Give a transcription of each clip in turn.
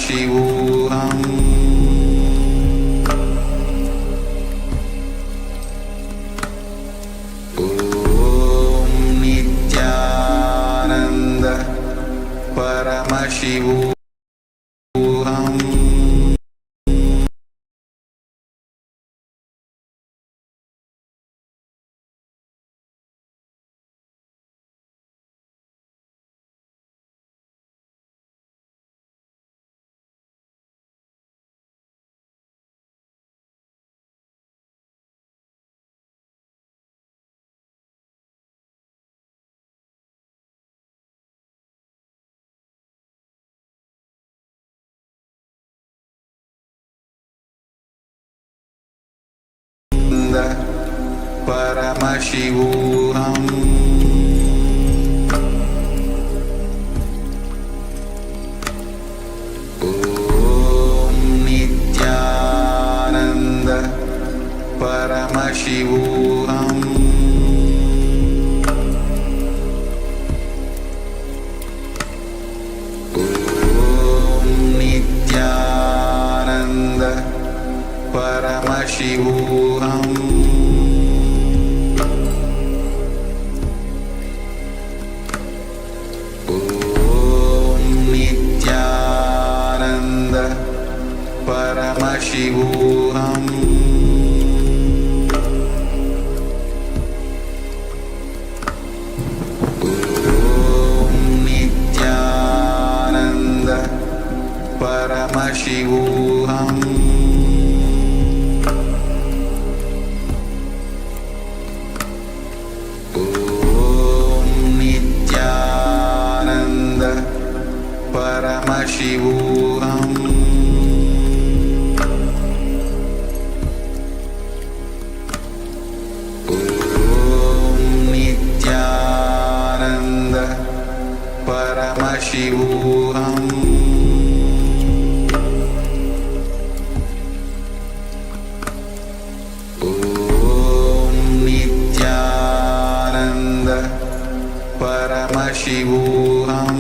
Paramashivoham Om Nityananda Paramashivoham Paramashivoham Om Nityananda Paramashivoham Om Nityananda Paramashivoham Paramashivoham Om Nityananda Paramashivoham Om Nityananda Paramashivoham Paramashivoham Om Nityananda Paramashivoham Om Nityananda Paramashivoham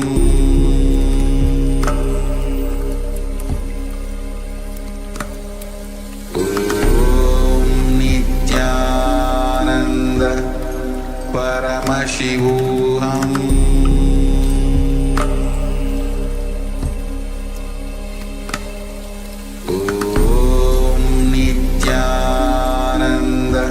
Paramashivoham Om Nityananda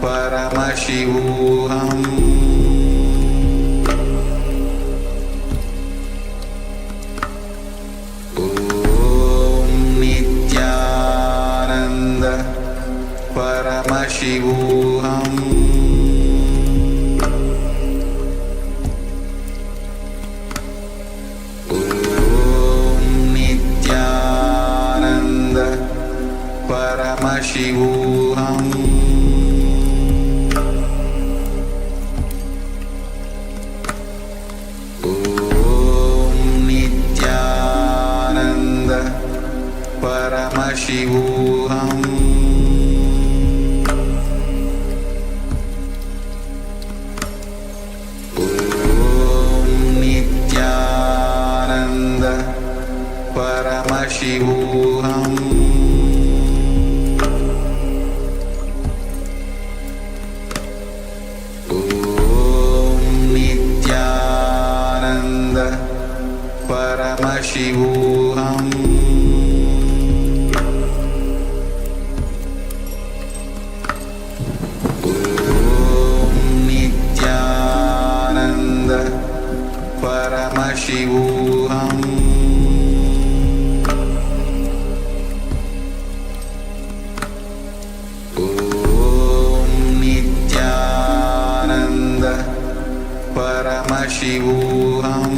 Paramashivoham Om Nityananda Paramashivoham Paramashivoham Om Nityananda Paramashivoham Om Nityananda Paramashivoham Paramashivoham Om Nityananda Paramashivoham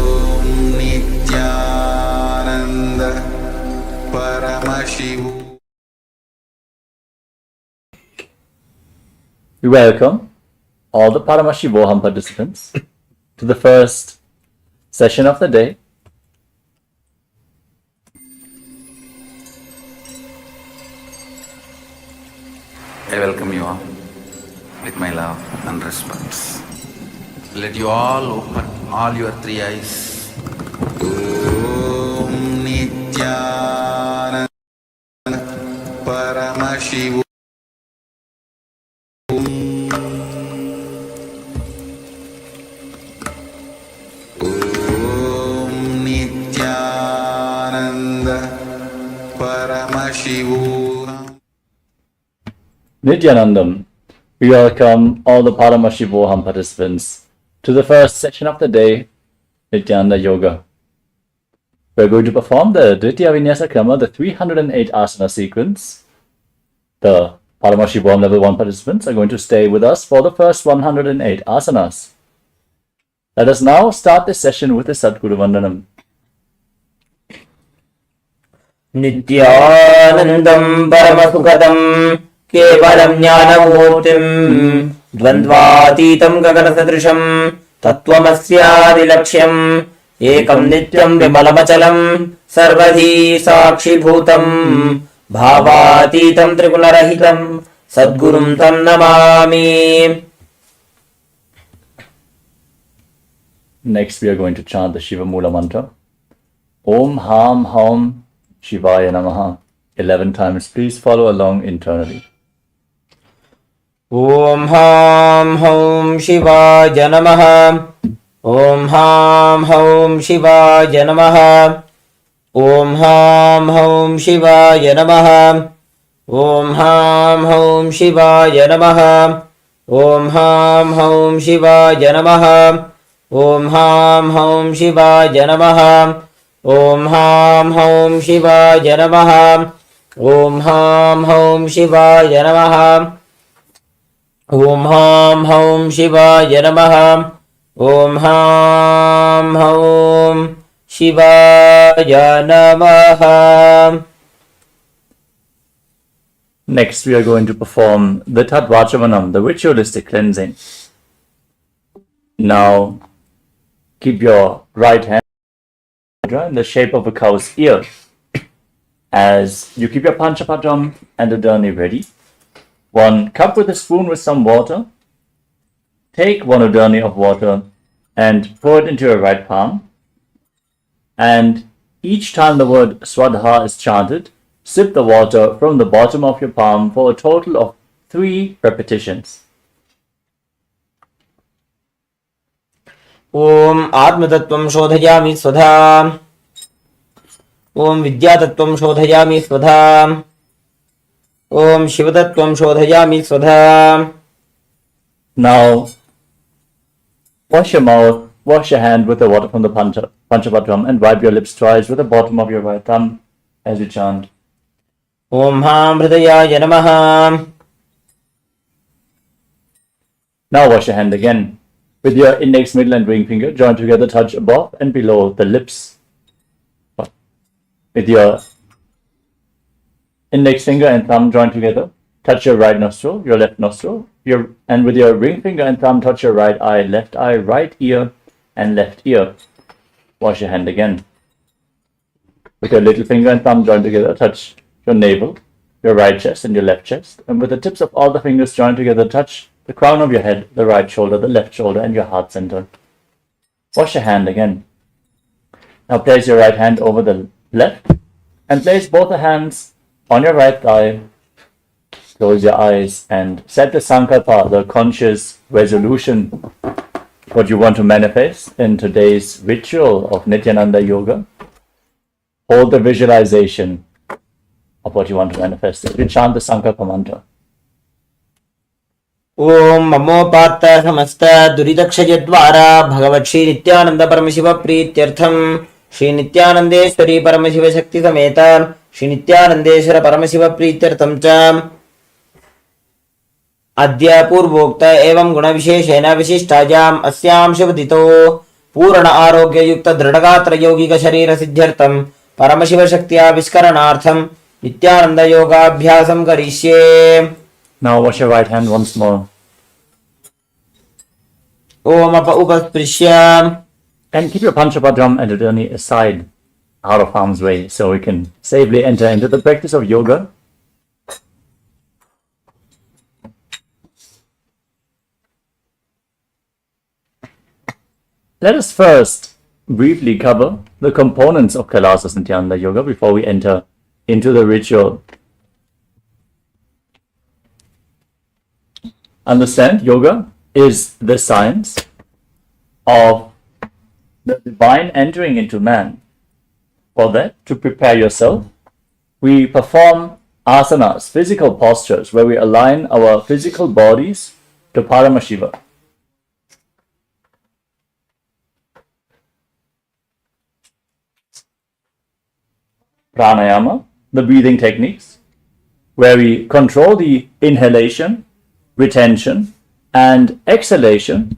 Om Nityananda Paramashivoham. Welcome all the Paramashivoham participants to the first session of the day. I welcome you all with my love and respect. Let you all open all your three eyes. Om Nityananda Paramashivoham. Om Nityananda Paramashivoham. Nithyanandam, we welcome all the Paramashivoham participants to the first session of the day, Nityananda Yoga. We're going to perform the Dvitiya Vinyasa Krama, the 308 asana sequence. The Paramashivoham Level 1 participants are going to stay with us for the first 108 asanas. Let us now start this session with the Sadguru Vandanam. Nityanandam Paramasukadam Kevalam Jnanamurtim Dvandvatitam Gaganasadrisham Tattvamasyaadilaksham Ekam Nityam Vimalamachalam Sarvadhi Sakshibhutam Bhavatitam Trigunarahitam Sadgurum Tam Namami. Next, we are going to chant the Shiva Mula mantra. Om Ham Haum Shivaya Namaha. 11 times. Please follow along internally. Om Ham Haum Shivaya Namaha. Om Ham Haum Shivaya Namaha. Om Ham Haum Shivaya Namaha. Om Ham Haum Shivaya Namaha. Om Ham Haum Shivaya Namaha. Om Ham Haum Shivaya Namaha. Om Ham Haum Shivaya Namaha. Om Ham Haum Shivaya Namaha. Om Ham Haum Shivaya Namaha. Om Ham Haum Shivaya Namaha. Next, we are going to perform the Tattvachavanam, the ritualistic cleansing. Now, keep your right hand in the shape of a cow's ear. As you keep your Panchapadam and the Dharni ready, one cup with a spoon with some water, take one Udani of water and pour it into your right palm. And each time the word Swadha is chanted, sip the water from the bottom of your palm for a total of 3 repetitions. Om Atmatattvam Shodhayami Swadha. Om Vidyatattvam Shodhayami Swadha. Om Shivatattvam Shodhayami Swadha. Now, wash your mouth, wash your hand with the water from the Panchapadam and wipe your lips twice with the bottom of your right thumb as you chant. Om Ham Hridayaya Namaha. Now wash your hand again. With your index, middle and ring finger joined together, touch above and below the lips. With your index finger and thumb joined together, touch your right nostril, your left nostril, and with your ring finger and thumb touch your right eye, right ear, and left ear. Wash your hand again. With your little finger and thumb joined together, touch your navel, your right chest, and your left chest. And with the tips of all the fingers joined together, touch the crown of your head, the right shoulder, the left shoulder, and your heart center. Wash your hand again. Now place your right hand over the left and place both the hands on your right thigh. Close your eyes and set the sankalpa, the conscious resolution, what you want to manifest in today's ritual of Nityananda Yoga. Hold the visualization of what you want to manifest. You chant the sankalpa mantra. Om Mamopatta Samasta Duridakshayadvara Bhagavat Shri Nityananda Paramashiva Prityartham Shri Nityanandeshwari Paramashiva Shakti Sameta Shri Nityanandeshwara Paramashiva Prityartham Cha Adya Purvokta Evam Guna Visheshena Vishishtajam Asyam Shivadito Purana Arogya Yukta Dradagatra Yogika Sharira Siddhyartham Paramashiva Shaktya Viskaranartham Nityananda Yoga Abhyasam Karishye. Now wash your right hand once more. Om apa upasprishya. And keep your Panchapadram and Adani aside, out of harm's way, so we can safely enter into the practice of yoga. Let us first briefly cover the components of KAILASA Nithyananda Yoga before we enter into the ritual. Understand, yoga is the science of the divine entering into man. For that, to prepare yourself, we perform asanas, physical postures, where we align our physical bodies to Paramashiva. Pranayama, the breathing techniques, where we control the inhalation, retention, and exhalation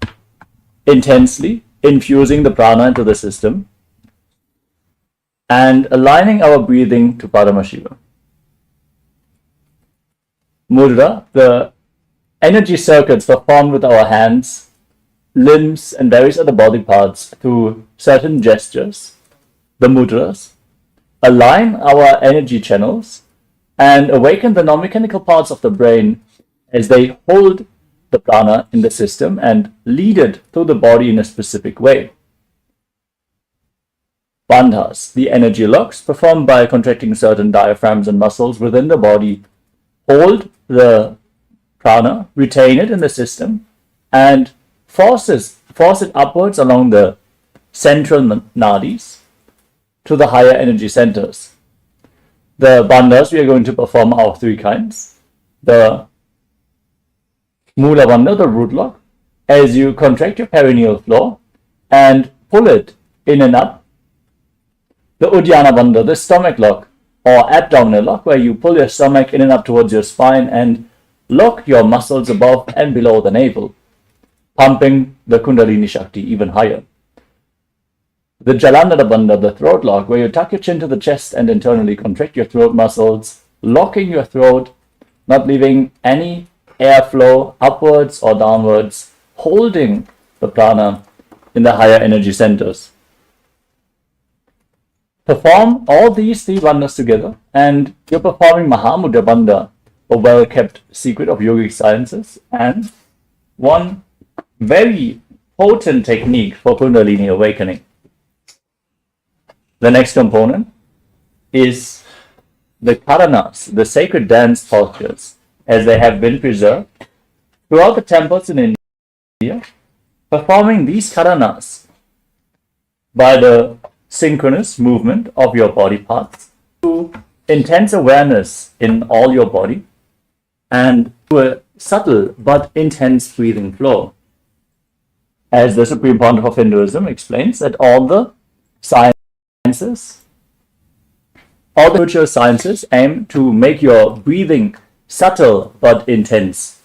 intensely, infusing the prana into the system and aligning our breathing to Paramashiva. Mudra, the energy circuits performed with our hands, limbs, and various other body parts through certain gestures, the mudras, align our energy channels and awaken the non-mechanical parts of the brain as they hold the prana in the system and lead it through the body in a specific way. Bandhas, the energy locks performed by contracting certain diaphragms and muscles within the body, hold the prana, retain it in the system, and force it upwards along the central nadis to the higher energy centers. The bandhas we are going to perform are of three kinds. The Mula bandha, the root lock, as you contract your perineal floor and pull it in and up. The Uddiyana bandha, the stomach lock or abdominal lock, where you pull your stomach in and up towards your spine and lock your muscles above and below the navel, pumping the Kundalini Shakti even higher. The Jalandhara bandha, the throat lock, where you tuck your chin to the chest and internally contract your throat muscles, locking your throat, not leaving any airflow upwards or downwards, holding the prana in the higher energy centers. Perform all these three bandhas together, and you're performing Mahamudra bandha, a well-kept secret of yogic sciences, and one very potent technique for Kundalini awakening. The next component is the karanas, the sacred dance postures, as they have been preserved throughout the temples in India, performing these karanas by the synchronous movement of your body parts to intense awareness in all your body and to a subtle but intense breathing flow. As the Supreme Pontiff of Hinduism explains, that all the spiritual sciences aim to make your breathing subtle but intense,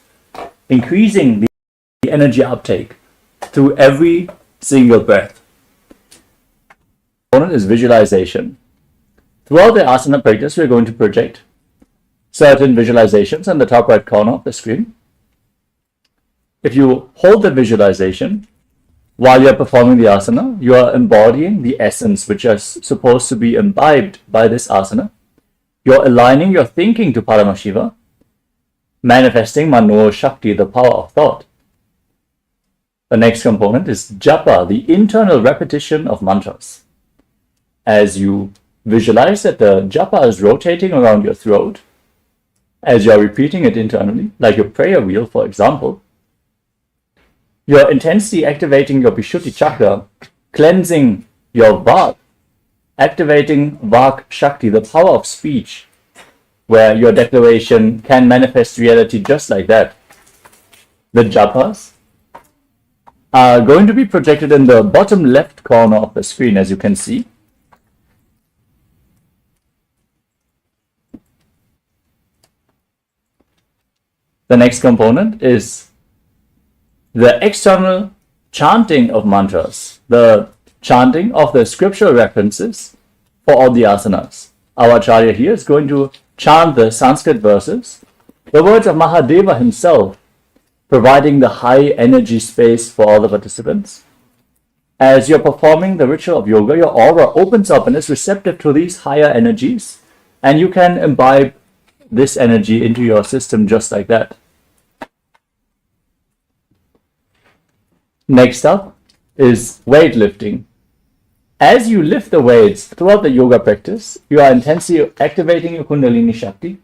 increasing the energy uptake through every single breath. The component is visualization. Throughout the asana practice, we are going to project certain visualizations in the top right corner of the screen. If you hold the visualization while you are performing the asana, you are embodying the essence which is supposed to be imbibed by this asana. You're aligning your thinking to Paramashiva, manifesting Mano Shakti, the power of thought. The next component is japa, the internal repetition of mantras. As you visualize that the japa is rotating around your throat, as you are repeating it internally, like your prayer wheel, for example, you're intensely activating your Vishuddhi chakra, cleansing your Vak, activating Vak Shakti, the power of speech, where your declaration can manifest reality just like that. The japas are going to be projected in the bottom left corner of the screen, as you can see. The next component is the external chanting of mantras, the chanting of the scriptural references for all the asanas. Our Acharya here is going to chant the Sanskrit verses, the words of Mahadeva himself, providing the high energy space for all the participants. As you're performing the ritual of yoga, your aura opens up and is receptive to these higher energies, and you can imbibe this energy into your system just like that. Next up is weightlifting. As you lift the weights throughout the yoga practice, you are intensely activating your Kundalini Shakti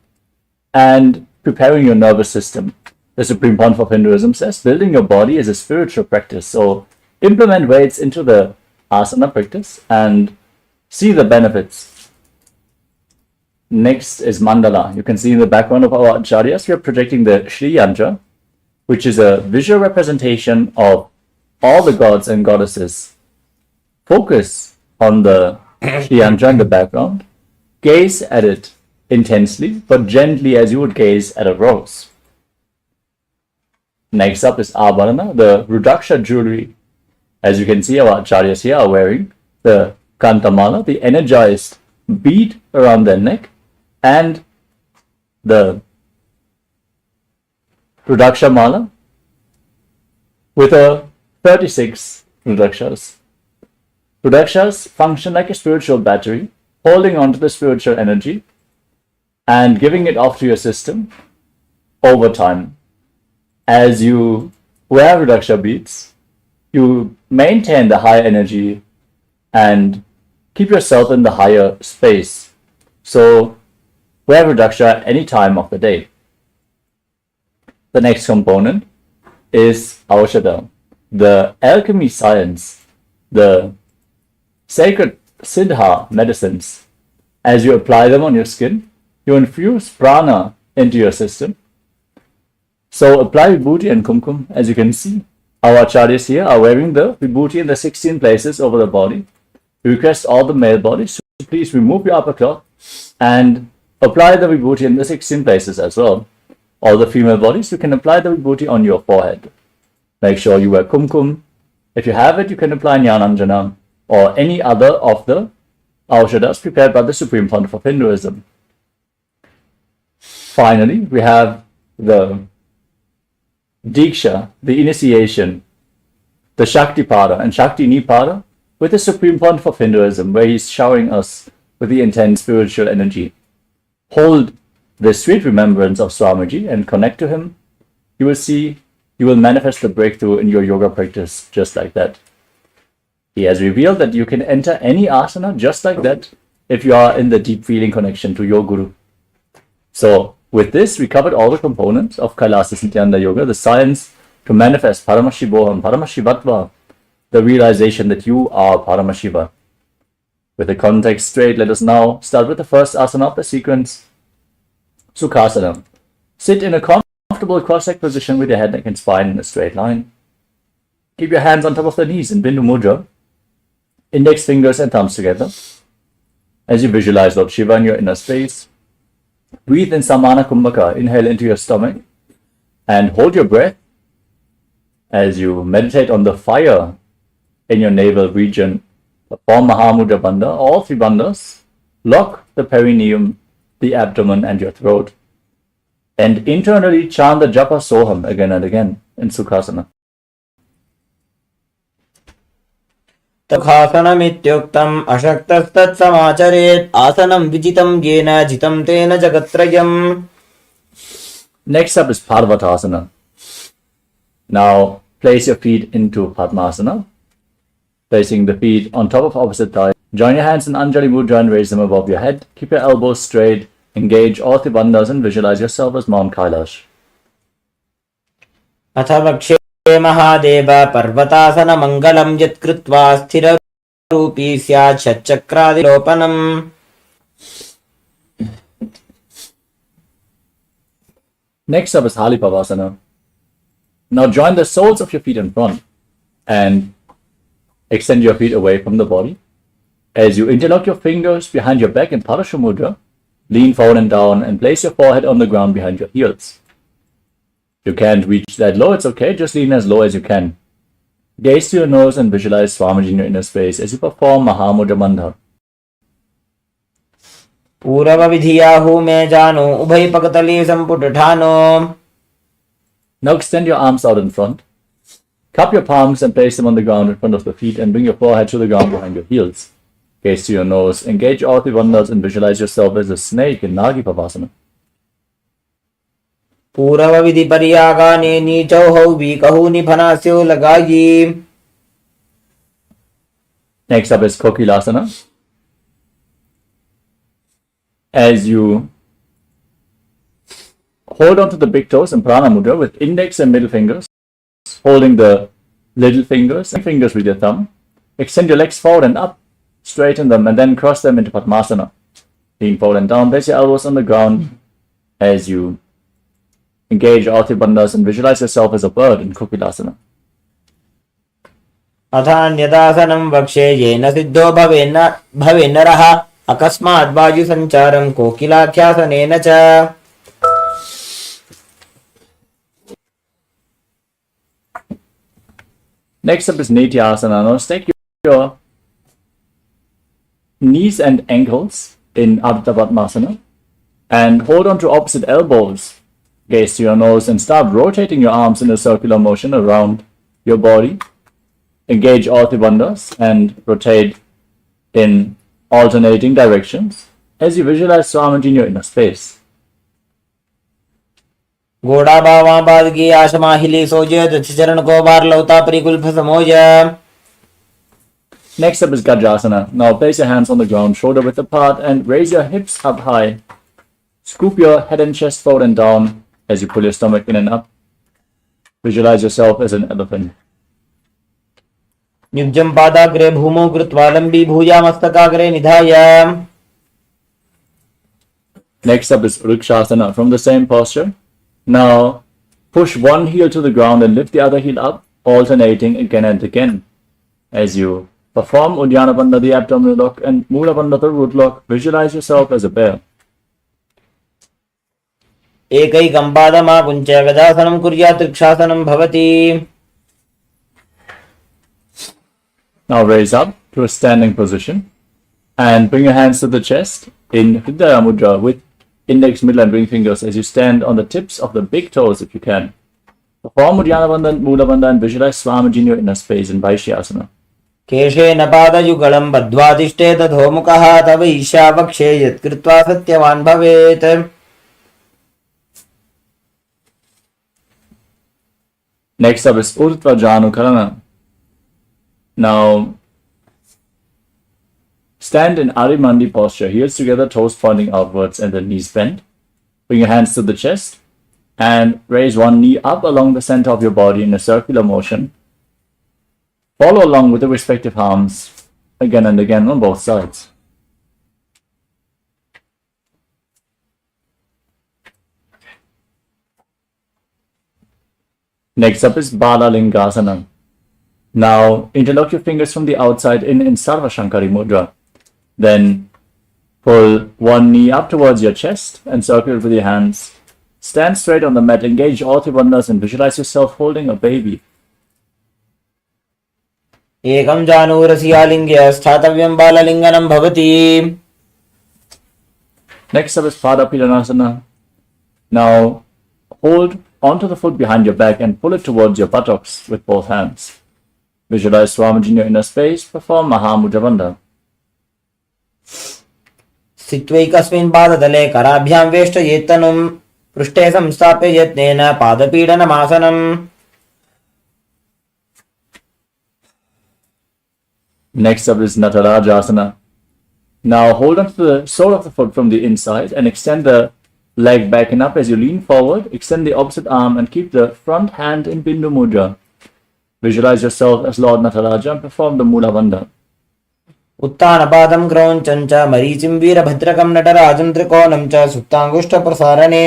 and preparing your nervous system. The Supreme Pontiff of Hinduism says building your body is a spiritual practice. So implement weights into the asana practice and see the benefits. Next is mandala. You can see in the background of our acharyas, we are projecting the Shri Yantra, which is a visual representation of all the gods and goddesses. Focus on the Shri Yantra in the background. Gaze at it intensely, but gently as you would gaze at a rose. Next up is Abharana, the Rudraksha jewelry. As you can see, our acharyas here are wearing the Kantamala, the energized bead around their neck, and the Rudraksha Mala with a 36 Rudrakshas. Rudrakshas function like a spiritual battery, holding on to the spiritual energy and giving it off to your system over time. As you wear Rudraksha beads, you maintain the high energy and keep yourself in the higher space. So wear Rudraksha at any time of the day. The next component is Aushadha, the alchemy science, the sacred Siddha medicines. As you apply them on your skin, you infuse prana into your system. So apply Vibhuti and Kumkum. As you can see, our acharyas here are wearing the Vibhuti in the 16 places over the body. We request all the male bodies to please remove your upper cloth and apply the Vibhuti in the 16 places as well. All the female bodies, you can apply the Vibhuti on your forehead. Make sure you wear Kumkum. If you have it, you can apply Jnananjana or any other of the Aushadas prepared by the Supreme Pontiff of Hinduism. Finally, we have the Diksha, the initiation, the Shaktipada and Shakti Nipada with the Supreme Pontiff of Hinduism, where he's showering us with the intense spiritual energy. Hold the sweet remembrance of Swamiji and connect to him. You will see, you will manifest the breakthrough in your yoga practice just like that. He has revealed that you can enter any asana just like that if you are in the deep feeling connection to your Guru. So, with this, we covered all the components of KAILASA Nithyananda Yoga, the science to manifest Paramashivoham, Paramashivatva, the realization that you are Paramashiva. With the context straight, let us now start with the first asana of the sequence, Sukhasana. Sit in a comfortable cross-legged position with your head, neck and spine in a straight line. Keep your hands on top of the knees in Bindu Mudra, index fingers and thumbs together. As you visualize Lord Shiva in your inner space, breathe in Samana Kumbhaka, inhale into your stomach and hold your breath as you meditate on the fire in your navel region. Perform Mahamudra Bandha, all three bandhas. Lock the perineum, the abdomen and your throat. And internally chant the Japa Soham again and again in Sukhasana. Sukhasana ashaktastat samacharet asanam vijitam yena jitam tena jagatrayam. Next up is Parvatasana. Now place your feet into Padmasana, placing the feet on top of opposite thigh. Join your hands in Anjali Mudra and raise them above your head. Keep your elbows straight. Engage all three bandhas and visualize yourself as Mount Kailash. Atha Mahadev पर्वतासन मंगलम यत् कृत्वा स्थिर रूपी स्यात् षट्चक्रादिलोपनम्. Next up is Halipavasana. Now join the soles of your feet in front and extend your feet away from the body. As you interlock your fingers behind your back in Parashu Mudra, lean forward and down and place your forehead on the ground behind your heels. If you can't reach that low, it's okay, just lean as low as you can. Gaze to your nose and visualize Swamiji in your inner space as you perform Mahamudra Bandha. पूर्व विधियाहु में जानो उभय पकतली संपुट ठानो. Now extend your arms out in front. Cup your palms and place them on the ground in front of the feet and bring your forehead to the ground behind your heels. Gaze to your nose, engage all three bandhas and visualize yourself as a snake in Nagi Pavasana. पूरव विधि परियागाने नीचौ वीकहु निफनास्यो लगाई. Next up is KAILASA. As you hold onto the big toes in Prana Mudra with index and middle fingers, holding the little fingers and fingers with your thumb. Extend your legs forward and up, straighten them, and then cross them into Padmasana. Lean forward and down, place your elbows on the ground as you engage all three bandhas and visualize yourself as a bird in KAILASA. अथान्यदासनं वक्षे येन सिद्धो भवेन्नरः अकस्मात् वायु संचारं कोकिलाख्यासनेन च. Next up is Nityasana. Now stake your knees and ankles in Ardha Padmasana and hold on to opposite elbows. Gaze to your nose and start rotating your arms in a circular motion around your body. Engage all three bandhas and rotate in alternating directions as you visualize Swamiji in your inner space. घोड़ा बावा बाद की आशमा हिली सोजे दक्ष चरण को बार लौता परिकुल्फ समोज. Next up is Gajasana. Now place your hands on the ground, shoulder width apart, and raise your hips up high. Scoop your head and chest forward and down as you pull your stomach in and up. Visualize yourself as an elephant. युज्यं पादाग्रे भूमौ कृत्वा लम्बी भूया मस्तकाग्रे निधाय. Next up is Vrikshasana. From the same posture, now push one heel to the ground and lift the other heel up, alternating again and again. As you perform Uddiyana Bandha, the abdominal lock, and Mula Bandha, the root lock, visualize yourself as a bear. एकैकं पादमापुञ्च गदासनं कुर्यात् वृक्षासनं भवति. Now raise up to a standing position and bring your hands to the chest in Hridaya Mudra with index, middle and ring fingers as you stand on the tips of the big toes if you can. Perform Uddiyana Bandha and Mula Bandha and visualize Swamiji in your inner space in Vaishyasana. केशेन पादयुगलं बद्ध्वातिष्ठेत धोमुखः तव ईशावक्षे यत्कृत्वा सत्यवान् भवेत्. Next up is Urdhva Janukarana. Now stand in Arimandi posture, heels together, toes pointing outwards and the knees bent. Bring your hands to the chest and raise one knee up along the center of your body in a circular motion. Follow along with the respective arms again and again on both sides. Next up is Bala Lingasana. Now interlock your fingers from the outside in Sarva Shankari Mudra. Then pull one knee up towards your chest and circle it with your hands. Stand straight on the mat, engage all three bandhas and visualize yourself holding a baby. एकं जानूरसियालिङ्गे स्थातव्यं बाललिङ्गनं भवति. Next up is Padapidanasana. Now hold onto the foot behind your back and pull it towards your buttocks with both hands. Visualize Swamiji in your inner space. Perform Mahamudra Bandha. स्थित्वैकस्मिन् पादतले कराभ्यां वेष्टयेत्तनुं पृष्ठे संस्थाप्य यत्नेन पादपीडनमासनम्. Next up is Natarajasana. Now hold on to the sole of the foot from the inside and extend the leg back and up as you lean forward. Extend the opposite arm and keep the front hand in Bindu Mudra. Visualize yourself as Lord Nataraja and perform the Mula Bandha. उत्तानपादं क्रौञ्चं च मरीचिं वीरभद्रकं नटराजं त्रिकोणं च सुप्ताङ्गुष्ठप्रसारणे.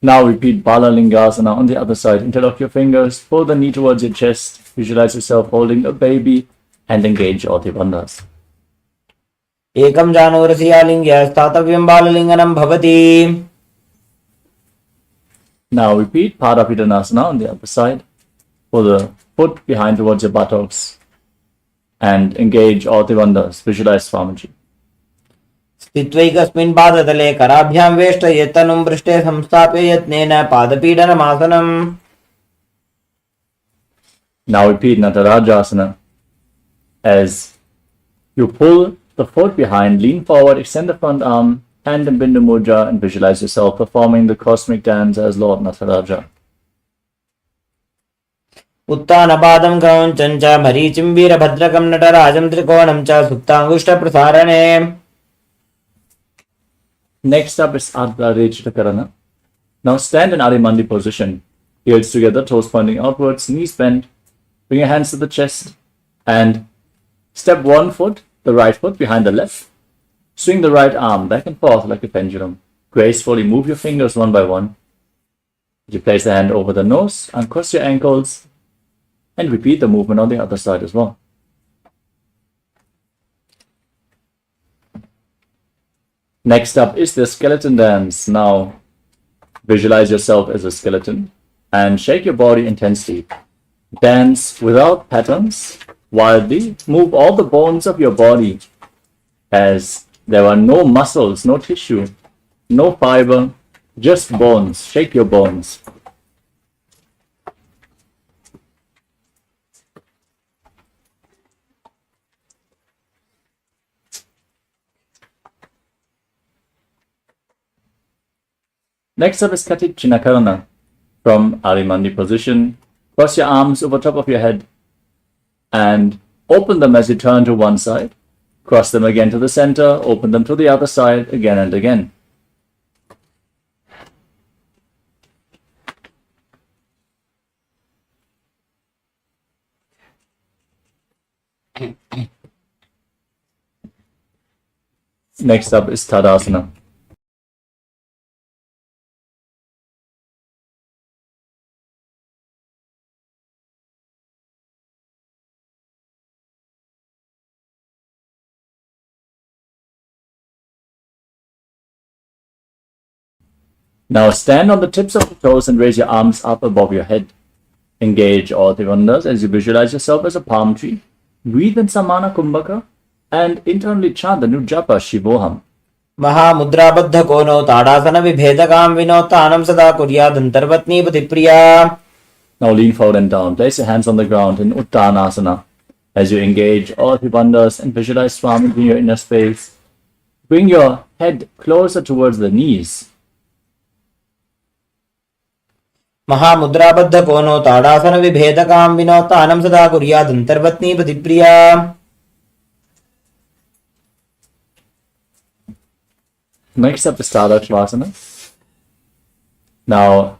Now repeat Bala Lingasana on the other side. Interlock your fingers, pull the knee towards your chest, visualize yourself holding a baby and engage all the bandhas. एकं जानूरसियालिङ्गे स्थातव्यं बाललिङ्गनं भवति. Now repeat Padapidanasana on the other side. Pull the foot behind towards your buttocks and engage all the bandhas. Visualize Swamiji. स्थित्वैकस्मिन् पादतले कराभ्यां वेष्टयेत् तनुं पृष्ठे संस्थाप्य यत्नेन पादपीडनमासनम्. Now repeat Natarajasana as you pull the foot behind, lean forward, extend the front arm, hand in Bindu Mudra, and visualize yourself performing the cosmic dance as Lord Nataraja. उत्तानपादं क्रौञ्चं च मरीचिं वीरभद्रकं नटराजं त्रिकोणं च सुप्ताङ्गुष्ठप्रसारणे. Next up is Ardha Rechitakarana. Now stand in Adimandi position. Heels together, toes pointing outwards, knees bent. Bring your hands to the chest and step one foot, the right foot behind the left. Swing the right arm back and forth like a pendulum. Gracefully move your fingers one by one. You place the hand over the nose, uncross your ankles, and repeat the movement on the other side as well. Next up is the skeleton dance. Now visualize yourself as a skeleton and shake your body intensely. Dance without patterns, wildly. Move all the bones of your body as there are no muscles, no tissue, no fiber, just bones. Shake your bones. Next up is Katicchinakarana. From Arimandi position, cross your arms over top of your head and open them as you turn to one side. Cross them again to the center, open them to the other side again and again. Next up is Tadasana. Now stand on the tips of the toes and raise your arms up above your head. Engage all Trivandhas as you visualize yourself as a palm tree. Breathe in Samana Kumbhaka and internally chant the new japa Shivoham. महामुद्राबद्ध कोनो ताड़ासन विभेदकाम विनोतानम सदा कुर्यादंतर्वत्नी पतिप्रिया. Now lean forward and down. Place your hands on the ground in Uttanasana as you engage all Trivandhas and visualize Swami in your inner space. Bring your head closer towards the knees. महामुद्राबद्ध कोनो ताड़ासन विभेदकाम विनोतानम सदा कुर्यादंतर्वत्नी पतिप्रिया. Next up is Tadakshvasana. Now,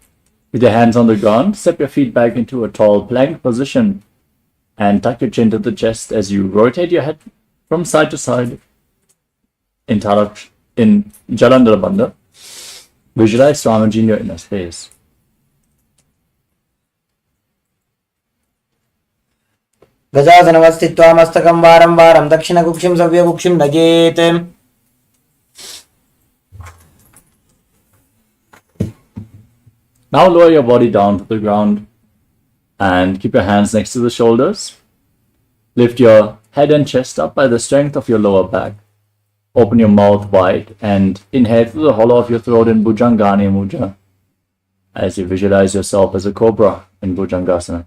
with your hands on the ground, step your feet back into a tall plank position and tuck your chin to the chest as you rotate your head from side to side in Jalandhara Bandha. Visualize Swamiji in your inner space. गजासनवस्थित्वा मस्तकं वारं वारं दक्षिणकुक्षिं सव्यकुक्षिं नयेत्. Now lower your body down to the ground and keep your hands next to the shoulders. Lift your head and chest up by the strength of your lower back. Open your mouth wide and inhale through the hollow of your throat in Bhujangani Mudra as you visualize yourself as a cobra in Bhujangasana.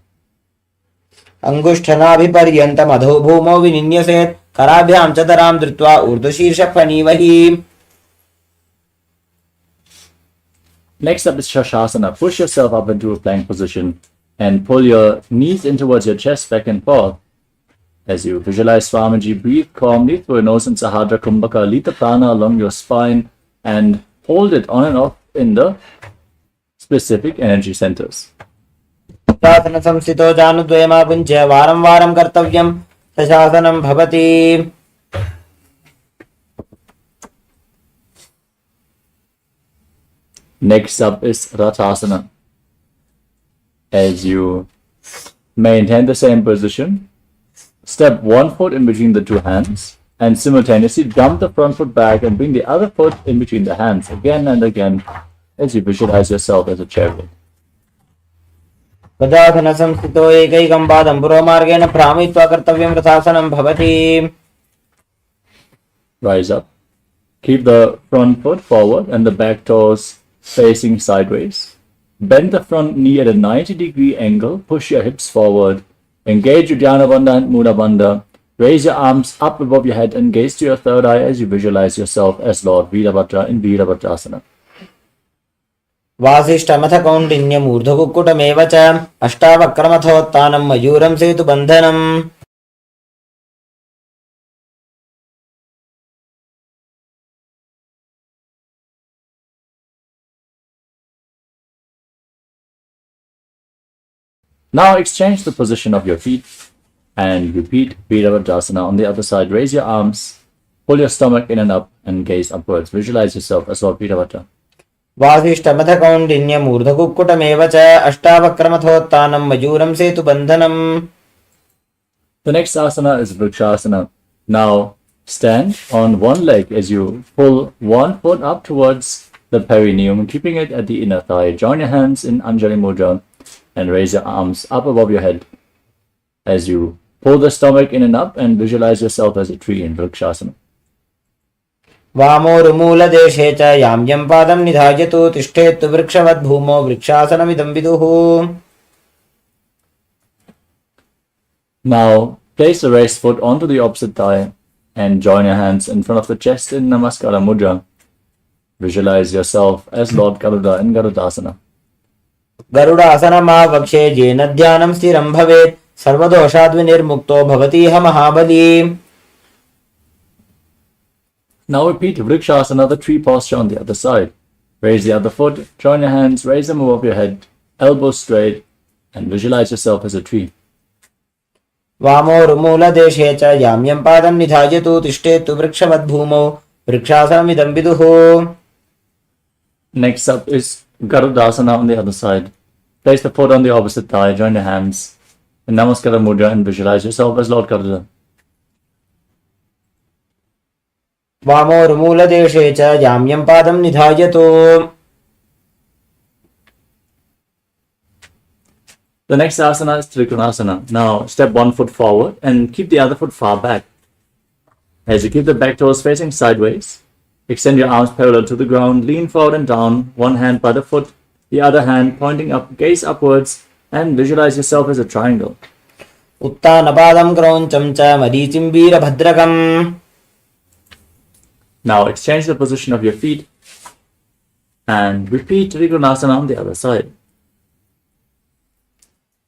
अंगुष्ठनाभिपर्यन्तम् अधो भूमौ विनिन्यसेत् कराभ्यां च तरां धृत्वा ऊर्ध्वशीर्षफणीवहि. Next up is Shashasana. Push yourself up into a plank position and pull your knees in towards your chest back and forth. As you visualize Swamiji, breathe calmly through your nose in Sahadra Kumbhaka. Lead the prana along your spine and hold it on and off in the specific energy centers. शासन संस्थितो जानुद्वयमापुञ्ज्य वारं वारं कर्तव्यं सशासनं भवति. Next up is Rathasana. As you maintain the same position, step one foot in between the two hands and simultaneously jump the front foot back and bring the other foot in between the hands again and again as you visualize yourself as a chariot. गजासन संस्थितो एकैकं पादं पुरोमार्गेण भ्रामयित्वा कर्तव्यं रथासनं भवति. Rise up Keep the front foot forward and the back toes facing sideways. Bend the front knee at a 90-degree angle. Push your hips forward. Engage Uddiyana Bandha and Mula Bandha. Raise your arms up above your head and gaze to your third eye as you visualize yourself as Lord Virabhadra in Virabhadrasana. वासिष्ठमथ कौण्डिन्यमूर्धकुक्कुटमेव च अष्टावक्रमथोत्थानं मयूरं सेतुबन्धनम्. Now exchange the position of your feet and repeat Virabhadrasana on the other side. Raise your arms, pull your stomach in and up and gaze upwards. Visualize yourself as Lord Virabhadra. वासिष्ठमथ कौण्डिन्यमूर्धकुक्कुटमेव च अष्टावक्रमथोत्थानं मयूरं सेतुबन्धनम्. The next asana is Vrikshasana. Now stand on one leg as you pull one foot up towards the perineum, keeping it at the inner thigh. Join your hands in Anjali Mudra and raise your arms up above your head as you pull the stomach in and up and visualize yourself as a tree in Vrikshasana. वामोरुमूलदेशे च यां यं पादं निधायतु तिष्ठेत्तु वृक्षवद्भूमौ वृक्षासनमिदं विदुः. Now place the raised foot onto the opposite thigh and join your hands in front of the chest in Namaskara Mudra. Visualize yourself as Lord Garuda in Garudasana. गरुडासनमावक्षे येन ध्यानं स्थिरं भवेत् सर्वदोषाद्विनिर्मुक्तो भवतीह महाबली. Now repeat Vrikshasana, the tree posture on the other side. Raise the other foot, join your hands, raise them above your head, elbows straight, and visualize yourself as a tree. वामोरुमूलदेशे च यां यं पादं निधायतु तिष्ठेत्तु वृक्षवद्भूमौ वृक्षासनमिदं विदुः. Next up is Garudasana on the other side. Place the foot on the opposite thigh, join your hands in Namaskara Mudra and visualize yourself as Lord Garuda. वामोरुमूलदेशे च यां यं पादं निधायतु. The next asana is Trikonasana. Now step one foot forward and keep the other foot far back. As you keep the back toes facing sideways, extend your arms parallel to the ground, lean forward and down, one hand by the foot, the other hand pointing up, gaze upwards, and visualize yourself as a triangle. उत्तानपादं क्रौञ्चं च मरीचिं वीरभद्रकम्. Now exchange the position of your feet and repeat Trikonasana on the other side.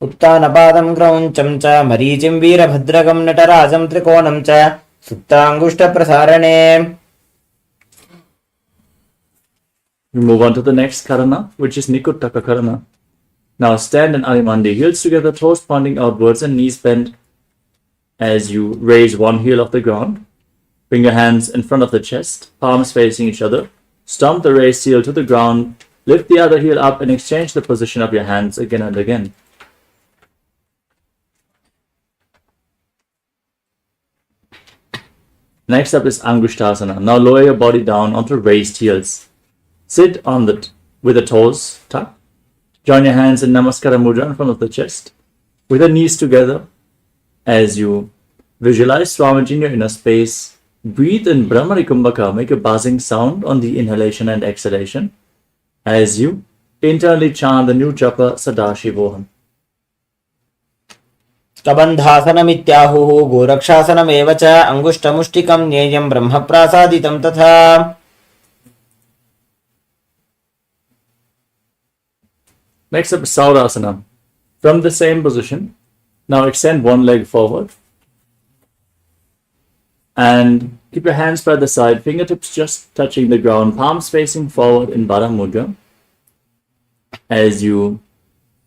उत्तानपादं क्रौञ्चं च मरीचिं वीरभद्रकं नटराजं त्रिकोणं च सुप्ताङ्गुष्ठप्रसारणे. We move on to the next karana, which is Nikuttaka karana. Now stand in Adimandi, heels together, toes pointing outwards and knees bent as you raise one heel off the ground. Bring your hands in front of the chest, palms facing each other. Stomp the raised heel to the ground. Lift the other heel up and exchange the position of your hands again and again. Next up is Angushtasana. Now lower your body down onto raised heels. Sit on with the toes tucked. Join your hands in Namaskara Mudra in front of the chest with the knees together as you visualize Swamiji in your inner space. Breathe in Brahmari Kumbhaka. Make a buzzing sound on the inhalation and exhalation as you internally chant the new japa Sadashivoham. कबन्धासनमित्याहुः गोरक्षासनमेव च अङ्गुष्ठमुष्टिकं ज्ञेयं ब्रह्मप्रासादितं तथा. Next up is Saurasana. From the same position, now extend one leg forward and keep your hands by the side, fingertips just touching the ground, palms facing forward in Baddha Mudra as you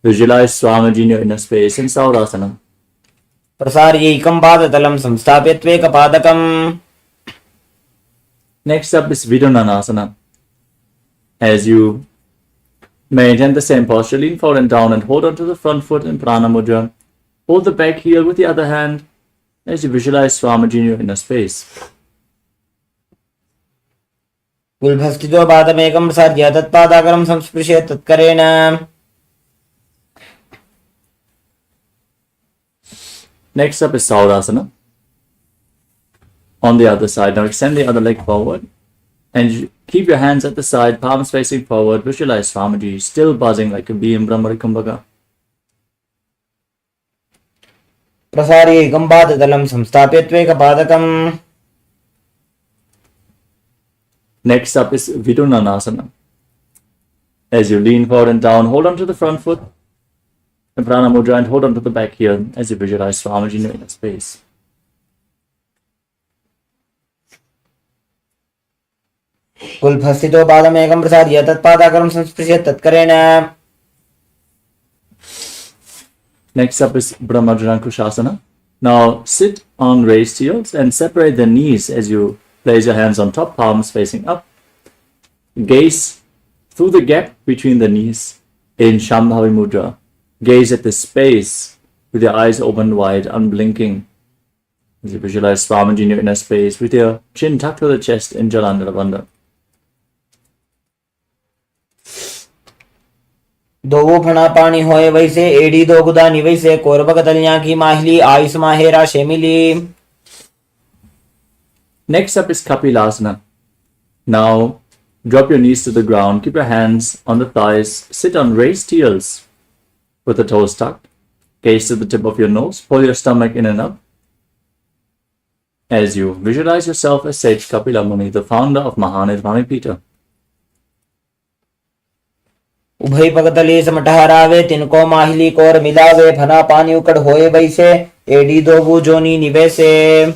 visualize Swamiji in your inner space in Saurasana. प्रसार्यैकं पादतलं संस्थाप्य त्वेकपादकम्. Next up is Vidunanasana. As you maintain the same posture, lean forward and down and hold on to the front foot in Prana Mudra. Hold the back heel with the other hand as you visualize Swamiji in your inner space. गुल्भस्थितो पादमेकं प्रसार्य तत्पादाकरं संस्पृश्य तत्करेण. Next up is Saurasana. On the other side, now extend the other leg forward And keep your hands at the side, palms facing forward. Visualize Swamiji still buzzing like a bee in Brahmari Kumbhaka. प्रसार्यैकं पादतलं संस्थाप्य त्वैकपादकम्. Next up is Vidunanasana. As you lean forward and down, hold on to the front foot and Prana Mudra and hold on to the back here as you visualize Swamiji in your inner space. कुल्भस्थितो पादमेकं प्रसार्य तत्पादाकरं संस्पृश्य तत्करेण. Next up is Brahmajalankushasana. Now sit on raised heels and separate the knees as you place your hands on top, palms facing up. Gaze through the gap between the knees in Shambhavi Mudra. Gaze at the space with your eyes open wide, unblinking. As you visualize Swamiji in your inner space with your chin tucked to the chest in Jalandhara Bandha. दो फणा पानी होए वैसे एड़ी दो गुदानी वैसे कोरबक तलियां की माहिली Ayush माहेरा शेमिली. Next up is Kapilasana. Now drop your knees to the ground, keep your hands on the thighs, sit on raised heels with the toes tucked, gaze to the tip of your nose, pull your stomach in and up. As you visualize yourself as Sage Kapila Muni, the founder of Mahanirvami Pita. उभय पगतले समटहरावे तिनको माहिली core मिलावे फना पानी उकड़ होए वैसे AD दो गुजोनी निवेसे.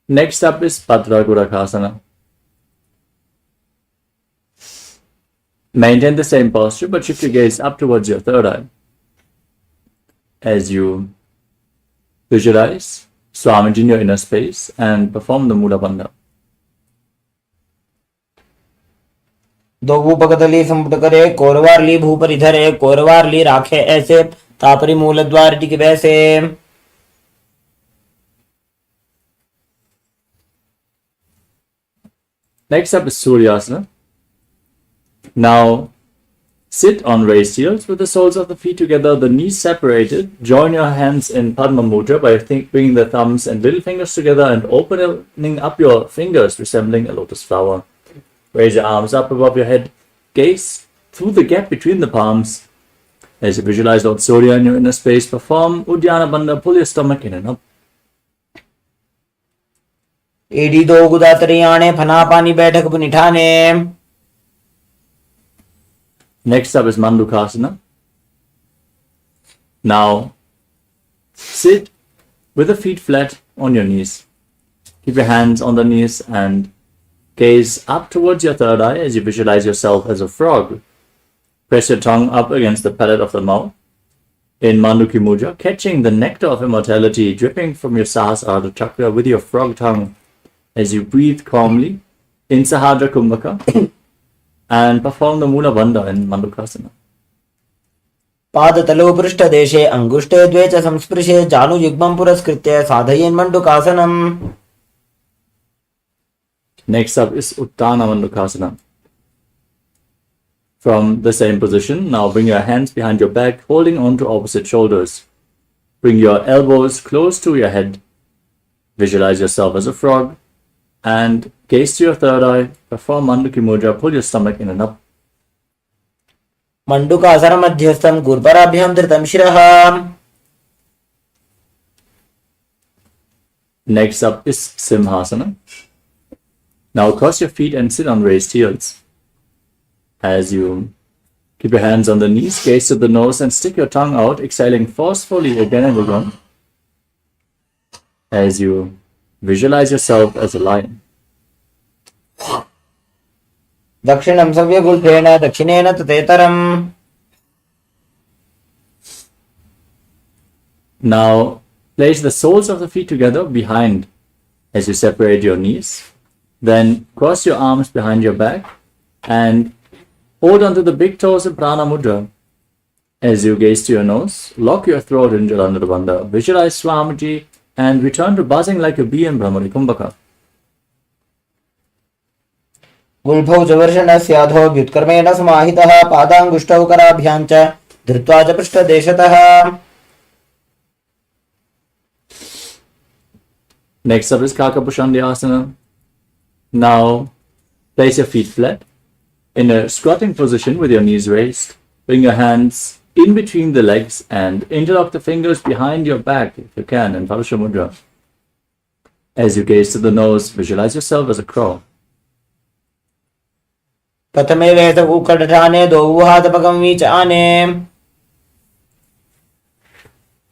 Next up is Patra Gurakasana. Maintain the same posture but shift your gaze up towards your third eye. As you visualize Swamiji in your inner space and perform the Mula Bandha. दो पगतली संपुट करे कोरवारली भूपरि धरे कोरवारली राखे ऐसे तापरी मूल द्वार टिक वैसे. Next up is Suryasana. Now sit on raised heels with the soles of the feet together, the knees separated. Join your hands in Padma Mudra by bringing the thumbs and little fingers together and opening up your fingers, resembling a lotus flower. Raise your arms up above your head. Gaze through the gap between the palms. As you visualize Lord Surya in your inner space, perform Uddiyana Bandha. Pull your stomach in and up. एडी दो गुदा तरियाणे फना पानी बैठक पुनिठाने. Next up is Mandukasana. Now sit with the feet flat on your knees. Keep your hands on the knees and gaze up towards your third eye as you visualize yourself as a frog. Press your tongue up against the palate of the mouth in Manduki Mudra, catching the nectar of immortality dripping from your Sahasrara chakra with your frog tongue as you breathe calmly in Sahadra Kumbhaka and perform the Mula Bandha in Mandukasana. पादतलो पृष्ठदेशे अंगुष्ठे द्वे च संस्पृशे जानुयुग्मं पुरस्कृत्य साधयेन् मण्डूकासनम्. Next up is Uttana Mandukasana. From the same position, now bring your hands behind your back, holding on to opposite shoulders. Bring your elbows close to your head. Visualize yourself as a frog and gaze to your third eye. Perform Manduki Mudra. Pull your stomach in and up. Mandukasana मध्यस्थं गुरुपराभ्यां धृतं शिरः. Next up is Simhasana. Now cross your feet and sit on raised heels. As you keep your hands on the knees, gaze to the nose and stick your tongue out, exhaling forcefully again and again. As you visualize yourself as a lion. दक्षिणं सव्यगुल्फेन दक्षिणेन ततेतरम्. Now place the soles of the feet together behind as you separate your knees. Then cross your arms behind your back and hold onto the big toes in Prana Mudra. As you gaze to your nose, lock your throat in Jalandhara Bandha. Visualize Swamiji and return to buzzing like a bee in Brahmari Kumbhaka. गुल्फौ च वर्षणस्याधो व्युत्कर्मेण समाहितः पादाङ्गुष्ठौ कराभ्यां च धृत्वा च पृष्ठदेशतः. Next up is Kakabushandhyasana. Now, place your feet flat in a squatting position with your knees raised. Bring your hands in between the legs and interlock the fingers behind your back if you can in Parasha Mudra. As you gaze to the nose, visualize yourself as a crow. प्रथमे वेद कुक्कटाने द्वौ हातपकं वीचाने.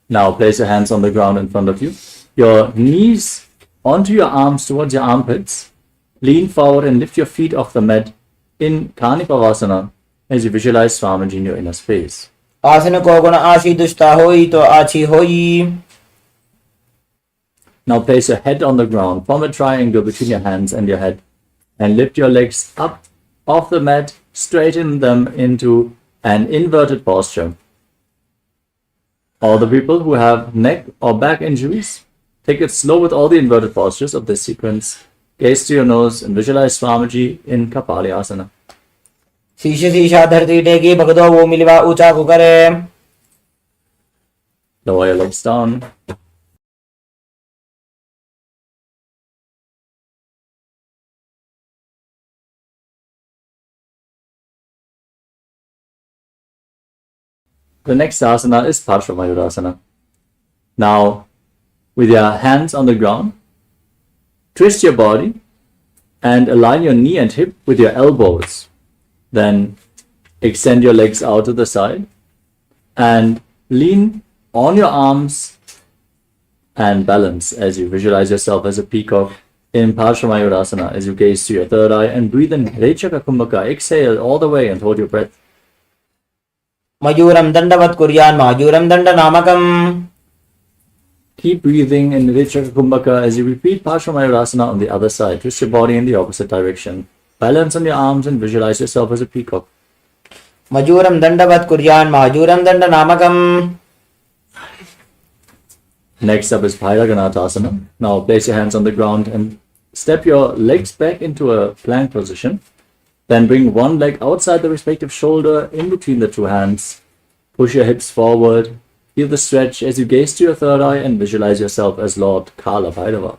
Now place your hands on the ground in front of you. Your knees onto your arms towards your armpits. Lean forward and lift your feet off the mat in Kanipavasana as you visualize Swamiji in your inner space. आसन को गुण आशी दुष्टा होई तो आची होई. Now place your head on the ground, form a triangle between your hands and your head, and lift your legs up off the mat, straighten them into an inverted posture. All the people who have neck or back injuries, take it slow with all the inverted postures of this sequence. Gaze to your nose and visualize Swamiji in Kapalyasana. शीश शीशा धरती टेकी भगदो वो मिलवा ऊंचा को करे. Lower your legs down. The next asana is Paramashivoham. Now, with your hands on the ground, twist your body and align your knee and hip with your elbows. Then extend your legs out to the side and lean on your arms and balance as you visualize yourself as a peacock in Paramashivoham as you gaze to your third eye and breathe in Rechaka Kumbhaka. Exhale all the way and hold your breath. मयूरम दंडवत कुर्यान मायूरम दंड नामकम. Keep breathing in Rechaka Kumbhaka as you repeat Paramashivoham on the other side. Twist your body in the opposite direction. Balance on your arms and visualize yourself as a peacock. मयूरम दंडवत कुर्यान मायूरम दंड नामकम. Next up is Bhairaganathasana. Now place your hands on the ground and step your legs back into a plank position. Then bring one leg outside the respective shoulder in between the two hands. Push your hips forward. Feel the stretch as you gaze to your third eye and visualize yourself as Lord Kala Bhairava.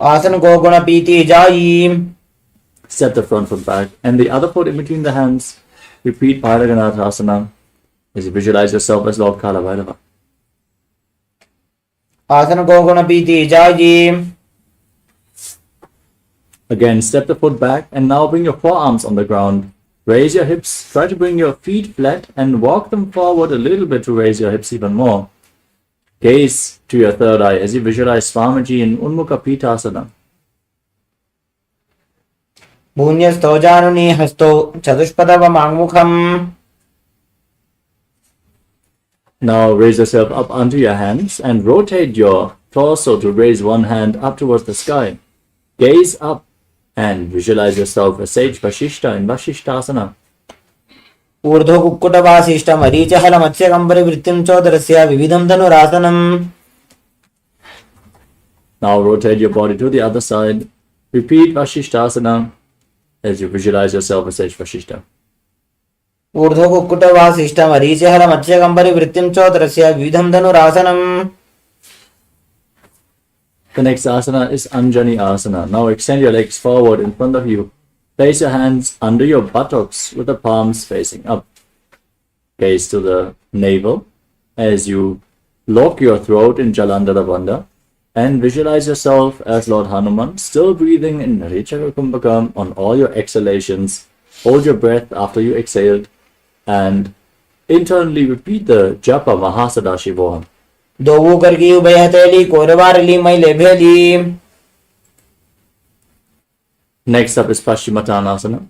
आसन को गुण पीति जाई. Step the front foot back and the other foot in between the hands. Repeat Bhairaganathasana as you visualize yourself as Lord Kala Bhairava. आसन को गुण पीति जाई. Again, step the foot back and now bring your forearms on the ground. Raise your hips. Try to bring your feet flat and walk them forward a little bit to raise your hips even more. Gaze to your third eye as you visualize Swamiji in Unmukha Pitasana. भून्यस्थो जानुनी हस्तो चतुष्पदव मांगमुखम. Now raise yourself up onto your hands and rotate your torso to raise one hand up towards the sky. Gaze up and visualize yourself as Sage Vashishta in Vashishtasana. ऊर्ध्व कुक्कुट वासिष्ठ मरीच हल मत्स्य कंबरि वृत्तिं चोदरस्य विविधं धनुरासनम. Now rotate your body to the other side. Repeat Vashishtasana as you visualize yourself as Sage Vashishta. ऊर्ध्व कुक्कुट वासिष्ठ मरीच हल मत्स्य कंबरि वृत्तिं चोदरस्य विविधं धनुरासनम. The next asana is Anjani Asana. Now extend your legs forward in front of you. Place your hands under your buttocks with the palms facing up. Gaze to the navel as you lock your throat in Jalandhara Bandha and visualize yourself as Lord Hanuman, still breathing in Rechaka Kumbhaka on all your exhalations. Hold your breath after you exhaled and internally repeat the Japa Mahasadashivoham. दो करकी उभय हथेली कोरवारली मैले भेली. Next up is Paschimottanasana.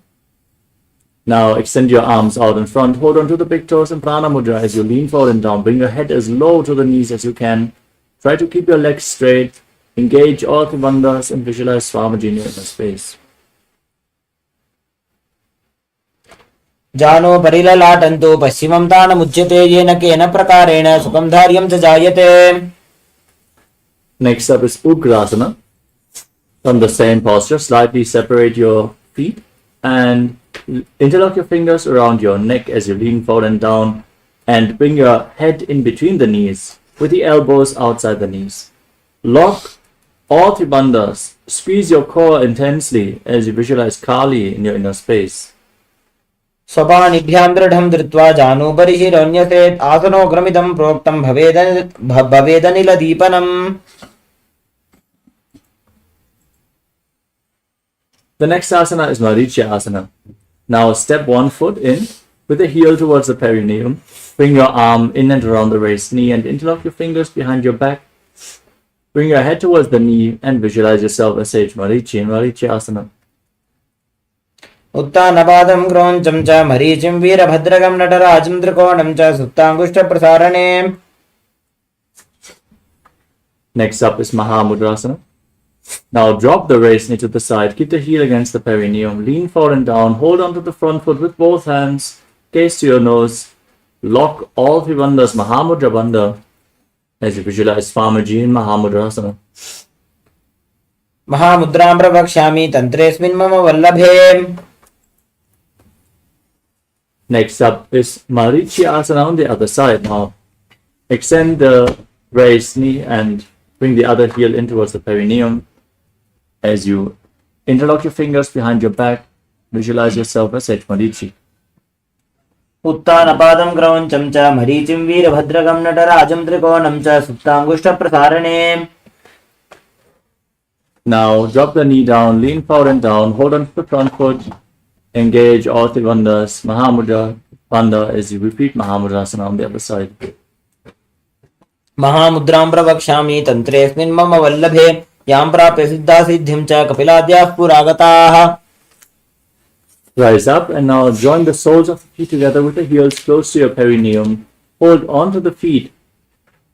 Now extend your arms out in front, hold on to the big toes in Prana Mudra as you lean forward and down. Bring your head as low to the knees as you can. Try to keep your legs straight. Engage all the bandhas and visualize Swamiji in your inner space. जानो परिललाटन्तो पश्चिमं तानमुच्यते येन केन प्रकारेण सुखं धार्यं च जायते. Next up is Ugrasana. From the same posture, slightly separate your feet and interlock your fingers around your neck as you lean forward and down and bring your head in between the knees with the elbows outside the knees. Lock all three bandhas. Squeeze your core intensely as you visualize Kali in your inner space. स्वपाणिभ्यां दृढं धृत्वा जानुभरि शिरोऽन्यसेत् आसनोग्रमिदं प्रोक्तं भवेदनिलदीपनम्. The next asana is Maricha asana. Now step one foot in with the heel towards the perineum. Bring your arm in and around the raised knee and interlock your fingers behind your back. Bring your head towards the knee and visualize yourself as Sage Marichi in Marichi asana. उत्तानपादं क्रोञ्चं च मरीचिं वीरभद्रकं नटराजं त्रिकोणं च सुप्ताङ्गुष्ठप्रसारणे. Next up is Mahamudrasana. Now drop the raised knee to the side, keep the heel against the perineum, lean forward and down, hold onto the front foot with both hands, gaze to your nose, lock all three bandhas, Mahamudra bandha, as you visualize Swamiji in Mahamudrasana. महामुद्रां प्रवक्ष्यामि तन्त्रेऽस्मिन् मम वल्लभे. Next up is Marichi asana on the other side. Now extend the raised knee and bring the other heel in towards the perineum. As you interlock your fingers behind your back, visualize yourself as Sage Marichi. उत्तानपादं क्रौञ्चं च मरीचिं वीरभद्रकं नटराजं त्रिकोणं च सुप्ताङ्गुष्ठप्रसारणे. Now drop the knee down, lean forward and down, hold on to the front foot, engage all three bandhas, Mahamudra bandha as you repeat Mahamudrasana on the other side. महामुद्रां प्रवक्ष्यामि तन्त्रेऽस्मिन् मम वल्लभे यां प्राप्य सिद्धा सिद्धिं च कपिलाद्याः पुरागताः. Rise up and now join the soles of the feet together with the heels close to your perineum. Hold on to the feet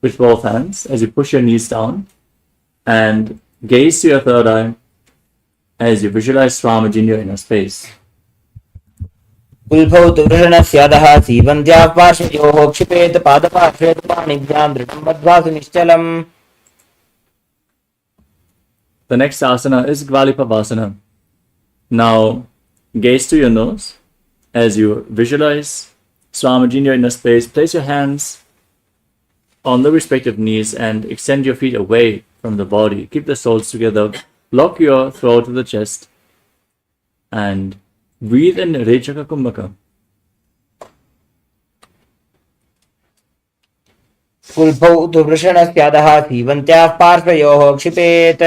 with both hands as you push your knees down and gaze to your third eye as you visualize Swamiji in your inner space. उल्भौ तु वृषणस्यादः सीवन्त्याः पार्श्वयोः क्षिपेत पादपार्श्वे पाणिभ्यां दृढं बद्ध्वासु निश्चलम्. The next asana is Gvalipavasana. Now gaze to your nose as you visualize Swamiji in your inner space. Place your hands on the respective knees and extend your feet away from the body. Keep the soles together. Lock your throat to the chest and breathe in Rechaka Kumbhaka. उल्भौ तु वृषणस्यादः सीवन्त्याः पार्श्वयोः क्षिपेत.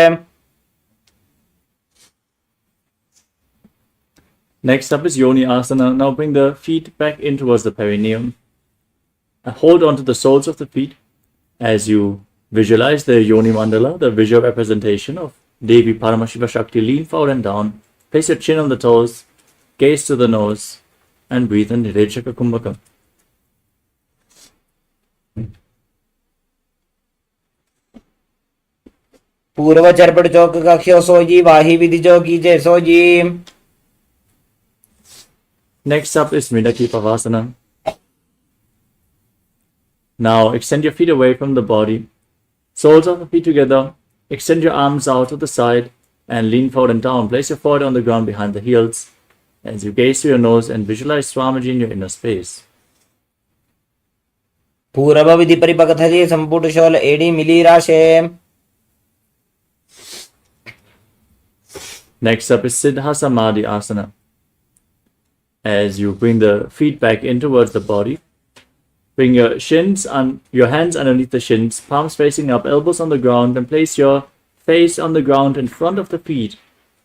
Next up is Yoni Asana. Now bring the feet back in towards the perineum. And hold on to the soles of the feet as you visualize the Yoni Mandala, the visual representation of Devi Paramashiva Shakti. Lean forward and down. Place your chin on the toes. Gaze to the nose. And breathe in Nirechaka Kumbhaka. पूर्व चरपट चौक कख्यो सोजी वाही विधि जोगी जय sooji. Next up is Mridaki Pavasana. Now extend your feet away from the body. Soles of the feet together. Extend your arms out to the side and lean forward and down. Place your forehead on the ground behind the heels as you gaze to your nose and visualize Swamiji in your inner space. पूर्व विधि परिपकथली संपुट शोल एडी मिली राशे. Next up is Siddha Samadhi Asana. As you bring the feet back in towards the body, bring your hands underneath the shins, palms facing up, elbows on the ground, and place your face on the ground in front of the feet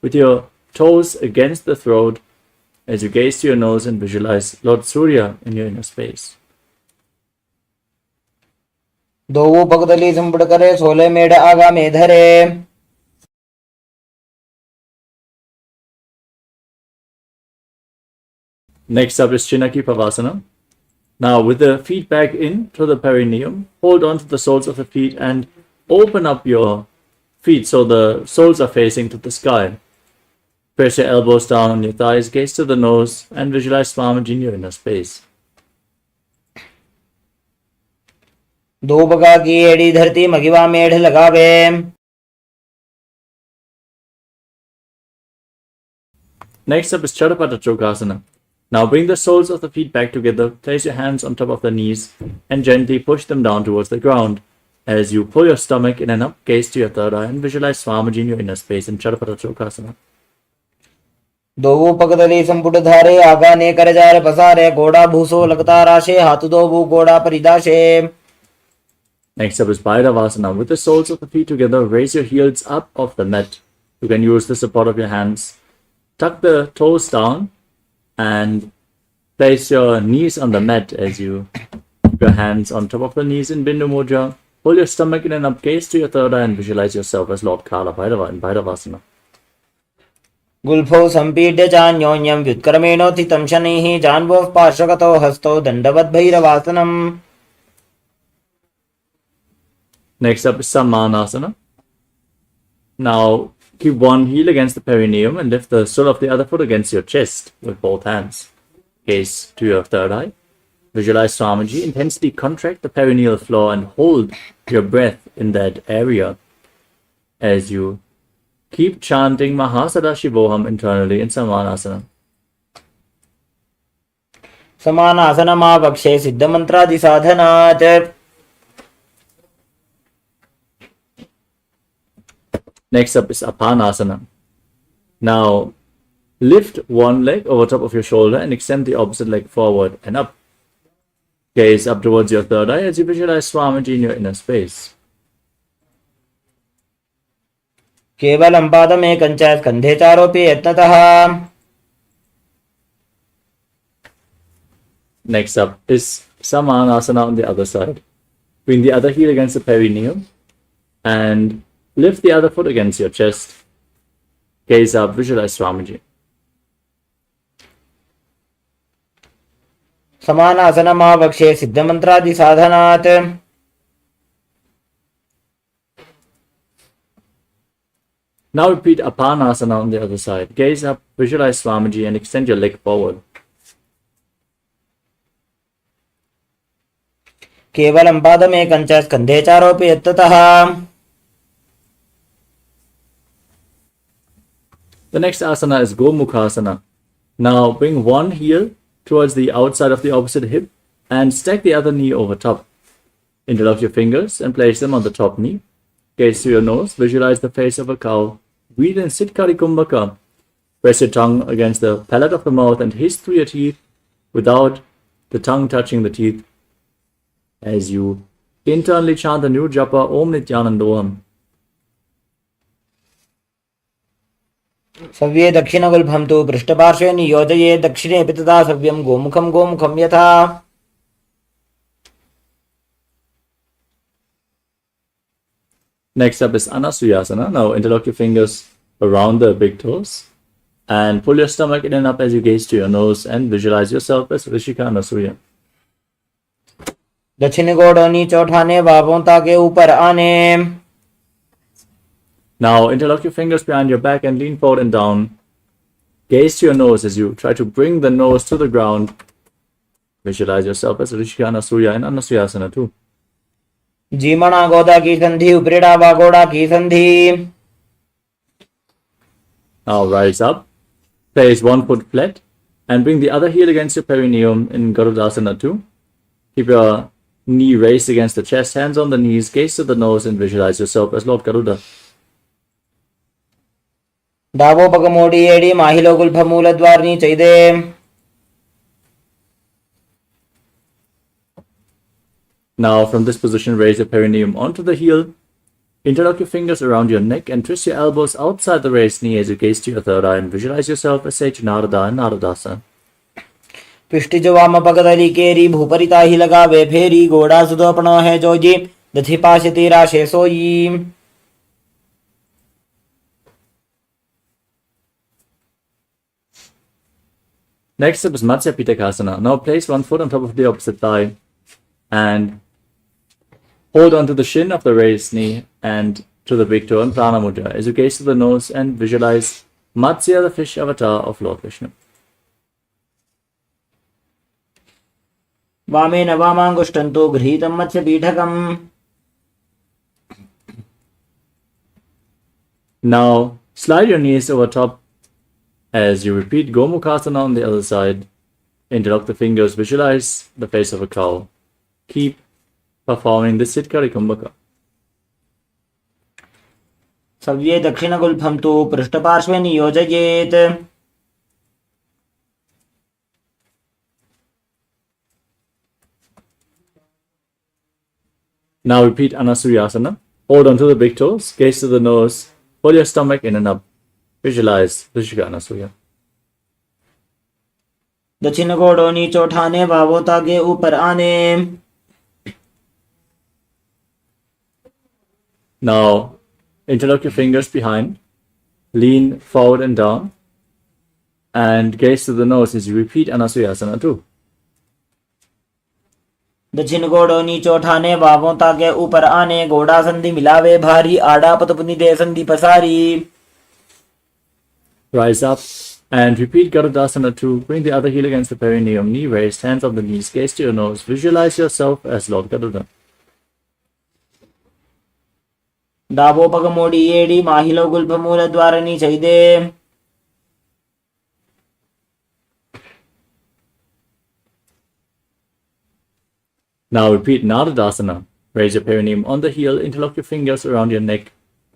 with your toes against the throat as you gaze to your nose and visualize Lord Surya in your inner space. दो पकदली संपुट करे सोले मेढ़ आगा में धरे. Next up is Chinaki Pavasana. Now with the feet back in to the perineum, hold on to the soles of the feet and open up your feet so the soles are facing to the sky. Press your elbows down on your thighs, gaze to the nose and visualize Swamiji in your inner space. दो बगा की एड़ी धरती मगिवा मेढ़ लगावे. Next up is Chadapata Chokasana. Now bring the soles of the feet back together, place your hands on top of the knees and gently push them down towards the ground. As you pull your stomach in and up, gaze to your third eye and visualize Swamiji in your inner space in Chatuparachokasana. दोवो पगदले संपुट धारे आगाने करजारे पसारे घोड़ा भूसो लगता राशे हाथ दोबू घोड़ा परिदाशे. Next up is Bhairavasana. With the soles of the feet together, raise your heels up off the mat. You can use the support of your hands. Tuck the toes down and place your knees on the mat as you keep your hands on top of the knees in Bindu Mudra. Pull your stomach in and up, gaze to your third eye and visualize yourself as Lord Kala Bhairava in Bhairavasana. गुल्फौ संपीड्य चान्योन्यं व्युत्क्रमेणोत्थितं शनैः जान्वः पार्श्वगतौ हस्तौ दण्डवद्भैरवासनम्. Next up is Sammanasana. Now keep one heel against the perineum and lift the sole of the other foot against your chest with both hands. Gaze to your third eye. Visualize Swamiji. Intensely contract the perineal floor and hold your breath in that area as you keep chanting Mahasadashivoham internally in Sammanasana. समानासनमावक्षे सिद्धमन्त्रादिसाधनात्. Next up is Apanasana. Now lift one leg over top of your shoulder and extend the opposite leg forward and up. Gaze up towards your third eye as you visualize Swamiji in your inner space. केवलं पादमेकं च स्कन्धे चारोपि यत्नतः. Next up is Sammanasana on the other side. Bring the other heel against the perineum and lift the other foot against your chest. Gaze up, visualize Swamiji. समानासनमावक्षे सिद्धमन्त्रादिसाधनात्. Now repeat Apanasana on the other side. Gaze up, visualize Swamiji and extend your leg forward. केवलं पादमेकं च स्कन्धे चारोपि यत्ततः. The next asana is Gomukhasana. Now bring one heel towards the outside of the opposite hip and stack the other knee over top. Interlock your fingers and place them on the top knee. Gaze to your nose, visualize the face of a cow. Breathe in Siddhkari Kumbhaka. Press your tongue against the palate of the mouth and hiss through your teeth without the tongue touching the teeth as you internally chant the new japa Om Nithyanandam. सव्ये दक्षिणगुल्फं तु पृष्ठपार्श्वे नियोजये दक्षिणे तथा सव्यं गोमुखं गोमुखं यथा. Next up is Anasuyasana. Now interlock your fingers around the big toes and pull your stomach in and up as you gaze to your nose and visualize yourself as Rishika Anasuya. दक्षिण गोड़ नीचे उठाने बाहों ताके ऊपर आने. Now interlock your fingers behind your back and lean forward and down. Gaze to your nose as you try to bring the nose to the ground. Visualize yourself as Rishika Anasuya in Anasuyasana too. जीमणा गोदा की संधि उपरेड़ा वागोड़ा की संधि. Now rise up, place one foot flat and bring the other heel against your perineum in Garudasana too. Keep your knee raised against the chest, hands on the knees, gaze to the nose and visualize yourself as Lord Garuda. Davos पग मोड़ी एड़ी माहिलो Gulf मूल द्वारनी चैदे. Now from this position, raise your perineum onto the heel. Interlock your fingers around your neck and twist your elbows outside the raised knee as you gaze to your third eye and visualize yourself as Sage Narada and Naradasa. पिष्टि जो वाम पगदली केरी भूपरिता ही लगावे फेरी गोड़ा सुदोपणो है जोजी दधि पाशति राशे सोई. Next up is Matsya Pitakasana. Now place one foot on top of the opposite thigh and hold onto the shin of the raised knee and to the big toe in Prana Mudra as you gaze to the nose and visualize Matsya, the fish avatar of Lord Vishnu. वामेन वामांगुष्ठं तु गृहीतं मत्स्य पीठकम्. Now slide your knees over top as you repeat Gomukhasana on the other side. Interlock the fingers, visualize the face of a cow. Keep performing the Siddhkari Kumbhaka. सव्ये दक्षिणगुल्फं तु पृष्ठपार्श्वे नियोजयेत्। Now repeat Anasuyasana. Hold on to the big toes, gaze to the nose, pull your stomach in and up. Visualize Vrishika Anasuya. दक्षिण घोड़ों नीचे उठाने, बाहों तागे ऊपर आने। Now interlock your fingers behind, lean forward and down, and gaze to the nose as you repeat Anasuyasana too. दक्षिण घोड़ों नीचे उठाने, बाहों तागे ऊपर आने। घोड़ा संधि मिलावे भारी, आड़ा पतपुनि दे संधि पसारी। Rise up and repeat Garudasana too. Bring the other heel against the perineum, knee raised, hands on the knees, gaze to your nose. Visualize yourself as Lord Garuda. डाबो पग मोड़ी एड़ी, माहिलो गुल्फ मूल द्वारनी चाहिए। Now repeat Nadadasana. Raise your perineum on the heel, interlock your fingers around your neck,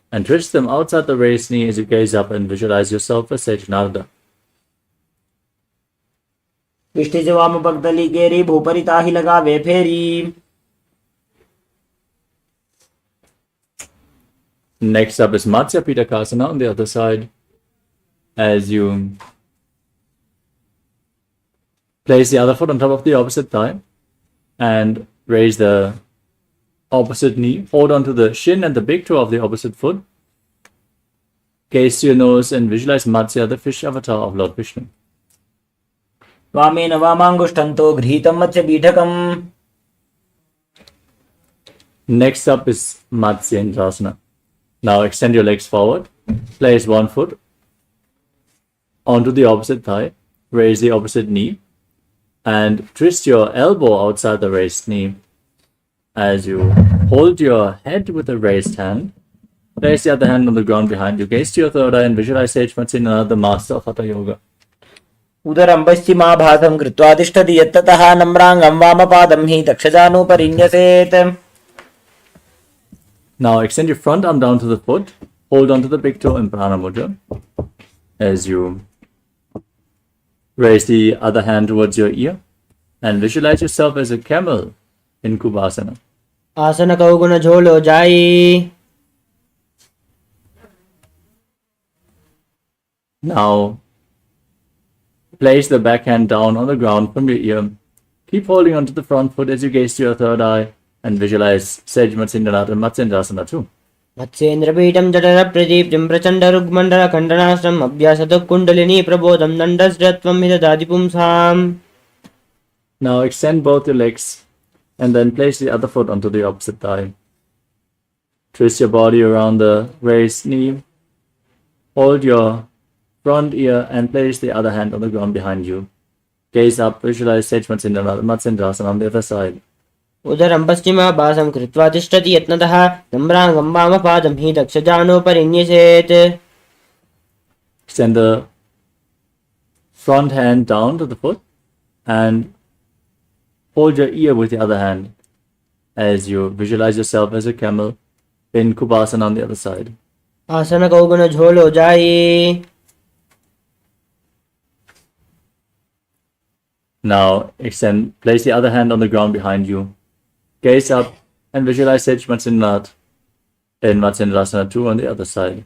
and twist them outside the raised knee as you gaze up and visualize yourself as Sage Narada. Vishti से वाम पगतली गेरी, भूपरि ताही लगावे फेरी। Next up is Matsya Pitakasana on the other side. As you place the other foot on top of the opposite thigh and raise the opposite knee. Hold on to the shin and the big toe of the opposite foot. Gaze to your nose and visualize Matsya, the fish avatar of Lord Vishnu. वामेन वामांगुष्ठन्तो गृहीतं मत्स्य पीठकम्। Next up is Matsyendrasana. Now extend your legs forward. Place one foot onto the opposite thigh. Raise the opposite knee and twist your elbow outside the raised knee as you hold your head with a raised hand. Place the other hand on the ground behind you. Gaze to your third eye and visualize Sage Matsinana, the master of Hatha Yoga. उदरं पश्चिमाभासं कृत्वा तिष्ठति यत्ततः नम्राङ्गं वामपादं हि दक्षजानुपरिन्यसेत्। Now extend your front arm down to the foot. Hold on to the big toe in Prana Mudra as you raise the other hand towards your ear and visualize yourself as a camel in Kubhasana. आसन कौगुण झोलो जाई। Now place the back hand down on the ground from your ear. Keep holding onto the front foot as you gaze to your third eye and visualize Sage Matsindrasana and Matsyendrasana too. मत्स्येन्द्रपीठं जठरप्रदीप्तिं प्रचण्डरुग्मण्डलखण्डनाश्रम् अभ्यासतः kundalini प्रबोधं दण्डस्रत्वं हि ददाति पुंसाम्। Now extend both your legs and then place the other foot onto the opposite thigh. Twist your body around the raised knee. Hold your front ear and place the other hand on the ground behind you. Gaze up, visualize Sage Matsindrasana on the other side. उदरं पश्चिमाभासं कृत्वा तिष्ठति यत्नतः नम्राङ्गं वामपादं हि दक्षजानुपरिन्यसेत्। Extend the front hand down to the foot and hold your ear with the other hand as you visualize yourself as a camel in Kubhasana on the other side. आसन कौगुण झोलो जाई। Now place the other hand on the ground behind you. Gaze up and visualize Sage Matsindrasana in Matsyendrasana too on the other side.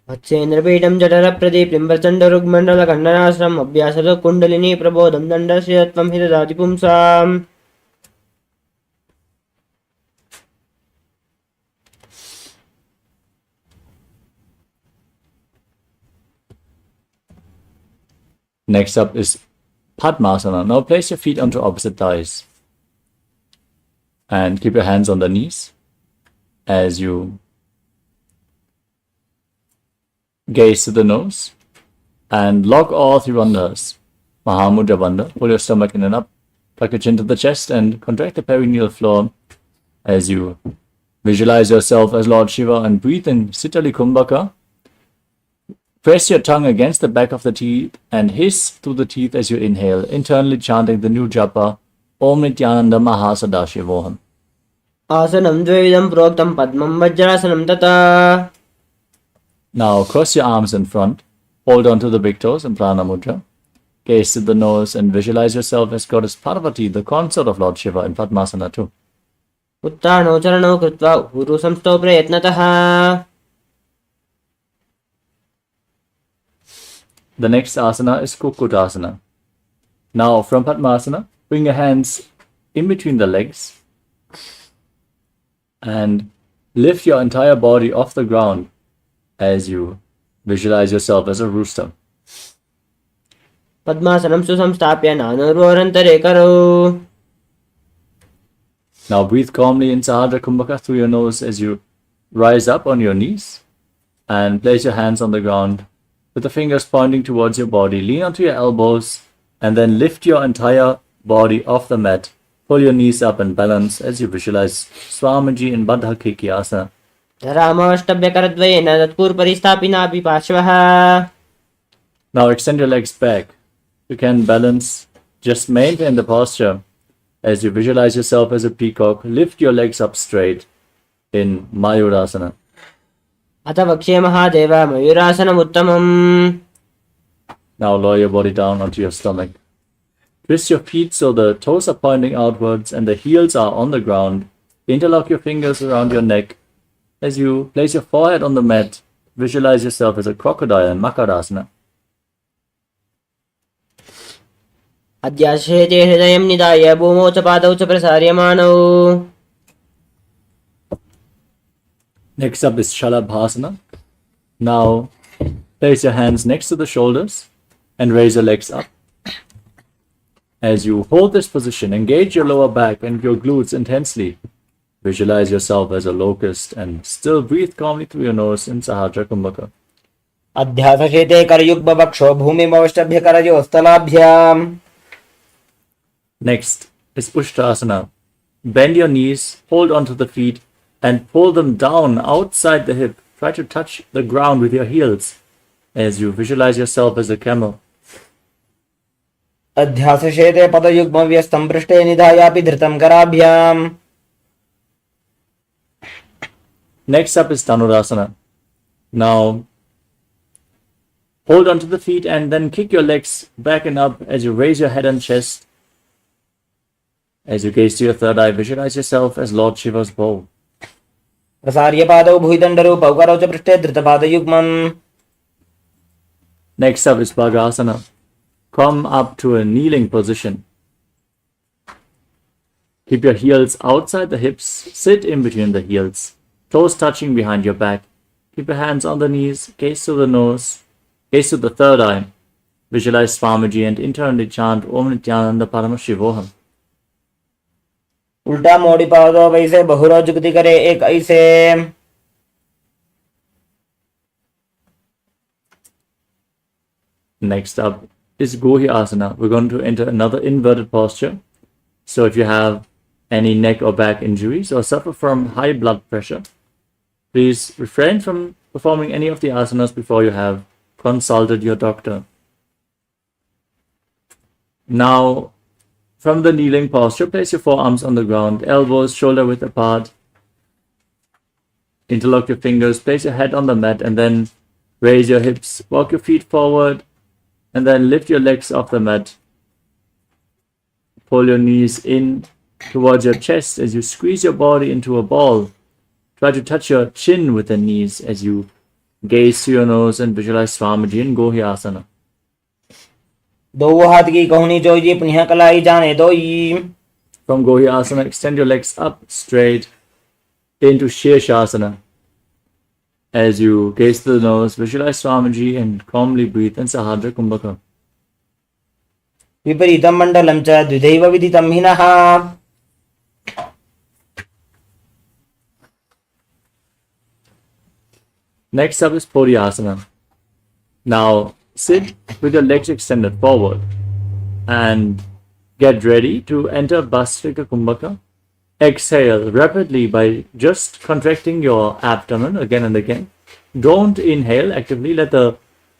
मत्स्येन्द्रपीठं जठरप्रदीप्तिं प्रचण्डरुग्मण्डलखण्डनाश्रम् अभ्यासतः kundalini प्रबोधं दण्डस्यत्वं हि ददाति पुंसाम्। Next up is Padmasana. Now place your feet onto opposite thighs and keep your hands on the knees as you gaze to the nose and lock all three bandhas. Mahamudra Bandha. Pull your stomach in and up. Tuck your chin to the chest and contract the perineal floor as you visualize yourself as Lord Shiva and breathe in Sitali Kumbhaka. Press your tongue against the back of the teeth and hiss through the teeth as you inhale, internally chanting the new japa, Om Nityananda Paramamashivam. आसनं द्वैविधं प्रोक्तं पद्मं वज्रासनं तथा। Now cross your arms in front, hold on to the big toes in Prana Mudra, gaze to the nose and visualize yourself as Goddess Parvati, the consort of Lord Shiva in Padmasana too. उत्तानो चरणौ कृत्वा ऊरु संस्थौ प्रयत्नतः. The next asana is Kukutasana. Now from Padmasana, bring your hands in between the legs and lift your entire body off the ground as you visualize yourself as a rooster. पद्मासनं सुसंस्थाप्य नानोर्वोरन्तरे करौ. Now breathe calmly in Sahadra Kumbhaka through your nose as you rise up on your knees and place your hands on the ground with the fingers pointing towards your body. Lean onto your elbows and then lift your entire body off the mat. Pull your knees up and balance as you visualize Swamiji in Baddha Asana. रामाष्टभ्यकरद्वयेन तत्पूर्वपरि स्थापिनापि पार्श्वः. Now extend your legs back. You can balance, just maintain the posture as you visualize yourself as a peacock. Lift your legs up straight in Mayurasana. अथ वक्ष्ये Mahadev मयूरासनमुत्तमम्. Now lower your body down onto your stomach. Twist your feet so the toes are pointing outwards and the heels are on the ground. Interlock your fingers around your neck. As you place your forehead on the mat, visualize yourself as a crocodile in Makarasana. अद्याशेते हृदयं निधाय भूमौ च पादौ च प्रसार्यमाणौ. Next up is Shalabhasana. Now place your hands next to the shoulders and raise your legs up. As you hold this position, engage your lower back and your glutes intensely. Visualize yourself as a locust and still breathe calmly through your nose in Sahadra Kumbhaka. अध्यासशेते करयुग्मवक्षो भूमिमवष्टभ्यकरयोस्तलाभ्याम्. Next is Ushtrasana. Bend your knees, hold onto the feet and pull them down outside the hip. Try to touch the ground with your heels as you visualize yourself as a camel. अध्यासशेते पदयुग्मव्यस्तं पृष्ठे निधायापि धृतं कराभ्याम्. Next up is Dhanurasana. Now hold onto the feet and then kick your legs back and up as you raise your head and chest. As you gaze to your third eye, visualize yourself as Lord Shiva's bow. प्रसार्य पादौ भुविदण्डरूपौ करौ च पृष्ठे धृतपादयुग्मम्. Next up is Bhagasana. Come up to a kneeling position. Keep your heels outside the hips. Sit in between the heels. Toes touching behind your back. Keep your hands on the knees. Gaze to the nose. Gaze to the third eye. Visualize Swamiji and internally chant Om Nityananda Paramashivoham. उल्टा मोड़ी पादौ वैसे बहुरो जुगति करे एक ऐसे. Next up is Gohi Asana. We're going to enter another inverted posture. So if you have any neck or back injuries or suffer from high blood pressure, please refrain from performing any of the asanas before you have consulted your doctor. Now, from the kneeling posture, place your forearms on the ground, elbows shoulder width apart. Interlock your fingers, place your head on the mat, and then raise your hips. Walk your feet forward, and then lift your legs off the mat. Pull your knees in towards your chest as you squeeze your body into a ball. Try to touch your chin with the knees as you gaze to your nose and visualize Swamiji in Gohi Asana. दो हाथ की कहुनी जोई पुनः कलाई जाने दोई. From Gohi Asana, extend your legs up straight into Shirshasana. As you gaze to the nose, visualize Swamiji and calmly breathe in Sahadra Kumbhaka. विपरीतं मण्डलं च द्विधैव विदितं हिनः. Next up is Puriyasana. Now sit with your legs extended forward and get ready to enter Bhastrika Kumbhaka. Exhale rapidly by just contracting your abdomen again and again. Don't inhale actively, let the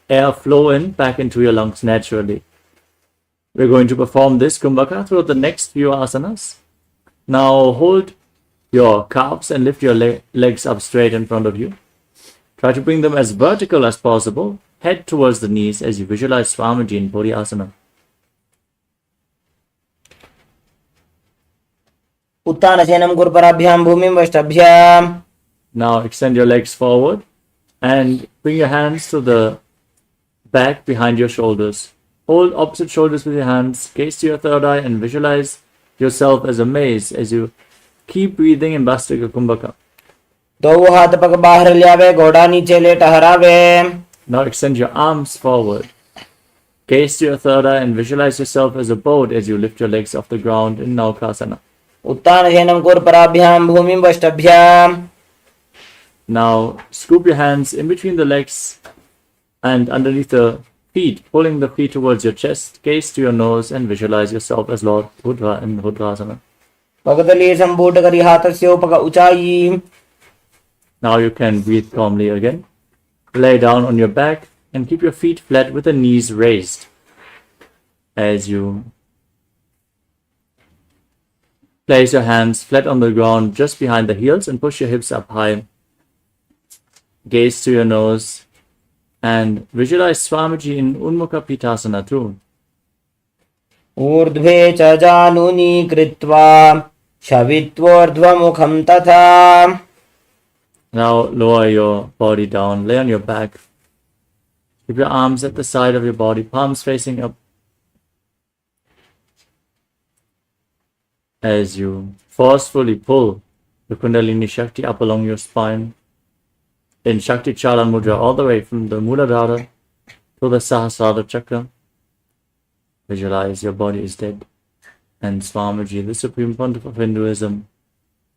air flow in back into your lungs naturally. We're going to perform this Kumbhaka throughout the next few asanas. Now hold your calves and lift your legs up straight in front of you. Try to bring them as vertical as possible. Head towards the knees as you visualize Swamiji in Bodhyasana. उत्तानशयनं कुर्पराभ्यां भूमिं वष्टभ्याम्. Now extend your legs forward and bring your hands to the back behind your shoulders. Hold opposite shoulders with your hands, gaze to your third eye and visualize yourself as a maze as you keep breathing in Bhastrika Kumbhaka. दो हाथ पग बाहर लियावे, घोड़ा नीचे late हरावे. Now extend your arms forward. Gaze to your third eye and visualize yourself as a boat as you lift your legs off the ground in Naukasana. उत्तानशयनं कुर्पराभ्यां भूमिं वष्टभ्याम्. Now scoop your hands in between the legs and underneath the feet, pulling the feet towards your chest. Gaze to your nose and visualize yourself as Lord Buddha in Rudrasana. पगतली संपूट करी हाथस्य उपग ऊंचाई. Now you can breathe calmly again. Lay down on your back and keep your feet flat with the knees raised. As you place your hands flat on the ground just behind the heels and push your hips up high. Gaze to your nose and visualize Swamiji in Unmukha Pitasana too. ऊर्ध्वे च जानुनी कृत्वा शवित्वोर्ध्वमुखं तथा. Now lower your body down, lay on your back. Keep your arms at the side of your body, palms facing up. As you forcefully pull the Kundalini Shakti up along your spine in Shakti Charan Mudra all the way from the Muladhara to the Sahasrara Chakra. Visualize your body is dead and Swamiji, the Supreme Pontiff of Hinduism,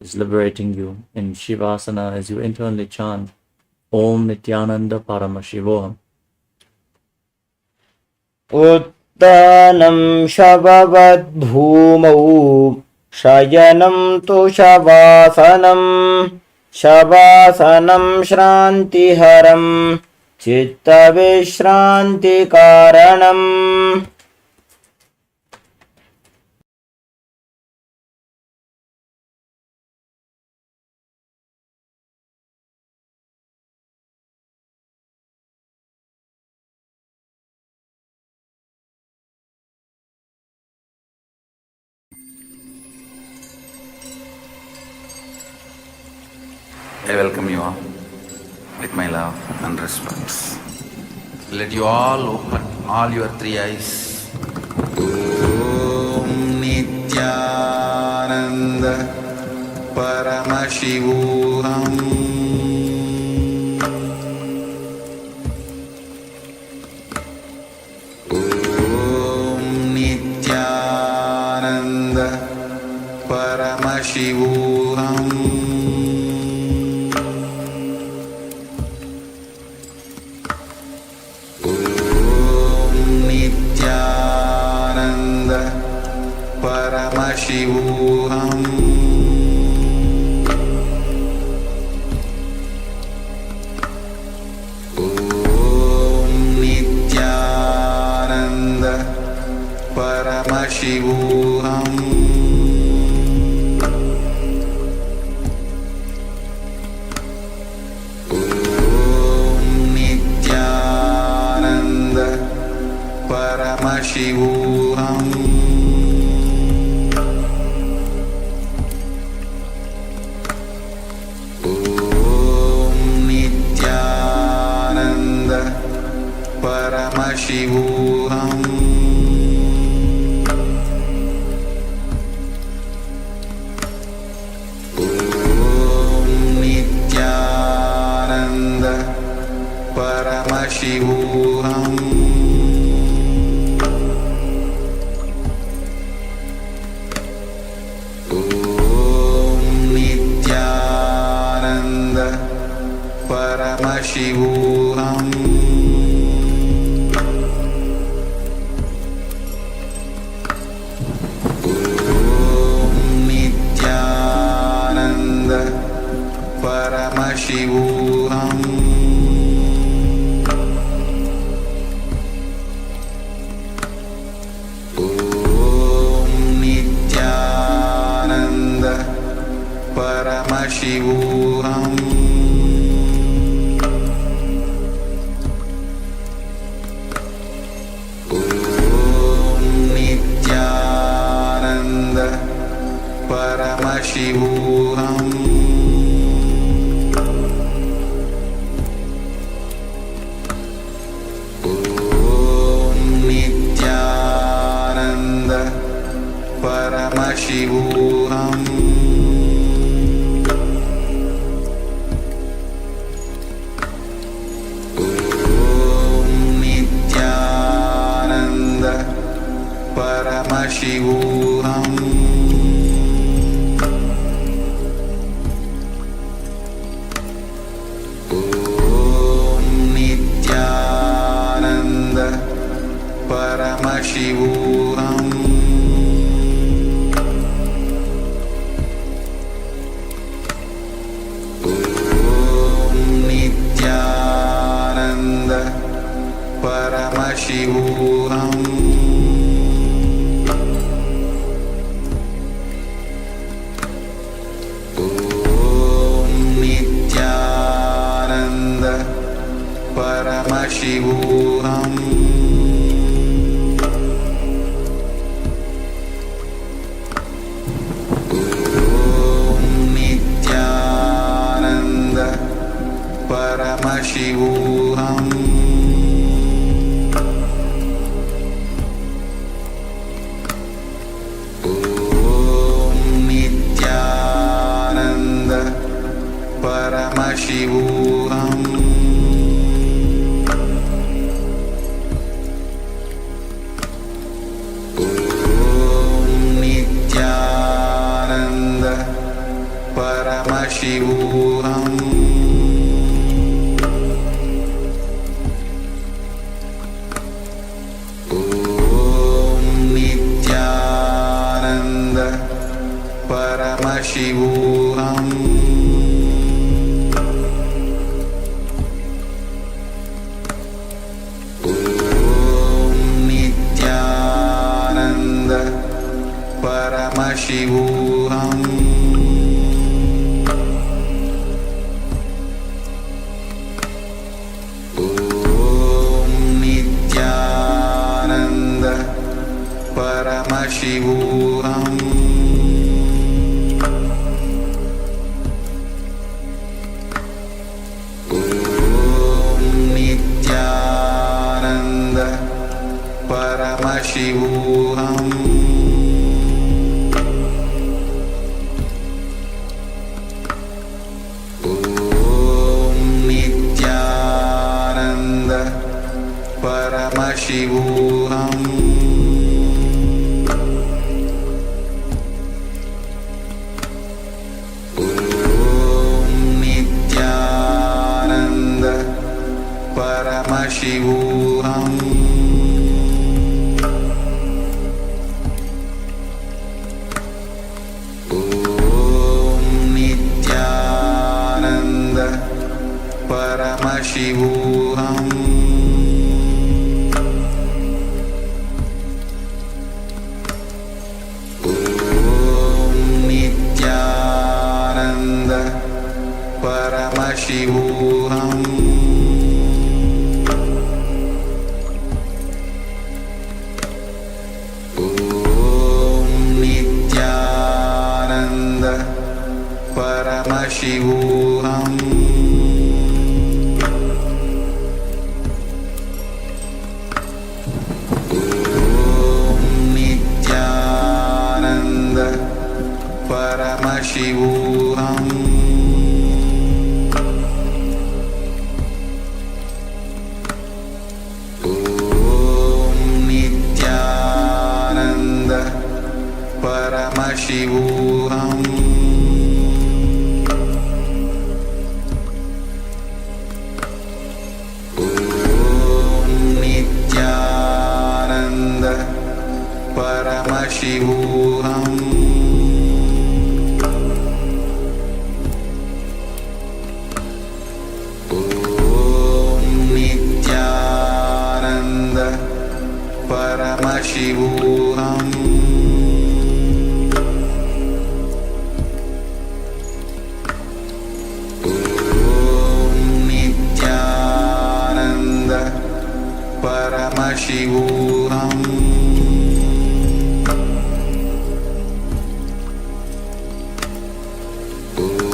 is liberating you in Shivasana as you internally chant Om Nityananda Paramashivoham. उत्तानं शववद्भूमौ शयनं तु शवासनं. शवासनं श्रान्तिहरं चित्तविश्रान्तिकारणम्. I welcome you all with my love and respect. Let you all open all your three eyes. Om Nityananda Paramashivoham. Om Nityananda Paramashivoham. Paramashivoham. Om Nityananda Paramashivoham. Om Nityananda Paramashivoham. Paramashivoham. Om Nityananda Paramashivoham. Om Nityananda Paramashivoham. Paramashivoham. Om Nityananda Paramashivoham. Paramashivoham Om Nityananda Paramashivoham Om Nityananda Paramashivoham Paramashivoham Om Nityananda Paramashivoham Om Nityananda Paramashivoham Paramashivoham Om Nityananda Paramashivoham Om Nityananda Paramashivoham Paramashivoham Om Nityananda Paramashivoham Om Nityananda Paramashivoham Paramashivoham Om Nityananda Paramashivoham Om Nityananda Paramashivoham Paramashivoham Om Nityananda Paramashivoham Om Nityananda Paramashivoham Paramashivoham Om Nityananda Paramashivoham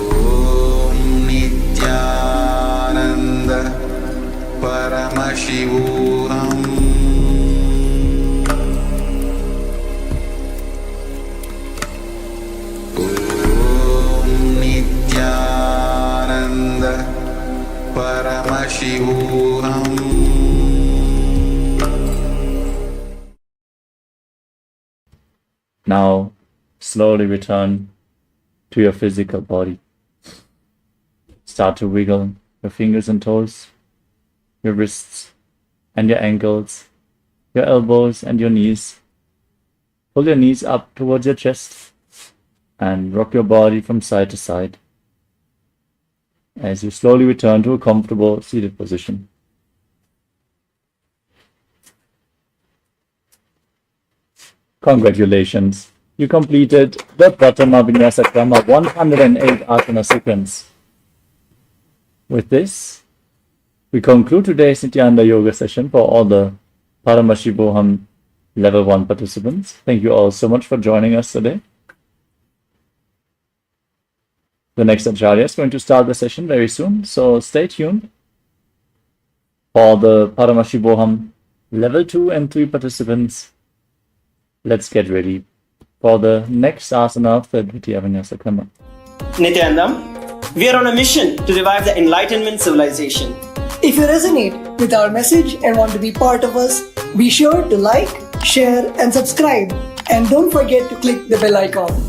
Om Nityananda Paramashivoham Paramashivoham Now, slowly return to your physical body. Start to wiggle your fingers and toes, your wrists and your ankles, your elbows and your knees. Pull your knees up towards your chest and rock your body from side to side as you slowly return to a comfortable seated position. Congratulations! You completed the Pratama Vinyasa Krama 108 asana sequence. With this, we conclude today's Nityananda Yoga session for all the Paramashivoham Level 1 participants. Thank you all so much for joining us today. The next Acharya is going to start the session very soon, so stay tuned. For the Paramashivoham Level 2 and 3 participants, let's get ready for the next asana of the Dvitiya Vinyasa Krama. Nityanandam, we are on a mission to revive the Enlightenment civilization. If you resonate with our message and want to be part of us, be sure to like, share, and subscribe. And don't forget to click the bell icon.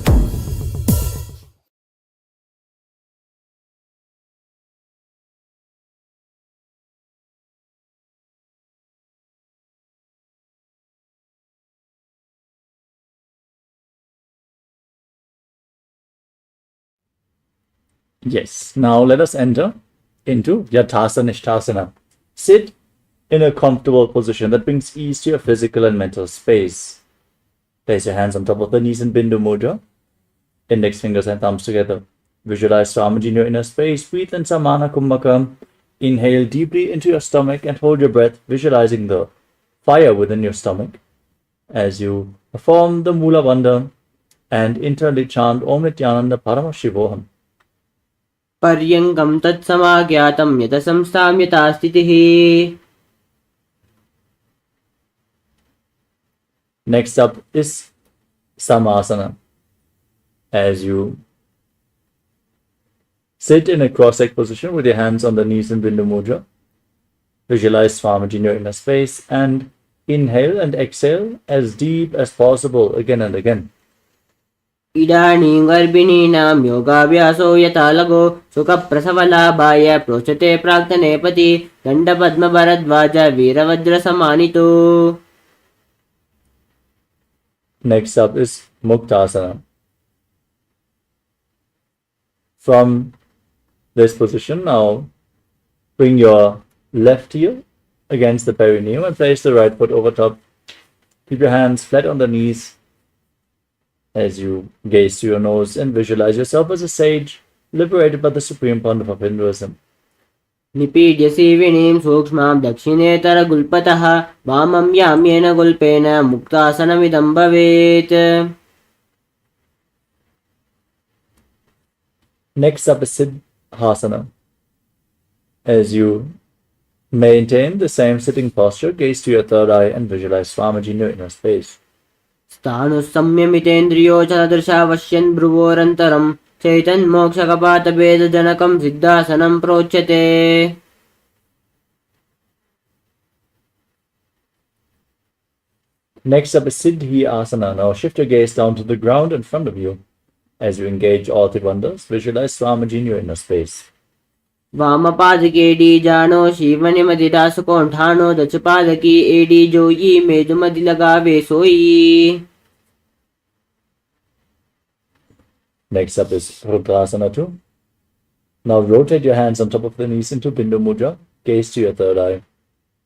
Yes, now let us enter into Yathasa Nishthasana. Sit in a comfortable position that brings ease to your physical and mental space. Place your hands on top of the knees in Bindu Mudra, index fingers and thumbs together. Visualize Swamiji in your inner space. Breathe in Samana Kumbhaka. Inhale deeply into your stomach and hold your breath, visualizing the fire within your stomach as you perform the Mula Bandha and internally chant Om Nityananda Paramashivoham. पर्यङ्कं तत्समाज्ञातं यत संस्थां यथा स्थितिः. Next up is Samasana. As you sit in a cross-legged position with your hands on the knees in Bindu Mudra, visualize Swamiji in your inner space and inhale and exhale as deep as possible again and again. इदानीं गर्भिणीनां योगाभ्यासो यथा लगो सुखप्रसवलाभाय प्रोच्यते प्राक्तनेपति दण्डपद्मभरद्वाज वीरवज्रसमानितो. Next up is Muktasana. From this position, now bring your left heel against the perineum and place the right foot over top. Keep your hands flat on the knees as you gaze to your nose and visualize yourself as a sage liberated by the Supreme Pontiff of Hinduism. निपीड्य सीविनीं सूक्ष्मां दक्षिणेतरगुल्पतः वामं याम्येन गुल्पेन मुक्तासनमिदं भवेत्. Next up is Siddhasana. As you maintain the same sitting posture, gaze to your third eye and visualize Swamiji in your inner space. स्थाणुसंयमितेन्द्रियो च दृशावश्यन् भ्रुवोरन्तरं चैतन्मोक्षकपातभेदजनकं सिद्धासनं प्रोच्यते. Next up is Siddhi Asana. Now shift your gaze down to the ground in front of you. As you engage all tribandhas, visualize Swamiji in your inner space. वामपादकी एडी जानो शिवनिमदिदासुकोण्ठानो दक्षपादकी AD जोई मेदुमदि लगावे सोई. Next up is Rudrasana 2. Now rotate your hands on top of the knees into Bindu Mudra, gaze to your third eye,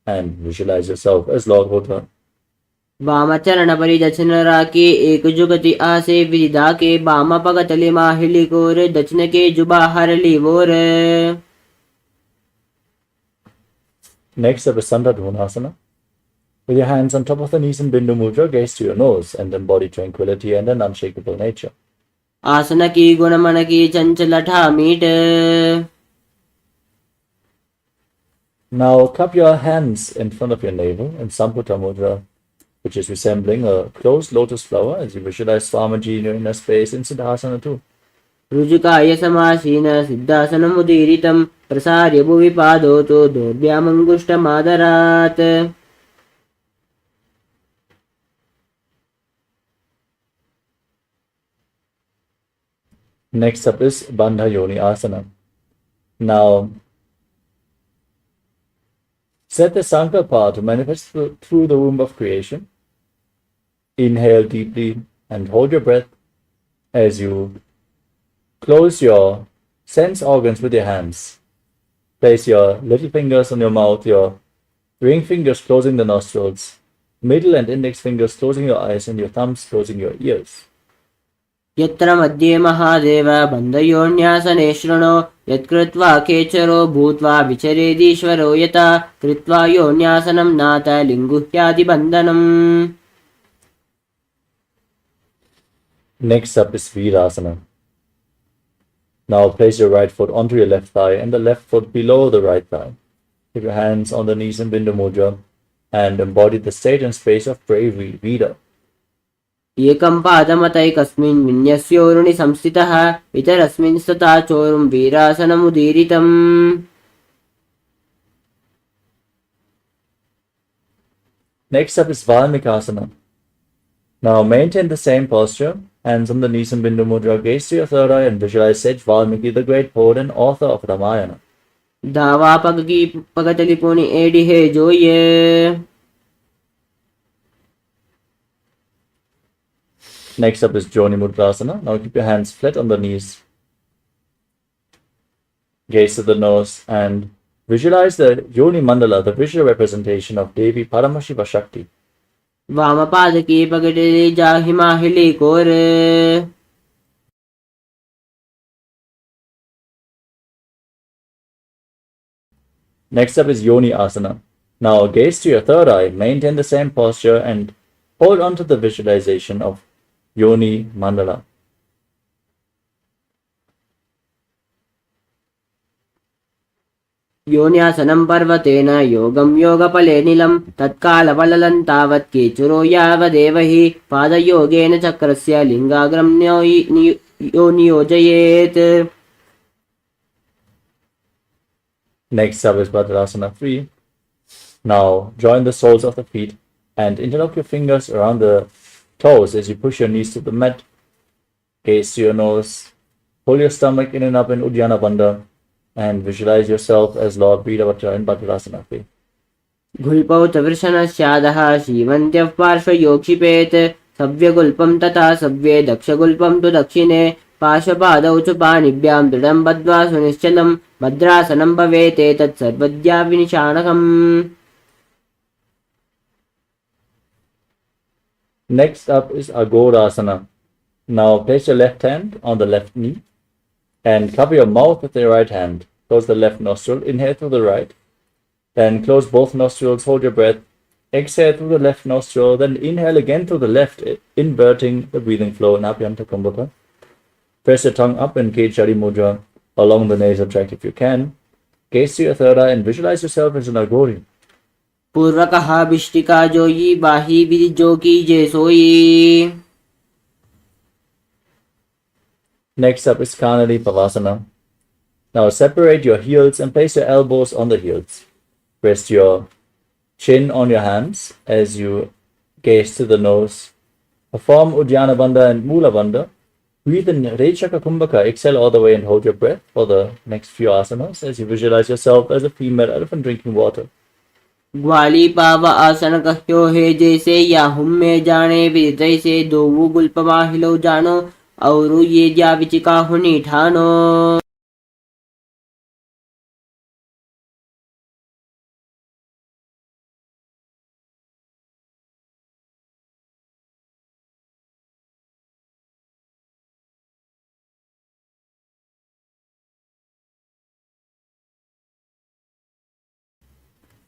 and visualize yourself as Lord Rudra. वामचरण परिदक्षिण राके एक जुगति आसे विदिदा के वाम पगतले माहिली कोर दक्षिण के जुबा हरली वोर. Next up is Sandadhunasana. With your hands on top of the knees in Bindu Mudra, gaze to your nose and embody tranquility and an unshakable nature. आसन की गुण मन की चंचल ठामीट. Now cup your hands in front of your navel in Samputa Mudra, which is resembling a closed lotus flower as you visualize Swamiji in your inner space in Siddhasana 2. रुजुकाय समासीन सिद्धासनमुदीरितं प्रसार्य भुवि पादोतो दोर्भ्यामङ्गुष्ठमादरात्. Next up is Bandha Yoni Asana. Now Set the sankalpa to manifest through the womb of creation. Inhale deeply and hold your breath as you close your sense organs with your hands. Place your little fingers on your mouth, your ring fingers closing the nostrils, middle and index fingers closing your eyes, and your thumbs closing your ears. यत्र मध्ये महादेव बन्धयोन्यासने शृणो यत्कृत्वा केचरो भूत्वा विचरेदीश्वरो यथा कृत्वा योन्यासनं नाथ लिङ्गुह्यादिबन्धनम्. Next up is Virasana. Now place your right foot onto your left thigh and the left foot below the right thigh. Keep your hands on the knees in Bindu Mudra and embody the state and space of bravery, Vida. एकं पादमतैकस्मिन् विन्यस्योरुणि संस्थितः इतरस्मिन् स्तथा चोरुं वीरासनमुदीरितम्. Next up is Valmikasana. Now maintain the same posture, hands on the knees in Bindu Mudra, gaze to your third eye and visualize Sage Valmiki, the great poet and author of Ramayana. धावा पगकी पगतलिपुनि एडि हे जोये. Next up is Joni Mudrasana. Now keep your hands flat on the knees. Gaze to the nose and visualize the Yoni Mandala, the visual representation of Devi Paramashiva Shakti. वामपादकी पगटिले जाहिमाहिली कोरे. Next up is Yoni Asana. Now gaze to your third eye, maintain the same posture and hold on to the visualization of Yoni Mandala. योन्यासनं पर्वतेन योगं योगफले नीलं तत्कालवललं तावत् केचुरो यावदेव हि पादयोगेन चक्रस्य लिङ्गाग्रं नियोजयेत्. Next up is Bhadrasana 3. Now join the soles of the feet and interlock your fingers around the toes as you push your knees to the mat. Gaze to your nose. Pull your stomach in and up in Uddiyana Bandha and visualize yourself as Lord Bhidavatra in Bhadrasana 3. घुल्पौ च वृषणस्यादः श्रीमन्त्यः पार्श्वयोक्षिपेत् सव्यगुल्पं तथा सव्ये दक्षगुल्पं तु दक्षिणे पार्श्वपादौ च पाणिभ्यां दृढं बद्ध्वा सुनिश्चलं भद्रासनं भवेत् एतत् सर्वद्या विनिशानकम्. Next up is Agodasana. Now place your left hand on the left knee and cover your mouth with your right hand. Close the left nostril, inhale through the right. Then close both nostrils, hold your breath. Exhale through the left nostril, then inhale again through the left, inverting the breathing flow in Abhyanta Kumbhaka. Press your tongue up in Kechari Mudra along the nasal tract if you can. Gaze to your third eye and visualize yourself as an Agori. पूर्वकः बिष्टिका जोयी बाही विधि जो कीजे सोई. Next up is Kanadi Pavasana. Now separate your heels and place your elbows on the heels. Rest your chin on your hands as you gaze to the nose. Perform Uddiyana Bandha and Mula Bandha. Breathe in Rechaka Kumbhaka. Exhale all the way and hold your breath for the next few asanas as you visualize yourself as a female elephant drinking water. ग्वाली पाव आसन कह्यो हे जैसे या हुम्मे जाने विदित से दो गुल्पमा हिलो जानो और ये जा विचिका हुनी ठानो.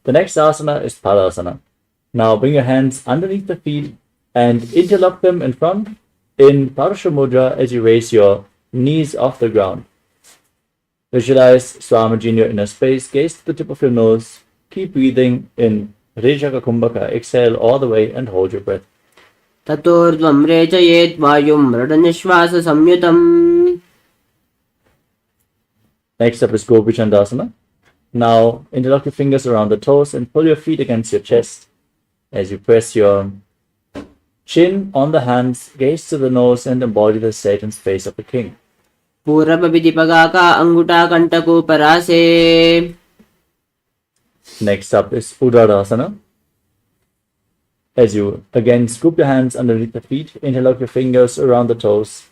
The next asana is Padasana. Now bring your hands underneath the feet and interlock them in front in Parsha Mudra as you raise your knees off the ground. Visualize Swamiji in your inner space, gaze to the tip of your nose, keep breathing in Rejaka Kumbhaka, exhale all the way and hold your breath. ततोर्ध्वं रेचयेत् वायुं मृडनिश्वास संयुतम्. Next up is Gopi Chandasana. Now interlock your fingers around the toes and pull your feet against your chest as you press your chin on the hands, gaze to the nose and embody the state and space of the king. पूरब विधि पगा का अंगूठा कंटको परासे. Next up is Uddradasana. As you again scoop your hands underneath the feet, interlock your fingers around the toes,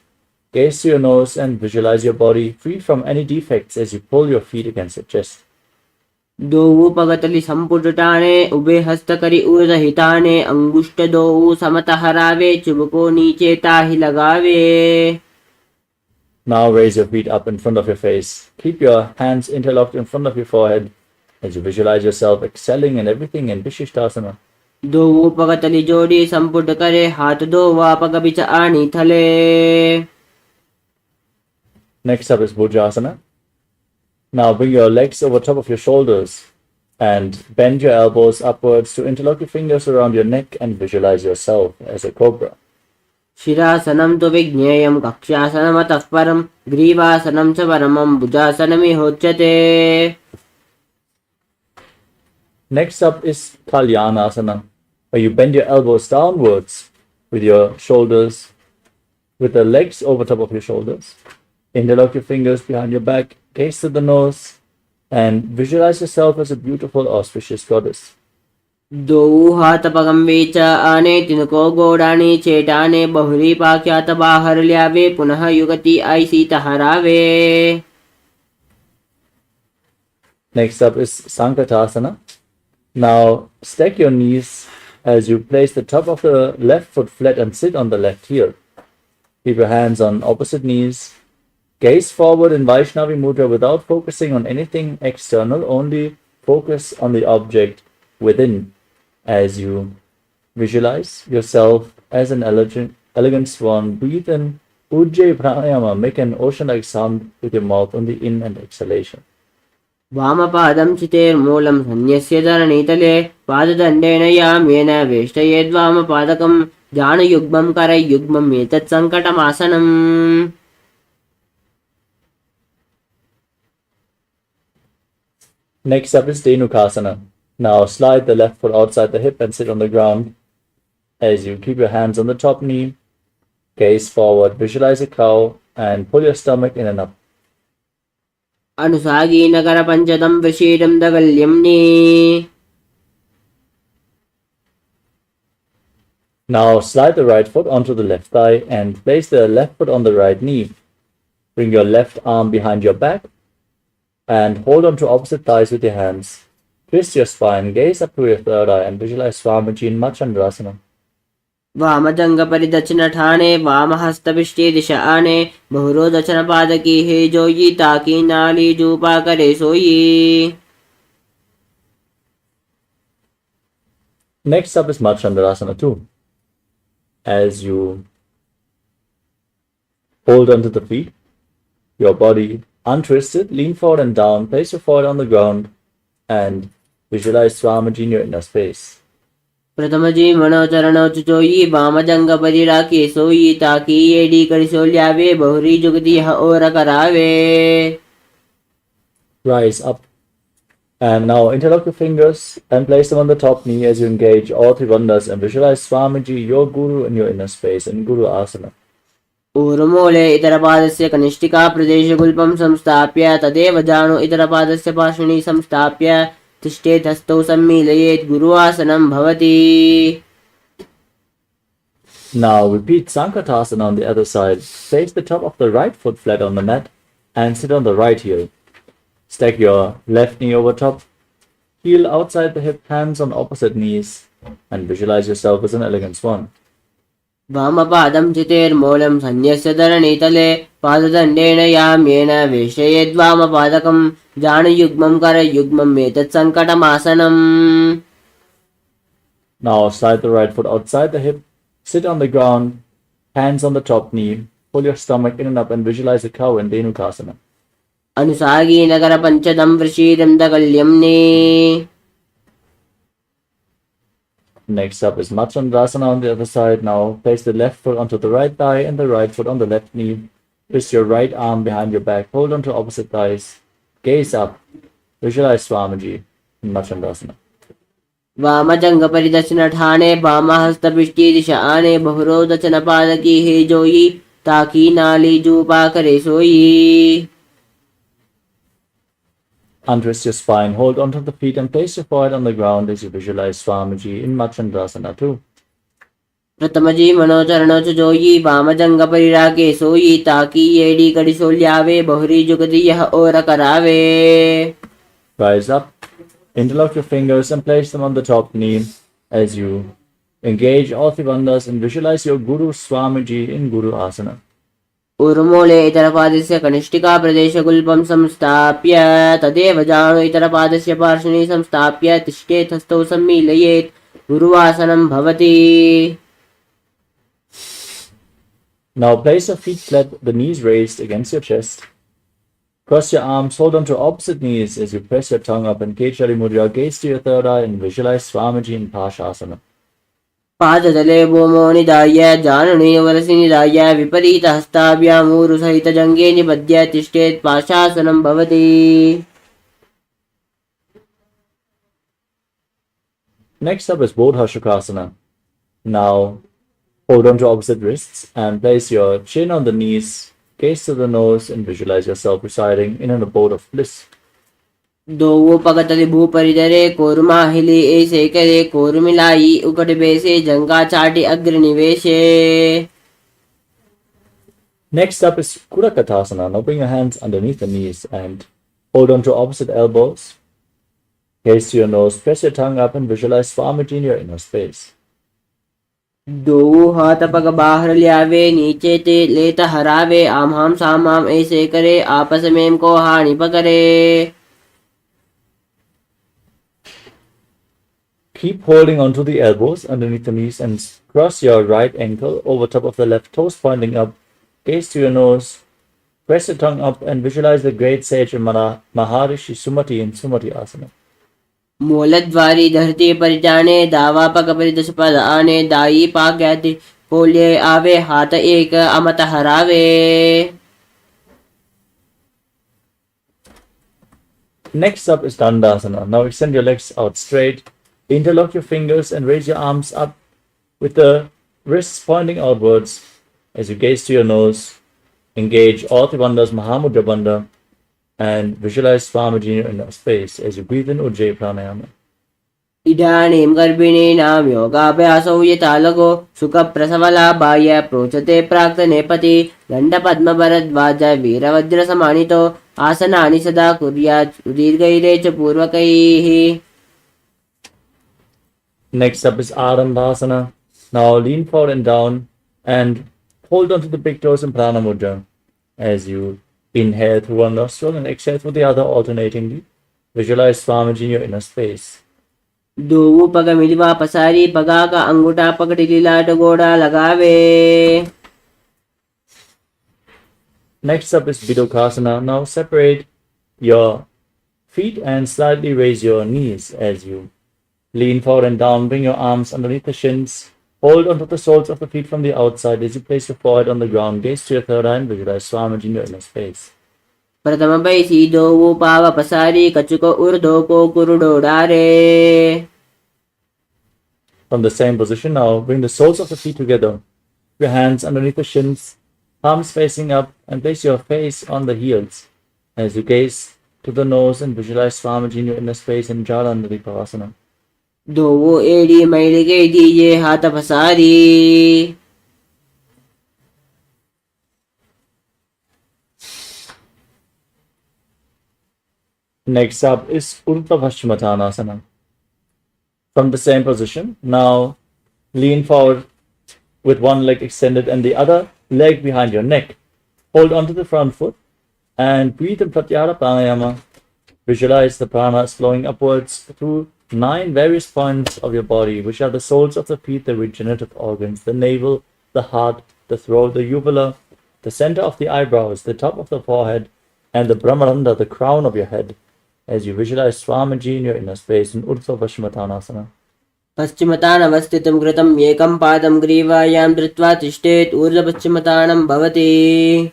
gaze to your nose and visualize your body free from any defects as you pull your feet against your chest. दोऊ पगतली संपुटटाने उभे हस्त करी Wurtz हिताने अंगुष्ठ दोऊ समत हरावे चुबको नीचे ताही लगावे. Now raise your feet up in front of your face. Keep your hands interlocked in front of your forehead as you visualize yourself excelling in everything in Vishishtasana. दोऊ पगतली जोड़ी संपुट करे हाथ दो वापक बिच आनी थले. Next up is Bhujasana. Now bring your legs over top of your shoulders and bend your elbows upwards to interlock your fingers around your neck and visualize yourself as a cobra. शिरासनं तु विज्ञेयं कक्ष्यासनमतः परं ग्रीवासनं च परमं भुजासनमिहोच्यते. Next up is Kalyanasana, where you bend your elbows downwards with your shoulders, with the legs over top of your shoulders. Interlock your fingers behind your back, gaze to the nose, and visualize yourself as a beautiful, auspicious goddess. दोऊ हाथ पगम vetch आने तिनको गोडाने चेटाने बहुरी पाख्यात बाहर ल्यावे पुनः युगति ऐसी तहरावे. Next up is Sankatasana. Now stack your knees as you place the top of the left foot flat and sit on the left heel. Keep your hands on opposite knees. Gaze forward in Vaishnavi Mudra without focusing on anything external, only focus on the object within as you visualize yourself as an elegant swan. Breathe in Ujjayi Pranayama, make an ocean-like sound with your mouth on the in and exhalation. वामपादं चितेर्मूलं सन्न्यस्य धरणीतले पाददण्डेन याम्येन वेष्टयेद्वामपादकं जानुयुग्मं करयुग्मम् एतत् सङ्कटमासनम्. Next up is Dhenukasana. Now slide the left foot outside the hip and sit on the ground as you keep your hands on the top knee, gaze forward, visualize a cow and pull your stomach in and up. अनुसागी Nagar पंचदं विशीडं दगल्यम्नि. Now slide the right foot onto the left thigh and place the left foot on the right knee. Bring your left arm behind your back and hold on to opposite thighs with your hands. Twist your spine, gaze up to your third eye and visualize Swamiji in Machandrasana. वामजंग परिदक्षिण Thane वामहस्तपिष्टे दिशा आने बहुरो दक्षिण पादकी हे जोई ताकी नाली जूपा करे सोई. Next up is Machandrasana too. As you hold onto the feet, your body untwisted, lean forward and down, place your forehead on the ground and visualize Swamiji in your inner space. प्रथम जी मनो चरणो चुचोई वामजंग परिराके सोई ताकी AD करिसोल्यावे बहुरी जुगति यह और करावे. Rise up and now interlock your fingers and place them on the top knee as you engage all three bandhas and visualize Swamiji, your guru, in your inner space in Guru Asana. ऊर्मूले इतरपादस्य कनिष्ठिका प्रदेशगुल्पं संस्थाप्य तदेव जानु इतरपादस्य पार्श्वनि संस्थाप्य तिष्ठेत् हस्तौ सम्मीलयेत् गुरुआसनं भवति. Now repeat Sankatasana on the other side. Place the top of the right foot flat on the mat and sit on the right heel. Stack your left knee over top, heel outside the hip, hands on opposite knees, and visualize yourself as an elegant swan. वामपादं चितेर्मूलं सन्न्यस्य धरणीतले पाददण्डेन याम्येन वेष्टयेद्वामपादकं जानुयुग्मं करयुग्मम् एतत् सङ्कटमासनम्. Now slide the right foot outside the hip, sit on the ground, hands on the top knee, pull your stomach in and up and visualize a cow in Dhenukasana. अनुसागी Nagar पंचदं वृषीदं दगल्यम्नि. Next up is Machandrasana on the other side. Now place the left foot onto the right thigh and the right foot on the left knee. Twist your right arm behind your back. Hold on to opposite thighs. Gaze up. Visualize Swamiji in Machandrasana. वामजंग परिदक्षिण Thane वामहस्तपिष्टे दिशा आने बहुरो दक्षिण पादकी हे जोई ताकी नाली जूपा करे सोई. Untwist your spine, hold onto the feet and place your forehead on the ground as you visualize Swamiji in Machandasana too. प्रथमजी मनोचरणो च जोई वामजंग परिरागे सोई ताकि एडी कड़ी सोल्यावे बहुरी जुगदी यह और करावे. Rise up, interlock your fingers and place them on the top knee as you engage all Bandhas and visualize your Guru Swamiji in Guru Asana. उर्मूले इतरपादस्य कनिष्ठिका प्रदेशगुल्पं संस्थाप्य तदेव जानु इतरपादस्य पार्श्वनि संस्थाप्य तिष्ठेत् हस्तौ सम्मीलयेत् गुरुवासनं भवति. Now place your feet flat, the knees raised against your chest. Cross your arms, hold onto opposite knees as you press your tongue up and Kechari Mudra, gaze to your third eye and visualize Swamiji in Pashasana. पादतले भूमो निधाय जानुनि वरसि निधाय विपरीतहस्ताभ्याम् ऊरुसहितजङ्गे निबध्य तिष्ठेत् पाशासनं भवति. Next up is Bodha Shukasana. Now hold on to opposite wrists and place your chin on the knees, gaze to the nose and visualize yourself residing in an abode of bliss. दोवो पगतले भूपरिधरे कोरुमाहिली ऐसे करे कोरुमिलाई उकट बेसे जंगा चाटी अग्रनिवेशे. Next up is Kudakatasana. Now bring your hands underneath the knees and hold on to opposite elbows. Gaze to your nose, press your tongue up and visualize Swamiji in your inner space. दोवो हाथ पग बाहर ल्यावे नीचे ते लेत हरावे आम सामाम ऐसे करे आपस में को हानि पकरे. Keep holding onto the elbows underneath the knees and cross your right ankle over top of the left toes pointing up. Gaze to your nose, press your tongue up and visualize the great sage Maharishi Sumati in Sumati Asana. मूलद्वारी धरती परिजाने दावा पग परिदश पद आने दाई पाक गति पोले आवे हाथ एक अमत हरावे. Next up is Dandasana. Now extend your legs out straight, interlock your fingers and raise your arms up with the wrists pointing outwards as you gaze to your nose. Engage all Bandhas Mahamudra Bandha and visualize Swamiji in your inner space as you breathe in Ujjayi Pranayama. इदानीं गर्भिणीनां योगाभ्यासौ यथालघो सुखप्रसवलाभाय प्रोचते प्राक्तनेपति दण्डपद्मभरद्वाज वीरवज्रसमानितो आसनानि सदा कुर्यात् दीर्घैरे च पूर्वकैः. Next up is Arambhasana. Now lean forward and down and hold onto the big toes in Prana Mudra as you inhale through one nostril and exhale through the other alternatingly. Visualize Swamiji in your inner space. दोवो पग मिलवा पसारी पगा का अंगूठा पकड़ी लीलाट गोड़ा लगावे. Next up is Bidokasana. Now separate your feet and slightly raise your knees as you lean forward and down. Bring your arms underneath the shins. Hold onto the soles of the feet from the outside as you place your forehead on the ground. Gaze to your third eye and visualize Swamiji in your inner space. प्रथम बैसी दोवो पाव पसारी कचुको उर्धो को कुरुडोडारे. From the same position now, bring the soles of the feet together. Your hands underneath the shins, palms facing up, and place your face on the heels as you gaze to the nose and visualize Swamiji in your inner space in Jalandhari Pavasana. दोवो एडी मैलिगे दीजे हाथ पसारी. Next up is Urdhva Paschimottanasana. From the same position, now lean forward with one leg extended and the other leg behind your neck. Hold onto the front foot and breathe in Pratyahara Pranayama. Visualize the pranas flowing upwards through 9 various points of your body, which are the soles of the feet, the regenerative organs, the navel, the heart, the throat, the uvula, the center of the eyebrows, the top of the forehead, and the Brahmaranda, the crown of your head, as you visualize Swamiji in your inner space in Urdhva Paschimottanasana. पश्चिमतानवस्थितं कृतं एकं पादं ग्रीवायां धृत्वा तिष्ठेत् ऊर्ध्वपश्चिमतानं भवति.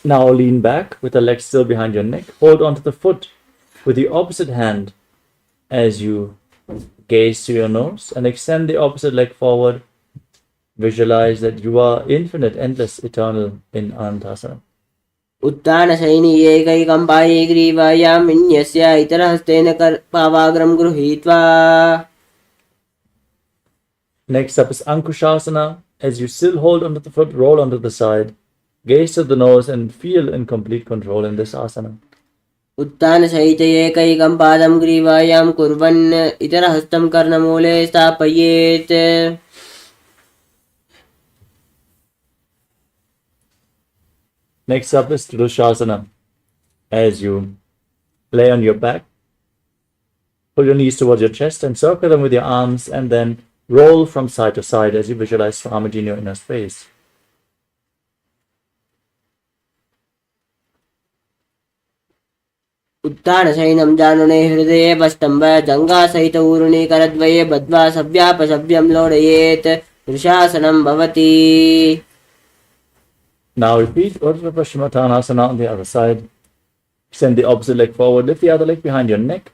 Now lean back with the legs still behind your neck. Hold onto the foot with the opposite hand as you gaze to your nose and extend the opposite leg forward. Visualize that you are infinite, endless, eternal in Anantasana. उत्तानशयनी एकैकम्बायै ग्रीवायां विन्यस्य इतरहस्तेन पावाग्रं गृहीत्वा. Next up is Ankushasana. As you still hold onto the foot, roll onto the side. Gaze to the nose and feel in complete control in this asana. उत्तानसहित एकैकं पादं ग्रीवायां कुर्वन् इतरहस्तं कर्णमूले स्थापयेत्. Next up is Tridushasana. As you lay on your back, pull your knees towards your chest and circle them with your arms, and then roll from side to side as you visualize Swamiji in your inner space. उत्तानशयनं जानुने हृदये वष्टम्ब जङ्घासहित ऊरुणि करद्वये बद्ध्वा सव्यापसव्यं लोडयेत्. वृषासनं भवति. Now repeat Urdhva Paschimottanasana on the other side. Extend the opposite leg forward, lift the other leg behind your neck,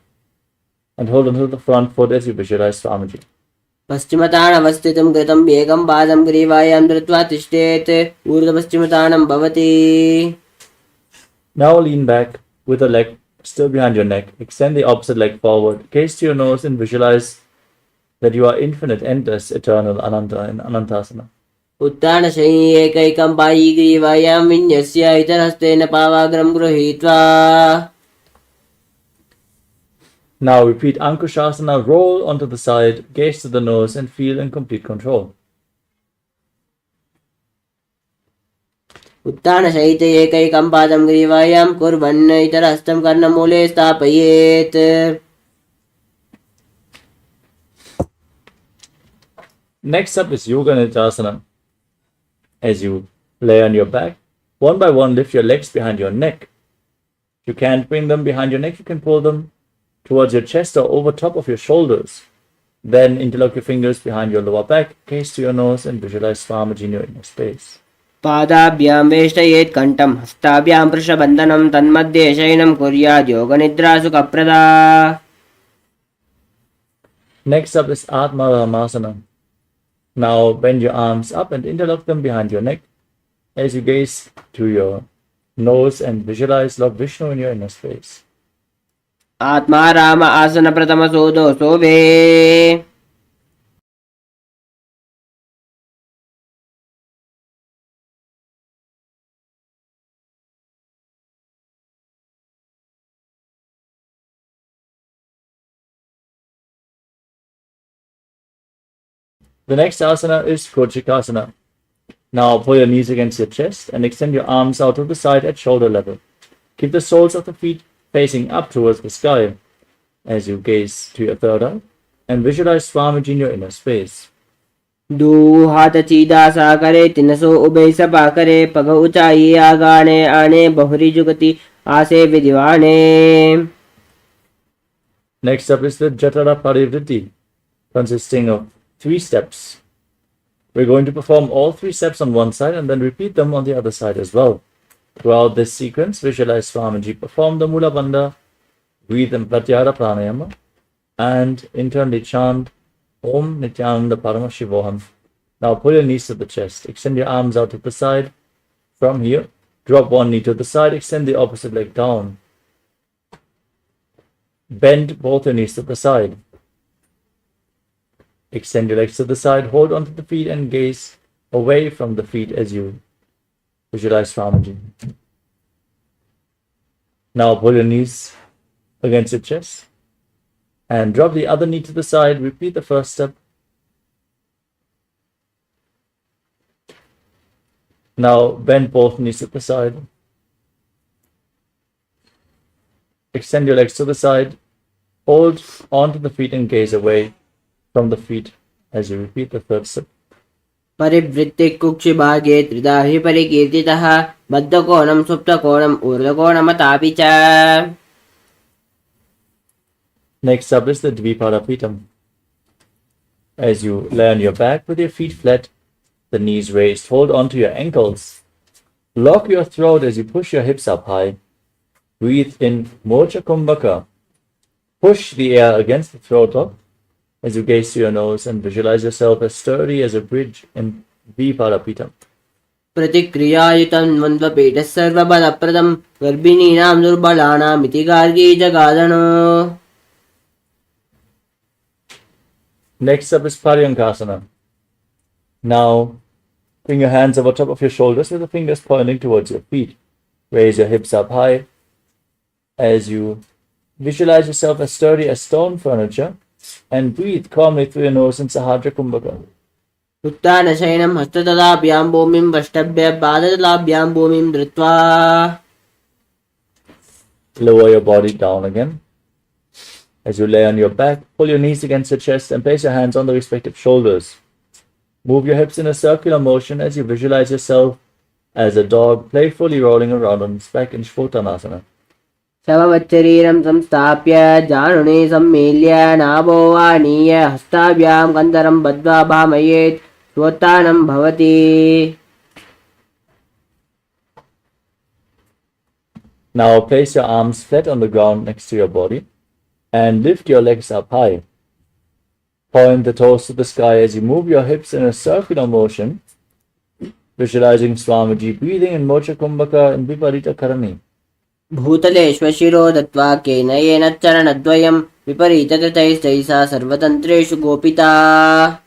and hold onto the front foot as you visualize Swamiji. पश्चिमताणवस्थितं कृतं एकं पादं ग्रीवायां धृत्वा तिष्ठेत्. ऊर्ध्वपश्चिमताणं भवति. Now lean back with the leg still behind your neck. Extend the opposite leg forward. Gaze to your nose and visualize that you are infinite, endless, eternal, Ananta in Anantasana. उत्तानशयनी एकैकं पायी ग्रीवायां विन्यस्य इतरहस्तेन पावाग्रं गृहीत्वा. Now repeat Ankushasana. Roll onto the side, gaze to the nose, and feel in complete control. उत्तानसहित एकैकं पादं ग्रीवायां कुर्वन् इतरहस्तं कर्णमूले स्थापयेत्. Next up is Yoga Nidasana. As you lay on your back, one by one lift your legs behind your neck. If you can't bring them behind your neck, you can pull them towards your chest or over top of your shoulders. Then interlock your fingers behind your lower back, gaze to your nose, and visualize Swamiji in your inner space. पादाभ्यां वेष्टयेत् कण्ठं हस्ताभ्यां वृषबन्धनं तन्मध्ये शयनं कुर्यात् योगनिद्रा सुखप्रदा. Next up is Atma Ramasana. Now bend your arms up and interlock them behind your neck as you gaze to your nose and visualize Lord Vishnu in your inner space. आत्मा राम आसन प्रथम सोदो सोभे. The next asana is Kochikasana. Now pull your knees against your chest and extend your arms out to the side at shoulder level. Keep the soles of the feet facing up towards the sky as you gaze to your third eye and visualize Swamiji in your inner space. दू हाथ चीदा सा करे तिनसो ube Sapa करे पग ऊंचाई आगाने आने बहुरी जुगति आसे विद्वाने. Next up is the Jatara Parivritti, consisting of 3 steps. We're going to perform all 3 steps on one side and then repeat them on the other side as well. Throughout this sequence, visualize Swamiji perform the Mula Bandha, breathe in Pratyahara Pranayama, and internally chant Om Nityananda Paramashivoham. Now pull your knees to the chest, extend your arms out to the side. From here, drop one knee to the side, extend the opposite leg down. Bend both your knees to the side. Extend your legs to the side, hold onto the feet and gaze away from the feet as you visualize Swamiji. Now pull your knees against your chest and drop the other knee to the side. Repeat the first step. Now bend both knees to the side. Extend your legs to the side. Hold onto the feet and gaze away from the feet as you repeat the third step. परिवृत्ति कुक्षि भागे त्रिधा हि परिकीर्तितः बद्धकोणं सुप्तकोणं ऊर्ध्वकोणमतापि च. Next up is the Dvipadapitam. As you lay on your back with your feet flat, the knees raised, hold onto your ankles. Lock your throat as you push your hips up high. Breathe in Mocha Kumbhaka. Push the air against the throat up as you gaze to your nose and visualize yourself as sturdy as a bridge in Dvipadapitam. प्रतिक्रियायुतं द्वन्द्वपीठः सर्वबलप्रदं गर्भिणीनां दुर्बलानामिति Gargi जगादनो. Next up is Paryankasana. Now, bring your hands over top of your shoulders with the fingers pointing towards your feet. Raise your hips up high as you visualize yourself as sturdy as stone furniture and breathe calmly through your nose in Sahadra Kumbhaka. उत्तानशयनं हस्ततलाभ्यां भूमिं वष्टभ्य पादतलाभ्यां भूमिं धृत्वा. Lower your body down again. As you lay on your back, pull your knees against your chest and place your hands on the respective shoulders. Move your hips in a circular motion as you visualize yourself as a dog playfully rolling around on its back in Shvotanasana. शववच्चरीरं संस्थाप्य जानुने सम्मील्य नाभो आनीय हस्ताभ्यां कन्दरं बद्ध्वा भामयेत् स्वोत्थानं भवति. Now place your arms flat on the ground next to your body and lift your legs up high. Point the toes to the sky as you move your hips in a circular motion, visualizing Swamiji breathing in Mocha Kumbhaka and Viparita Karani. भूतलेष्वशिरो दत्त्वा केनयेन चरणद्वयं विपरीतकृतैस्तैसा सर्वतन्त्रेषु गोपिता.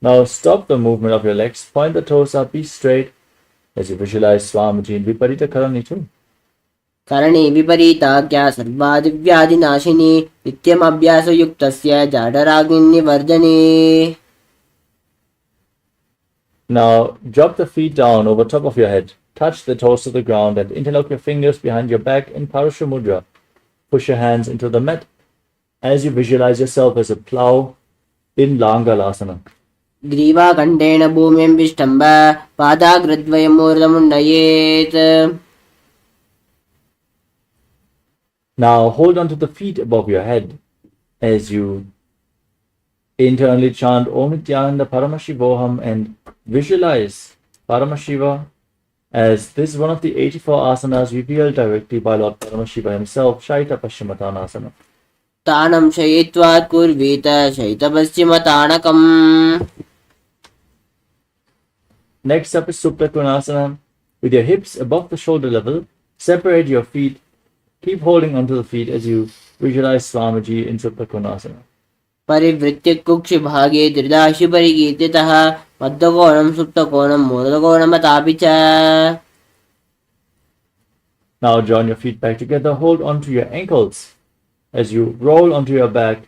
Now stop the movement of your legs, point the toes up, be straight as you visualize Swamiji in Viparita Karani too. Karni विपरीताख्या सर्वादिव्याधिनाशिनी नित्यमभ्यासयुक्तस्य जाडराग्निवर्जनी. Now drop the feet down over top of your head. Touch the toes to the ground and interlock your fingers behind your back in Parasha Mudra. Push your hands into the mat as you visualize yourself as a plow in Langalasana. ग्रीवाकण्ठेन भूमिं विष्टम्ब पादाग्रद्वयं ऊर्ध्वमुन्नयेत्. Now hold on to the feet above your head as you internally chant Om Nityananda Paramashivoham and visualize Paramashiva as this is one of the 84 asanas revealed directly by Lord Paramashiva himself, Shaita Paschimottanasana. तानं शयित्वात् कुर्वीत शयितपश्चिमताणकम्. Next up is Suprakonasana. With your hips above the shoulder level, separate your feet. Keep holding onto the feet as you visualize Swamiji in Suprakonasana. परिवृत्य कुक्षिभागे त्रिदाशि परिकीर्तितः मध्यकोणं सुप्तकोणं मूलकोणमतापि च. Now join your feet back together, hold onto your ankles as you roll onto your back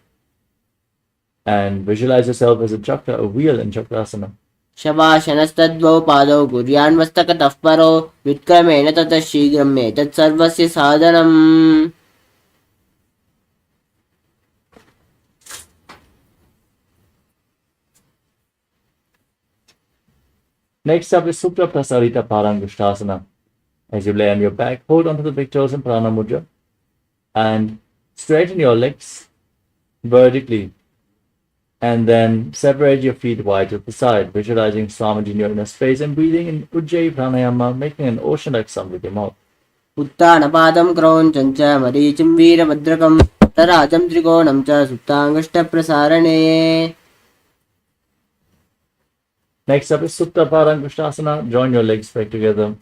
and visualize yourself as a chakra, a wheel in Chakrasana. शवाशनस्तद्वौ पादौ कुर्यान्मस्तकतः परो व्युत्क्रमेण ततः शीघ्रम् एतत् सर्वस्य साधनम्. Next up is Supra Prasarita Parangushtasana. As you lay on your back, hold onto the big toes in Prana Mudra and straighten your legs vertically. And then separate your feet wide to the side, visualizing Swamiji in your inner space and breathing in Ujjayi Pranayama, making an ocean-like sound with your mouth. उत्तानपादं क्रौञ्चं च मरीचिं वीरभद्रकं तराजं त्रिकोणं च सुप्ताङ्गष्टप्रसारणे. Next up is Supta Parangushtasana. Join your legs back together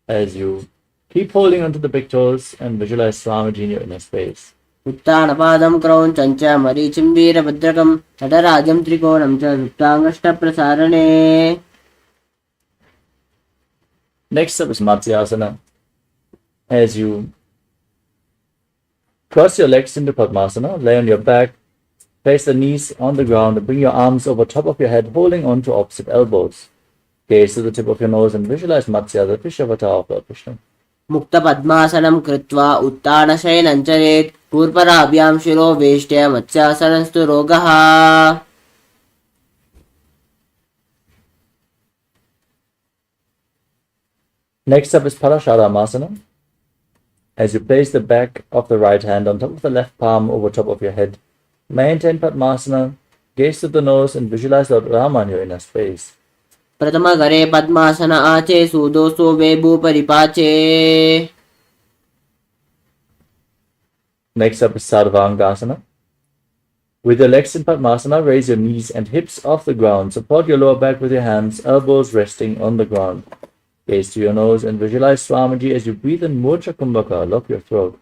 as you keep holding onto the big toes and visualize Swamiji in your inner space. उत्तानपादं क्रौञ्चं च मरीचिं वीरभद्रकं तटराजं त्रिकोणं च सुप्ताङ्गष्टप्रसारणे. Next up is Matsyasana. As you cross your legs into Padmasana, lay on your back, place the knees on the ground and bring your arms over top of your head, holding on to opposite elbows. Gaze to the tip of your nose and visualize Matsya, the fish avatar of Lord Krishna. मुक्तपद्मासनं कृत्वा उत्तानशयनं चरेत् पूर्वराभ्यां शिरो वेष्ट्य मत्स्यासनस्तु रोगः. Next up is Parasharamasana. As you place the back of the right hand on top of the left palm over top of your head, maintain Padmasana, gaze to the nose and visualize Lord Rama in your inner space. प्रथमकरे पद्मासन आचे सूदोसो वेभू परिपाचे. Next up is Sarvangasana. With your legs in Padmasana, raise your knees and hips off the ground. Support your lower back with your hands, elbows resting on the ground. Gaze to your nose and visualize Swamiji as you breathe in Murcha Kumbhaka. Lock your throat.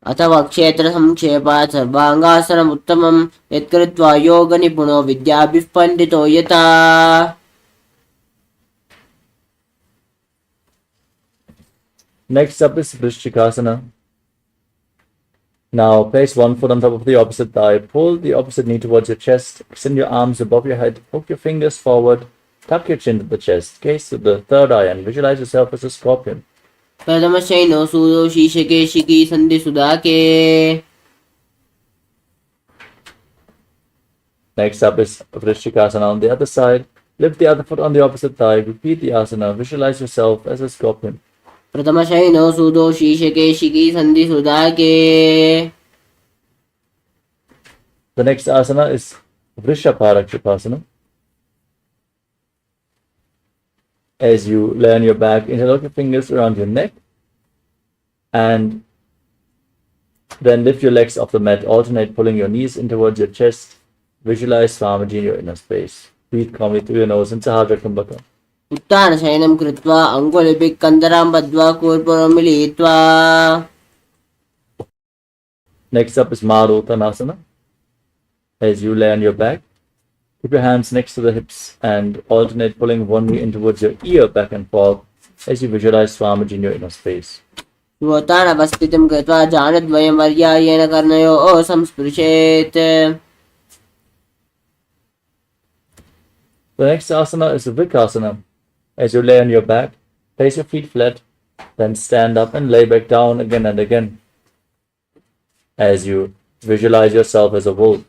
अथवा क्षेत्र संक्षेपात् सर्वांगासनम् उत्तमं यत्कृत्वा योग निपुणो विद्याभिः पण्डितो यथा. Next up is Vrishchikasana. Now place one foot on top of the opposite thigh. Pull the opposite knee towards your chest. Extend your arms above your head. Hook your fingers forward. Tuck your chin to the chest. Gaze to the third eye and visualize yourself as a scorpion. प्रथमशयनो सूदो शीर्षके शिखी सन्धि सुधाके. Next up is Vrishchikasana on the other side. Lift the other foot on the opposite thigh. Repeat the asana. Visualize yourself as a scorpion. प्रथमशयनो सूदो शीर्षके शिखी सन्धि सुधाके. The next asana is Vrishaparakshipasana. As you lay on your back, interlock your fingers around your neck and then lift your legs off the mat. Alternate pulling your knees in towards your chest. Visualize Swamiji in your inner space. Breathe calmly through your nose in Sahasrara Kumbhaka. उत्थानशयनं कृत्वा अङ्गुलिभिः कन्दरां बद्ध्वा कूर्पुरं मिलित्वा. Next up is Maruttanasana. As you lay on your back, keep your hands next to the hips and alternate pulling one knee in towards your ear back and forth as you visualize Swamiji in your inner space. स्वतानवस्थितं कृत्वा जानद्वयं पर्यायेन कर्णयोः संस्पृशेत्. The next asana is Vikasana. As you lay on your back, place your feet flat, then stand up and lay back down again and again as you visualize yourself as a wolf.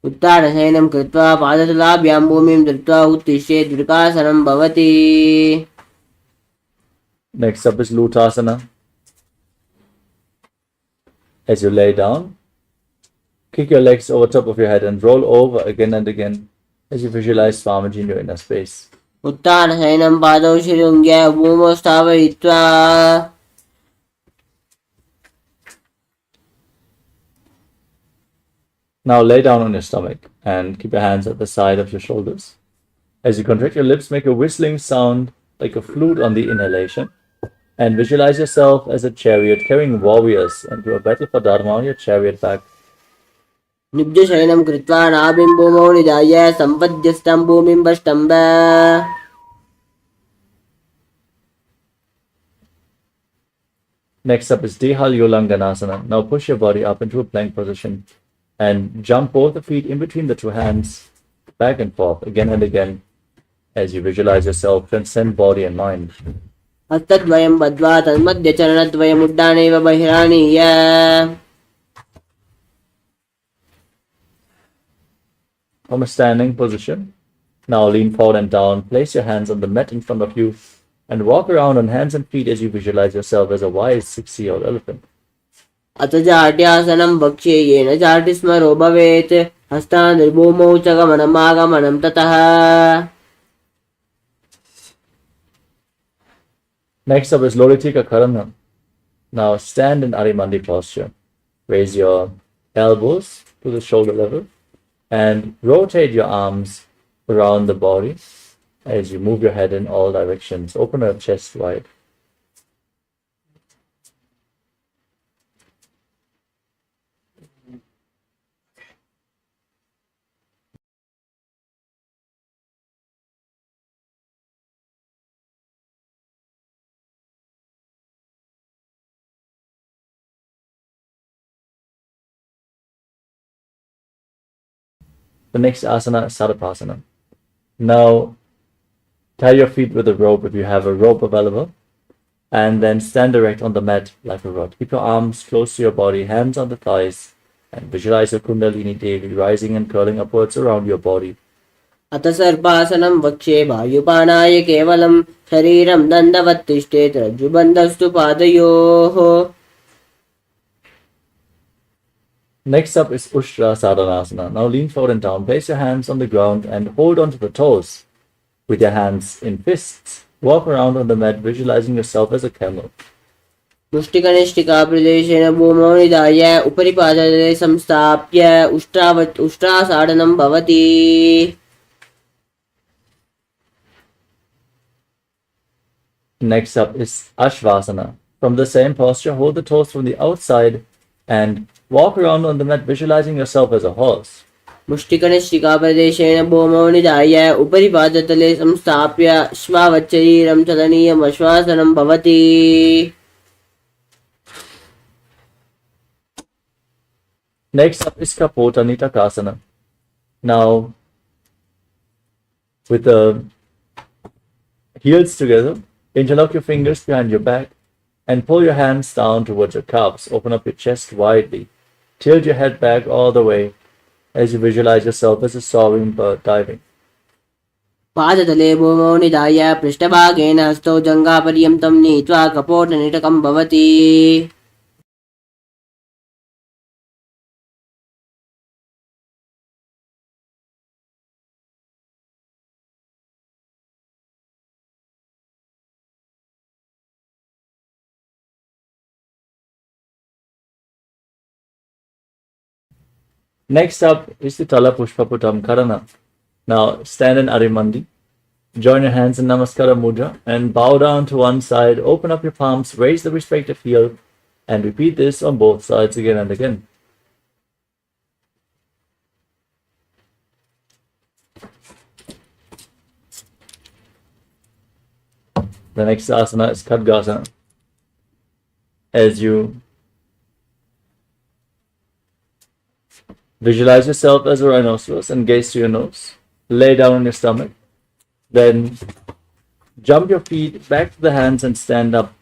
उत्थानशयनं कृत्वा पादतलाभ्यां भूमिं धृत्वा उत्तिष्ठेत् विकासनं भवति. Next up is Lutasana. As you lay down, kick your legs over top of your head and roll over again and again as you visualize Swamiji in your inner space. उत्थानशयनं पादौ शिरुङ्ग्य भूमौ स्थापयित्वा. Now lay down on your stomach and keep your hands at the side of your shoulders. As you contract your lips, make a whistling sound like a flute on the inhalation and visualize yourself as a chariot carrying warriors into a battle for Dharma on your chariot back. निब्जशयनं कृत्वा नाभिं भूमौ निधाय सम्पद्यस्तं भूमिं बष्टम्ब. Next up is Dehalyolanganasana. Now push your body up into a plank position and jump both the feet in between the two hands back and forth again and again as you visualize yourself transcend body and mind. हस्तद्वयं बद्ध्वा तन्मध्यचरणद्वयम् उड्डाणैव बहिरानीय. From a standing position, now lean forward and down. Place your hands on the mat in front of you and walk around on hands and feet as you visualize yourself as a wise 6-year-old elephant. अथ जाट्यासनं वक्ष्ये येन जाटिस्मरो भवेत्. हस्तानिर्भूमौ च गमनमागमनं ततः. Next up is Loritika Karana. Now stand in Arimandi posture. Raise your elbows to the shoulder level and rotate your arms around the body as you move your head in all directions. Open your chest wide. The next asana is Sarapasana. Now, tie your feet with a rope if you have a rope available, and then stand erect on the mat like a rod. Keep your arms close to your body, hands on the thighs, and visualize your Kundalini Devi rising and curling upwards around your body. अथ सर्पासनं वक्ष्ये वायुपानाय केवलं शरीरं दण्डवत् तिष्ठेत् रज्जुबन्धस्तु पादयोः. Next up is Ushtra Sadhanasana. Now lean forward and down. Place your hands on the ground and hold onto the toes with your hands in fists. Walk around on the mat, visualizing yourself as a camel. मुष्टिकनिष्ठिकाप्रदेशेन भूमौ निधाय उपरि पादतले संस्थाप्य उष्ट्रासाडनं भवति. Next up is Ashvasana. From the same posture, hold the toes from the outside and walk around on the mat, visualizing yourself as a horse. मुष्टिकनिष्ठिकाप्रदेशेन भूमौ निधाय उपरि पादतले संस्थाप्य श्वावच्छरीरं चलनीयम् अश्वासनं भवति. Next up is Kapota Nitakasana. Now, with the heels together, interlock your fingers behind your back and pull your hands down towards your calves. Open up your chest widely. Tilt your head back all the way as you visualize yourself as a soaring bird diving. पादतले भूमौ निधाय पृष्ठभागेन हस्तौ जङ्घापर्यन्तं नीत्वा कपोटनिटकं भवति. Next up is the Tala Pushpaputam Karana. Now stand in Arimandi, join your hands in Namaskara Mudra and bow down to one side, open up your palms, raise the respective heel and repeat this on both sides again and again. The next asana is Khadgasana. As you visualize yourself as a rhinoceros and gaze to your nose. Lay down on your stomach. Then jump your feet back to the hands and stand up.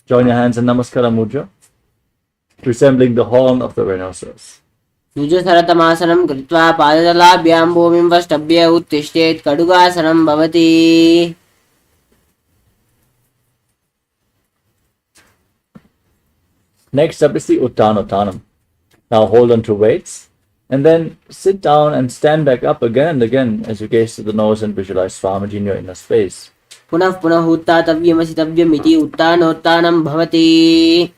Join your hands in Namaskara Mudra, resembling the horn of the rhinoceros. युजसरतमासनं कृत्वा पादतलाभ्यां भूमिं वष्टभ्य उत्तिष्ठेत् कटुकासनं भवति. Next up is the Uttanottanam. Now hold on to weights and then sit down and stand back up again and again as you gaze to the nose and visualize Swamiji in your inner space. पुनः पुनः उत्थातव्यमसितव्यमिति उत्थानोत्थानं भवति.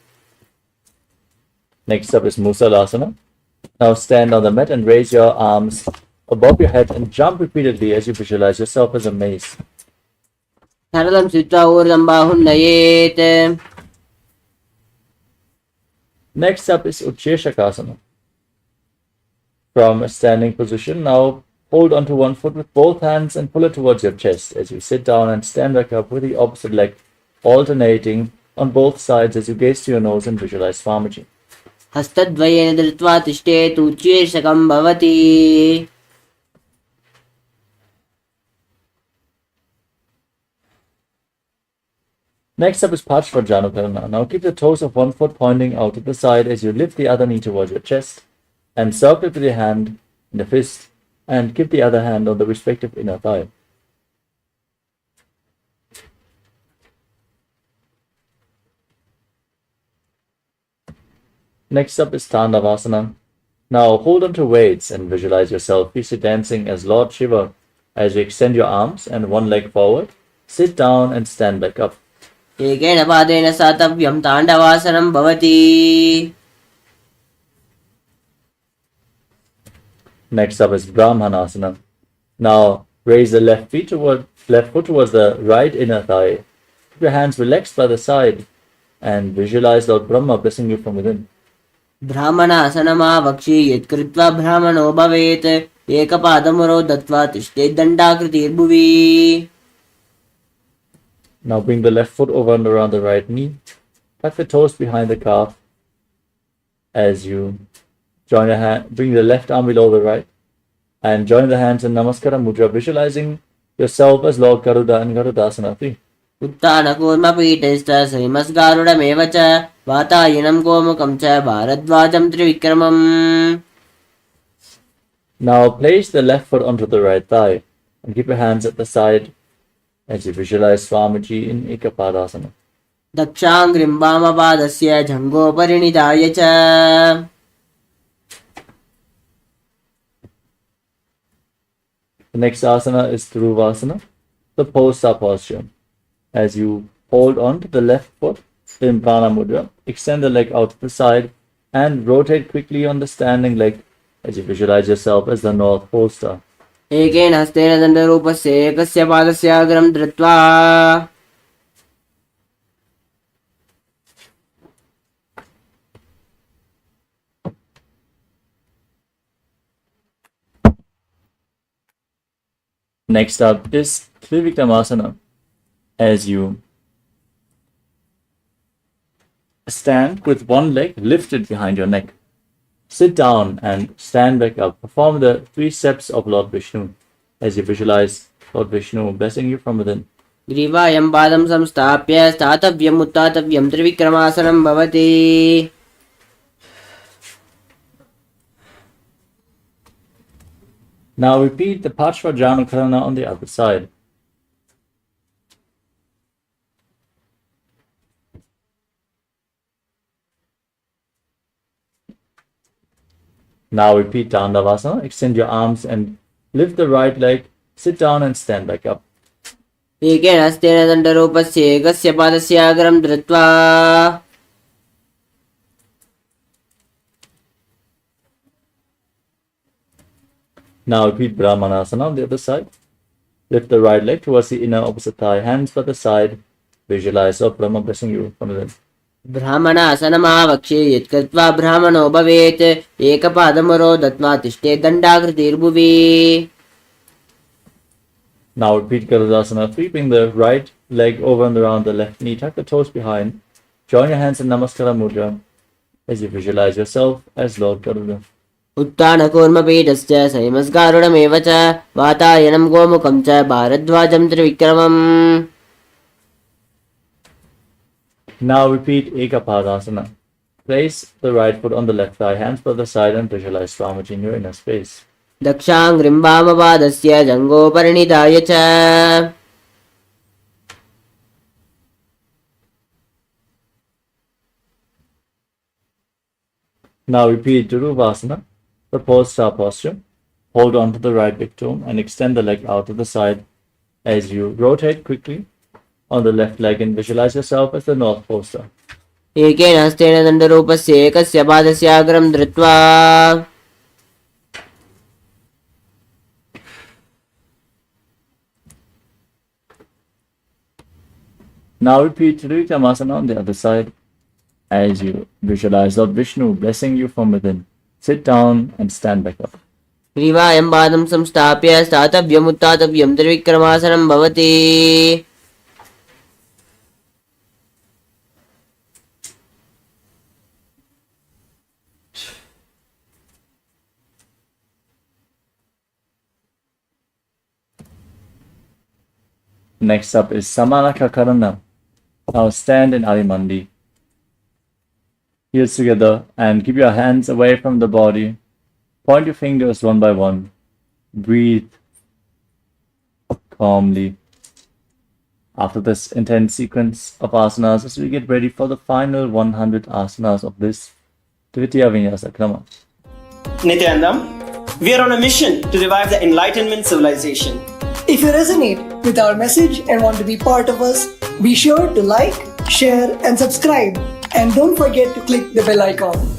Next up is Musalasana. Now stand on the mat and raise your arms above your head and jump repeatedly as you visualize yourself as a mace. सरलं स्थित्वा ऊर्ध्वं बाहुं नयेत्. Next up is Utsheshakasana. From a standing position, now hold onto one foot with both hands and pull it towards your chest as you sit down and stand back up with the opposite leg alternating on both sides as you gaze to your nose and visualize Swamiji. हस्तद्वयेन धृत्वा तिष्ठेत् उच्चैर्षकं भवति. Next up is Parshvajanukarana. Now keep the toes of one foot pointing out to the side as you lift the other knee towards your chest and circle it with your hand in the fist and keep the other hand on the respective inner thigh. Next up is Tandavasana. Now hold on to weights and visualize yourself peacefully dancing as Lord Shiva as you extend your arms and one leg forward, sit down and stand back up. एकेन पादेन सातव्यं ताण्डवासनं भवति. Next up is Brahmanasana. Now raise the left foot towards the right inner thigh. Keep your hands relaxed by the side and visualize Lord Brahma blessing you from within. ब्राह्मणासनमावक्षि यत्कृत्वा ब्राह्मणो भवेत्. एकपादमुरौ दत्त्वा तिष्ठेत् दण्डाकृतिर्भुवि. Now bring the left foot over and around the right knee. Tuck the toes behind the calf as you join the hand, bring the left arm below the right and join the hands in Namaskara Mudra, visualizing yourself as Lord Garuda and Garudasana. उत्थानकूर्मपीठस्थ श्रीमस्गारुडमेव च वातायनं गोमुखं च भारद्वाजं त्रिविक्रमम्. Now place the left foot onto the right thigh and keep your hands at the side as you visualize Swamiji in Ekapadasana. दक्षाङ्घ्रिं वामपादस्य जङ्घोपरि निधाय च. The next asana is Dhruvasana, the post-up posture. As you hold on to the left foot in Prana Mudra. Extend the leg out to the side and rotate quickly on the standing leg as you visualize yourself as the North Pole Star. एकेन हस्तेन दण्डरूपस्य एकस्य पादस्य अग्रं धृत्वा Next up is Trivikramasana. As you stand with one leg lifted behind your neck. Sit down and stand back up. Perform the 3 steps of Lord Vishnu as you visualize Lord Vishnu blessing you from within. ग्रीवायं पादं संस्थाप्य स्थातव्यम् उत्थातव्यं त्रिविक्रमासनं भवति. Now repeat the Parshvajanukarana on the other side. Now repeat Dandavasana. Extend your arms and lift the right leg. Sit down and stand back up. एकेन हस्तेन दण्डरूपस्य एकस्य पादस्य अग्रं धृत्वा Now repeat Brahmanasana on the other side. Lift the right leg towards the inner opposite thigh. Hands by the side. Visualize Brahma blessing you from within. ब्राह्मणासनमावक्षे यत्कृत्वा ब्राह्मणो भवेत् एकपादमरो दत्वा तिष्ठेत् दण्डाकृतिर्भुवि. Now repeat Garudasana, sweeping the right leg over and around the left knee. Tuck the toes behind. Join your hands in Namaskara Mudra as you visualize yourself as Lord Garuda. उत्थानकूर्मपीठस्य संयमस्कारुणमेव च वातायनं गोमुखं च भारद्वाजं त्रिविक्रमम्. Now repeat Ekapadasana. Place the right foot on the left thigh, hands by the side, and visualize Swamiji in your inner space. दक्षाङ्घ्रिं वामपादस्य जङ्घोपरिणिधाय च. Now repeat Dhuruvasana, the pole star posture. Hold on to the right big toe and extend the leg out to the side as you rotate quickly on the left leg and visualize yourself as the North Pole Star. एकेन हस्तेन दण्डरूपस्य एकस्य पादस्य अग्रं धृत्वा Now repeat Trivikramasana on the other side as you visualize Lord Vishnu blessing you from within. Sit down and stand back up. ग्रीवायं पादं संस्थाप्य स्थातव्यम् उत्थातव्यं त्रिविक्रमासनं भवति. Next up is Samanaka Karana. Now stand in Adimandi. Heels together and keep your hands away from the body. Point your fingers one by one. Breathe calmly. After this intense sequence of asanas, as we get ready for the final 100 asanas of this Dvitiya Vinyasa Krama. Nityanandam, we are on a mission to revive the Enlightenment civilization. If you resonate with our message and want to be part of us, be sure to like, share, and subscribe. And don't forget to click the bell icon.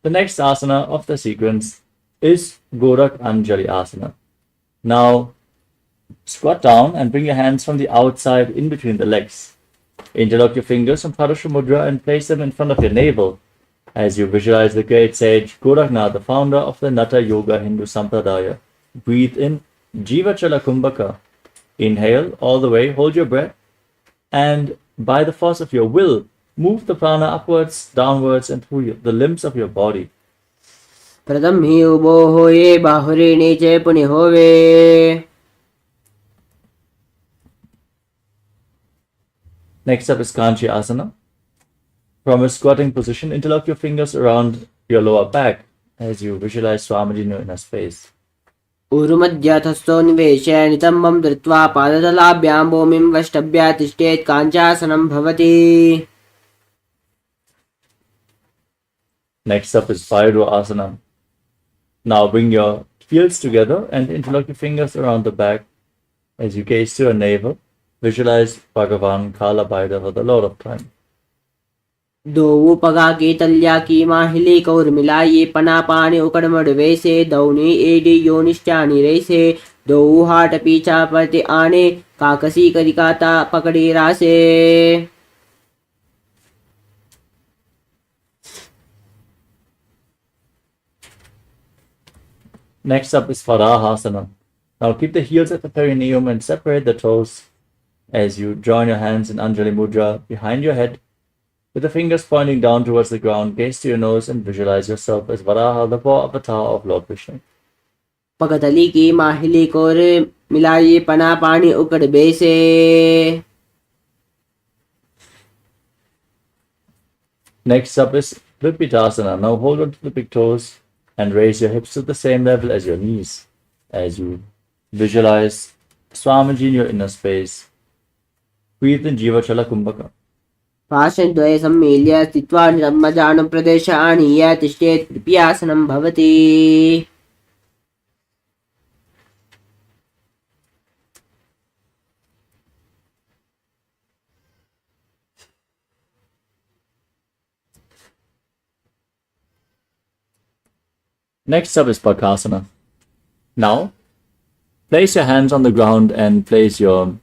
The next asana of the sequence is Gorak Anjali Asana. Now, squat down and bring your hands from the outside in between the legs. Interlock your fingers from Parashu Mudra and place them in front of your navel as you visualize the great sage Goraknath, the founder of the Natha Yoga Hindu Sampradaya. Breathe in Jivachala Kumbhaka. Inhale all the way, hold your breath, and by the force of your will, move the prana upwards, downwards, and through the limbs of your body. प्रथम ही उबो होए बाहुरी नीचे पुनि होवे. Next up is Kanchi Asana. From a squatting position, interlock your fingers around your lower back as you visualize Swamiji in your inner space. ऊरुमध्याथस्थो निवेश्य नितम्बं धृत्वा पादतलाभ्यां भूमिं वष्टभ्या तिष्ठेत् काञ्चासनं भवति. Next up is Bhairava Asana. Now bring your heels together and interlock your fingers around the back as you gaze to your navel. Visualize Bhagavan Kala Bhairava, the Lord of Time. दो पगा की तल्या की माहिली कौर मिलाइए पना पानी उकड़ मड़वे से दौनी AD योनिष्ठानी रे से दो हाट पीछा पति आने काकसी करिकाता पकड़ी रासे. Next up is Varahasana. Now keep the heels at the perineum and separate the toes as you join your hands in Anjali Mudra behind your head. With the fingers pointing down towards the ground, gaze to your nose and visualize yourself as Varaha, the four avatar of Lord Vishnu. पगतली की माहिली core मिलाइए पना पानी उकड़ बेसे. Next up is Vipitasana. Now hold on to the big toes and raise your hips to the same level as your knees as you visualize Swamiji in your inner space. Breathe in Jivachala Kumbhaka. पाशद्वये सम्मील्य स्थित्वा निरम्मजानं प्रदेश आनीय तिष्ठेत् कृपयासनं भवति. Next up is Bakasana. Now, place your hands on the ground and place your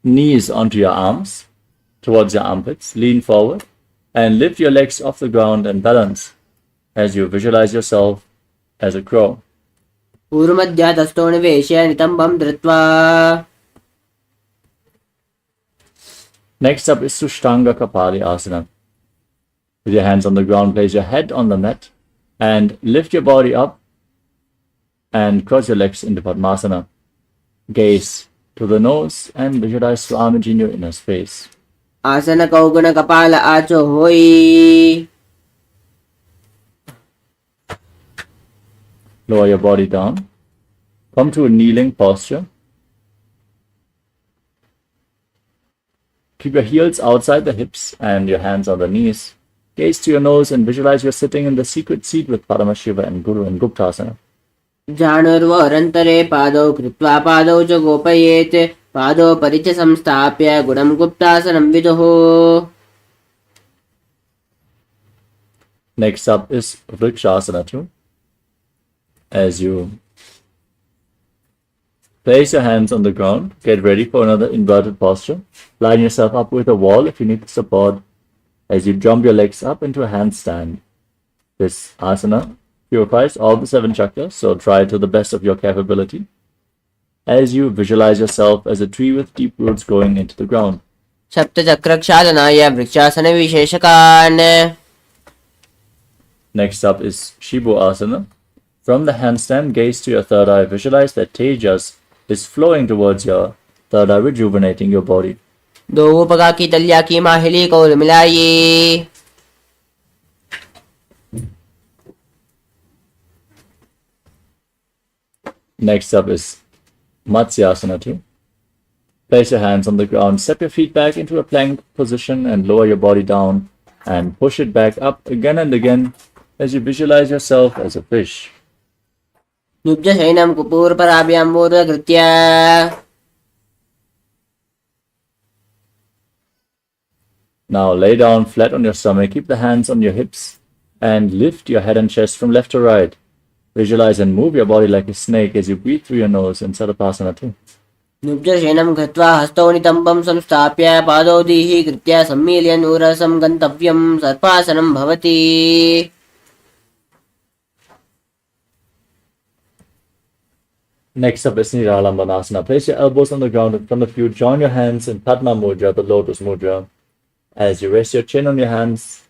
knees onto your arms towards your armpits. Lean forward and lift your legs off the ground and balance as you visualize yourself as a crow. ऊर्मध्यातस्थो निवेश्य नितम्बं धृत्वा. Next up is Sushtanga Kapali Asana. With your hands on the ground, place your head on the mat and lift your body up and cross your legs into Padmasana. Gaze to the nose and visualize Swamiji in your inner space. आसन कौगुण कपाल आचो होई. Lower your body down. Come to a kneeling posture. Keep your heels outside the hips and your hands on the knees. Gaze to your nose and visualize you're sitting in the secret seat with Paramashiva and Guru in Guptasana. जानुर्वरन्तरे पादौ कृत्वा पादौ च गोपयेत् पादौ परिच संस्थाप्य गुणं गुप्तासनं विदुः. Next up is Vrikshasana 2. As you place your hands on the ground, get ready for another inverted posture. Line yourself up with a wall if you need support as you jump your legs up into a handstand. This asana purifies all the 7 chakras, so try to the best of your capability as you visualize yourself as a tree with deep roots going into the ground. सप्तचक्रक्षालनाय वृक्षासनविशेषकान्. Next up is Shibu Asana. From the handstand, gaze to your third eye. Visualize that Tejas is flowing towards your third eye, rejuvenating your body. दो पगा की तल्या की माहिली Kaul मिलाइए. Next up is Matsyasana 2. Place your hands on the ground, step your feet back into a plank position and lower your body down and push it back up again and again as you visualize yourself as a fish. नुब्जशयनं कुपूरपराभ्यां बोधकृत्य. Now lay down flat on your stomach, keep the hands on your hips And lift your head and chest from left to right. Visualize and move your body like a snake as you breathe through your nose in Sadapasana 2. नुब्जशयनं कृत्वा हस्तौ नितम्बं संस्थाप्य पादौ दीः कृत्य सम्मील्य नूरसं गन्तव्यं सर्पासनं भवति. Next up is Niralambanasana. Place your elbows on the ground in front of you. Join your hands in Padma Mudra, the Lotus Mudra. As you rest your chin on your hands,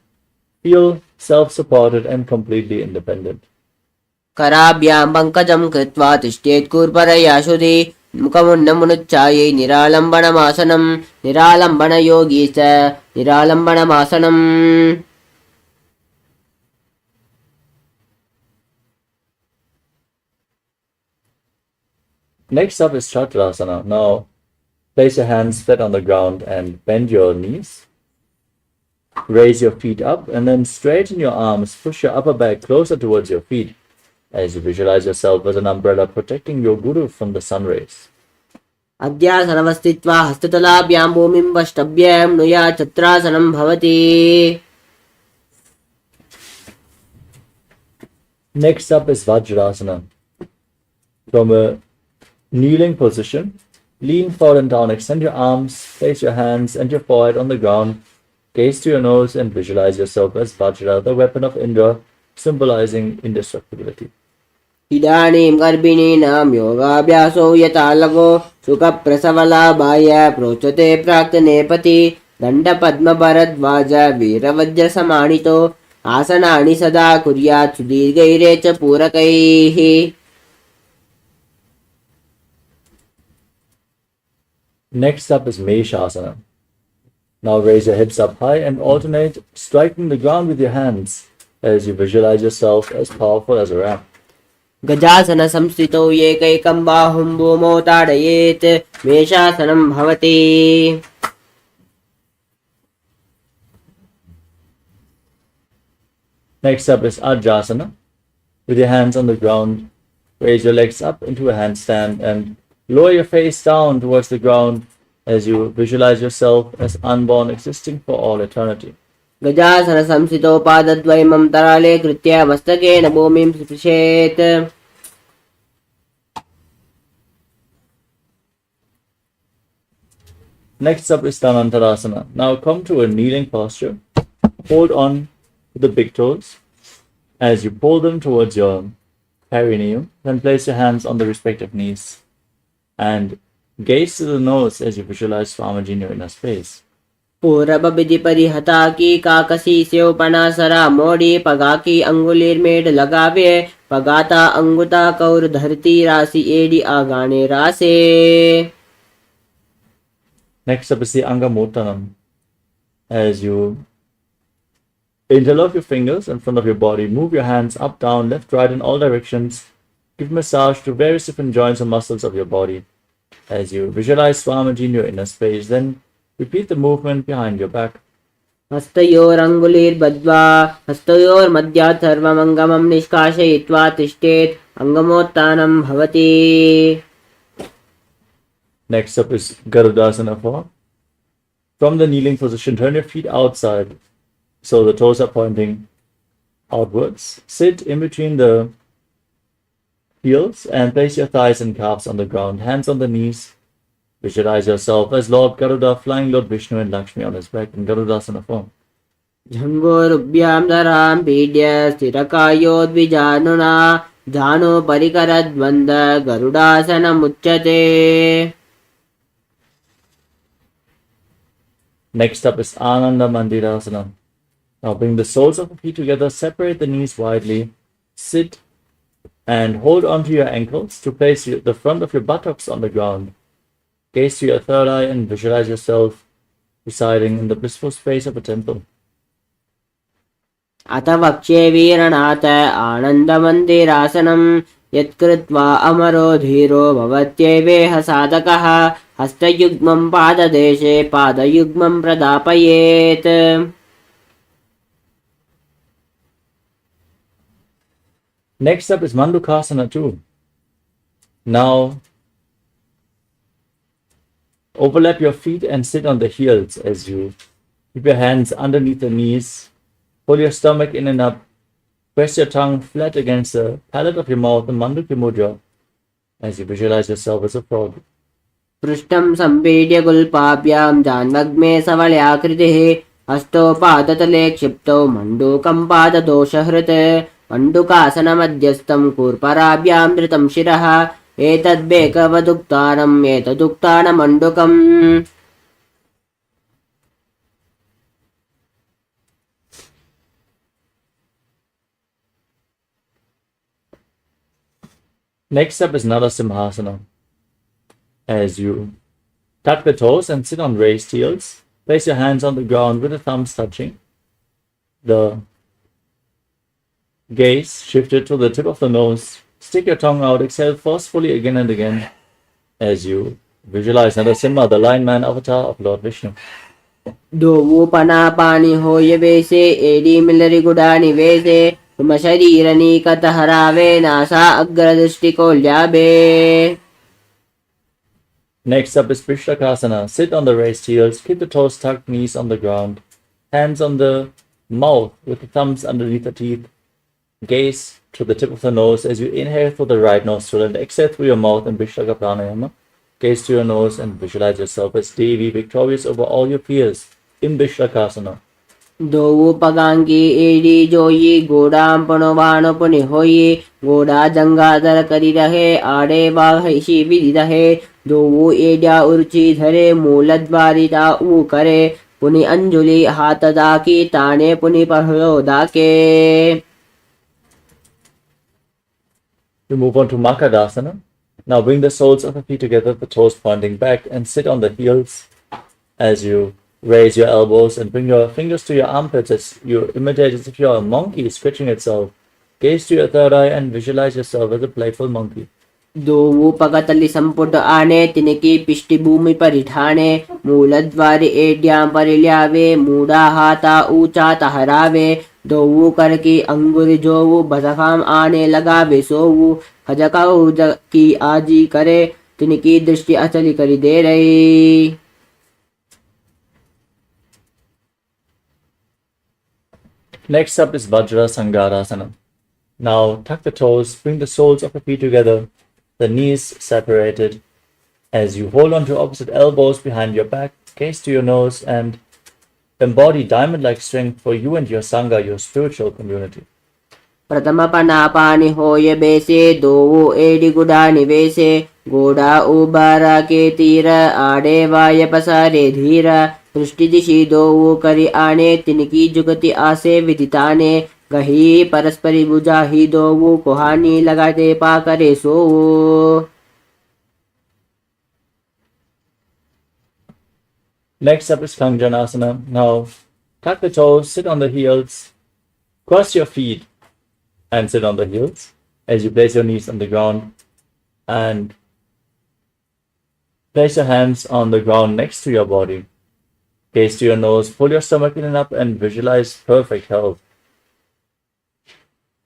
feel self-supported and completely independent. कराभ्यां पङ्कजं कृत्वा तिष्ठेत् कूर्परया शुधि मुखमुन्नमुनुच्चायै निरालम्बनमासनं निरालम्बनयोगी च निरालम्बनमासनम्. Next up is Chakrasana. Now, place your hands flat on the ground and bend your knees. Raise your feet up and then straighten your arms. Push your upper back closer towards your feet as you visualize yourself as an umbrella protecting your guru from the sun rays. अद्यासनवस्थित्वा हस्ततलाभ्यां भूमिं वष्टभ्यां नुया छत्रासनं भवति. Next up is Vajrasana. From a kneeling position, lean forward and down, extend your arms, place your hands and your forehead on the ground, gaze to your nose and visualize yourself as Vajra, the weapon of Indra, symbolizing indestructibility. इदानीं गर्भिणीनां योगाभ्यासो यथा लगो सुखप्रसवलाभाय प्रोच्यते प्राक्तनेपथि दण्डपद्मभरद्वाज वीरवज्रसमाणितो आसनानि सदा कुर्यात् सुदीर्घैरे च पूरकैः. Next up is Meshasana. Now raise your hips up high and alternate striking the ground with your hands as you visualize yourself as powerful as a ram. गजासन संस्थितौ एकैकं बाहुं भूमौ ताडयेत् मेषासनं भवति. Next up is Ajasana. With your hands on the ground, raise your legs up into a handstand and lower your face down towards the ground as you visualize yourself as unborn, existing for all eternity. गजासन संस्थितौ पादद्वयं तराले कृत्य मस्तकेन भूमिं स्पृशेत्. Next up is Dhanantarasana. Now come to a kneeling posture. Hold on to the big toes as you pull them towards your perineum. Then place your hands on the respective knees and gaze to the nose as you visualize Swamiji in your inner space. पूरब विधि परिहता की काकसी save पनासरा मोड़ी पगा की अंगुलीर made लगावे पगाता अंगुता कौर धरती राशि AD आगाने रासे. Next up is the Angamottanam. As you interlock your fingers in front of your body, move your hands up, down, left, right in all directions. Give massage to various different joints and muscles of your body. As you visualize Swamiji in your inner space, then repeat the movement behind your back. हस्तयोर अंगुलीर बद्वा हस्तयोर मध्यात् सर्वमंगमं निष्काशयित्वा तिष्ठेत् अंगमोत्थानं भवति. Next up is Garudasana form. From the kneeling position, turn your feet outside so the toes are pointing outwards. Sit in between the heels and place your thighs and calves on the ground, hands on the knees. Visualize yourself as Lord Garuda flying Lord Vishnu and Lakshmi on his back in Garudasana form. झंगोरुभ्यां धरां पीड्य स्थिरकायोद्विजानुना जानो परिकरद्वन्द गरुडासनमुच्यते. Next up is Ananda Mandirasana. Now bring the soles of the feet together, separate the knees widely, sit and hold onto your ankles to place the front of your buttocks on the ground. Gaze to your third eye and visualize yourself residing in the blissful space of a temple. अथ वक्ष्ये वीरनाथ आनन्दमन्दिरासनं यत्कृत्वा अमरो धीरो भवत्येवेह साधकः हस्तयुग्मं पाददेशे पादयुग्मं प्रदापयेत्. Next up is Mandukasana 2. Now overlap your feet and sit on the heels as you keep your hands underneath the knees. Pull your stomach in and up Press your tongue flat against the palate of your mouth and Mandukya Mudra as you visualize yourself as a frog. पृष्ठं सम्पीड्य गुल्पाभ्यां जाह्नग्मे सवल्याकृतिः हस्तौ पादतले क्षिप्तौ मण्डूकं पाददोषहृत् मण्डूकासनमध्यस्थं कूर्पराभ्यां धृतं शिरः एतद्बेकवदुक्तानम् Next up is Narasimhasana. As you tuck the toes and sit on raised heels, place your hands on the ground with the thumbs touching. The gaze shifted to the tip of the nose. Stick your tongue out, exhale forcefully again and again as you visualize Narasimha, the Lion Man avatar of Lord Vishnu. दोवूपनापानि होयवेशे एडीमिलरिगुडानिवेशे शरीरनीकतहरावे नासा अग्रदृष्टिकोल्याभे. Next up is Pishlakasana. Sit on the raised heels, keep the toes tucked, knees on the ground, hands on the mouth with the thumbs underneath the teeth. Gaze to the tip of the nose as you inhale through the right nostril and exhale through your mouth in Vishlaka Pranayama. Gaze to your nose and visualize yourself as Devi, victorious over all your fears in Vishlakasana. दोवूपगांगी एडी जोई गोडाम पणोबाण पुनि होई गोडा जंगाधर करी रहे आड़े वाहिशी विधि रहे दोवू एड्या उर्ची धरे मूलद्वारिता ऊ करे पुनि अंजुली हाथ दाकी ताने पुनि पहलो दाके. We move on to Makadasana. Now bring the soles of the feet together, the toes pointing back, and sit on the heels as you raise your elbows and bring your fingers to your armpits as you imitate as if you're a monkey stretching itself. Gaze to your third eye and visualize yourself as a playful monkey. दोवूपगतलि संपुट आने तिनकी पिष्टि भूमि परिठाने मूलद्वारि एड्यां परिल्यावे मूढ़ा हाथा ऊंचा तहरावे दोवू कर की अंगुर जोवू बसखाम आने लगावे सोवू हजकाऊ की आजी करे तिनकी दृष्टि अचली करी दे रही. Next up is Vajra Sangarasana. Now tuck the toes, bring the soles of the feet together, the knees separated as you hold on to opposite elbows behind your back, gaze to your nose and embody diamond-like strength for you and your Sangha, your spiritual community. प्रथम पनापानि होय बेसे दोवू AD गुडा निवेशे गोडा उबारा के तीर आड़े वाय पसारे धीर पृष्ठि दिशि दोवू करी आने तिनकी जुगति आसे विदिताने गही परस्परी बुझा ही दोवू कोहानी लगाते पा करे सो. Next up is Kanjanasana. Now tuck the toes, sit on the heels, cross your feet and sit on the heels as you place your knees on the ground and place your hands on the ground next to your body. Gaze to your nose, pull your stomach in and up and visualize perfect health.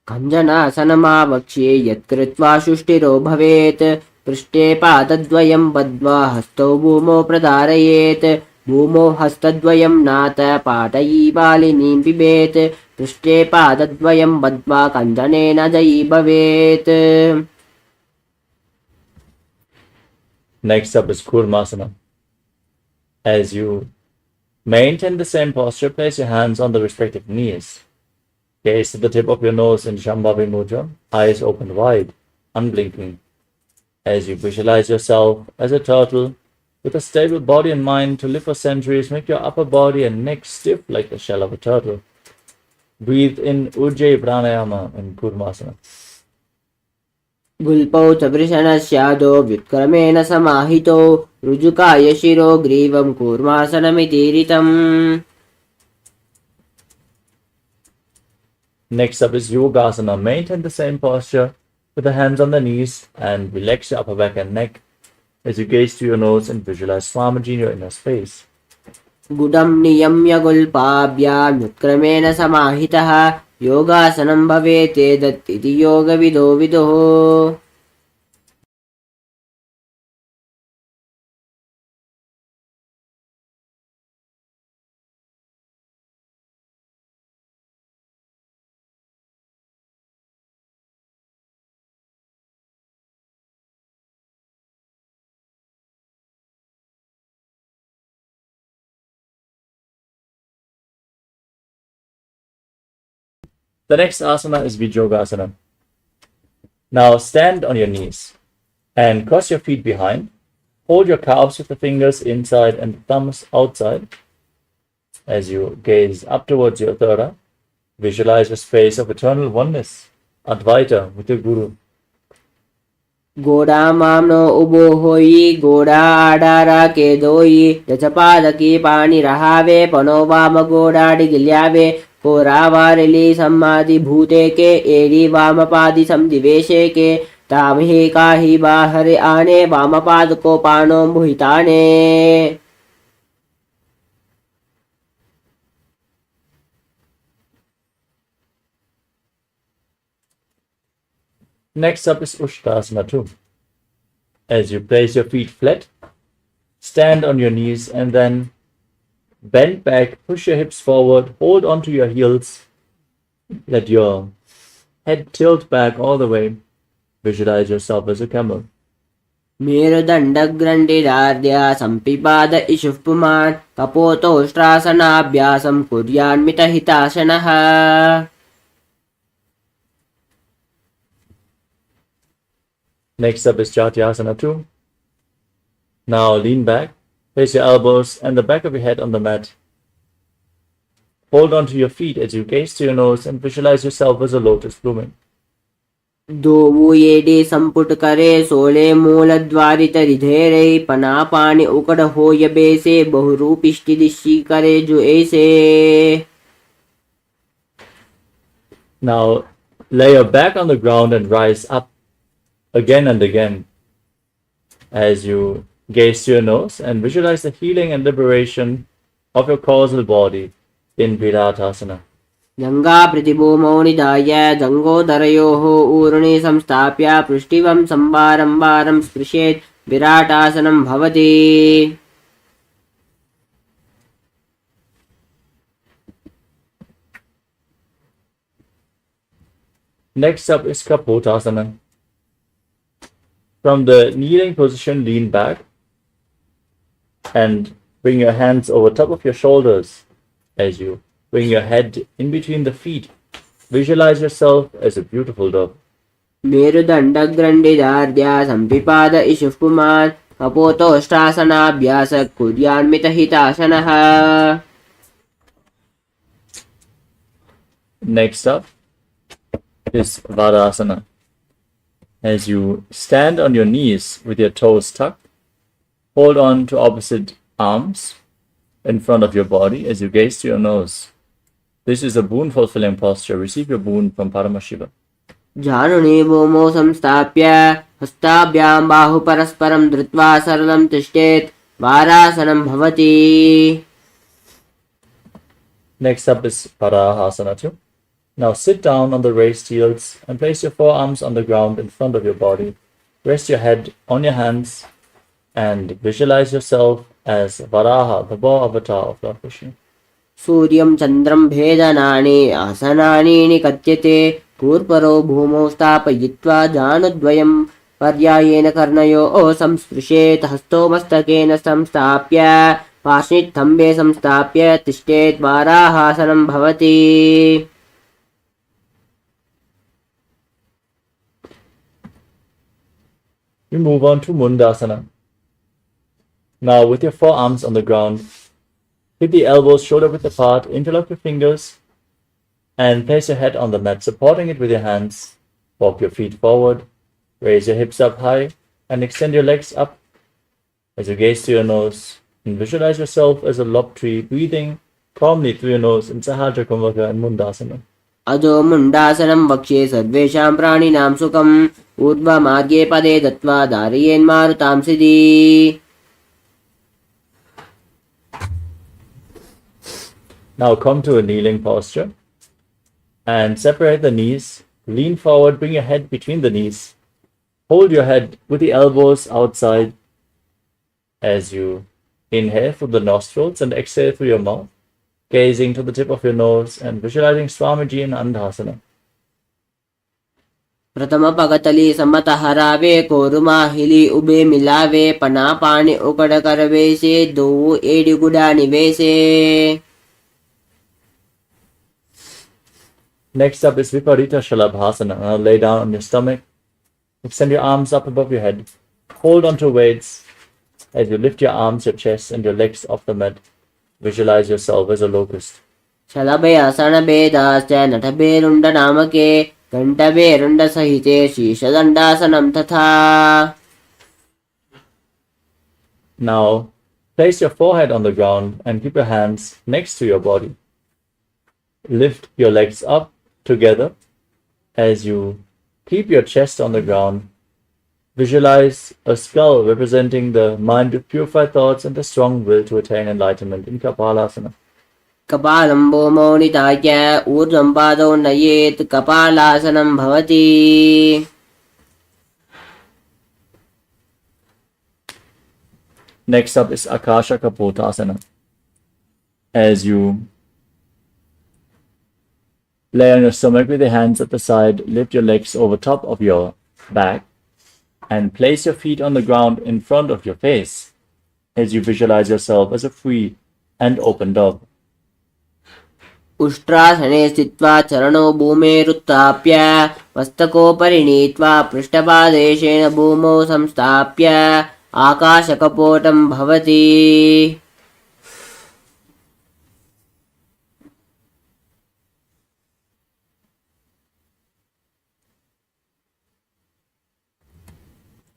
कञ्जनासनमावक्ष्ये यत्कृत्वा शुष्टिरो भवेत् पृष्ठे पादद्वयं बद्ध्वा हस्तौ भूमौ प्रधारयेत् भूमौ हस्तद्वयं नाथ पाटयी बालिनीं पिबेत् पृष्ठे पादद्वयं बद्ध्वा कञ्जनेन जयी भवेत्. Next up is Kurmasana. As you maintain the same posture, place your hands on the respective knees. Gaze to the tip of your nose in Shambhavi Mudra, eyes open wide, unblinking, as you visualize yourself as a turtle with a stable body and mind to live for centuries. Make your upper body and neck stiff like the shell of a turtle. Breathe in Ujjayi Pranayama in Kurmasana. गुल्पौ च वृषणस्यादो व्युत्क्रमेण समाहितो ऋजुकाय शिरो ग्रीवं कूर्मासनमितीरितम्. Next up is Yogasana. Maintain the same posture with the hands on the knees and relax your upper back and neck as you gaze to your nose and visualize Swamiji in your inner space. गुडं नियम्य गुल्पाभ्यां व्युत्क्रमेण समाहितः योगासनं भवेत् तदिति योगविदो विदुः. The next asana is Vijogasana. Now stand on your knees and cross your feet behind. Hold your calves with the fingers inside and the thumbs outside. As you gaze up towards your third eye, visualize a space of eternal oneness, Advaita, with your Guru. गोड़ा मामनो उबो होई गोड़ा आडारा के दोई दचपादकी पानी रहावे पनो वाम गोड़ा डिगिल्यावे कोरा वारिली सम्मादि भूते के एडी वाम पादि समदिवेशे के तामहि काहि बाहरे आने वाम पाद को पानो मुहिताने. Next up is Ushtasana 2. As you place your feet flat, stand on your knees and then bend back, push your hips forward, hold onto your heels, let your head tilt back all the way. Visualize yourself as a camel. मेरुदण्डग्रन्थिदार्द्या सम्पिपाद इषुः पुमान् कपोतोष्ट्रासनाभ्यासं कुर्यान्मितहिताशनः. Next up is Jatyasana 2. Now lean back, place your elbows and the back of your head on the mat. Hold onto your feet as you gaze to your nose and visualize yourself as a lotus blooming. दोवु येडे संपुट करे सोले मूलद्वारित रिधेरे पनापानि उकड़ हो यबेसे बहुरूपिष्टि दिशि करे जो ऐसे. Now lay your back on the ground and rise up again and again as you gaze to your nose and visualize the healing and liberation of your causal body in Viratasana. जंगा प्रतिभूमौ निधाय जंगोदरयोः ऊर्णे संस्थाप्य पृष्ठिवं संवारं स्पृशेत् विराटासनं भवति. Next up is Kapotasana. From the kneeling position, lean back and bring your hands over top of your shoulders as you bring your head in between the feet. Visualize yourself as a beautiful dove. मेरुदण्डग्रन्थिदार्द्या सम्पिपाद इषुः पुमान् कपोतोष्ट्रासनाभ्यास कुर्यान्मितहिताशनः. Next up is Varasana. As you stand on your knees with your toes tucked, hold on to opposite arms in front of your body as you gaze to your nose. This is a boon fulfilling posture. Receive your boon from Paramashiva. जानुने भूमौ संस्थाप्य हस्ताभ्यां बाहु परस्परं धृत्वा सरलं तिष्ठेत् वारासनं भवति. Next up is Parahasana 2. Now sit down on the raised heels and place your forearms on the ground in front of your body. Rest your head on your hands and visualize yourself as Varaha, the boar avatar of Lord Vishnu. सूर्यं चन्द्रं भेदनानि आसनानि निकत्यते पूर्वरो भूमौ स्थापयित्वा जानुद्वयं पर्यायेन कर्णयोः संस्पृशेत् हस्तो मस्तकेन संस्थाप्य पार्श्निस्तम्भे संस्थाप्य तिष्ठेत् वाराहासनं भवति. We move on to Mundasana. Now with your forearms on the ground, keep the elbows shoulder width apart, interlock your fingers, and place your head on the mat, supporting it with your hands. Walk your feet forward, raise your hips up high, and extend your legs up as you gaze to your nose. And visualize yourself as a lob tree, breathing calmly through your nose in Sahaja Kumbhaka and Mundasana. अजो मुण्डासनं वक्ष्ये सर्वेषां प्राणिनां सुखम् ऊर्ध्वमार्गे पदे दत्त्वा धारयेन्मारुतां सिद्धि. Now come to a kneeling posture and separate the knees. Lean forward, bring your head between the knees. Hold your head with the elbows outside as you inhale through the nostrils and exhale through your mouth, gazing to the tip of your nose and visualizing Swamiji in Andhasana. प्रथम पगतली समत हरावे कोरुमा हिली ube मिलावे पना पानी उकड़ करवेसे दो AD गुडा निवेसे. Next up is Viparita Shalabhasana. Now lay down on your stomach. Extend your arms up above your head. Hold onto weights as you lift your arms, your chest, and your legs off the mat. Visualize yourself as a locust. शलभयासनभेदाश्च नटभेरुण्डनामके घण्टभेरुण्डसहिते शीर्षदण्डासनं तथा. Now, place your forehead on the ground and keep your hands next to your body. Lift your legs up together as you keep your chest on the ground. Visualize a skull representing the mind with purified thoughts and the strong will to attain enlightenment in Kapalasana. कपालं भूमौ निधाय ऊर्ध्वं पादौ नयेत् कपालासनं भवति. Next up is Akasha Kapotasana. As you lay on your stomach with your hands at the side, lift your legs over top of your back and place your feet on the ground in front of your face as you visualize yourself as a free and open dove. उष्ट्रासने स्थित्वा चरणौ भूमेरुत्थाप्य मस्तकोपरि नीत्वा पृष्ठपादेशेन भूमौ संस्थाप्य आकाशकपोतं भवति.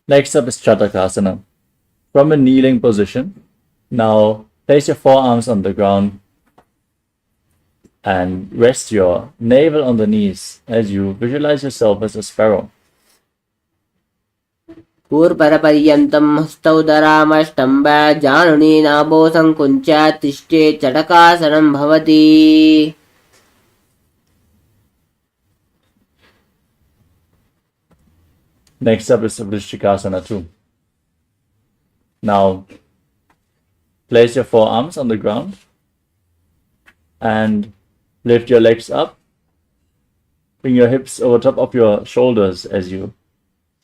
Next up is Chatakasana. From a kneeling position, now place your forearms on the ground and rest your navel on the knees as you visualize yourself as a sparrow. पूर्वपरपर्यन्तं हस्तौ धरामष्टम्ब जानुनी नाभो सङ्कुञ्च तिष्ठे चटकासनं भवति. Next up is Vrishchikasana 2. Now, place your forearms on the ground and lift your legs up. Bring your hips over top of your shoulders as you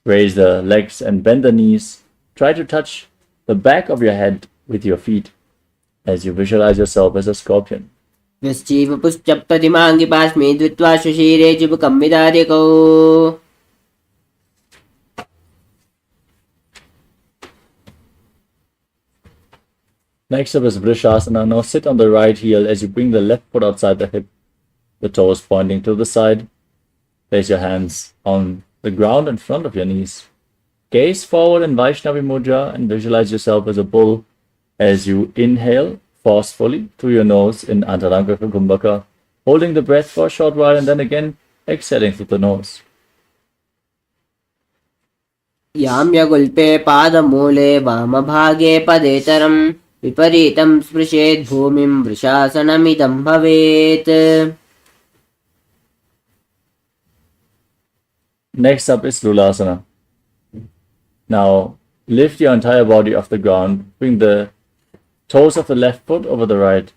raise the legs and bend the knees. Try to touch the back of your head with your feet as you visualize yourself as a scorpion. वृश्चिव पुश्च प्रतिमाङ्गि पाश्मि द्वित्वा सुशीरे चिबुकं विदार्यकौ. Next up is Vrishasana. Now sit on the right heel as you bring the left foot outside the hip, the toes pointing to the side. Place your hands on the ground in front of your knees. Gaze forward in Vaishnavi Mudra and visualize yourself as a bull as you inhale forcefully through your nose in Antaranga Kumbhaka, holding the breath for a short while and then again exhaling through the nose. याम्यगुल्पे पादमूले वामभागे पदेतरं विपरीतं स्पृशेत् भूमिं वृषासनमिदं भवेत्. Next up is Lulasana. Now lift your entire body off the ground. Bring the toes of the left foot over the right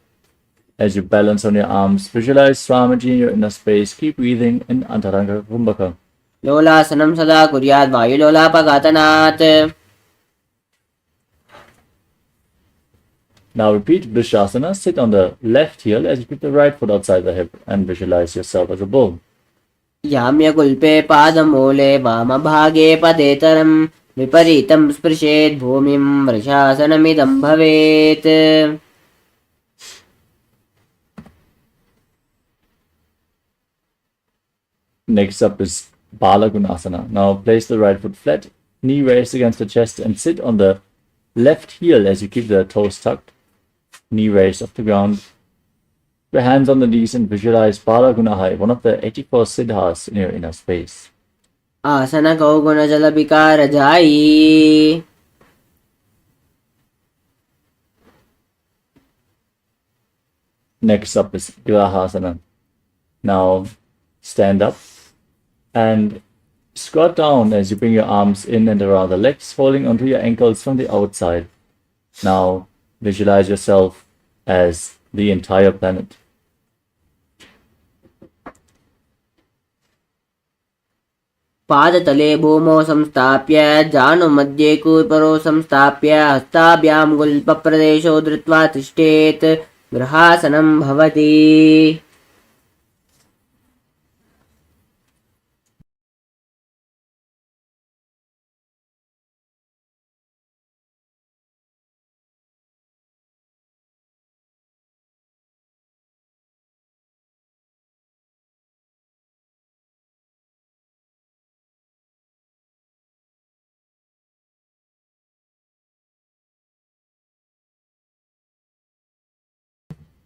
as you balance on your arms. Visualize Swamiji in your inner space. Keep breathing in Antaranga Kumbhaka. लोलासनं सदा कुर्यात् वायुलोलापघातनात्. Now repeat Vrishasana. Sit on the left heel as you keep the right foot outside the hip and visualize yourself as a bull. याम्यगुल्पे पादमूले वामभागे पदेतरं विपरीतं स्पृशेत् भूमिं वृषासनमिदं भवेत्. Next up is Balagunasana. Now place the right foot flat, knee raised against the chest and sit on the left heel as you keep the toes tucked, knee raised off the ground. Your hands on the knees and visualize Balagunahai, one of the 84 siddhas in your inner space. आसन गौगुण जल विकार जाई. Next up is Grahasana. Now stand up and squat down as you bring your arms in and around the legs, falling onto your ankles from the outside. Now visualize yourself as the entire planet. पादतले भूमौ संस्थाप्य जानुमध्ये कूर्परो संस्थाप्य हस्ताभ्यां गुल्पप्रदेशो धृत्वा तिष्ठेत्. गृहासनं भवति.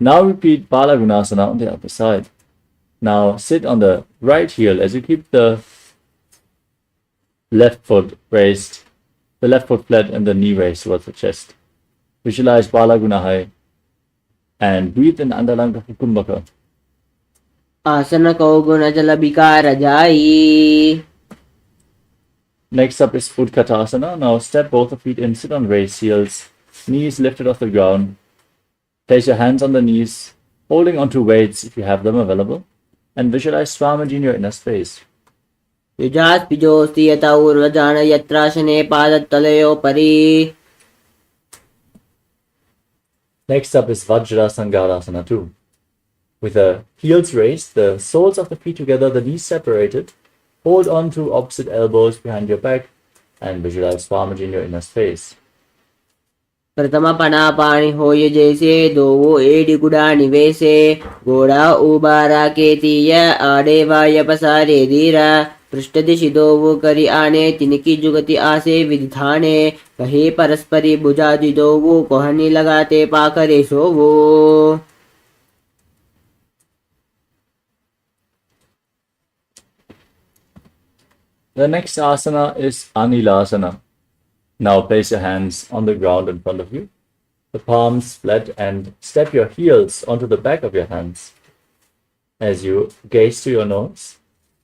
Now repeat Balagunasana on the other side. Now sit on the right heel as you keep the left foot raised, the left foot flat and the knee raised towards the chest. Visualize Balagunahai and breathe in Andalanga Kumbhaka. आसन को गुण जल विकार जाई. Next up is Utkatasana. Now step both the feet in, sit on raised heels, knees lifted off the ground. Place your hands on the knees, holding onto weights if you have them available, and visualize Swamiji in your inner space. युजात् पिजोस्ति यथा ऊर्वजान यत्रासने पादतलयो परि. Next up is Vajrasangarasana 2. With the heels raised, the soles of the feet together, the knees separated. Hold on to opposite elbows behind your back and visualize Swamiji in your inner space. प्रथम पनापाणि होय जैसे दो AD गुड़ा निवेशे घोड़ा उबारा के तीय आड़े वाय पसारे धीरा पृष्ठ दिशि दो वो करी आने तिनकी जुगति आसे विधाने कहे परस्परी बुझादि दो वो कोहनी लगाते पाकरे सो वो. The next asana is Anilasana. Now place your hands on the ground in front of you, the palms flat, and step your heels onto the back of your hands as you gaze to your nose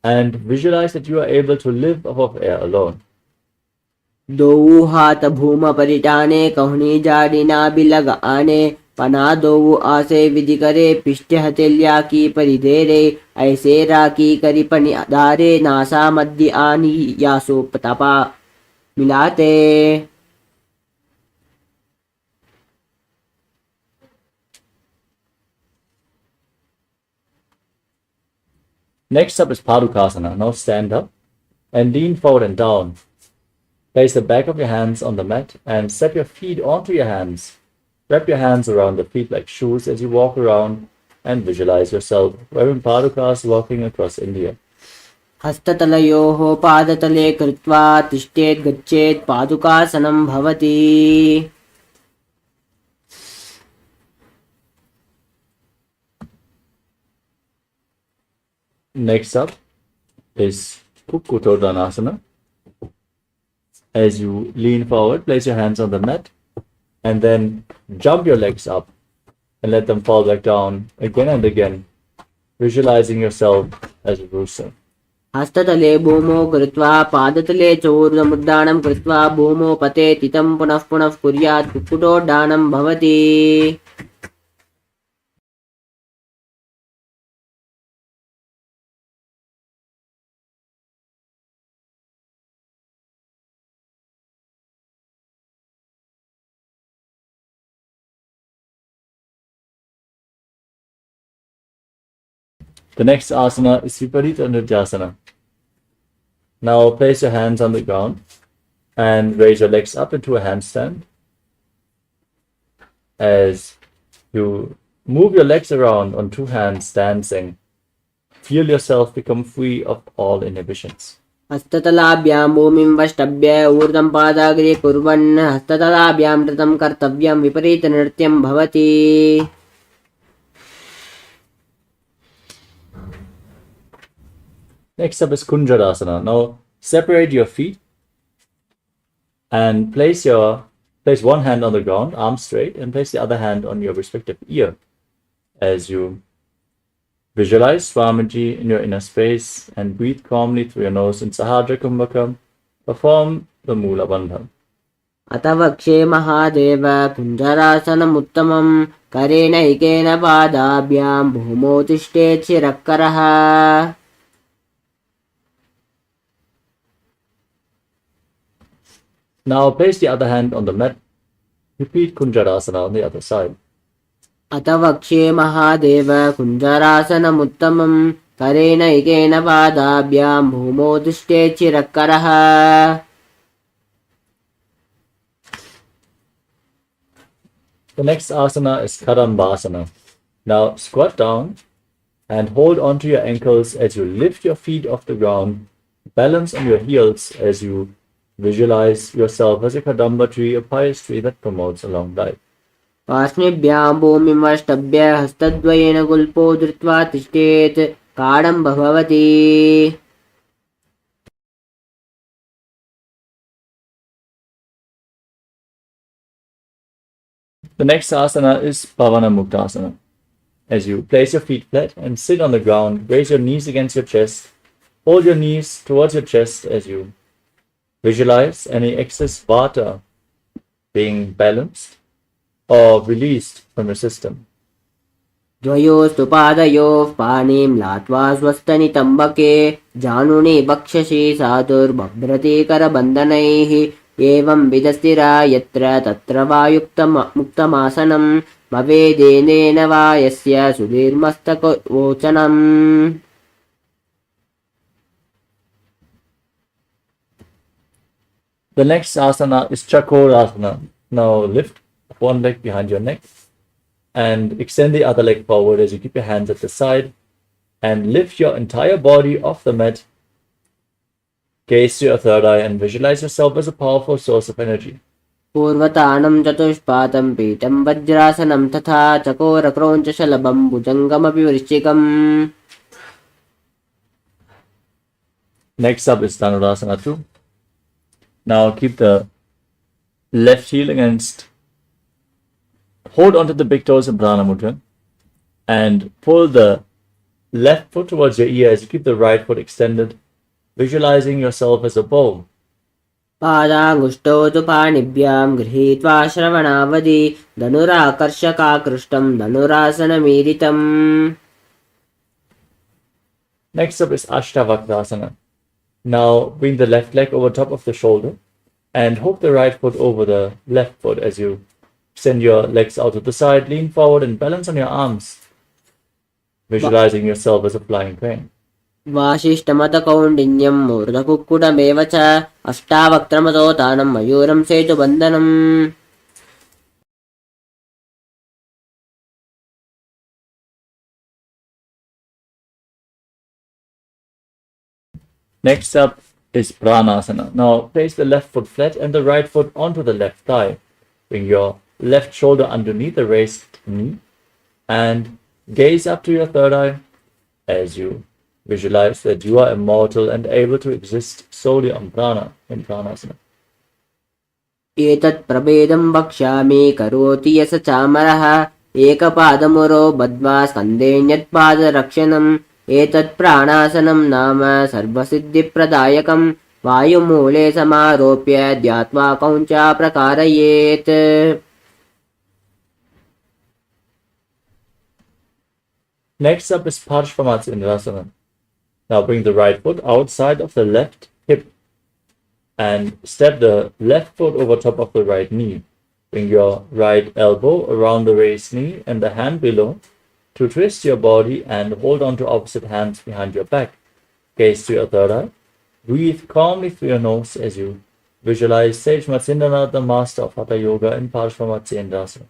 and visualize that you are able to live above air alone. दो हाथ भूम परिटाने कहनी जाड़ी ना बिलग आने पना दो आसे विधि करे पिष्ट हतेल्या की परिधेरे ऐसे राकी करी पनि दारे नासा मध्य आनी यासो पतापा मिलाते. Next up is Padukasana. Now stand up and lean forward and down. Place the back of your hands on the mat and step your feet onto your hands. Wrap your hands around the feet like shoes as you walk around and visualize yourself wearing padukas walking across India. हस्ततलयोः पादतले कृत्वा तिष्ठेत् गच्छेत् पादुकासनं भवति. Next up is Kukkutodhanasana. As you lean forward, place your hands on the mat and then jump your legs up and let them fall back down again and again, visualizing yourself as a rooster. हस्ततले भूमो कृत्वा पादतले चोर्धमुद्राणं कृत्वा भूमो पते तितं पुनः पुनः कुर्यात् कुक्कुटोड्डानं भवति. The next asana is Viparita Nrityasana. Now place your hands on the ground and raise your legs up into a handstand. As you move your legs around on two hands dancing, feel yourself become free of all inhibitions. हस्ततलाभ्यां भूमिं वष्टभ्य ऊर्ध्वं पादाग्रे कुर्वन् हस्ततलाभ्यां नृतं कर्तव्यं विपरीतनृत्यं भवति. Next up is Kunjarasana. Now separate your feet and place one hand on the ground, arms straight, and place the other hand on your respective ear as you visualize Swamiji in your inner space and breathe calmly through your nose in Sahadra Kumbhaka. Perform the Mula Bandha. अथ वक्षे महादेव कुञ्जरासनमुत्तमं करेण इकेन पादाभ्यां भूमौ तिष्ठेत् शिरःकरः. Now place the other hand on the mat. Repeat Kunjarasana on the other side. अथ वक्षे महादेव कुञ्जरासनमुत्तमं करेण इकेन पादाभ्यां भूमौ तिष्ठेत् शिरःकरः. The next asana is Kadambasana. Now squat down and hold onto your ankles as you lift your feet off the ground. Balance on your heels as you visualize yourself as a kadamba tree, a pious tree that promotes a long life. पार्श्वेभ्यां भूमिमष्टभ्य हस्तद्वयेन गुल्पो धृत्वा तिष्ठेत् काडम्ब भवति। The next asana is Bhavana Muktasana. As you place your feet flat and sit on the ground, raise your knees against your chest. Hold your knees towards your chest as you visualize any excess vata being balanced or released from your system. द्वयोस्तु पादयोः पाणिं लात्वा स्वस्तनितम्बके जानुनि वक्षसि साधुर्बभ्रति करबन्धनैः एवं विधस्थिरा यत्र तत्र वा मुक्तमासनं भवेदेनेन वा यस्य सुधीर्मस्तकवोचनम्। The next asana is Chakorasana. Now lift one leg behind your neck and extend the other leg forward as you keep your hands at the side and lift your entire body off the mat. Gaze to your third eye and visualize yourself as a powerful source of energy. पूर्वतानं चतुष्पातं पीठं वज्रासनं तथा चकोरक्रौञ्चशलभं भुजङ्गमपि वृश्चिकम्। Next up is Dhanurasana 2. Now keep the left heel against, hold onto the big toes in Prana Mudra and pull the left foot towards your ear as you keep the right foot extended, visualizing yourself as a bow. पादाङ्गुष्ठौ तु पाणिभ्यां गृहीत्वा श्रवणावधि धनुराकर्षकाकृष्टं धनुरासनमीरितम्। Next up is Ashtavakrasana. Now bring the left leg over top of the shoulder and hook the right foot over the left foot as you send your legs out to the side, lean forward and balance on your arms, visualizing yourself as a flying crane. वासिष्ठमतकौण्डिन्यं मूर्धकुक्कुटमेव च अष्टावक्त्रमतोतानं मयूरं सेतुबन्धनम्। Next up is Pranasana. Now place the left foot flat and the right foot onto the left thigh. Bring your left shoulder underneath the raised knee and gaze up to your third eye as you visualize that you are immortal and able to exist solely on prana in Pranasana. एतत् प्रभेदं वक्ष्यामि करोति yes चामरः एकपादमुरो बद्ध्वा स्कन्धेऽन्यत्पादरक्षणम् एतत् प्राणासनं नाम सर्वसिद्धिप्रदायकं वायुमूले समारोप्य ध्यात्वा कौञ्चा प्रकारयेत्। Next up is Parshvamatsindrasana. Now bring the right foot outside of the left hip and step the left foot over top of the right knee. Bring your right elbow around the raised knee and the hand below to twist your body and hold on to opposite hands behind your back. Gaze to your third eye. Breathe calmly through your nose as you visualize Sage Matsindranath, the master of Hatha Yoga in Parshvamatsindrasana.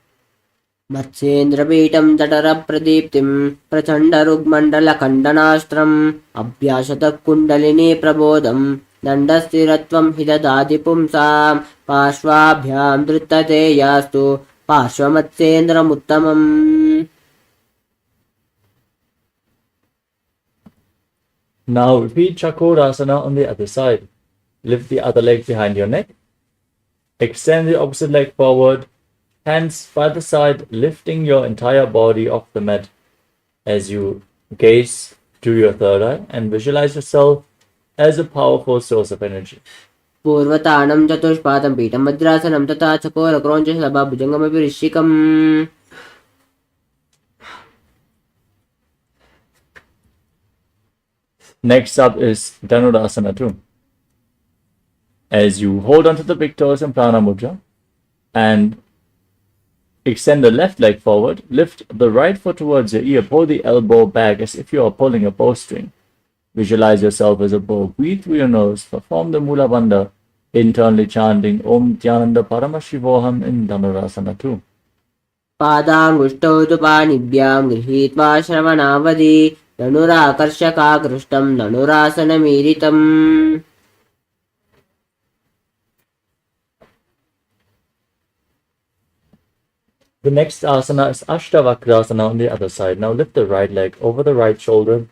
मत्स्येन्द्रपीठं तटरप्रदीप्तिं प्रचण्डरुग्मण्डलखण्डनास्त्रम् अभ्यासतः kundalini प्रबोधं दण्डस्थिरत्वं हि ददाति पुंसां पार्श्वाभ्यां धृतते यास्तु पार्श्वमत्स्येन्द्रमुत्तमम्। Now repeat Chakorasana on the other side. Lift the other leg behind your neck. Extend the opposite leg forward. Hands by the side, lifting your entire body off the mat as you gaze to your third eye and visualize yourself as a powerful source of energy. पूर्वतानं चतुष्पादं पीठं वज्रासनं तथा चकोरक्रौञ्चशलभभुजङ्गमपि वृश्चिकम्। Next up is Dhanurasana 2. As you hold onto the big toes in Prana Mudra and extend the left leg forward, lift the right foot towards your ear, pull the elbow back as if you are pulling a bowstring. Visualize yourself as a bow. Breathe through your nose. Perform the Mula Bandha, internally chanting Om Nityananda Paramashivoham in Dhanurasana 2. पादाङ्गुष्ठौ तु पाणिभ्यां गृहीत्वा श्रवणावधि धनुराकर्षकाकृष्टं धनुरासनमीरितम्। The next asana is Ashtavakrasana on the other side. Now lift the right leg over the right shoulder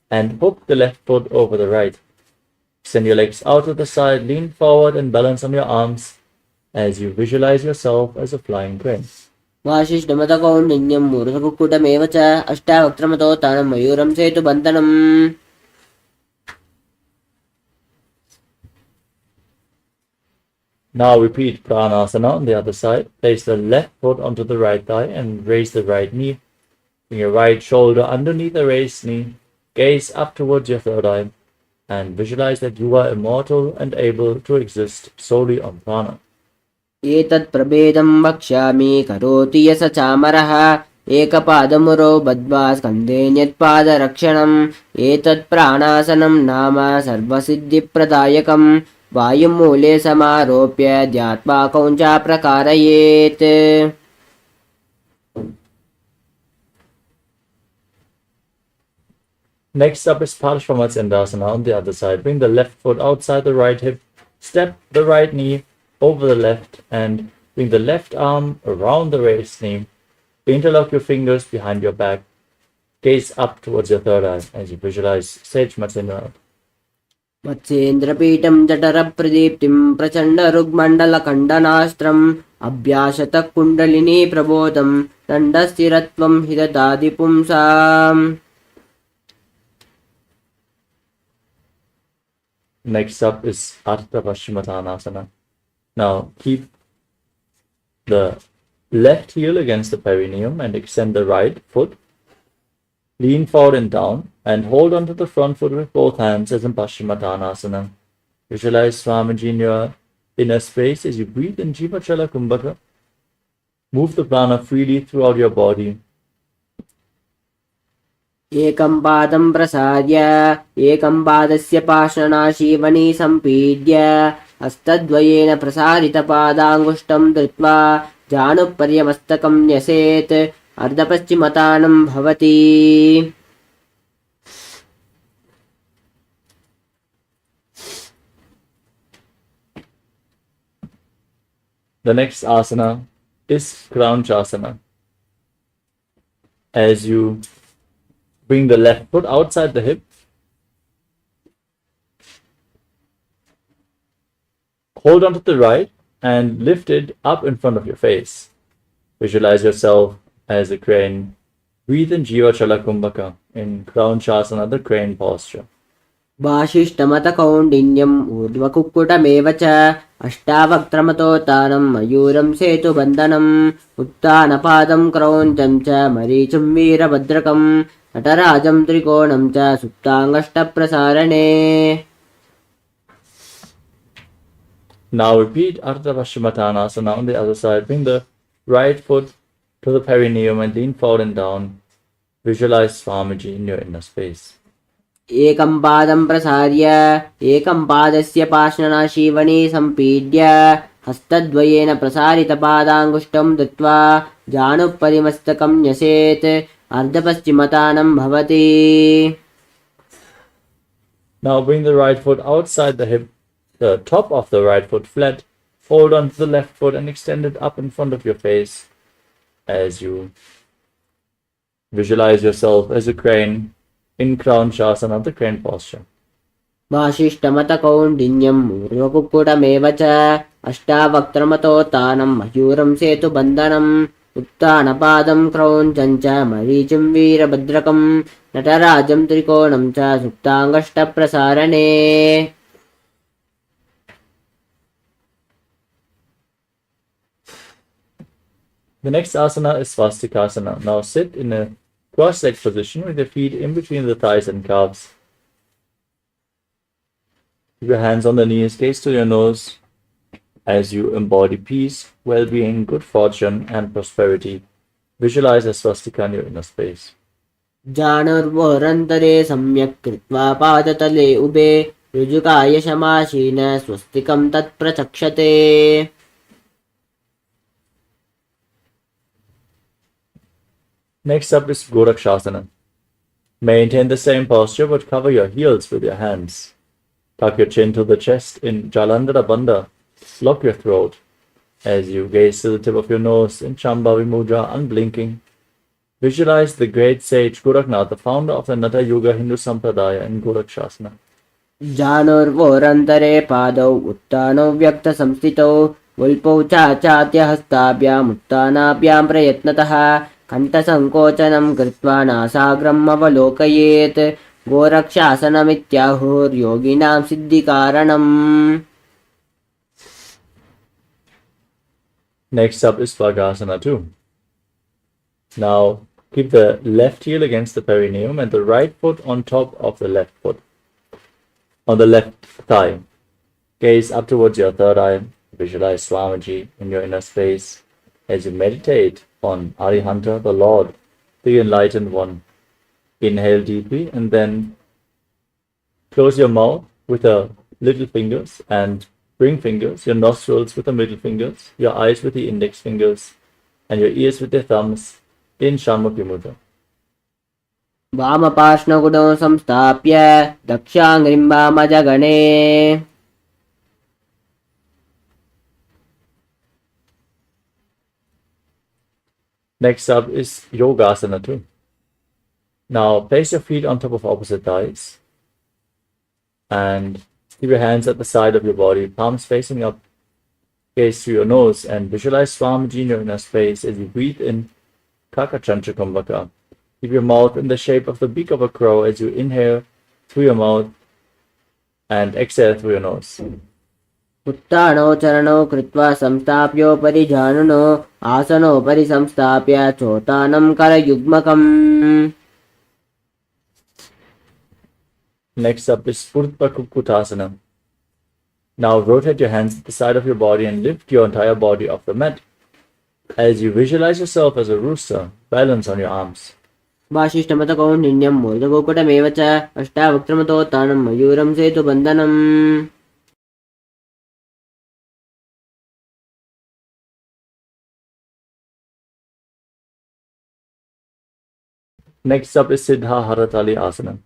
and hook the left foot over the right. Send your legs out to the side, lean forward and balance on your arms as you visualize yourself as a flying crane. वासिष्ठमतकौण्डिन्यं मूर्धकुक्कुटमेव च अष्टावक्त्रमतो तानं मयूरं सेतुबन्धनम्. Now repeat Pranasana on the other side. Place the left foot onto the right thigh and raise the right knee. Bring your right shoulder underneath the raised knee. Gaze up towards your third eye and visualize that you are immortal and able to exist solely on prana. एतत् प्रभेदं वक्ष्यामि करोति yes चामरः एकपादमुरो बद्ध्वा स्कन्धे न्यत्पादरक्षणम्. एतत् प्राणासनं नाम सर्वसिद्धिप्रदायकं वायुं मूले समारोप्य ध्यात्वा कौञ्चा प्रकारयेत्. Next up is Parshvamatsindasana on the other side. Bring the left foot outside the right hip. Step the right knee over the left and bring the left arm around the raised knee. Interlock your fingers behind your back. Gaze up towards your third eye as you visualize Sage Matsindra. मत्स्येन्द्रपीठं जठरप्रदीप्तिं प्रचण्डरुग्मण्डलखण्डनास्त्रम् अभ्यासतः kundalini प्रबोधं दण्डस्थिरत्वं हि ददाति पुंसाम्. Next up is Ardha Paschimottanasana. Now keep the left heel against the perineum and extend the right foot. Lean forward and down and hold onto the front foot with both hands as in Paschimottanasana. Visualize Swamiji in your inner space as you breathe in Jiva Chala Kumbhaka. Move the prana freely throughout your body. एकं पादं प्रसार्य एकं पादस्य पार्श्वनाशीवनी सम्पीड्य हस्तद्वयेन प्रसारितपादाङ्गुष्ठं धृत्वा जानुपर्यमस्तकं न्यसेत् अर्धपश्चिमतानं भवति. The next asana is Kraunchasana. As you bring the left foot outside the hip, hold onto the right and lift it up in front of your face. Visualize yourself as a crane. Breathe in Jiva Chala Kumbhaka in Kraunchasana, the crane posture. वासिष्ठमतकौण्डिन्यम् ऊर्ध्वकुक्कुटमेव च अष्टावक्त्रमतोत्तानं मयूरं सेतुबन्धनम् उत्तानपादं क्रौञ्चं च मरीचिं वीरभद्रकं नटराजं त्रिकोणं च सुप्ताङ्गष्टप्रसारणे. Now repeat Ardha Paschimottanasana on the other side. Bring the right foot to the perineum and lean forward and down. Visualize Swamiji in your inner space. एकं पादं प्रसार्य एकं पादस्य पार्श्वनाशीवनी सम्पीड्य हस्तद्वयेन प्रसारितपादाङ्गुष्ठं धृत्वा जानुपरिमस्तकं न्यसेत् अर्धपश्चिमतानं भवति. Now bring the right foot outside the hip, the top of the right foot flat. Hold on to the left foot and extend it up in front of your face as you visualize yourself as a crane in Kraunchasana, the crane posture. वासिष्ठमतकौण्डिन्यम् ऊर्ध्वकुक्कुटमेव च अष्टावक्त्रमतोत्तानं मयूरं सेतुबन्धनम् उत्तानपादं क्रौञ्चं च मरीचिं वीरभद्रकं नटराजं त्रिकोणं च सुप्ताङ्गष्टप्रसारणे. The next asana is Svastikasana. Now sit in a cross-legged position with your feet in between the thighs and calves. Keep your hands on the knees, gaze to your nose as you embody peace, well-being, good fortune, and prosperity. Visualize a swastika in your inner space. जानुर्वोरन्तरे सम्यक् कृत्वा पादतले उभे ऋजुकाय शमाशीन स्वस्तिकं तत्प्रचक्षते. Next up is Gorakshasana. Maintain the same posture but cover your heels with your hands. Tuck your chin to the chest in Jalandhara Bandha. Lock your throat. As you gaze to the tip of your nose in Shambhavi Mudra, unblinking, visualize the great sage Goraknath, the founder of the Natha Yoga Hindu Sampradaya in Gorakshasana. जानुर्वोरन्तरे पादौ उत्तानौ व्यक्तसंस्थितौ वल्पौ चाचात्यहस्ताभ्यामुत्तानाभ्यां प्रयत्नतः कण्ठसङ्कोचनं कृत्वा नासाग्रम् अवलोकयेत् गोरक्षासनमित्याहुर्योगिनां सिद्धिकारणम्. Next up is Bhagasana 2. Now, keep the left heel against the perineum and the right foot on top of the left foot. On the left thigh. Gaze up towards your third eye. Visualize Swamiji in your inner space as you meditate on Arihanta, the Lord, the Enlightened One. Inhale deeply and then close your mouth with the little fingers and ring fingers, your nostrils with the middle fingers, your eyes with the index fingers, and your ears with the thumbs in Shanmukhi Mudra. वामपार्श्वगुणौ संस्थाप्य दक्षाङ्घ्रिं वामजगणे. Next up is Yogasana 2. Now place your feet on top of opposite thighs and keep your hands at the side of your body, palms facing up, gaze through your nose, and visualize Swamiji in your inner space as you breathe in Kakachantra Kumbhaka. Keep your mouth in the shape of the beak of a crow as you inhale through your mouth and exhale through your nose. उत्तानौ चरणौ कृत्वा संस्थाप्योपरि जानुनो आसनोपरि संस्थाप्य चोतानं करयुग्मकम्. Next up is Urdhva Kukutasana. Now rotate your hands at the side of your body and lift your entire body off the mat. As you visualize yourself as a rooster, balance on your arms. वासिष्ठमतकौण्डिन्यं मोदकोकुटमेव च अष्टावक्त्रमतोत्थानं मयूरं सेतुबन्धनम्. Next up is Siddha Haratali Asana.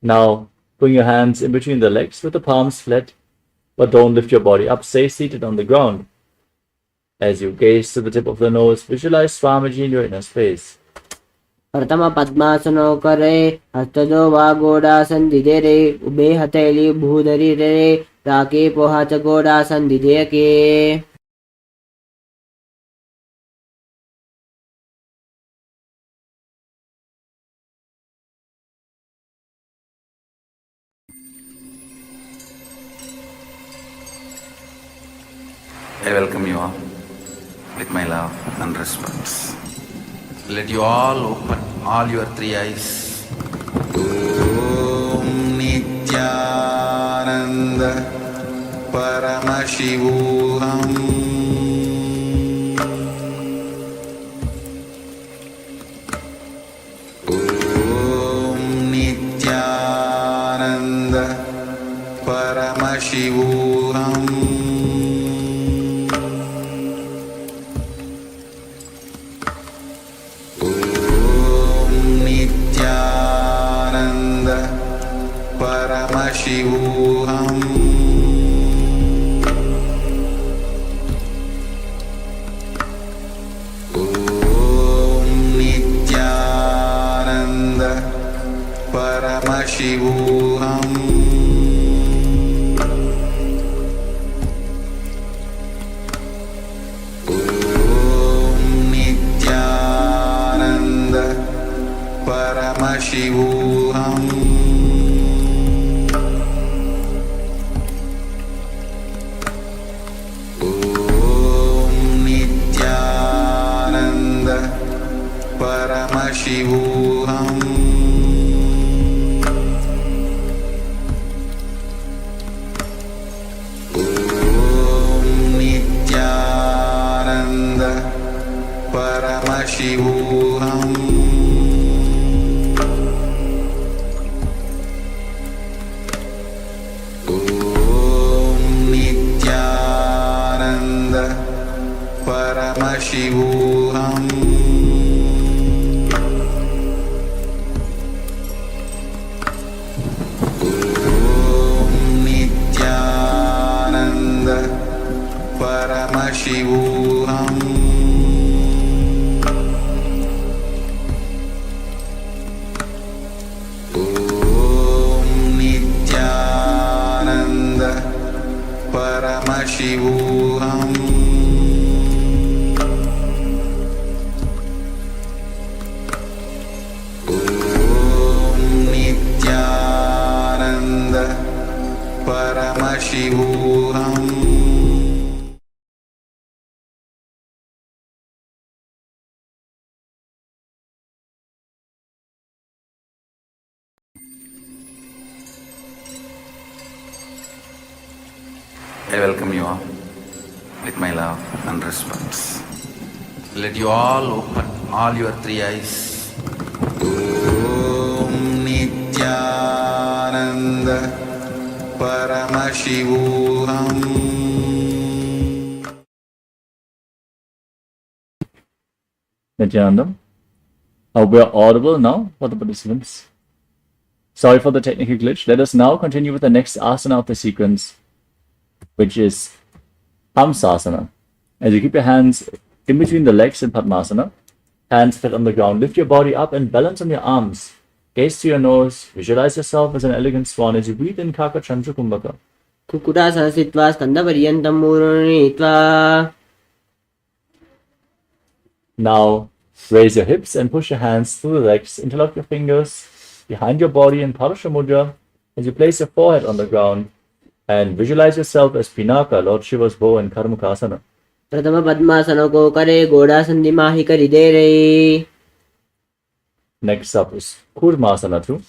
Now bring your hands in between the legs with the palms flat, but don't lift your body up. Stay seated on the ground. As you gaze to the tip of the nose, visualize Swamiji in your inner space. प्रथम पद्मासनो करे हस्तदो वा गोडासन दिदेरे उभे हथेली भूधरी रे राके पोहा च गोडासन दिदेके. I welcome you all with my love and respect. Let you all open all your three eyes. Om Nithyananda Paramashivoham Om Nithyananda Paramashivoham Paramashivoham Om Nithyananda Paramashivoham Om Nithyananda Paramashivoham Paramashivoham Om Nithyananda Paramashivoham Om Nithyananda Paramashivoham Paramashivoham Paramashivoham I welcome you all with my love and respects. Let you all open all your three eyes. Om Nithyananda Paramashivoham. Nityananda. We are audible now for the participants. Sorry for the technical glitch. Let us now continue with the next asana of the sequence, which is Hamsasana. As you keep your hands in between the legs in Padmasana, hands flat on the ground, lift your body up and balance on your arms. Gaze to your nose, visualize yourself as an elegant swan as you breathe in Kaka Chandra Kumbhaka. कुक्कुटासनं स्थित्वा स्कन्धपर्यन्तं मूर्धनीत्वा. Now raise your hips and push your hands through the legs, interlock your fingers behind your body in Parasha Mudra as you place your forehead on the ground and visualize yourself as Pinaka, Lord Shiva's bow in Karmukasana. प्रथम पद्मासनों को करे घोड़ा संधि माही करी दे रे. Next up is Kurmasana 2.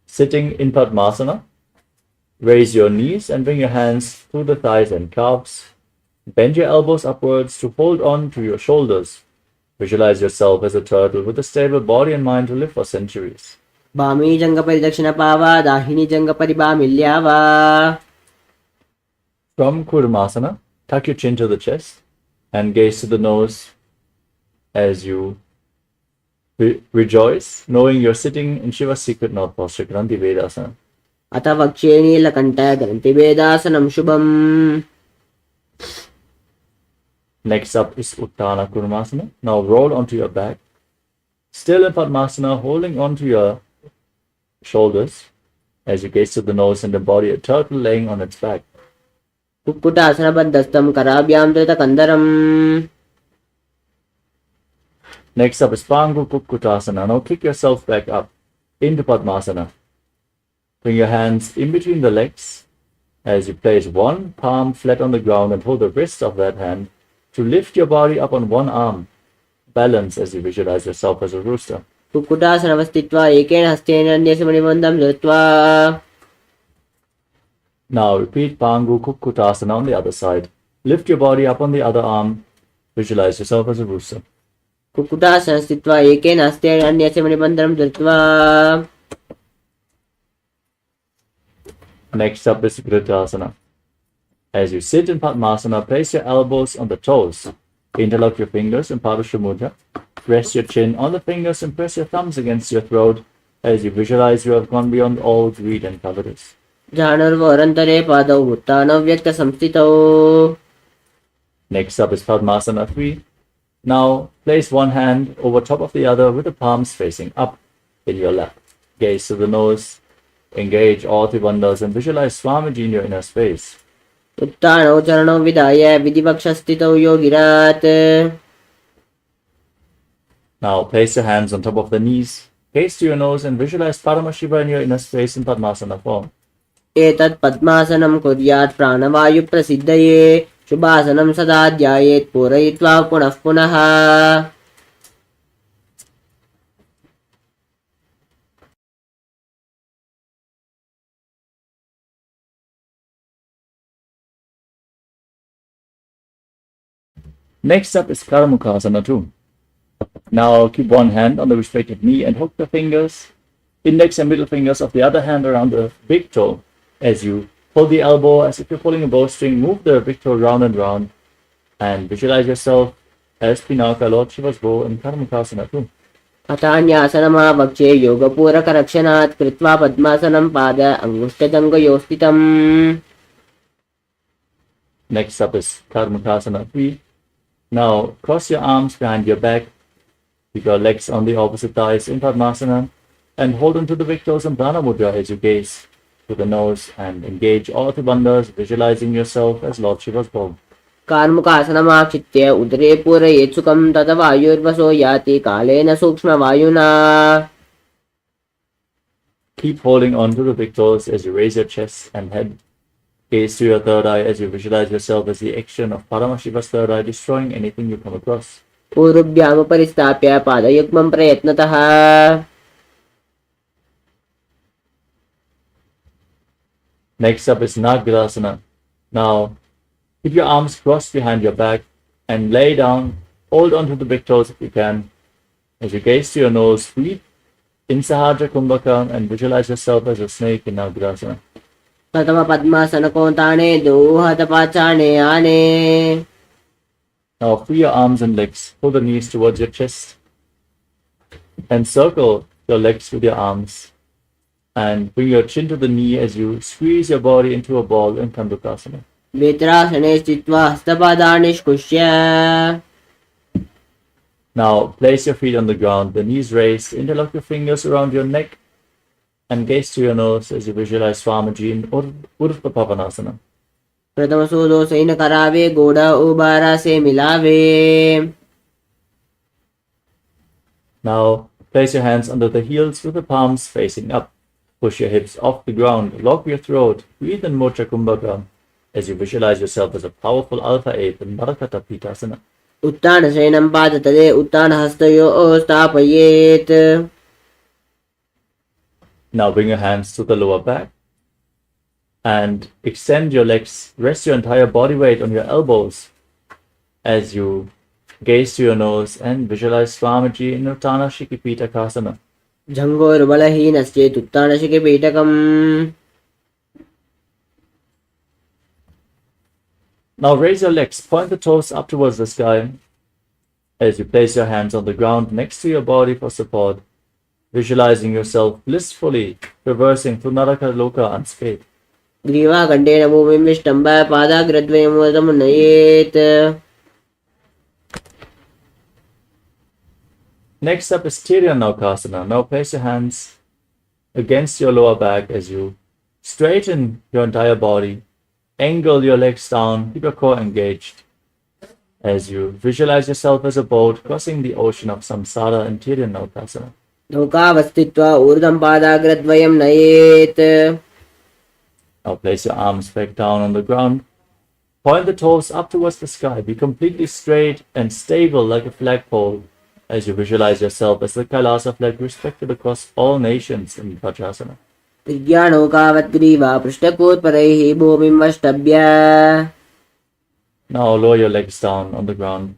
Sitting in Padmasana, raise your knees and bring your hands through the thighs and calves. Bend your elbows upwards to hold on to your shoulders. Visualize yourself as a turtle with a stable body and mind to live for centuries. बामी जंग परिदक्षिण पावा दाहिनी जंग परिबामिल्यावा. From Kurmasana, tuck your chin to the chest and gaze to the nose as you rejoice, knowing you're sitting in Shiva's secret north posture, Granthi Vedasana. अथ वक्षे नीलकण्ठ ग्रन्थिभेदासनं शुभम्. Next up is Uttana Kurmasana. Now roll onto your back. Still in Padmasana, holding onto your shoulders as you gaze to the nose and embody a turtle laying on its back. कुक्कुटासनबद्धस्तं कराभ्यां धृतकन्दरम्. Next up is Pangu Kukkutasana. Now kick yourself back up into Padmasana. Bring your hands in between the legs as you place one palm flat on the ground and hold the wrist of that hand to lift your body up on one arm. Balance as you visualize yourself as a rooster. कुक्कुटासनवस्थित्वा एकेन हस्तेन अन्यस्य मणिबन्धं धृत्वा. Now repeat Pangu Kukkutasana on the other side. Lift your body up on the other arm. Visualize yourself as a rooster. कुक्कुटासनं स्थित्वा एकेन हस्तेन अन्यस्य मणिबन्धनं धृत्वा. Next up is Gridasana. As you sit in Padmasana, place your elbows on the toes. Interlock your fingers in Parasha Mudra. Rest your chin on the fingers and press your thumbs against your throat as you visualize you have gone beyond all greed and covetous. जानुर्वरन्तरे पादौ उत्थानव्यक्तसंस्थितौ. Next up is Padmasana 3. Now place one hand over top of the other with the palms facing up in your lap. Gaze to the nose. Engage all three bandhas and visualize Swamiji in your inner space. उत्थानौ चरणौ विधाय विधिवक्षस्थितौ योगिरात्. Now place your hands on top of the knees. Gaze to your nose and visualize Paramashiva in your inner space in Padmasana form. एतत् पद्मासनं कुर्यात् प्राणवायुप्रसिद्धये. शुभासनं सदा ध्यायेत् पूरयित्वा पुनः पुनः. Next up is Karamukasana 2. Now keep one hand on the restraited knee and hook the fingers, index and middle fingers of the other hand around the big toe. As you pull the elbow as if you're pulling a bowstring, move the big toe round and round and visualize yourself as Pinaka, Lord Shiva's bow in Karamukasana 2. अथान्यासनमावक्षे योगपूरकरक्षणात् कृत्वा पद्मासनं पाद अङ्गुष्ठजङ्घयोस्थितम्. Next up is Karamukasana 3. Now cross your arms behind your back, keep your legs on the opposite thighs in Padmasana, and hold onto the big toes in Prana Mudra as you gaze to the nose and engage all the bandhas, visualizing yourself as Lord Shiva's bow. कार्मुकासनमाक्षित्य उदरे पूरयेत् सुखं तत वायुर्वशो याति कालेन सूक्ष्मवायुना. Keep holding on to the big toes as you raise your chest and head Gaze to your third eye as you visualize yourself as the action of Paramashiva's third eye, destroying anything you come across. ऊरुभ्यामुपरिस्थाप्य पादयुग्मं प्रयत्नतः Next up is Nagrasana. Now, keep your arms crossed behind your back and lay down. Hold onto the big toes if you can. As you gaze to your nose, breathe in Sahasrara Kumbhaka and visualize yourself as a snake in Nagrasana. प्रथम पद्मासनकोताने दोहतपाचाने आने. Now free your arms and legs. Pull the knees towards your chest and circle your legs with your arms. And bring your chin to the knee as you squeeze your body into a ball in Kandukasana. वित्रासने स्थित्वा हस्तपादानि निष्कुष्य. Now place your feet on the ground, the knees raised, interlock your fingers around your neck and gaze to your nose as you visualize Swamiji in Urdhva Pavanasana. प्रथम सूदो San करावे गोड़ा उबारा से मिलावे. Now place your hands under the heels with the palms facing up. Push your hips off the ground, lock your throat, breathe in Mocha Kumbhaka as you visualize yourself as a powerful alpha ape in Marakata Pitasana. उत्तान शयनं पादतले उत्तान हस्तयोः स्थापयेत्. Now bring your hands to the lower back and extend your legs. Rest your entire body weight on your elbows as you gaze to your nose and visualize Swamiji in Uttana Shikipitakasana. झङ्गोर्बलहीनश्चेत् उत्तानशिखिपीठकम्. Now raise your legs, point the toes up towards the sky as you place your hands on the ground next to your body for support, visualizing yourself blissfully traversing through Naraka Loka unscathed. ग्रीवाखण्डेन भूमिं विष्टम्भय पादाग्रद्वयमुदमुन्नयेत्. Next up is Tiryanokasana. Now place your hands against your lower back as you straighten your entire body, angle your legs down, keep your core engaged as you visualize yourself as a boat crossing the ocean of samsara in Tiryanokasana. नौकावस्थित्वा ऊर्ध्वं पादाग्रद्वयं नयेत्. Now place your arms back down on the ground. Point the toes up towards the sky. Be completely straight and stable like a flagpole as you visualize yourself as the KAILASA flag respected across all nations in Vajrasana. विज्ञानौकावद्ग्रीवा पृष्ठकोत्परैः भूमिं वष्टभ्य. Now lower your legs down on the ground.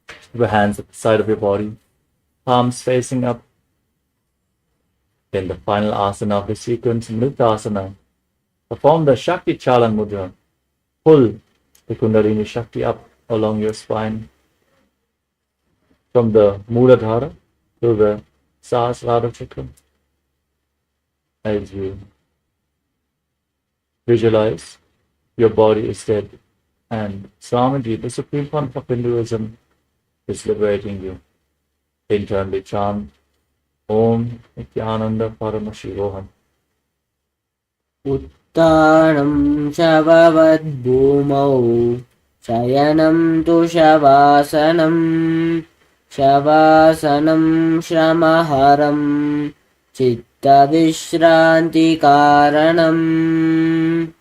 Keep your hands at the side of your body. Palms facing up. Then the final asana of the sequence, Mritasana. Perform the Shakti Chalan Mudra. Pull the Kundalini Shakti up along your spine from the Mooladhara to the Sahasrara Chakra as you visualize your body is dead and Swamiji, the Supreme Pontiff of Hinduism, is liberating you. Internally chant Om Nithyananda Paramashivoham. उत्तानं शववद्भूमौ शयनं तु शवासनं. शवासनं श्रमहरं चित्तविश्रान्तिकारणम्.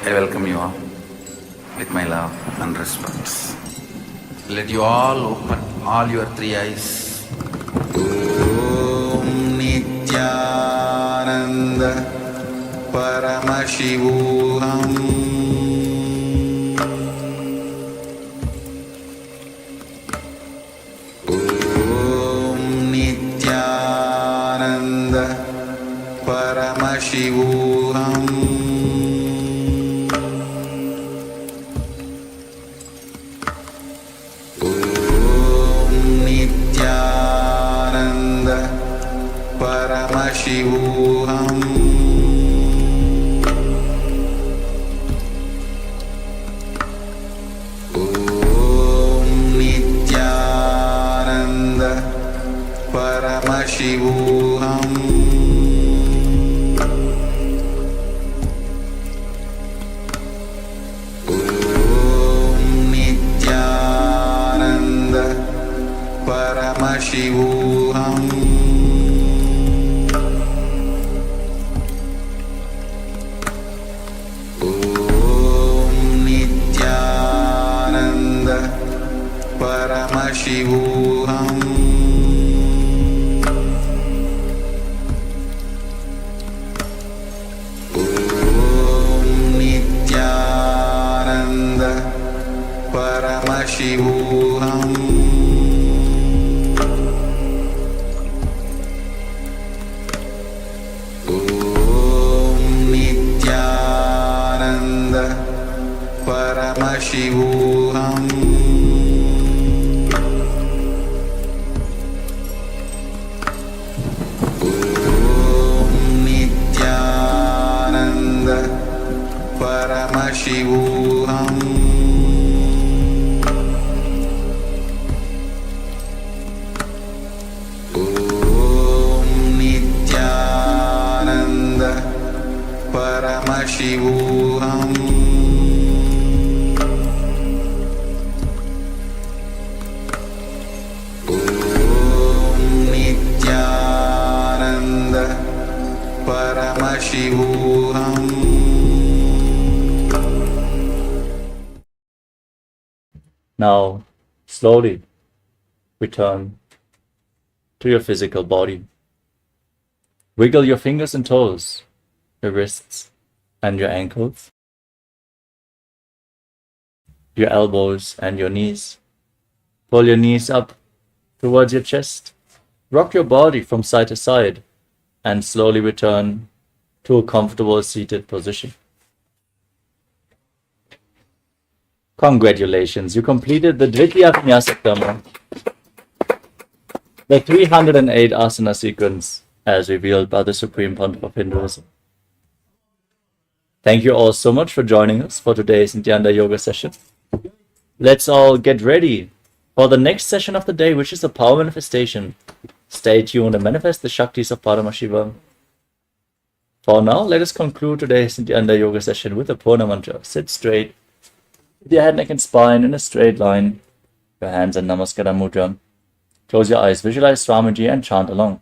I welcome you all with my love and respects. Let you all open all your three eyes. Om Nithyananda Paramashivoham. Om Nithyananda Paramashivoham. Paramashivoham Om Nityananda Paramashivoham Om Nityananda Paramashivoham Om Nityananda Paramashivoham Om Nityananda Paramashivoham Om Nityananda Paramashivoham Om Nityananda Paramashivoham Om Nityananda Paramashivoham Om Nityananda Paramashivoham. Now, slowly return to your physical body. Wiggle your fingers and toes, your wrists and your ankles, your elbows and your knees. Pull your knees up towards your chest. Rock your body from side to side and slowly return to a comfortable seated position. Congratulations, you completed the Dvitiya Vinyasa Krama, the 308 asana sequence as revealed by the Supreme Pontiff of Hinduism. Thank you all so much for joining us for today's Nityananda Yoga session. Let's all get ready for the next session of the day, which is the power manifestation. Stay tuned and manifest the Shaktis of Paramashivam. For now, let us conclude today's Nityananda Yoga session with the Purna mantra. Sit straight, with your head, neck and spine in a straight line. Your hands in Namaskara Mudra. Close your eyes, visualize Swamiji and chant along.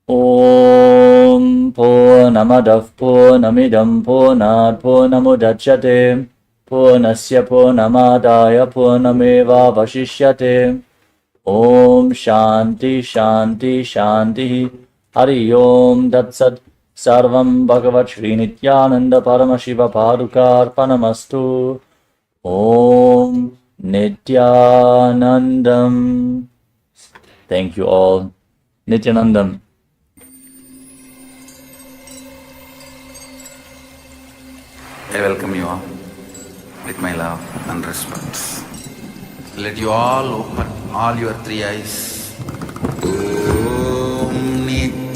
Om Purnamadav Purnamidam Purnat Purnamudachyate Purnasya Purnamadaya Purnameva Vashishyate. Om Shanti Shanti Shanti Hari Om Datsat Sarvam Bhagavat Sri Nithyananda Paramashiva Padukar Panamastu. Om Nithyanandam. Thank you all. Nithyanandam. I welcome you all with my love and respect. Let you all open all your three eyes. Om Nityananda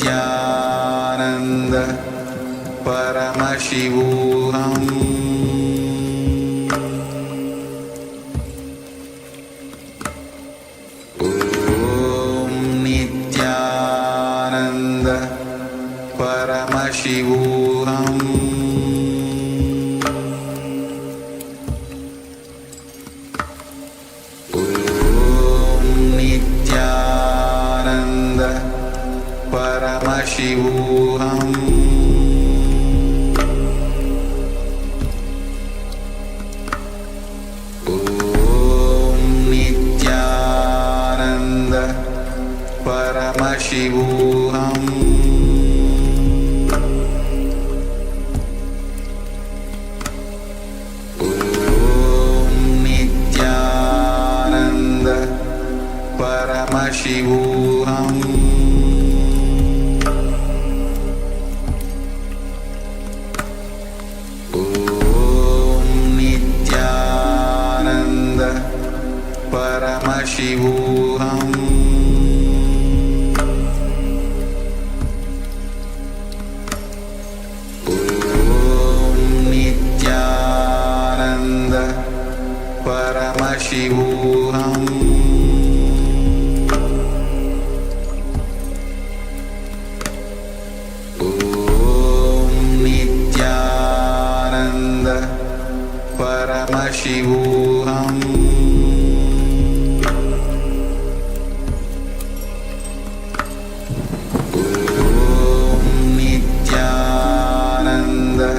Paramashivoham. Om Nityananda Paramashivoham. Paramashivoham. Om Nityananda Paramashivoham. Om Nityananda Paramashivoham. Paramashivoham. Paramashivoham Om Nityananda Paramashivoham Om Nityananda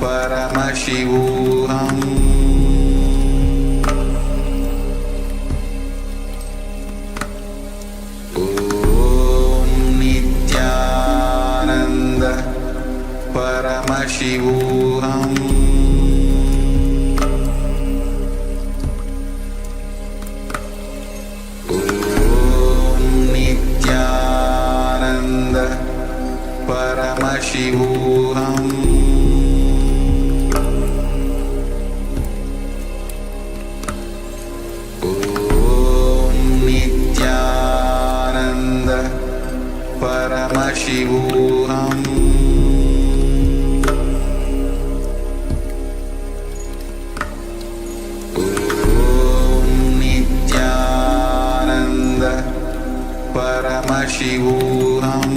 Paramashivoham Paramashivoham Om Nityananda Paramashivoham Om Nityananda Paramashivoham Paramashivoham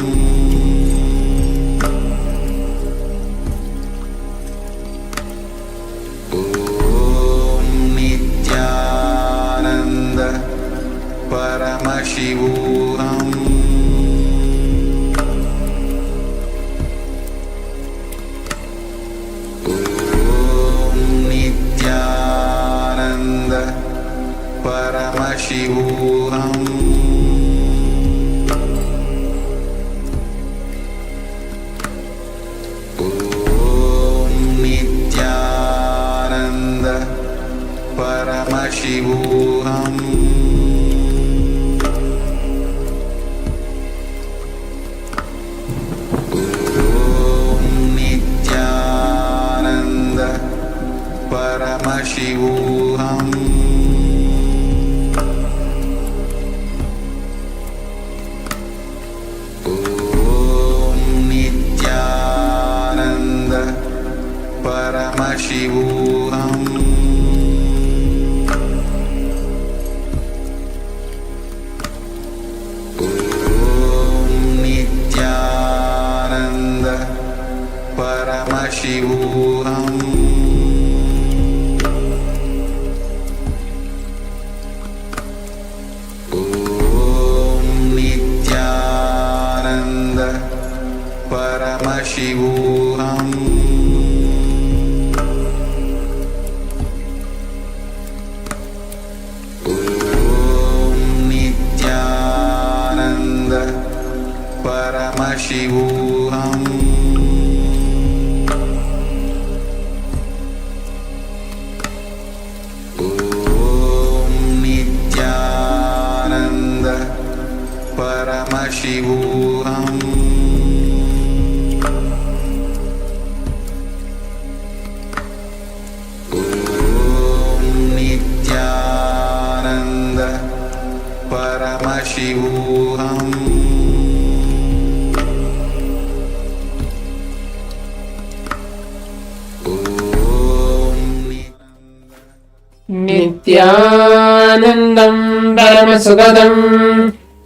Om Nityananda Paramashivoham Om Nityananda Paramashivoham Paramashivoham Om Nityananda Paramashivoham Om Nityananda Paramashivoham Paramashivoham Om Nityananda Paramashivoham Om Nityananda Paramashivoham Paramashivoham Om Nityananda Paramashivoham नित्यानन्दं परमसुखदं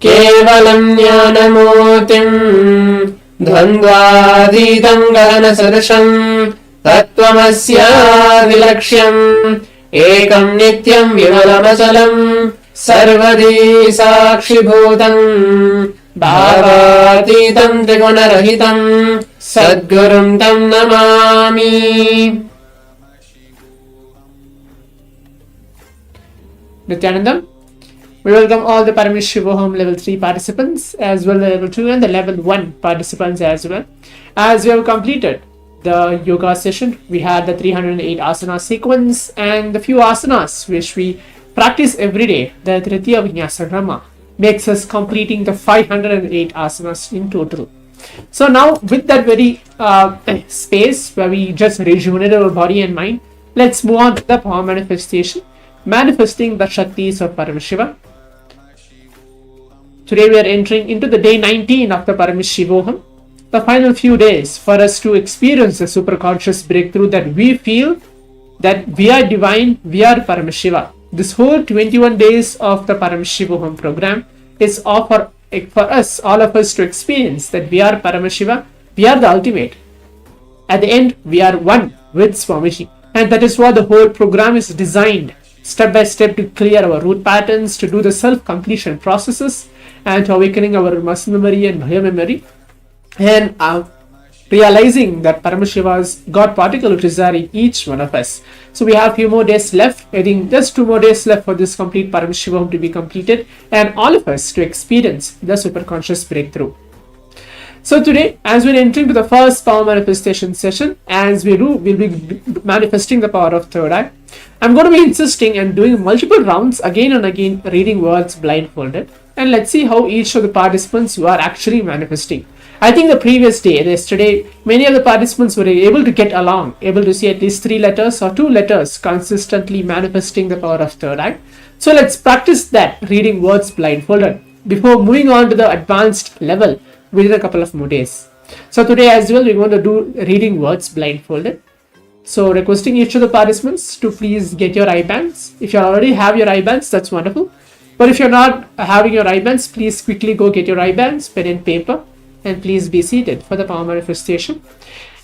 केवलं ज्ञानमूर्तिं द्वन्द्वातीतं गहनसदृशं तत्त्वमस्यादिलक्ष्यम् एकं नित्यं विमलमचलं सर्वधी साक्षिभूतं भावातीतं त्रिगुणरहितं सद्गुरुं तं Namami. Nityanandam. We welcome all the Paramashivoham Level 3 participants as well as Level 2 and the Level 1 participants as well. As we have completed the yoga session, we had the 308 asana sequence and the few asanas which we practice every day. The Tritiya Vinyasa Krama makes us completing the 508 asanas in total. So now with that very space where we just rejuvenate our body and mind, let's move on to the power manifestation. Manifesting the Shaktis of Paramashiva. Today we are entering into the day 19 of the Paramashivoham, the final few days for us to experience the superconscious breakthrough that we feel that we are divine, we are Paramashiva. This whole 21 days of the Paramashivoham program is for us, all of us, to experience that we are Paramashiva, we are the ultimate. At the end, we are one with Swamiji. And that is what the whole program is designed, step by step, to clear our root patterns, to do the self-completion processes, and to awakening our muscle memory and Bhaya memory, and realizing that Paramashiva's God particle which is there in each one of us. So we have few more days left. I think just 2 more days left for this complete Paramashivoham to be completed, and all of us to experience the superconscious breakthrough. So today, as we're entering to the first power manifestation session, as we do, we'll be manifesting the power of third eye. I'm going to be insisting and doing multiple rounds again and again, reading words blindfolded, and let's see how each of the participants who are actually manifesting. I think the previous day, yesterday, many of the participants were able to get along, able to see at least 3 letters or 2 letters consistently manifesting the power of third eye. So let's practice that, reading words blindfolded, before moving on to the advanced level within a couple of more days. So today as well, we're going to do reading words blindfolded. So requesting each of the participants to please get your eye bands. If you already have your eye bands, that's wonderful. But if you're not having your eye bands, please quickly go get your eye bands, pen and paper, and please be seated for the power manifestation.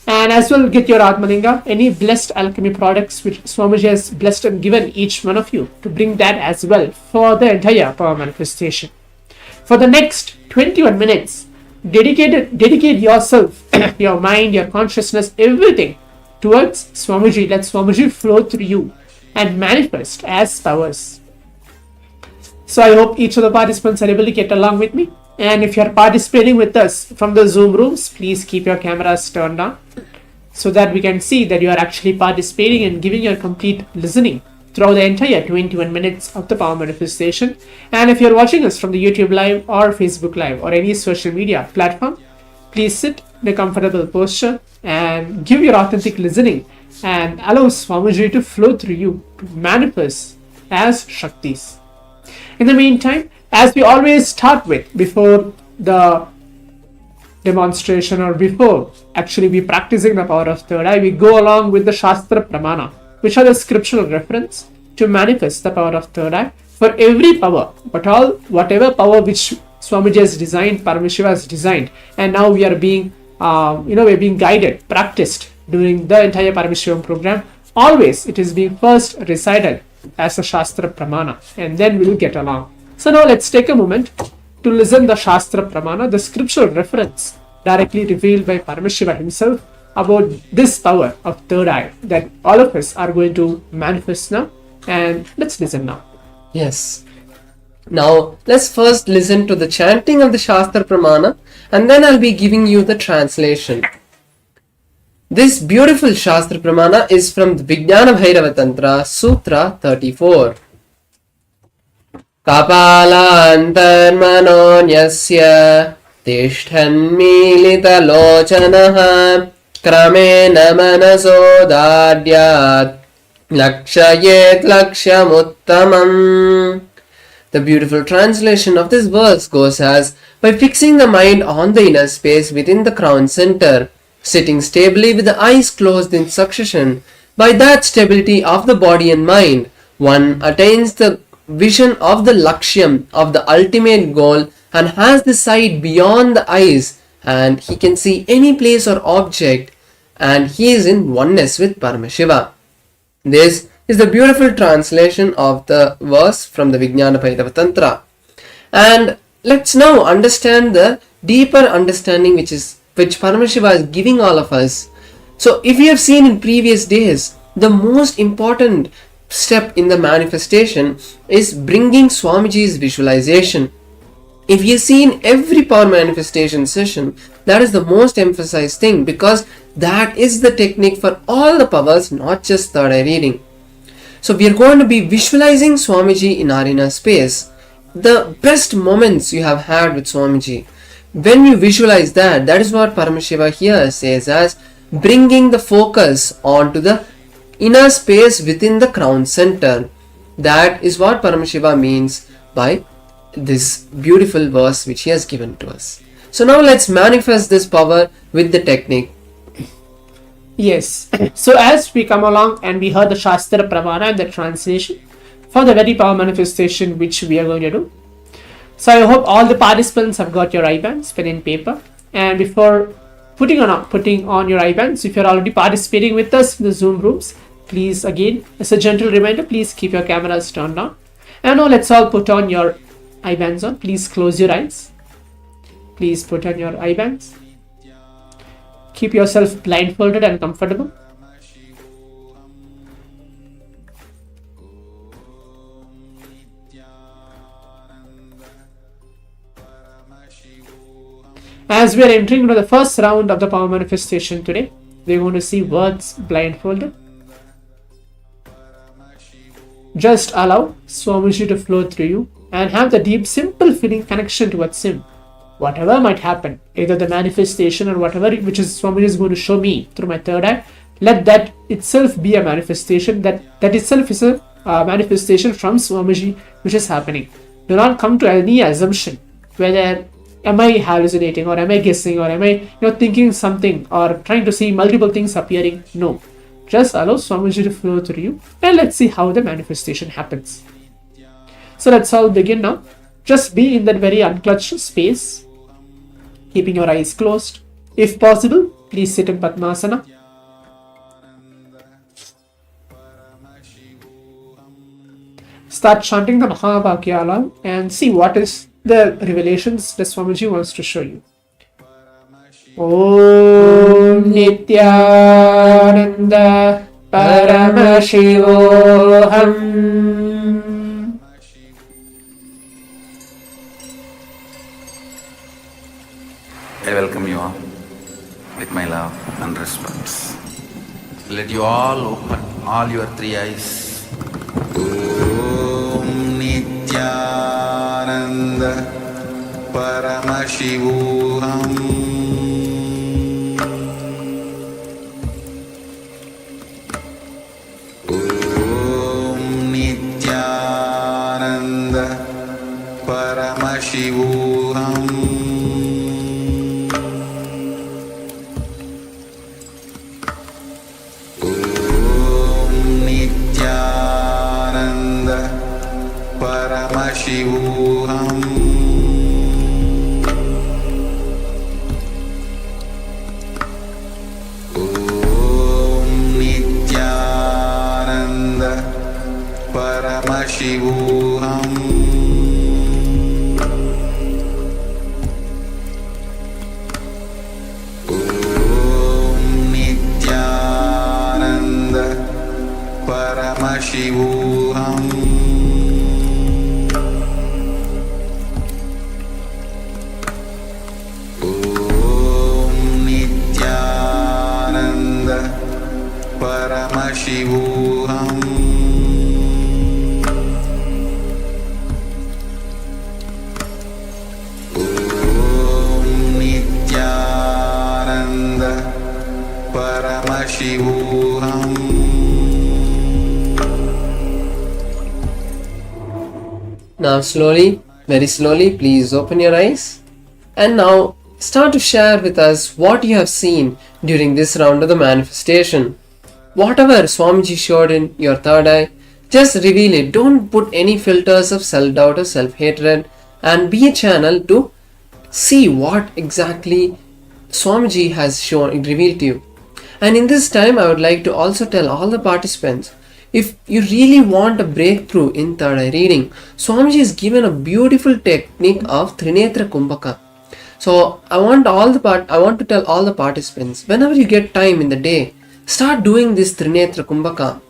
And as well, get your Atmalinga, any blessed alchemy products which Swamiji has blessed and given each one of you, to bring that as well for the entire power manifestation. For the next 21 minutes, dedicate yourself, your mind, your consciousness, everything towards Swamiji. Let Swamiji flow through you and manifest as powers. So I hope each of the participants are able to get along with me. And if you are participating with us from the Zoom rooms, please keep your cameras turned on so that we can see that you are actually participating and giving your complete listening throughout the entire 21 minutes of the power manifestation. And if you're watching us from the YouTube live or Facebook live or any social media platform, please sit in a comfortable posture and give your authentic listening and allow Swamiji to flow through you to manifest as Shaktis. In the meantime, as we always start with before the demonstration or before actually we practicing the power of third eye, we go along with the Shastra Pramana, which are the scriptural reference to manifest the power of third eye for every power, but whatever power which Swamiji has designed, Paramashiva has designed, and now we are being, we're being guided, practiced during the entire Paramashivam program. Always it is being first recited as a Shastra Pramana, and then we will get along. So now let's take a moment to listen the Shastra Pramana, the scriptural reference directly revealed by Paramashiva himself about this power of third eye that all of us are going to manifest now. And let's listen now. Yes. Now, let's first listen to the chanting of the Shastra Pramana, and then I'll be giving you the translation. This beautiful Shastra Pramana is from the Vijnana Bhairava Tantra, Sutra 34. Kapalantarmanonyasya tishthanmilita lochanaha kramena manasodadyat lakshayet lakshyamuttamam. The beautiful translation of this verse goes as, by fixing the mind on the inner space within the crown center, sitting stably with the eyes closed in succession, by that stability of the body and mind, one attains the vision of the Lakshyam, of the ultimate goal, and has the sight beyond the eyes, and he can see any place or object, and he is in oneness with Paramashiva. This is the beautiful translation of the verse from the Vijnana Bhairava Tantra. And let's now understand the deeper understanding which Paramashiva is giving all of us. So if you have seen in previous days, the most important step in the manifestation is bringing Swamiji's visualization. If you see in every power manifestation session, that is the most emphasized thing, because that is the technique for all the powers, not just third eye reading. So we are going to be visualizing Swamiji in our inner space. The best moments you have had with Swamiji, when you visualize that is what Paramashiva here says as bringing the focus onto the inner space within the crown center. That is what Paramashiva means by this beautiful verse which he has given to us. So now let's manifest this power with the technique. Yes. So as we come along and we heard the Shastra Pramana and the translation for the very power manifestation which we are going to do. So I hope all the participants have got your IBANs, pen and paper. And before putting on your IBANs, if you're already participating with us in the Zoom rooms, please again, as a gentle reminder, please keep your cameras turned on. And now let's all put on your IBANs on. Please close your eyes. Please put on your IBANs. Keep yourself blindfolded and comfortable. As we are entering into the first round of the power manifestation today, we're going to see words blindfolded. Just allow Swamiji to flow through you and have the deep, simple feeling connection towards him. Whatever might happen, either the manifestation or whatever which is Swamiji is going to show me through my third eye, let that itself be a manifestation. That itself is a manifestation from Swamiji which is happening. Do not come to any assumption whether am I hallucinating or am I guessing or am I thinking something or trying to see multiple things appearing. No. Just allow Swamiji to flow through you and let's see how the manifestation happens. So let's all begin now. Just be in that very unclutched space, keeping your eyes closed. If possible, please sit in Padmasana. Start chanting the Mahavakya aloud and see what is the revelations that Swamiji wants to show you. Om Nityananda Paramashivoham. I welcome you all with my love and respects. Let you all open all your three eyes. Om Nityananda Paramashivoham. Om Nityananda Paramashivoham. Paramashivoham. Om Nityananda Paramashivoham. Om Nityananda Paramashivoham. Paramashivoham. Om Nityananda Paramashivoham. Now slowly, very slowly, please open your eyes and now start to share with us what you have seen during this round of the manifestation. Whatever Swamiji showed in your third eye, just reveal it. Don't put any filters of self-doubt or self-hatred and be a channel to see what exactly Swamiji has revealed to you. And in this time, I would like to also tell all the participants, if you really want a breakthrough in third eye reading, Swamiji has given a beautiful technique of Trinetra Kumbhaka. So I want to tell all the participants, whenever you get time in the day, start doing this Trinetra Kumbhaka.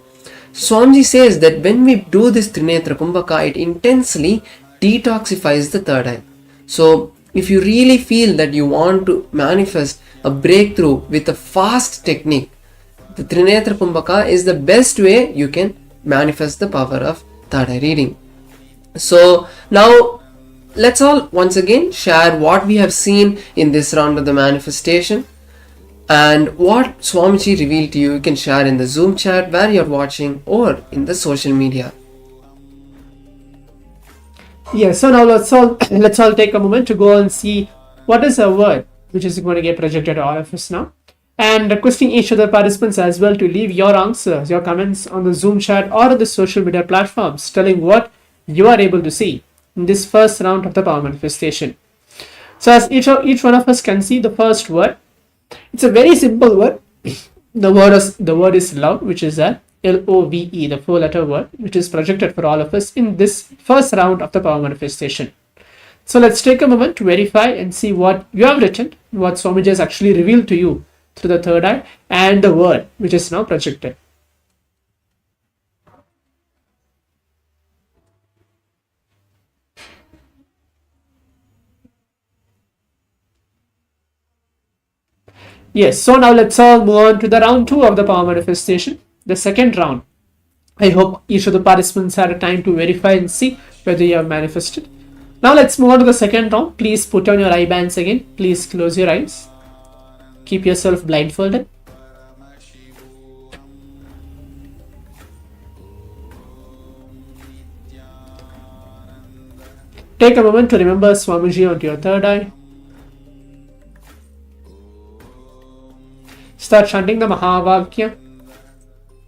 Swamiji says that when we do this Trinetra Kumbhaka, it intensely detoxifies the third eye. So if you really feel that you want to manifest a breakthrough with a fast technique, the Trinetra Kumbhaka is the best way you can manifest the power of third eye reading. So now let's all once again share what we have seen in this round of the manifestation. And what Swamiji revealed to you, you can share in the Zoom chat where you're watching or in the social media. Yeah, so now let's all take a moment to go and see what is a word which is going to get projected to all of us now. and requesting each of the participants as well to leave your answers, your comments on the Zoom chat or on the social media platforms, telling what you are able to see in this first round of the power manifestation. So as each one of us can see the first word, it's a very simple word. The word is love, which is a LOVE, the 4-letter word, which is projected for all of us in this first round of the power manifestation. So let's take a moment to verify and see what you have written, what Swamiji has actually revealed to you through the third eye, and the word which is now projected. Yes, so now let's all move on to the round 2 of the power manifestation, the second round. I hope each of the participants had a time to verify and see whether you have manifested. Now let's move on to the second round. Please put on your eye bands again. Please close your eyes. Keep yourself blindfolded. Take a moment to remember Swamiji onto your third eye. Start chanting the Mahavakya.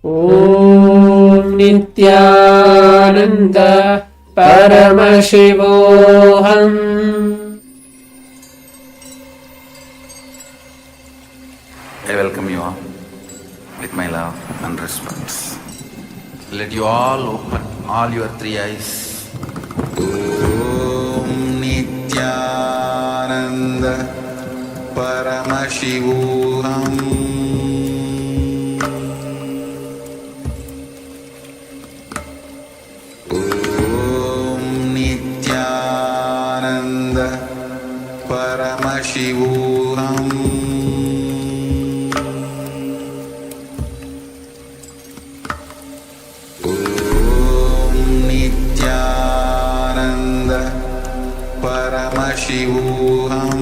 Om Nityananda Paramashivoham. I welcome you all with my love and respect. Let you all open all your 3 eyes. Om Nityananda Paramashivoham. Paramashivoham. Om Nityananda Paramashivoham.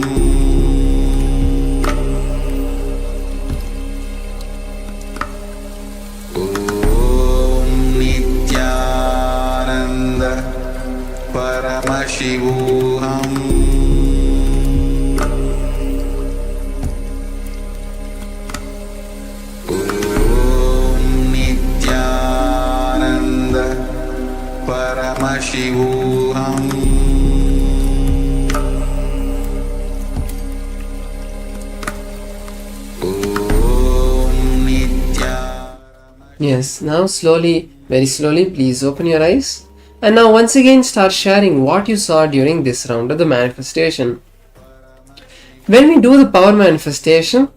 Om Nityananda Paramashivoham. Paramashivoham. Yes, now slowly, very slowly, please open your eyes. And now once again start sharing what you saw during this round of the manifestation. When we do the power manifestation,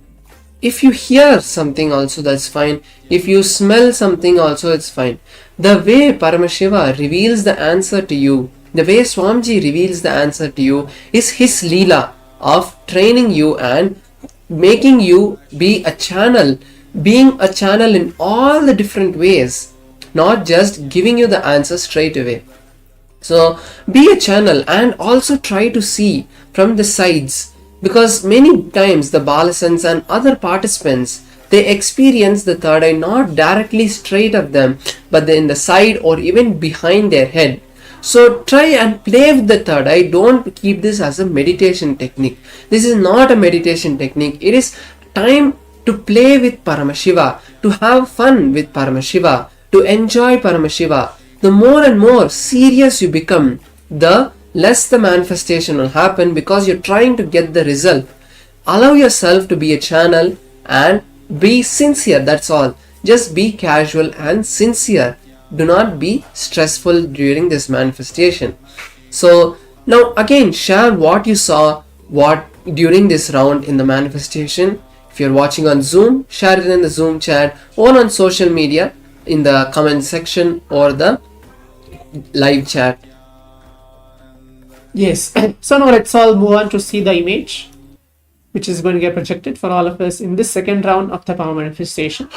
if you hear something also, that's fine. If you smell something also, it's fine. The way Paramashiva reveals the answer to you, the way Swamiji reveals the answer to you, is his Leela of training you and making you be a channel, being a channel in all the different ways, not just giving you the answer straight away. So be a channel and also try to see from the sides, because many times the balasans and other participants, they experience the third eye not directly straight at them, but in the side or even behind their head. So try and play with the third eye. Don't keep this as a meditation technique. This is not a meditation technique. It is time to play with Paramashiva, to have fun with Paramashiva, to enjoy Paramashiva. The more and more serious you become, the less the manifestation will happen, because you're trying to get the result. Allow yourself to be a channel and be sincere, that's all. Just be casual and sincere. Do not be stressful during this manifestation. So now again, share what you saw during this round in the manifestation. If you're watching on Zoom, share it in the Zoom chat or on social media in the comment section or the live chat. Yes, so now let's all move on to see the image which is going to get projected for all of us in this second round of the power manifestation.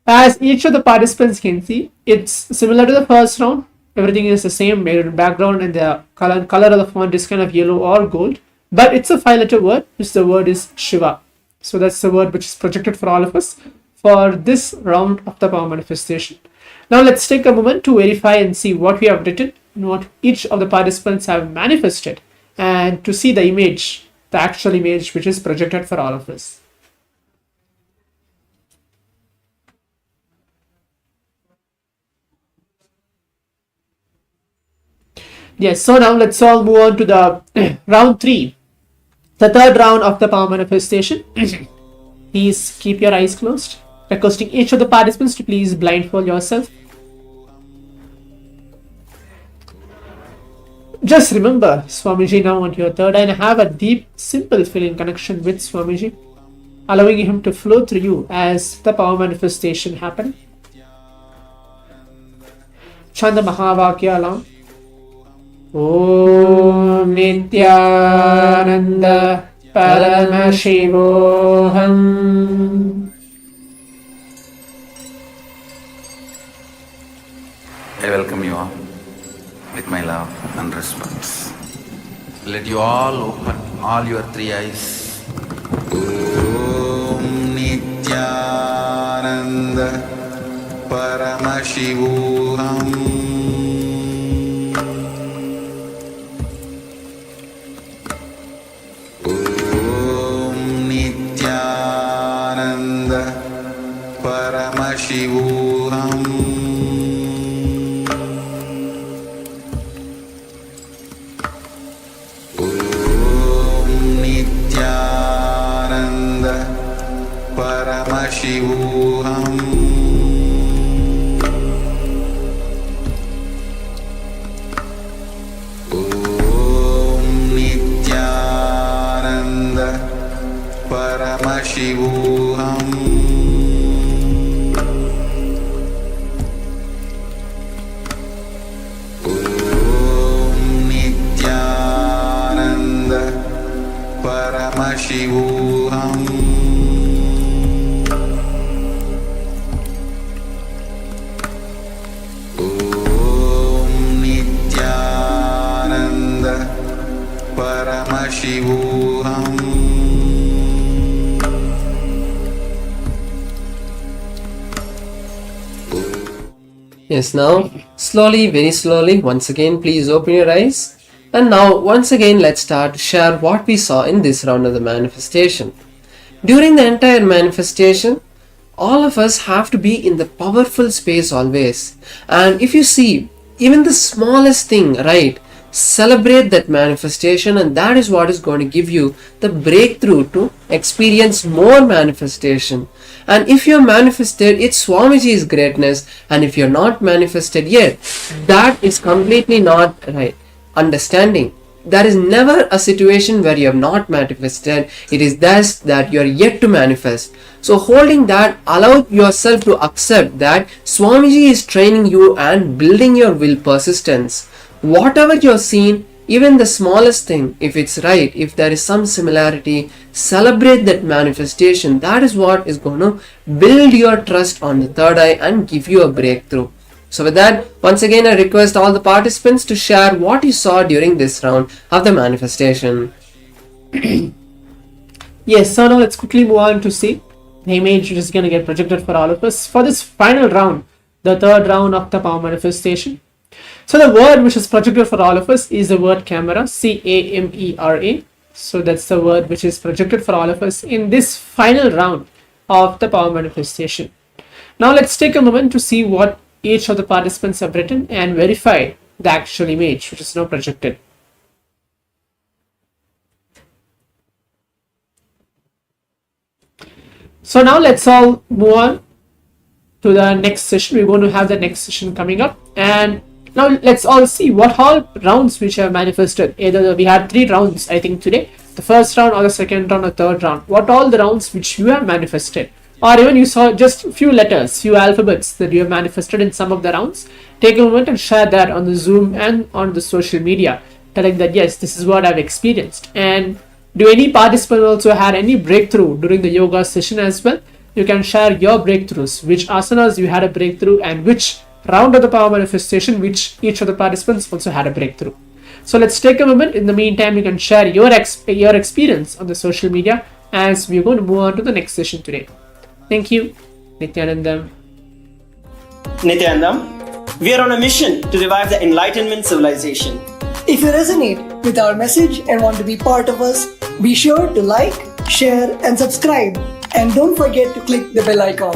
As each of the participants can see, it's similar to the first round. Everything is the same background, and the color of the font is kind of yellow or gold, but it's a 5-letter word, which the word is Shiva. So that's the word which is projected for all of us for this round of the power manifestation. Now let's take a moment to verify and see what we have written and what each of the participants have manifested, and to see the image, the actual image which is projected for all of us. Yes, so now let's all move on to the round 3, the third round of the power manifestation. Please keep your eyes closed, requesting each of the participants to please blindfold yourself. Just remember Swamiji now on your third eye and have a deep, simple feeling connection with Swamiji, allowing him to flow through you as the power manifestation happen. Chant the Mahavakya along. Om Nityananda Paramashivoham. I welcome you all with my love and respects. Let you all open all your 3 eyes. Om Nityananda Paramashivoham. Om Nityananda Paramashivoham. Paramashivoham. Om Nityananda Paramashivoham. Om Nityananda Paramashivoham. Paramashivoham. Yes, now slowly, very slowly, once again please open your eyes. And now once again let's start to share what we saw in this round of the manifestation. During the entire manifestation, all of us have to be in the powerful space always. And if you see even the smallest thing, right, celebrate that manifestation, and that is what is going to give you the breakthrough to experience more manifestation. And if you're manifested, it's Swamiji's greatness, and if you're not manifested yet, that is completely not right understanding. There is never a situation where you have not manifested. It is thus that you are yet to manifest. So holding that, allow yourself to accept that Swamiji is training you and building your will persistence. Whatever you're seeing, even the smallest thing, if it's right, if there is some similarity, celebrate that manifestation. That is what is going to build your trust on the third eye and give you a breakthrough. So with that, once again I request all the participants to share what you saw during this round of the manifestation. Yes, so now let's quickly move on to see the image which is going to get projected for all of us for this final round, the third round of the power manifestation. So the word which is projected for all of us is the word camera, C-A-M-E-R-A. So that's the word which is projected for all of us in this final round of the power manifestation. Now let's take a moment to see what each of the participants have written and verify the actual image which is now projected. So now let's all move on to the next session. We're going to have the next session coming up, and now let's all see what all rounds which have manifested. Either we had 3 rounds I think today, the first round or the second round or third round. What all the rounds which you have manifested, or even you saw just a few letters, few alphabets that you have manifested in some of the rounds. Take a moment and share that on the Zoom and on the social media, telling that yes, this is what I've experienced. And do any participant also had any breakthrough during the yoga session as well? You can share your breakthroughs, which asanas you had a breakthrough, and which round of the power manifestation which each of the participants also had a breakthrough. So let's take a moment. In the meantime, you can share your experience on the social media as we're going to move on to the next session today. Thank you. Nithyanandam. Nithyanandam, we are on a mission to revive the Enlightenment civilization. If you resonate with our message and want to be part of us, be sure to like, share, and subscribe. And don't forget to click the bell icon.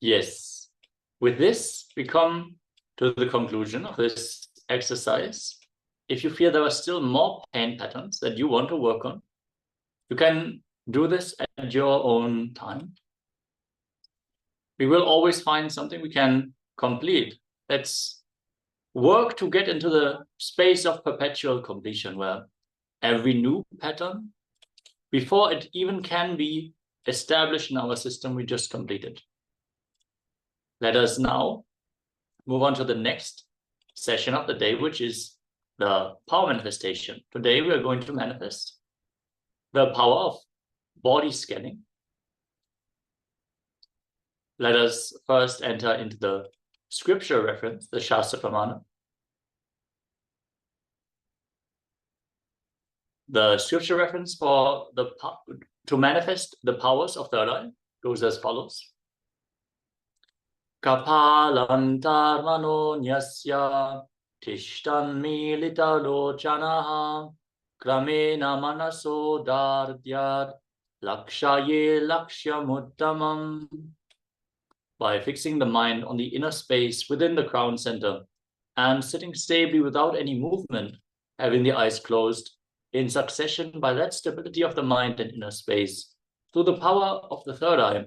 Yes. With this, we come to the conclusion of this exercise. If you feel there are still more pain patterns that you want to work on, you can do this at your own time. We will always find something we can complete. Let's work to get into the space of perpetual completion, where every new pattern, before it even can be established in our system, we just completed. Let us now move on to the next session of the day, which is the power manifestation. Today we are going to manifest the power of body scanning. Let us first enter into the scripture reference, the Shastra Pramana. The scripture reference for to manifest the powers of third eye goes as follows. Kapalantar mano nyasya tishtan milita lochanaha kramena manaso dardyat lakshaye lakshyamuttamam. By fixing the mind on the inner space within the crown center and sitting stably without any movement, having the eyes closed, in succession by that stability of the mind and inner space, through the power of the third eye,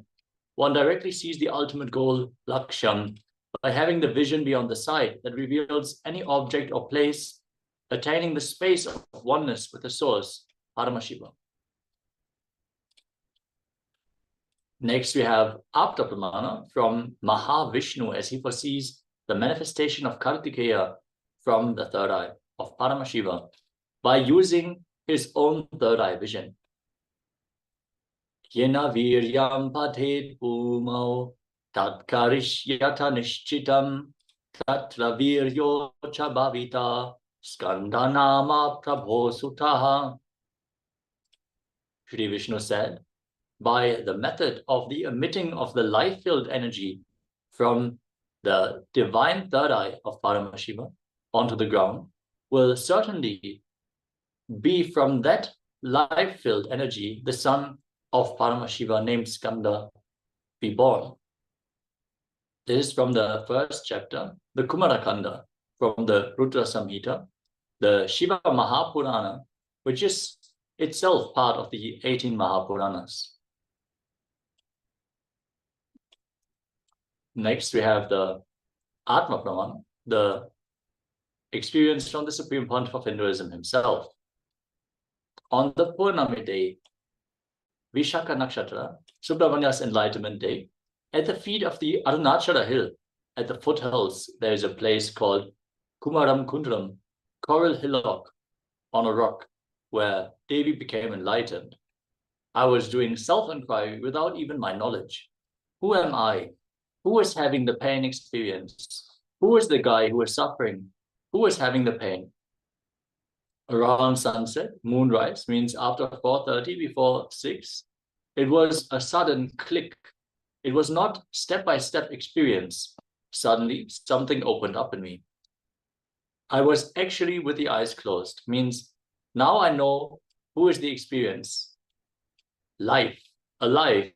one directly sees the ultimate goal, Laksham, by having the vision beyond the sight that reveals any object or place, attaining the space of oneness with the source, Paramashivoham. Next, we have Apta Pramana from Mahavishnu as he foresees the manifestation of Kartikeya from the third eye of Paramashiva by using his own third eye vision. Yena viryam padhet bhumau tat karishyata nishchitam tatra viryo cha bhavita skandanama prabho sutaha. Shri Vishnu said, by the method of the emitting of the life-filled energy from the divine third eye of Paramashiva onto the ground, will certainly be from that life-filled energy the son of Paramashiva named Skanda be born. This is from the first chapter, the Kumarakanda, from the Rudra Samhita, the Shiva Mahapurana, which is itself part of the 18 Mahapuranas. Next, we have the Atma Pramana, the experience from the Supreme Pontiff of Hinduism himself. On the Purnami day, Vishaka Nakshatra, Subramania's enlightenment day, at the feet of the Arunachala hill, at the foothills, there is a place called Kumaram Kundram, Coral Hillock, on a rock, where Devi became enlightened. I was doing self-inquiry without even my knowledge. Who am I? Who was having the pain experience? Who was the guy who was suffering? Who was having the pain? Around sunset, moonrise, means after 4:30, before 6, it was a sudden click. It was not step-by-step experience. Suddenly, something opened up in me. I was actually with the eyes closed, means now I know who is the experience. Life, alive,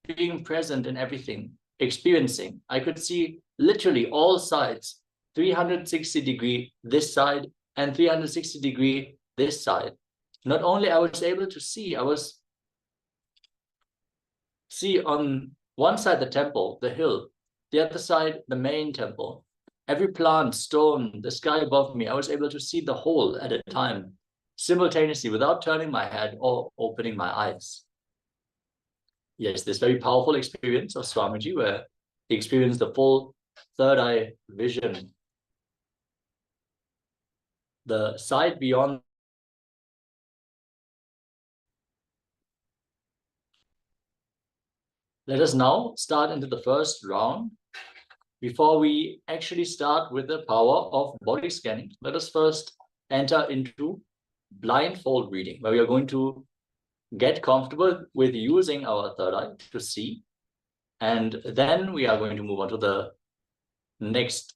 being present in everything, experiencing. I could see literally all sides, 360-degree this side and 360-degree this side. Not only I was able to see, I was on one side the temple, the hill, the other side the main temple. Every plant, stone, the sky above me, I was able to see the whole at a time, simultaneously, without turning my head or opening my eyes. Yes, this very powerful experience of Swamiji, where he experienced the full third eye vision, the side beyond. Let us now start into the first round. Before we actually start with the power of body scanning, let us first enter into blindfold reading, where we are going to get comfortable with using our third eye to see. And then we are going to move on to the next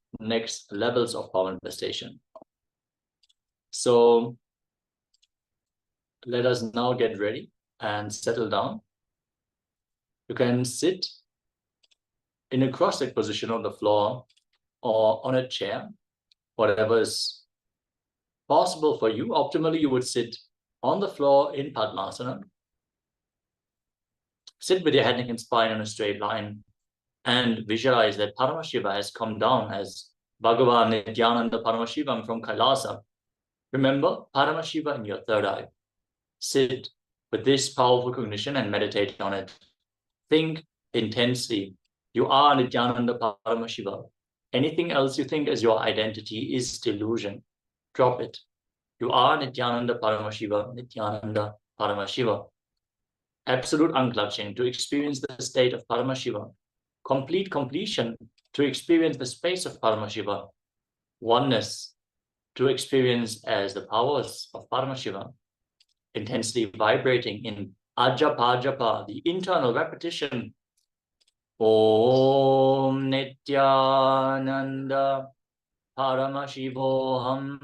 levels of power manifestation. So let us now get ready and settle down. You can sit in a cross-legged position on the floor or on a chair, whatever is possible for you. Optimally, you would sit on the floor in Padmasana. Sit with your head, neck, and spine in a straight line and visualize that Paramashiva has come down as Bhagavan Nithyananda Paramashivham from Kailasa. Remember Paramashiva in your third eye. Sit with this powerful cognition and meditate on it. Think intensely. You are Nithyananda Paramashiva. Anything else you think as your identity is delusion. Drop it. You are Nithyananda Paramashiva, Nithyananda Paramashiva. Absolute unclutching to experience the state of Paramashiva. Complete completion to experience the space of Paramashiva. Oneness to experience as the powers of Paramashiva. Intensely vibrating in Ajapa Japa, the internal repetition. Om Nityananda Paramashivoham.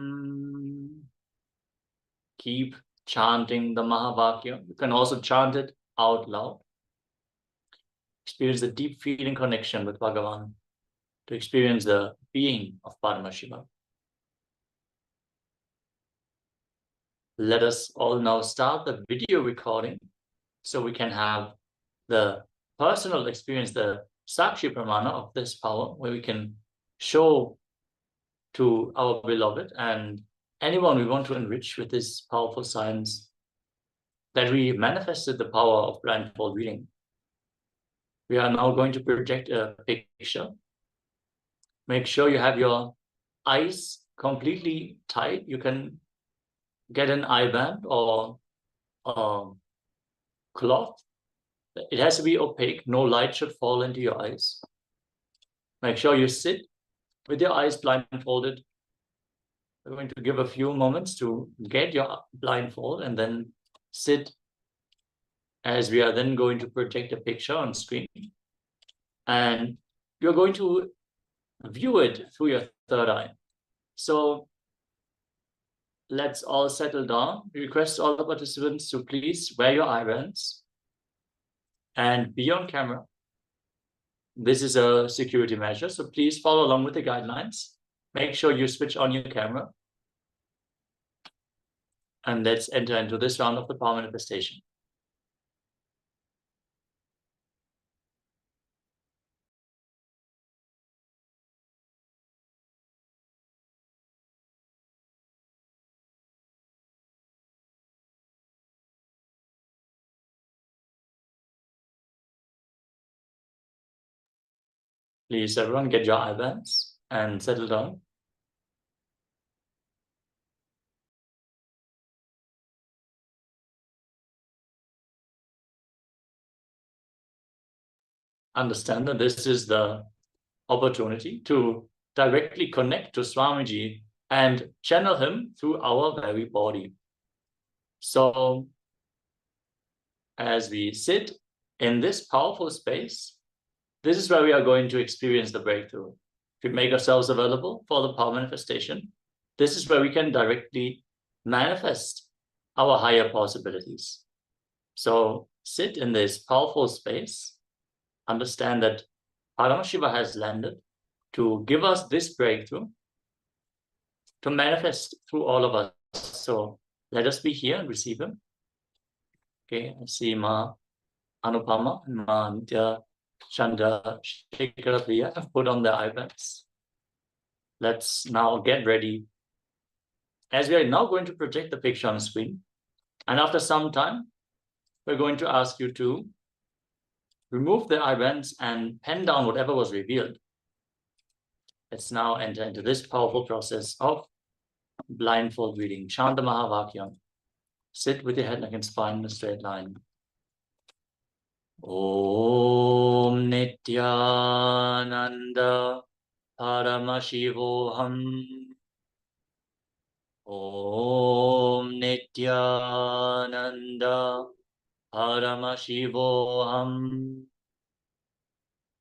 Keep chanting the Mahavakya. You can also chant it out loud. Experience the deep feeling connection with Bhagavan, to experience the being of Paramashiva. Let us all now start the video recording so we can have the personal experience, the Sakshi Pramana of this power, where we can show to our beloved and anyone we want to enrich with this powerful science that we manifested the power of blindfold reading. We are now going to project a picture. Make sure you have your eyes completely tight. You can get an eye band or cloth. It has to be opaque. No light should fall into your eyes. Make sure you sit with your eyes blindfolded. We're going to give a few moments to get your blindfold and then sit, as we are then going to project a picture on screen. And you're going to view it through your third eye. So let's all settle down. We request all the participants to please wear your eye bands and be on camera. This is a security measure, so please follow along with the guidelines. Make sure you switch on your camera. And let's enter into this round of the power manifestation. Please, everyone, get your eye bands and settle down. Understand that this is the opportunity to directly connect to Swamiji and channel him through our very body. So, as we sit in this powerful space, this is where we are going to experience the breakthrough. If we make ourselves available for the power manifestation, this is where we can directly manifest our higher possibilities. So sit in this powerful space, understand that Paramashiva has landed to give us this breakthrough, to manifest through all of us. So let us be here and receive him. Okay, I see Ma Anupama and Ma Nitya Chanda Shekhara Priya have put on their eye bands. Let's now get ready, as we are now going to project the picture on the screen. And after some time, we're going to ask you to remove the eye bands and pen down whatever was revealed. Let's now enter into this powerful process of blindfold reading. Chant the Mahavakya. Sit with your head, neck, and spine in a straight line. Om Nityananda Paramashivoham. Om Nityananda Paramashivoham.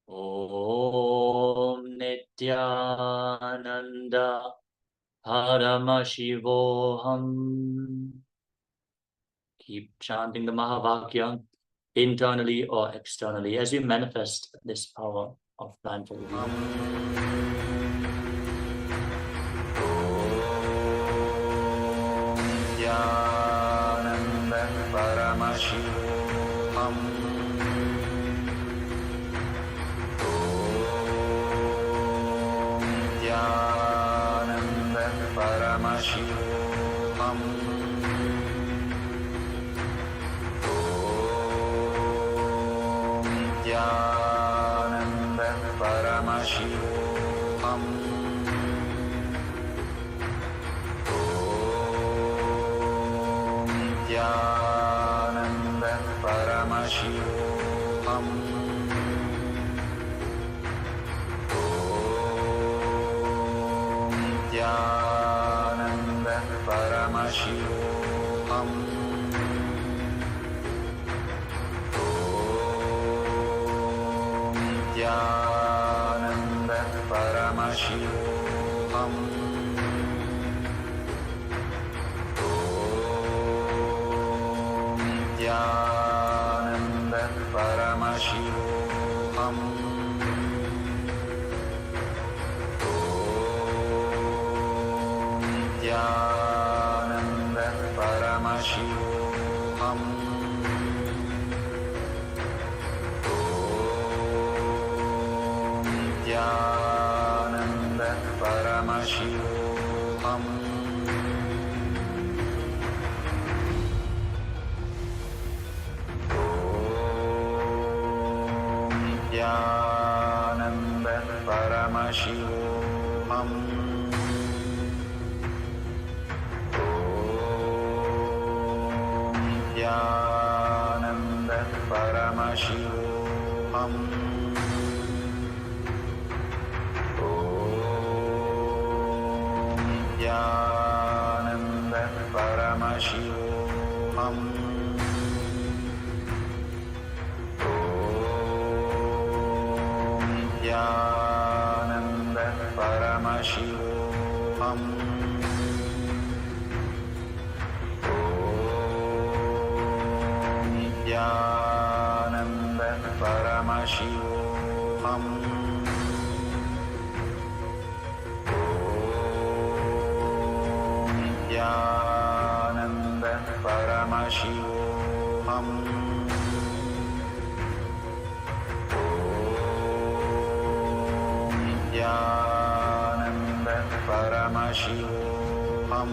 Om Nityananda Paramashivoham. Keep chanting the Mahavakya internally or externally as we manifest this power of planetary. Nityananda Paramashivam. Nityananda Paramashivam. Nityananda Paramashivam. Nityananda Paramashivam. Nityananda Paramashivam. Nityananda Paramashivam. Nityananda Paramashivam. Nityananda Paramashivam. Nityananda Paramashivam. Nityananda Paramashivam. Nityananda Paramashivam. Nityananda Paramashivam. Nityananda Paramashivam. Nityananda Paramashivam. Nityananda Paramashivam. Nityananda Paramashivam.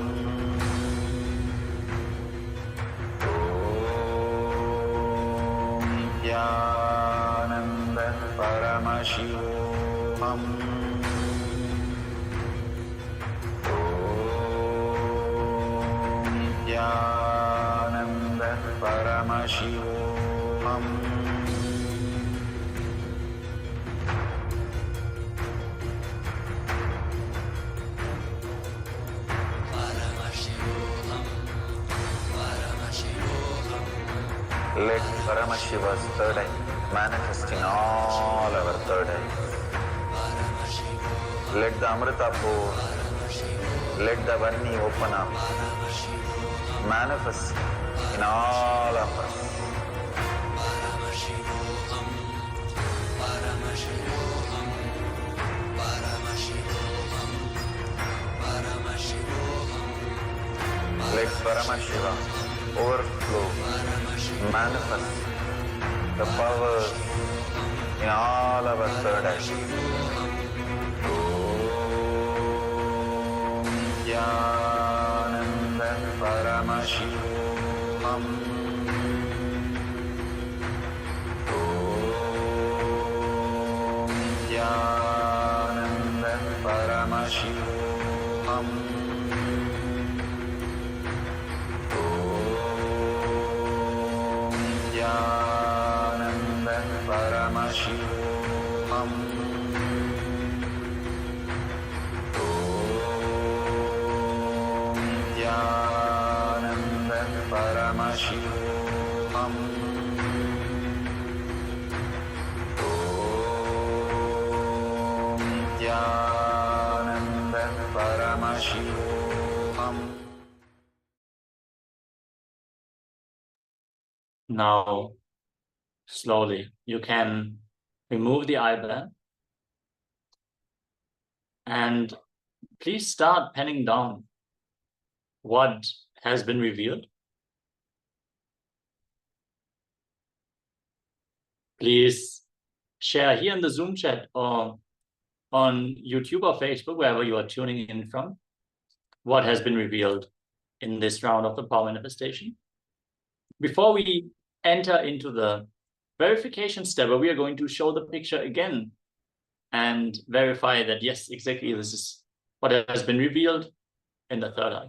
Nityananda Paramashivam. Nityananda Paramashivam. Let Paramashiva's third eye manifest in all our third eyes. Let the Amrita pour, let the Varni open up, manifest in all of us. Let Paramashiva overflow, manifest the powers in all our third eyes. Nityananda Paramashivam. Nityananda Paramashivam. Nityananda Paramashivam. Nityananda Paramashivam. Nityananda Paramashivam. Now, slowly, you can remove the eye band And please start penning down what has been revealed. Please share here in the Zoom chat or on YouTube or Facebook, wherever you are tuning in from, what has been revealed in this round of the power manifestation. Before we enter into the verification step, where we are going to show the picture again and verify that, yes, exactly, this is what has been revealed in the third eye.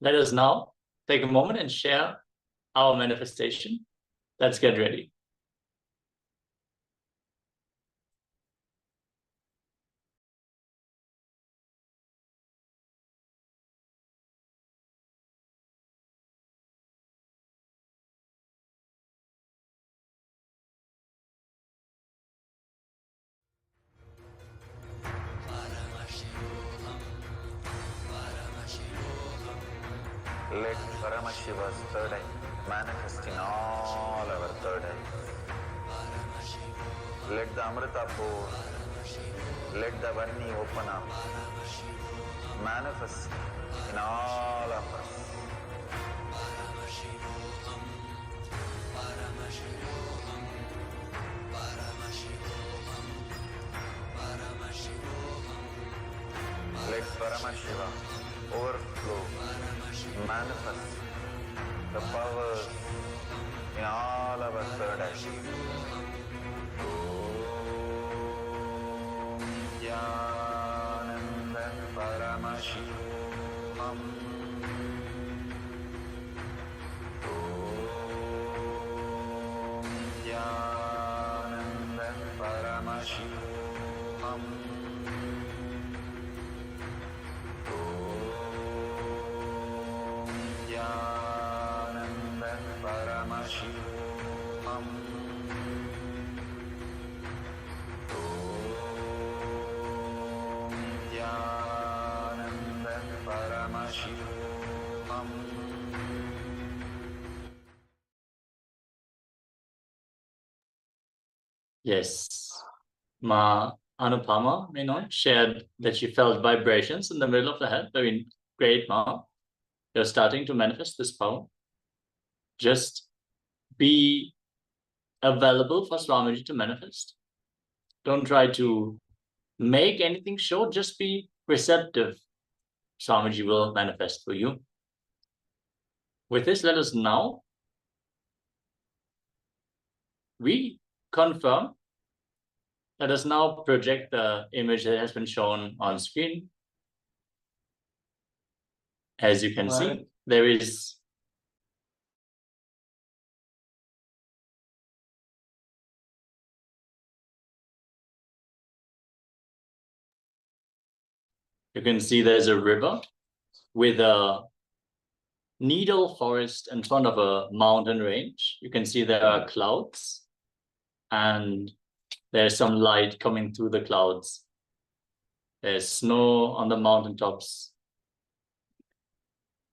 Let us now take a moment and share our manifestation. Let's get ready. Let Paramashiva's third eye manifest in all our third eyes. Let the Amrita pour, let the Varni open up, manifest in all of us. Let Paramashiva overflow, manifest the powers in all our third eyes. Om Jnananda Paramashivoham. Om Jnananda Paramashivoham. Jnananda Paramashivoham. Om Jnananda Paramashivoham. Yes, Ma Anupama Menon shared that she felt vibrations in the middle of the head. Very great, Ma. You're starting to manifest this power. Just be available for Swamiji to manifest. Don't try to make anything show, just be receptive. Swamiji will manifest for you. With this, let us now reconfirm. Let us now project the image that has been shown on screen. As you can see, there is you can see there's a river with a needle forest in front of a mountain range. You can see there are clouds and there's some light coming through the clouds. There's snow on the mountaintops.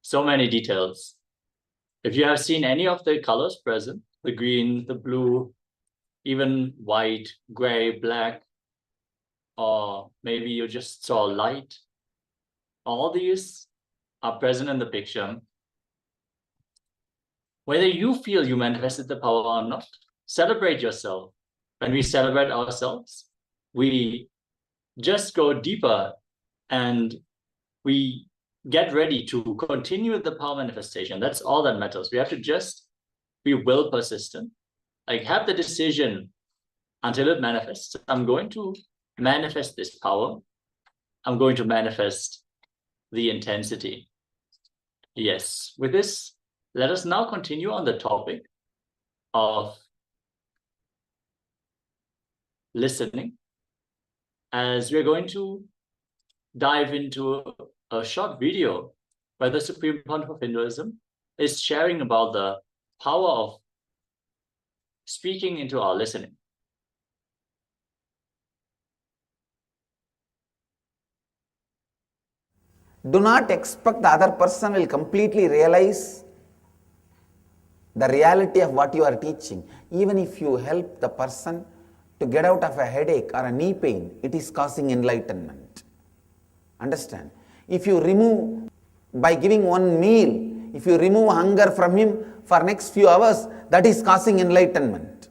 So many details. If you have seen any of the colors present, the green, the blue, even white, gray, black, or maybe you just saw light, all these are present in the picture. Whether you feel you manifested the power or not, celebrate yourself. When we celebrate ourselves, we just go deeper and we get ready to continue with the power manifestation. That's all that matters. We have to just be will persistent, like have the decision until it manifests. I'm going to manifest this power. I'm going to manifest the intensity. Yes, with this, let us now continue on the topic of listening, as we're going to dive into a short video where the Supreme Pontiff of Hinduism is sharing about the power of speaking into our listening. Do not expect the other person will completely realize the reality of what you are teaching. Even if you help the person to get out of a headache or a knee pain, it is causing enlightenment. Understand? If you remove, by giving one meal, if you remove hunger from him for next few hours, that is causing enlightenment.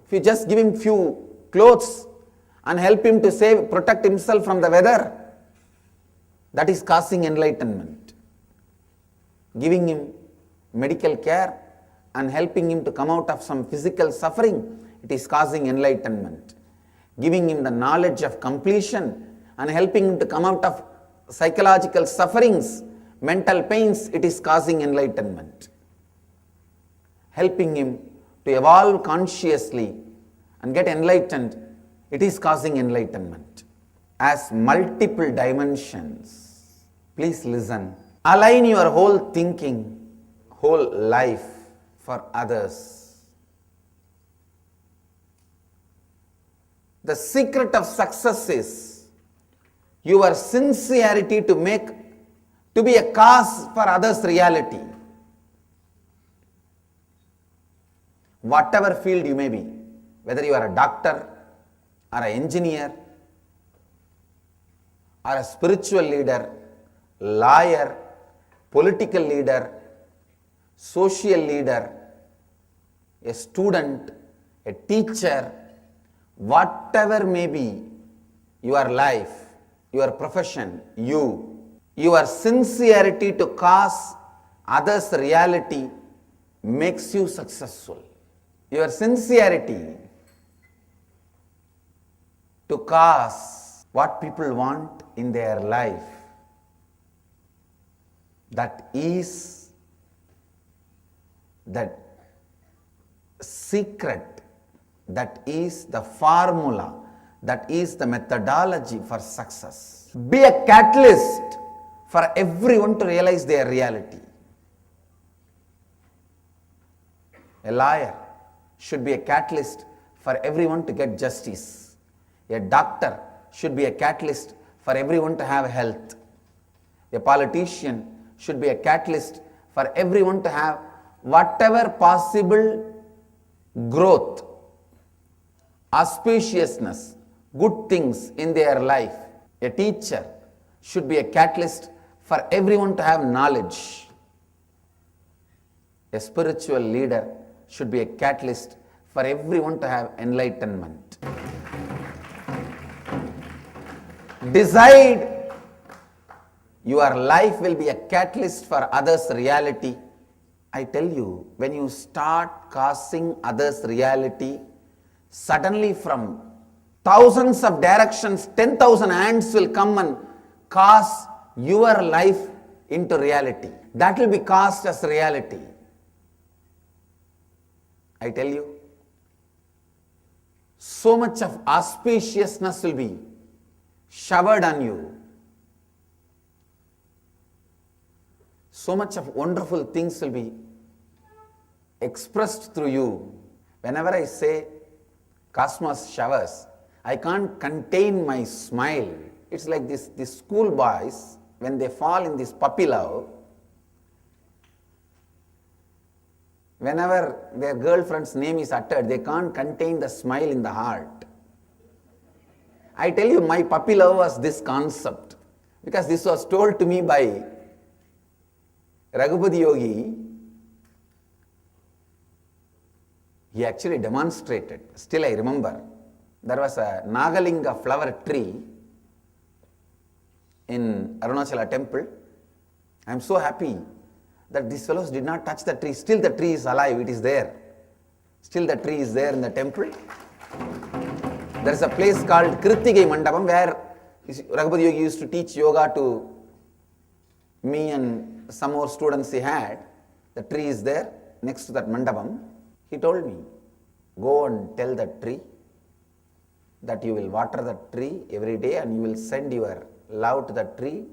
If you just give him few clothes and help him to protect himself from the weather, that is causing enlightenment. Giving him medical care and helping him to come out of some physical suffering, it is causing enlightenment. Giving him the knowledge of completion and helping him to come out of psychological sufferings, mental pains, it is causing enlightenment. Helping him to evolve consciously and get enlightened, it is causing enlightenment. As multiple dimensions, please listen. Align your whole thinking, whole life for others. The secret of success is your sincerity to be a cause for others' reality. Whatever field you may be, whether you are a doctor or an engineer or a spiritual leader, lawyer, political leader, social leader, a student, a teacher, whatever may be your life, your profession, your sincerity to cause others' reality makes you successful. Your sincerity to cause what people want in their life, that is the secret, that is the formula, that is the methodology for success. Be a catalyst for everyone to realize their reality. A lawyer should be a catalyst for everyone to get justice. A doctor should be a catalyst for everyone to have health. A politician should be a catalyst for everyone to have whatever possible growth, auspiciousness, good things in their life. A teacher should be a catalyst for everyone to have knowledge. A spiritual leader should be a catalyst for everyone to have enlightenment. Decide your life will be a catalyst for others' reality. I tell you, when you start causing others' reality, suddenly from thousands of directions, 10,000 hands will come and cause your life into reality. That will be cast as reality. I tell you, so much of auspiciousness will be showered on you. So much of wonderful things will be expressed through you. Whenever I say cosmos showers, I can't contain my smile. It's like these school boys, when they fall in this puppy love, whenever their girlfriend's name is uttered, they can't contain the smile in the heart. I tell you, my puppy love was this concept, because this was told to me by Raghupati Yogi. He actually demonstrated. Still I remember, there was a Nagalinga flower tree in Arunachala temple. I am so happy that these fellows did not touch the tree. Still the tree is alive, it is there. Still the tree is there in the temple. There is a place called Kirtigai Mandapam where Raghupati Yogi used to teach yoga to me and some more students he had. The tree is there next to that mandapam. He told me, go and tell the tree that you will water the tree every day and you will send your love to the tree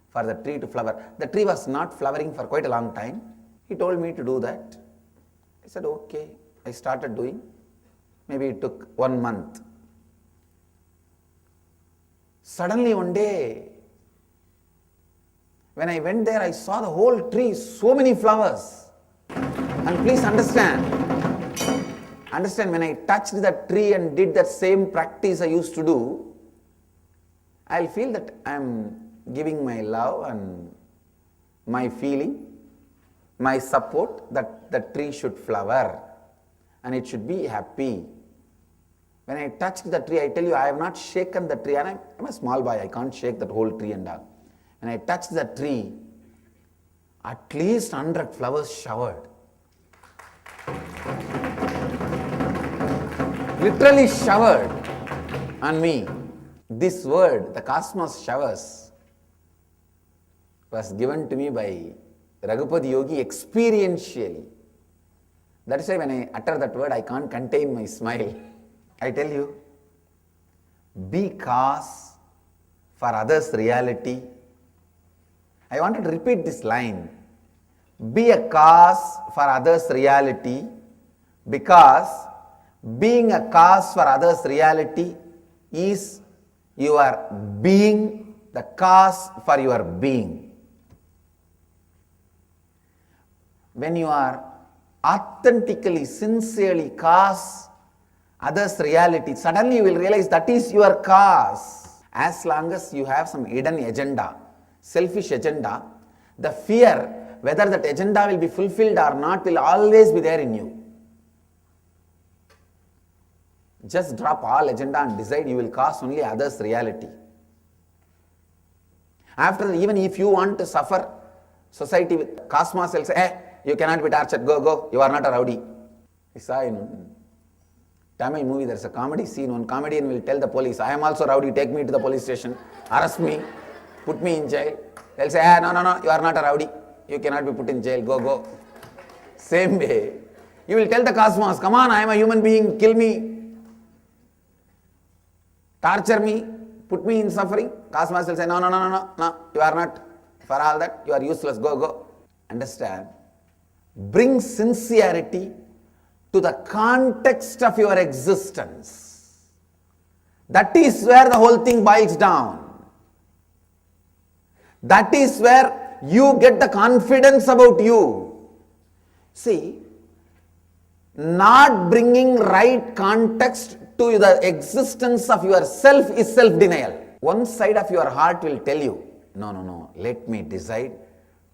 for the tree to flower. The tree was not flowering for quite a long time. He told me to do that. I said, okay. I started doing. Maybe it took 1 month. Suddenly one day, when I went there, I saw the whole tree, so many flowers. And please understand, when I touched the tree and did that same practice I used to do, I'll feel that I'm giving my love and my feeling, my support that the tree should flower and it should be happy. When I touch the tree, I tell you, I have not shaken the tree, and I'm a small boy, I can't shake that whole tree and all. When I touch the tree, at least 100 flowers showered. Literally showered on me. This word, the cosmos showers, was given to me by Raghupati Yogi experientially. That is why when I utter that word, I can't contain my smile. I tell you, be cause for others' reality. I wanted to repeat this line. Be a cause for others' reality, because being a cause for others' reality is your being the cause for your being. When you are authentically, sincerely cause others' reality, suddenly you will realize that is your cause. As long as you have some hidden agenda, selfish agenda, the fear whether that agenda will be fulfilled or not will always be there in you. Just drop all agenda and decide you will cause only others' reality. After that, even if you want to suffer, society with cosmos will say, hey, you cannot be tortured, go, you are not a rowdy. I saw in Tamil movie, there is a comedy scene, one comedian will tell the police, I am also rowdy, take me to the police station, arrest me, put me in jail. They will say, no, you are not a rowdy, you cannot be put in jail, go. Same way, you will tell the cosmos, come on, I am a human being, kill me, torture me, put me in suffering. Cosmos will say, no, you are not, for all that, you are useless, go. Understand? Bring sincerity to the context of your existence. That is where the whole thing boils down. That is where you get the confidence about you. See, not bringing right context to the existence of yourself is self-denial. One side of your heart will tell you, no, let me decide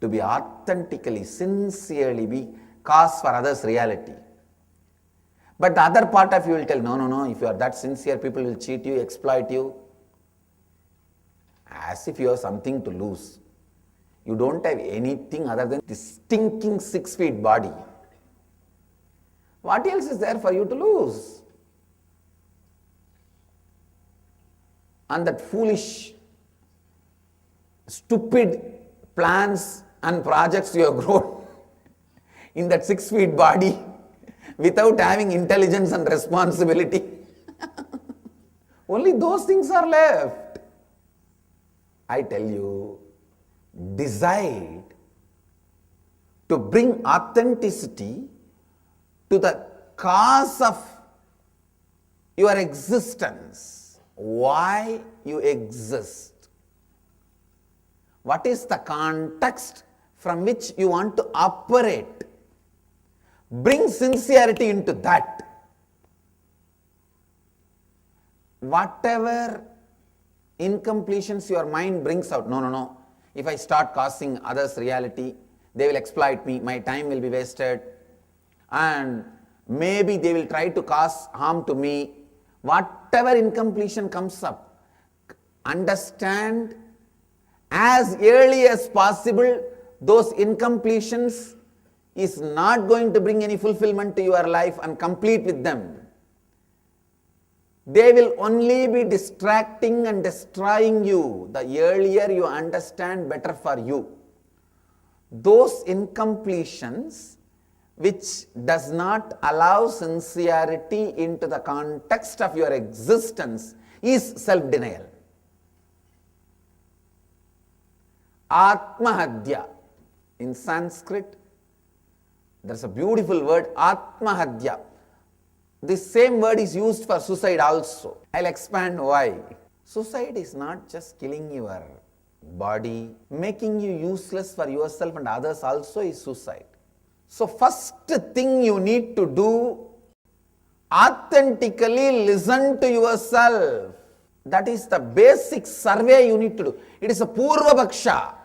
to be authentically, sincerely be cause for others' reality. But the other part of you will tell, no, if you are that sincere, people will cheat you, exploit you. As if you have something to lose. You don't have anything other than this stinking 6 feet body. What else is there for you to lose? And that foolish, stupid plans and projects you have grown in that 6 feet body without having intelligence and responsibility. Only those things are left. I tell you, decide to bring authenticity to the cause of your existence. Why you exist? What is the context from which you want to operate? Bring sincerity into that. Whatever incompletions your mind brings out, no. If I start causing others' reality, they will exploit me, my time will be wasted, and maybe they will try to cause harm to me. Whatever incompletion comes up, understand as early as possible those incompletions is not going to bring any fulfillment to your life, and complete with them. They will only be distracting and destroying you. The earlier you understand, better for you. Those incompletions which does not allow sincerity into the context of your existence is self-denial. Atmahadya. In Sanskrit, there's a beautiful word, Atmahadya. This same word is used for suicide also. I'll expand why. Suicide is not just killing your body, making you useless for yourself and others also is suicide. So first thing you need to do, authentically listen to yourself. That is the basic survey you need to do. It is a Purva Bhaksha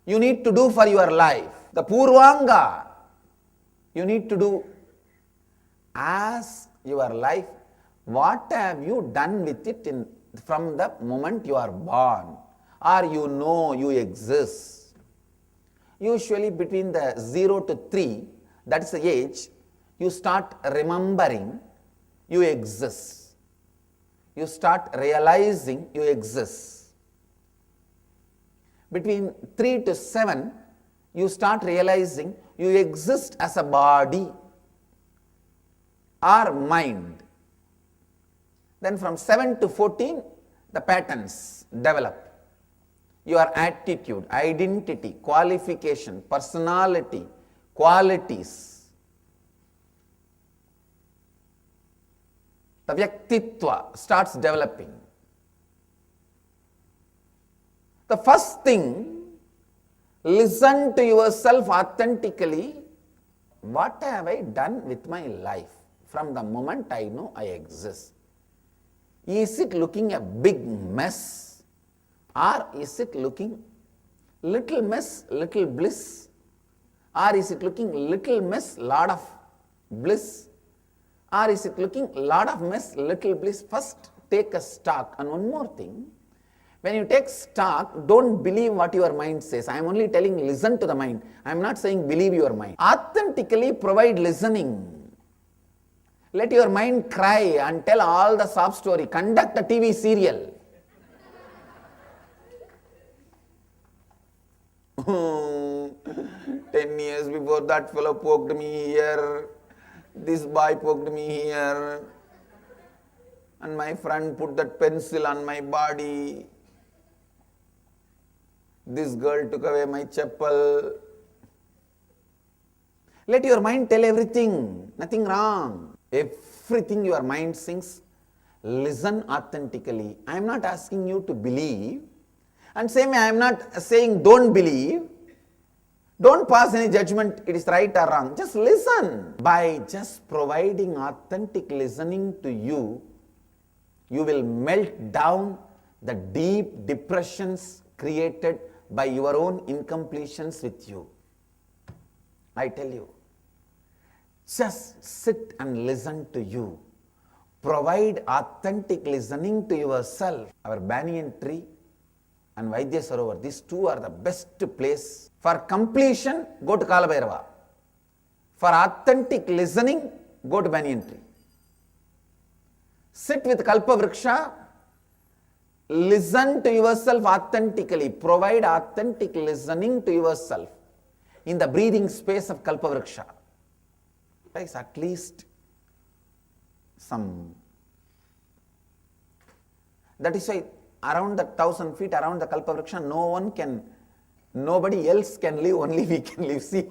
you need to do for your life. The Purvanga you need to do. Ask your life, what have you done with it from the moment you are born, or you know you exist. Usually between the 0 to 3, that is the age, you start remembering you exist. You start realizing you exist. Between 3 to 7, you start realizing you exist as a body or mind. Then from 7 to 14, the patterns develop. Your attitude, identity, qualification, personality, qualities. The Vyaktitva starts developing. The first thing, listen to yourself authentically. What have I done with my life from the moment I know I exist? Is it looking a big mess, or is it looking little mess, little bliss, or is it looking little mess, lot of bliss, or is it looking lot of mess, little bliss? First take a stock. And one more thing, when you take stock, don't believe what your mind says. I am only telling listen to the mind. I am not saying believe your mind. Authentically provide listening. Let your mind cry and tell all the sob story. Conduct a TV serial. 10 years before, that fellow poked me here, this boy poked me here, and my friend put that pencil on my body, this girl took away my chappal. Let your mind tell everything, nothing wrong. Everything your mind sings, listen authentically. I am not asking you to believe, and same way I am not saying don't believe. Don't pass any judgment, it is right or wrong. Just listen. By just providing authentic listening to you, you will melt down the deep depressions created by your own incompletions with you. I tell you. Just sit and listen to you. Provide authentic listening to yourself. Our banyan tree and Vaidya Sarovar, these two are the best place. For completion, go to Kalabhairava. For authentic listening, go to banyan tree. Sit with Kalpa Vriksha. Listen to yourself authentically. Provide authentic listening to yourself in the breathing space of Kalpa Vriksha. Takes at least some. That is why around the 1,000 feet around the Kalpa Vriksha, nobody else can live, only we can live. See,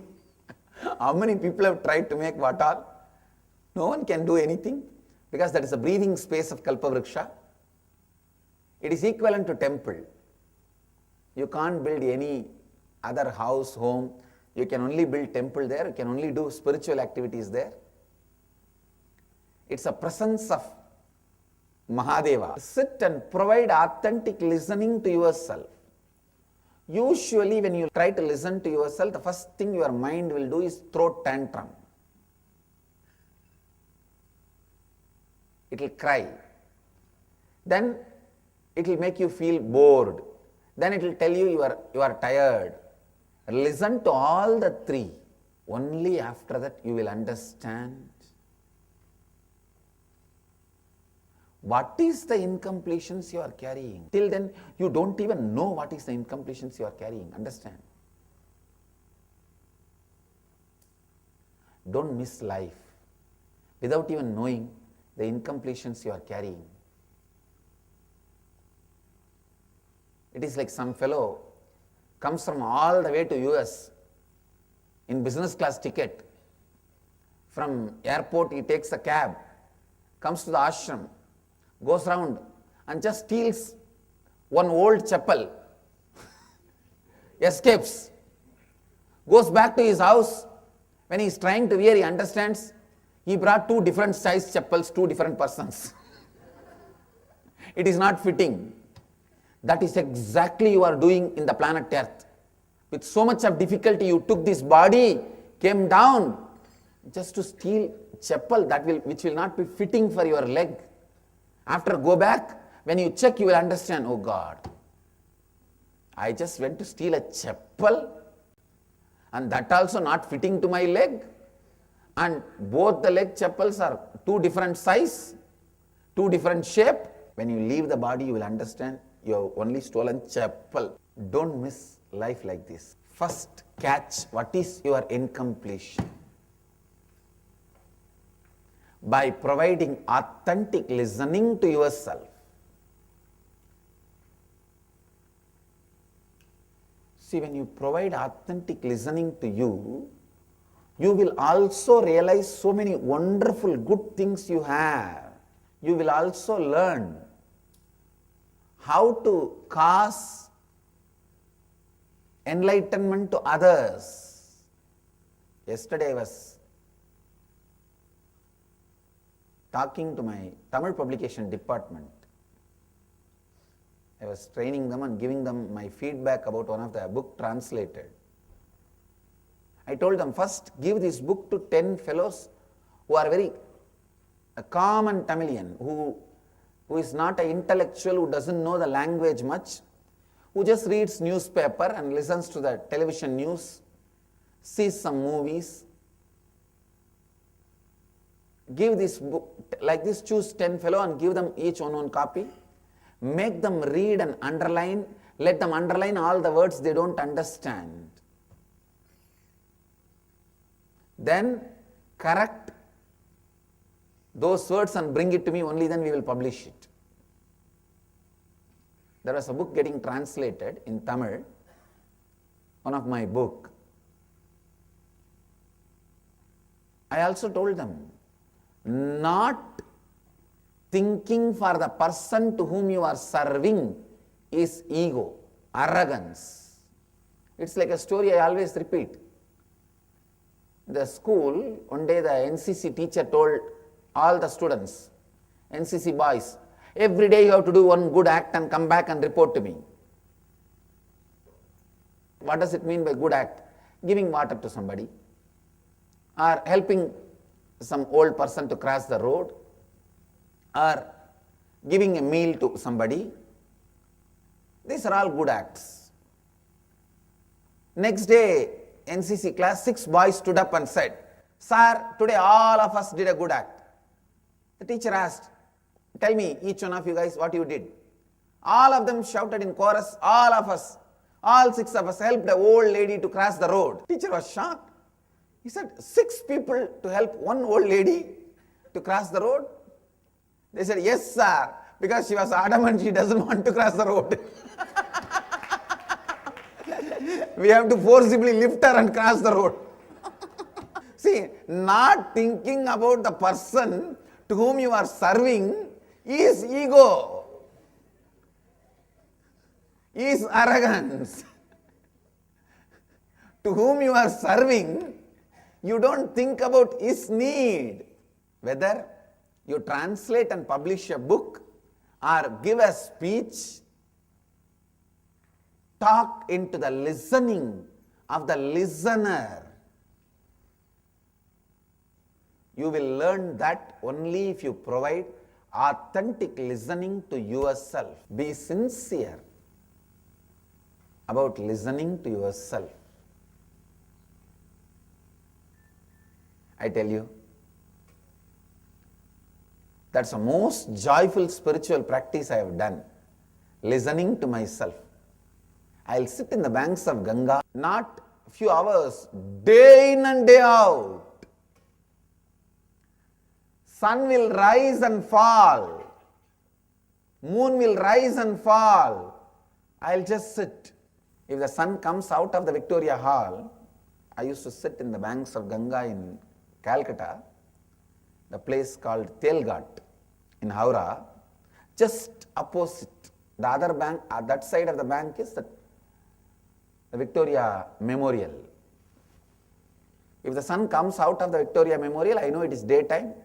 how many people have tried to make what all? No one can do anything, because that is the breathing space of Kalpa Vriksha. It is equivalent to temple. You can't build any other house, home. You can only build temple there. You can only do spiritual activities there. It's a presence of Mahadeva. Sit and provide authentic listening to yourself. Usually when you try to listen to yourself, the first thing your mind will do is throw tantrum. It will cry. Then it will make you feel bored. Then it will tell you you are tired. Listen to all the three. Only after that you will understand what is the incompletions you are carrying. Till then, you don't even know what is the incompletions you are carrying. Understand? Don't miss life without even knowing the incompletions you are carrying. It is like some fellow comes from all the way to US in business class ticket. From airport he takes a cab, comes to the ashram, goes round and just steals one old chappal, escapes, goes back to his house. When he is trying to wear, he understands he brought two different size chappals, two different persons. it is not fitting. That is exactly you are doing in the planet Earth. With so much of difficulty you took this body, came down just to steal chapel which will not be fitting for your leg. After go back, when you check you will understand, oh God, I just went to steal a chapel and that also not fitting to my leg, and both the leg chapels are two different size, two different shape. When you leave the body you will understand you have only stolen chapel. Don't miss life like this. First catch what is your incompletion by providing authentic listening to yourself. See, when you provide authentic listening to you, you will also realize so many wonderful good things you have. You will also learn how to cause enlightenment to others. Yesterday I was talking to my Tamil publication department. I was training them and giving them my feedback about one of the book translated. I told them, first give this book to 10 fellows who are very common Tamilian, who is not an intellectual, who doesn't know the language much, who just reads newspaper and listens to the television news, sees some movies. Give this book, like this, choose 10 fellows and give them each one copy. Make them read and underline. Let them underline all the words they don't understand. Then correct those words and bring it to me, only then we will publish it. There was a book getting translated in Tamil, one of my book. I also told them, not thinking for the person to whom you are serving is ego, arrogance. It's like a story I always repeat. The school, one day the NCC teacher told all the students, NCC boys, every day you have to do one good act and come back and report to me. What does it mean by good act? Giving water to somebody, or helping some old person to cross the road, or giving a meal to somebody. These are all good acts. Next day, NCC class, 6 boys stood up and said, "Sir, today all of us did a good act." The teacher asked, "Tell me, each one of you guys, what you did." All of them shouted in chorus, "All of us, all 6 of us helped an old lady to cross the road." Teacher was shocked. He said, 6 people to help one old lady to cross the road? They said, "Yes, sir," because she was adamant she doesn't want to cross the road. We have to forcibly lift her and cross the road. See, not thinking about the person to whom you are serving is ego, is arrogance. To whom you are serving, you don't think about his need. Whether you translate and publish a book or give a speech, talk into the listening of the listener. You will learn that only if you provide authentic listening to yourself. Be sincere about listening to yourself. I tell you, that's the most joyful spiritual practice I have done. Listening to myself. I'll sit in the banks of Ganga, not a few hours, day in and day out. Sun will rise and fall. Moon will rise and fall. I'll just sit. If the sun comes out of the Victoria Hall, I used to sit in the banks of Ganga in Calcutta, the place called Telghat in Howrah, just opposite. The other bank, that side of the bank is the Victoria Memorial. If the sun comes out of the Victoria Memorial, I know it is daytime.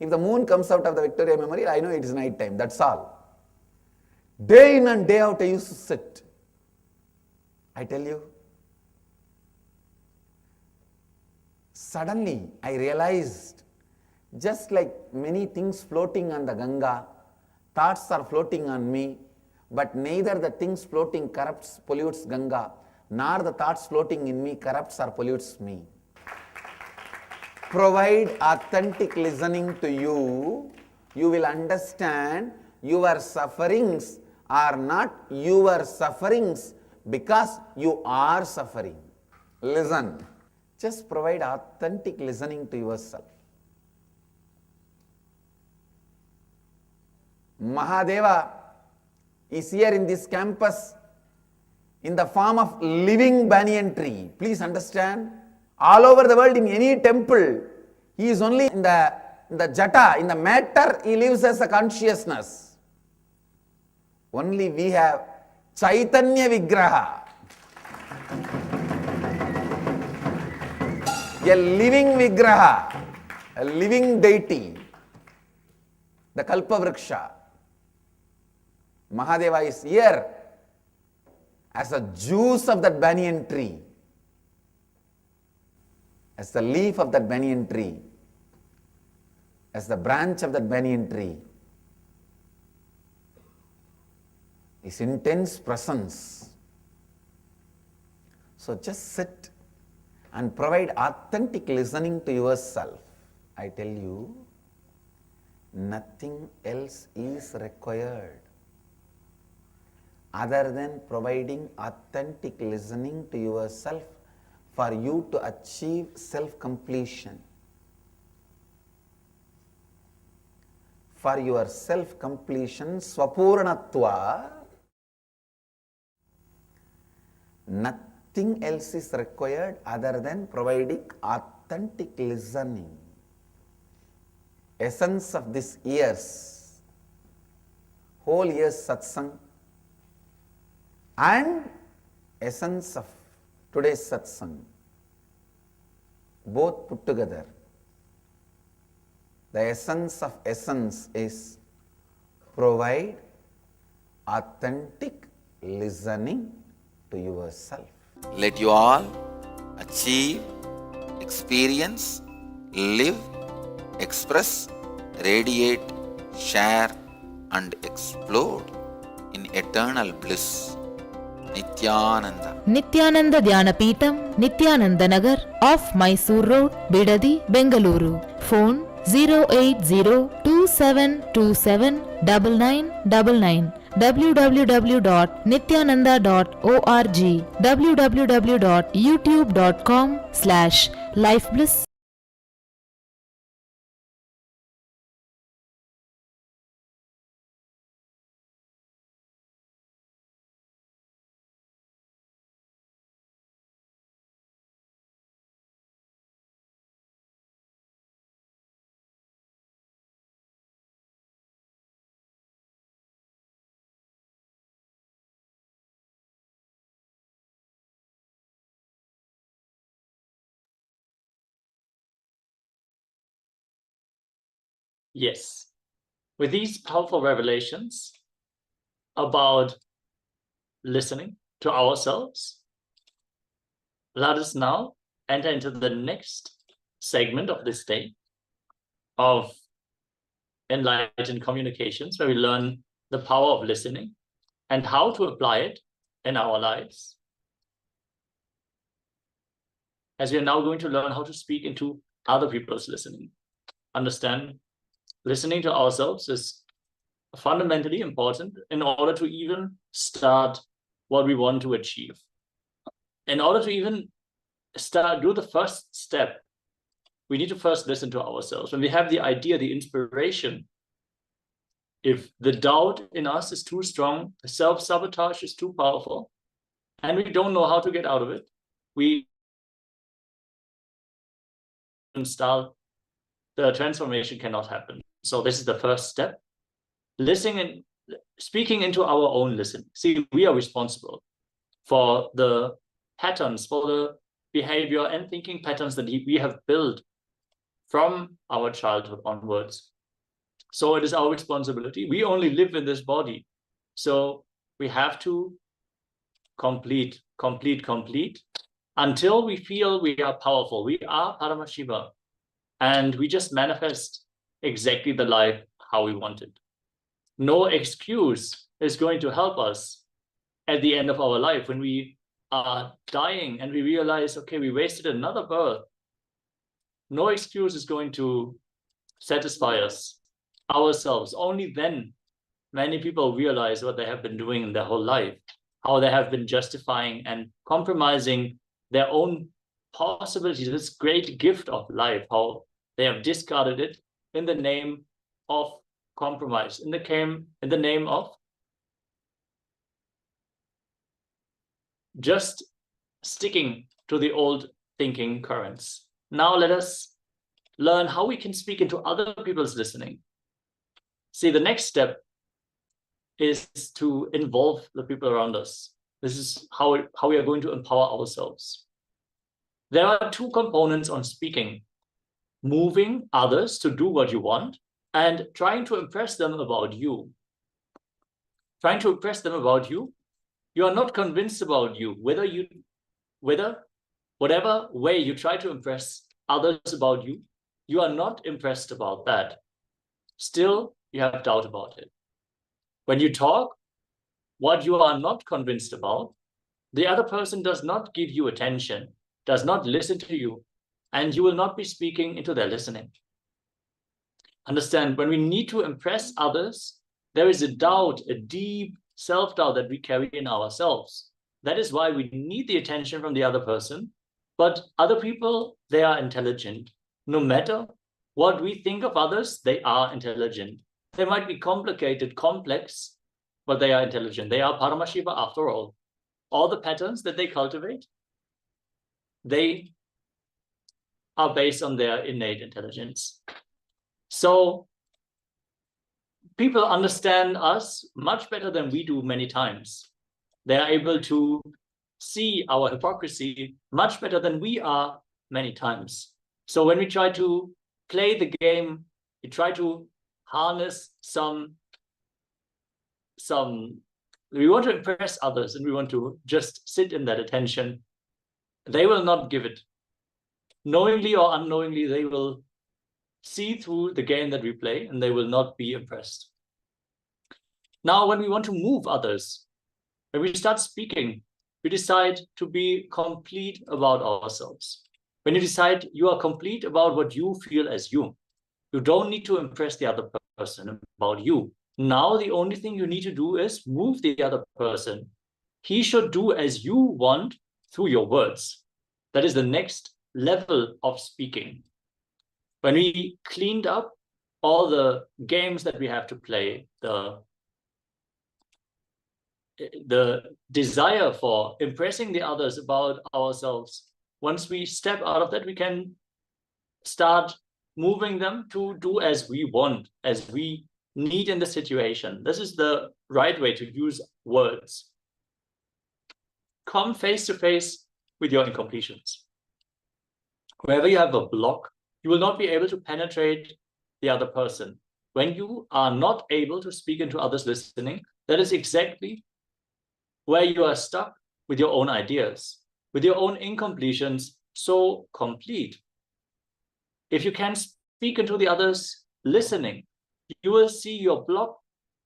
If the moon comes out of the Victoria Memorial, I know it is night time, that's all. Day in and day out I used to sit. I tell you, suddenly I realized, just like many things floating on the Ganga, thoughts are floating on me, but neither the things floating corrupts, pollutes Ganga, nor the thoughts floating in me corrupts or pollutes me. Provide authentic listening to you, you will understand your sufferings are not your sufferings because you are suffering. Listen. Just provide authentic listening to yourself. Mahadeva is here in this campus in the form of living banyan tree. Please understand. All over the world, in any temple, he is only in the jata, in the matter, he lives as a consciousness. Only we have Chaitanya Vigraha, a living Vigraha, a living deity, the Kalpavriksha. Mahadeva is here as a juice of that banyan tree, as the leaf of that banyan tree, as the branch of that banyan tree. His intense presence. So just sit and provide authentic listening to yourself. I tell you, nothing else is required other than providing authentic listening to yourself for you to achieve self-completion. For your self-completion, Swapurnatva, nothing else is required other than providing authentic listening. Essence of this year's, whole year's satsang, and essence of today's satsang, both put together. The essence of essence is provide authentic listening to yourself. Let you all achieve, experience, live, express, radiate, share and explode in eternal bliss. Nithyananda. Nithyananda Dhyanapitham, Nithyananda Nagar, off Mysore Road, Bidadi, Bengaluru. Phone 08027279999. www.nithyananda.org. www.youtube.com/lifebliss. Yes, with these powerful revelations about listening to ourselves, let us now enter into the next segment of this day of enlightened communications, where we learn the power of listening and how to apply it in our lives. As we are now going to learn how to speak into other people's listening. Understand, listening to ourselves is fundamentally important in order to even start what we want to achieve. In order to even do the first step, we need to first listen to ourselves. When we have the idea, the inspiration, if the doubt in us is too strong, the self-sabotage is too powerful, and we don't know how to get out of it, we install, the transformation cannot happen. So this is the first step. Listening and speaking into our own listening. See, we are responsible for the patterns, for the behavior and thinking patterns that we have built from our childhood onwards. So it is our responsibility. We only live in this body. So we have to complete until we feel we are powerful. We are Paramashiva. And we just manifest exactly the life how we want it. No excuse is going to help us at the end of our life when we are dying and we realize, okay, we wasted another birth. No excuse is going to satisfy us, ourselves. Only then many people realize what they have been doing in their whole life, how they have been justifying and compromising their own possibilities, this great gift of life, how they have discarded it in the name of compromise, in the name of just sticking to the old thinking currents. Now let us learn how we can speak into other people's listening. See, the next step is to involve the people around us. This is how we are going to empower ourselves. There are two components on speaking: moving others to do what you want and trying to impress them about you. Trying to impress them about you. You are not convinced about you, whatever way you try to impress others about you, you are not impressed about that. Still, you have doubt about it. When you talk, what you are not convinced about, the other person does not give you attention, does not listen to you, and you will not be speaking into their listening. Understand, when we need to impress others, there is a doubt, a deep self-doubt that we carry in ourselves. That is why we need the attention from the other person. But other people, they are intelligent. No matter what we think of others, they are intelligent. They might be complicated, complex, but they are intelligent. They are Paramashiva after all. All the patterns that they cultivate, they are based on their innate intelligence. So people understand us much better than we do many times. They are able to see our hypocrisy much better than we are many times. So when we try to play the game, we try to harness we want to impress others and we want to just sit in that attention. They will not give it. Knowingly or unknowingly, they will see through the game that we play and they will not be impressed. Now, when we want to move others, when we start speaking, we decide to be complete about ourselves. When you decide you are complete about what you feel as you don't need to impress the other person about you. Now, the only thing you need to do is move the other person. He should do as you want through your words. That is the next level of speaking. When we cleaned up all the games that we have to play, the desire for impressing the others about ourselves, once we step out of that, we can start moving them to do as we want, as we need in the situation. This is the right way to use words. Come face to face with your incompletions. Wherever you have a block, you will not be able to penetrate the other person. When you are not able to speak into others' listening, that is exactly where you are stuck with your own ideas, with your own incompletions, so complete. If you can speak into the others' listening, you will see your block,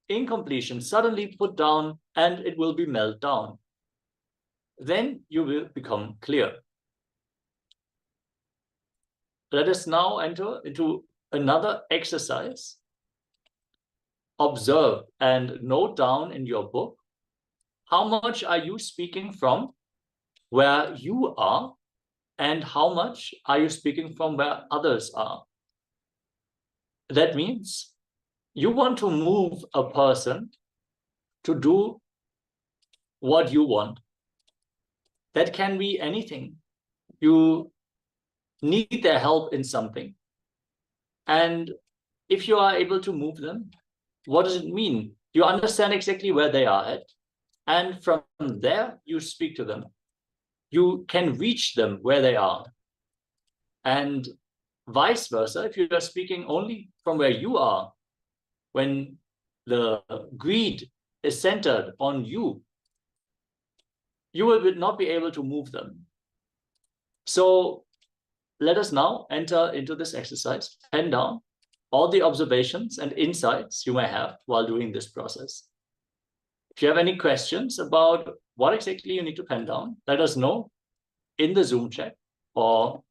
incompletion suddenly put down and it will be melted down. Then you will become clear. Let us now enter into another exercise. Observe and note down in your book, how much are you speaking from where you are and how much are you speaking from where others are? That means you want to move a person to do what you want. That can be anything. You need their help in something. And if you are able to move them, what does it mean? You understand exactly where they are at. And from there, you speak to them. You can reach them where they are. And vice versa, if you are speaking only from where you are, when the greed is centered on you, you will not be able to move them. So let us now enter into this exercise. Pen down all the observations and insights you may have while doing this process. If you have any questions about what exactly you need to pen down, let us know in the Zoom chat or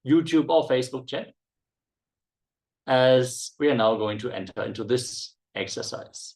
YouTube or Facebook chat, as we are now going to enter into this exercise.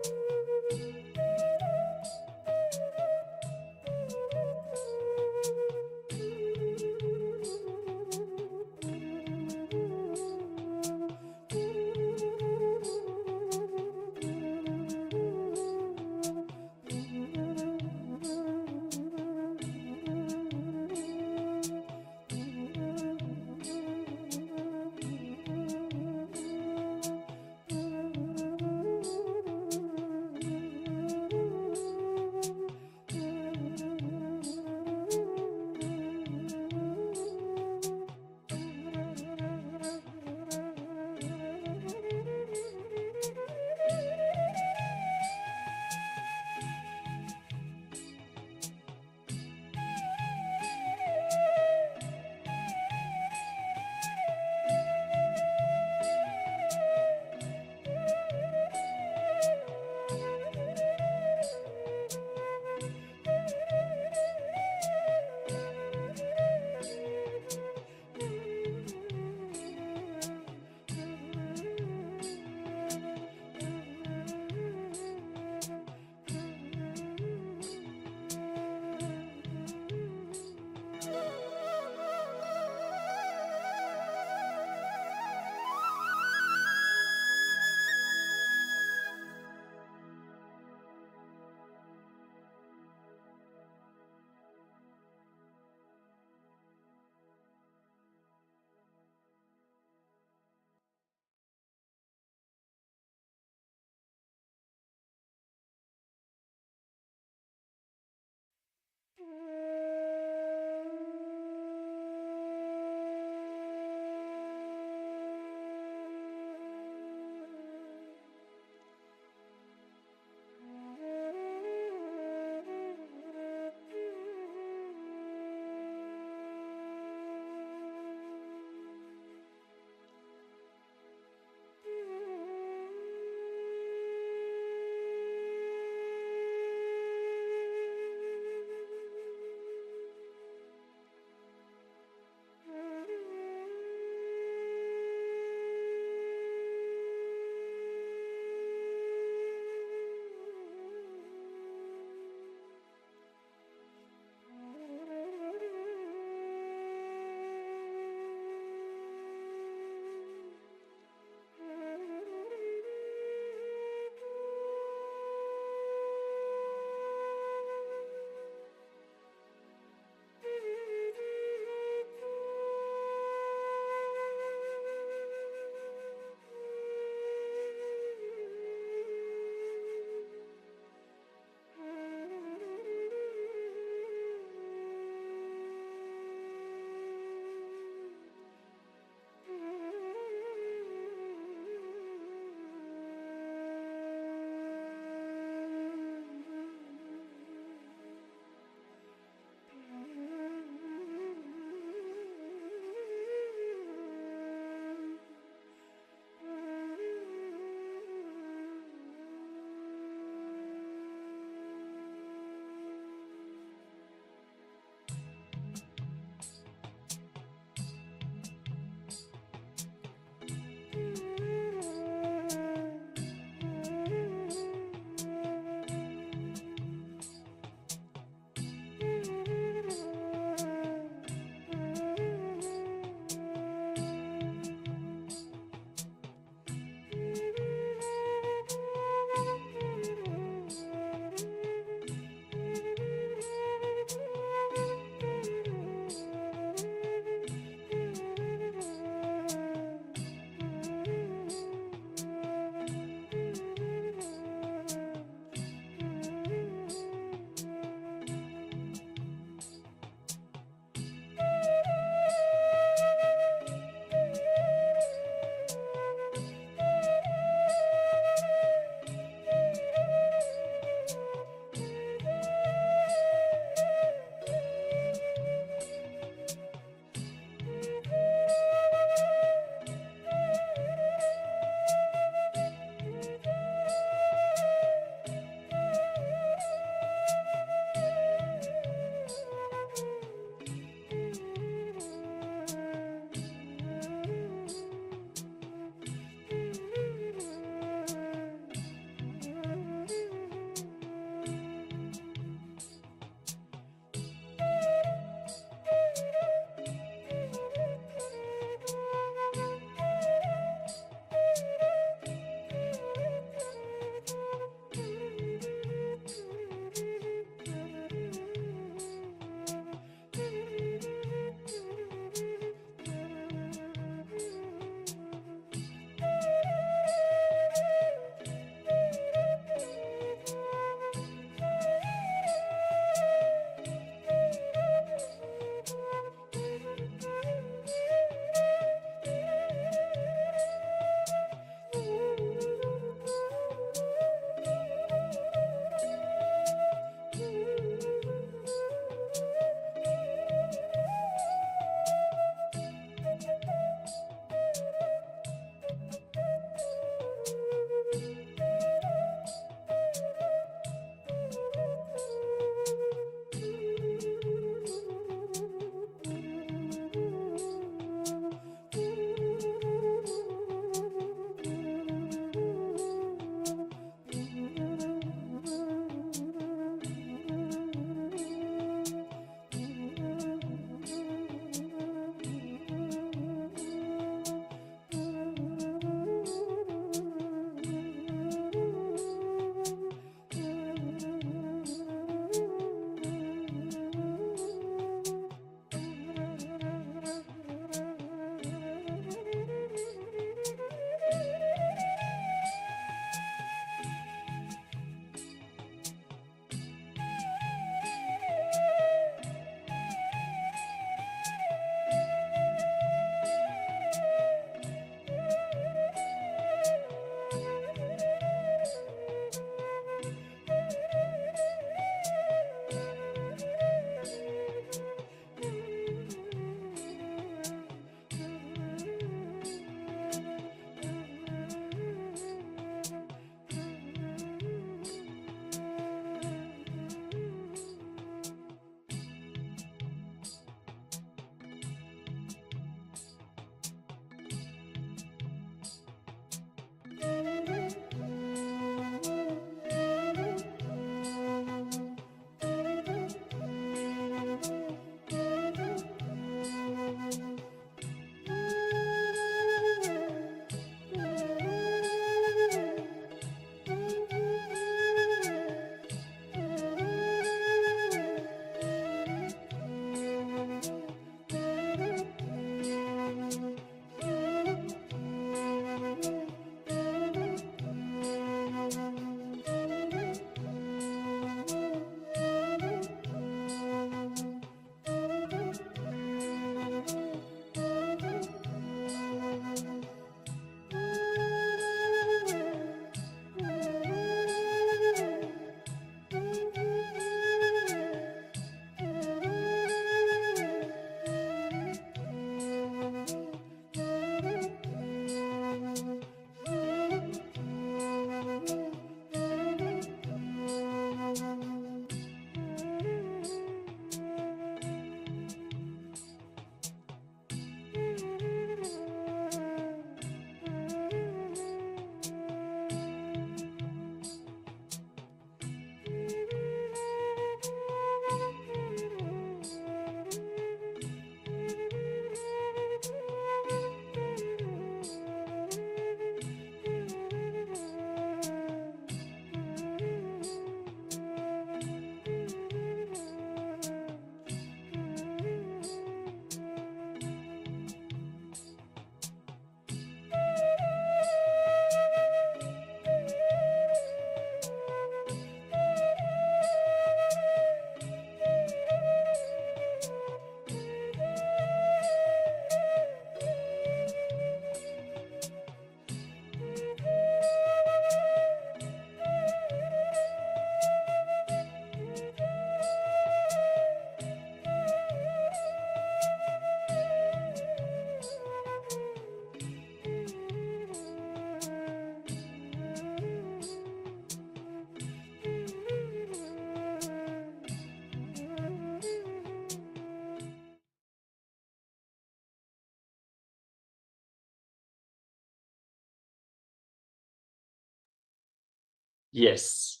Yes.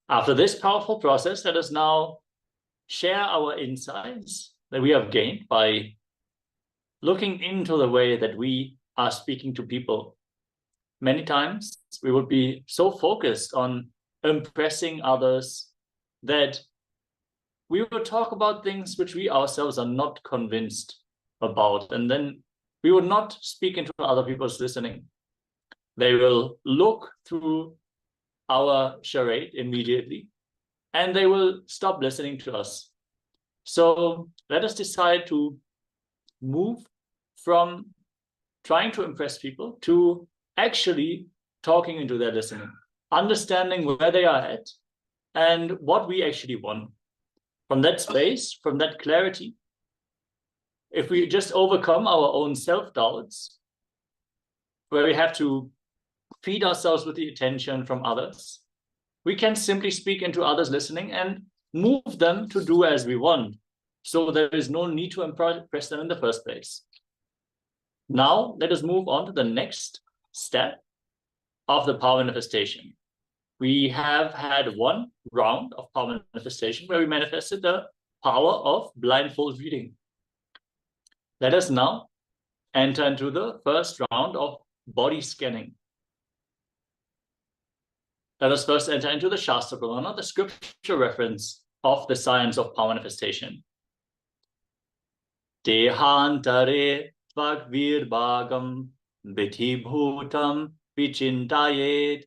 After this powerful process, let us now share our insights that we have gained by looking into the way that we are speaking to people. Many times we would be so focused on impressing others that we would talk about things which we ourselves are not convinced about, and then we would not speak into other people's listening. They will look through our charade immediately, and they will stop listening to us. So let us decide to move from trying to impress people to actually talking into their listening, understanding where they are at and what we actually want. From that space, from that clarity, if we just overcome our own self-doubts, where we have to feed ourselves with the attention from others, we can simply speak into others' listening and move them to do as we want. So there is no need to impress them in the first place. Now, let us move on to the next step of the power manifestation. We have had one round of power manifestation where we manifested the power of blindfold reading. Let us now enter into the first round of body scanning. Let us first enter into the Shastra Pramana, the scripture reference of the science of power manifestation. Dehantare tvagvir bhagam vidhi bhutam vichintayet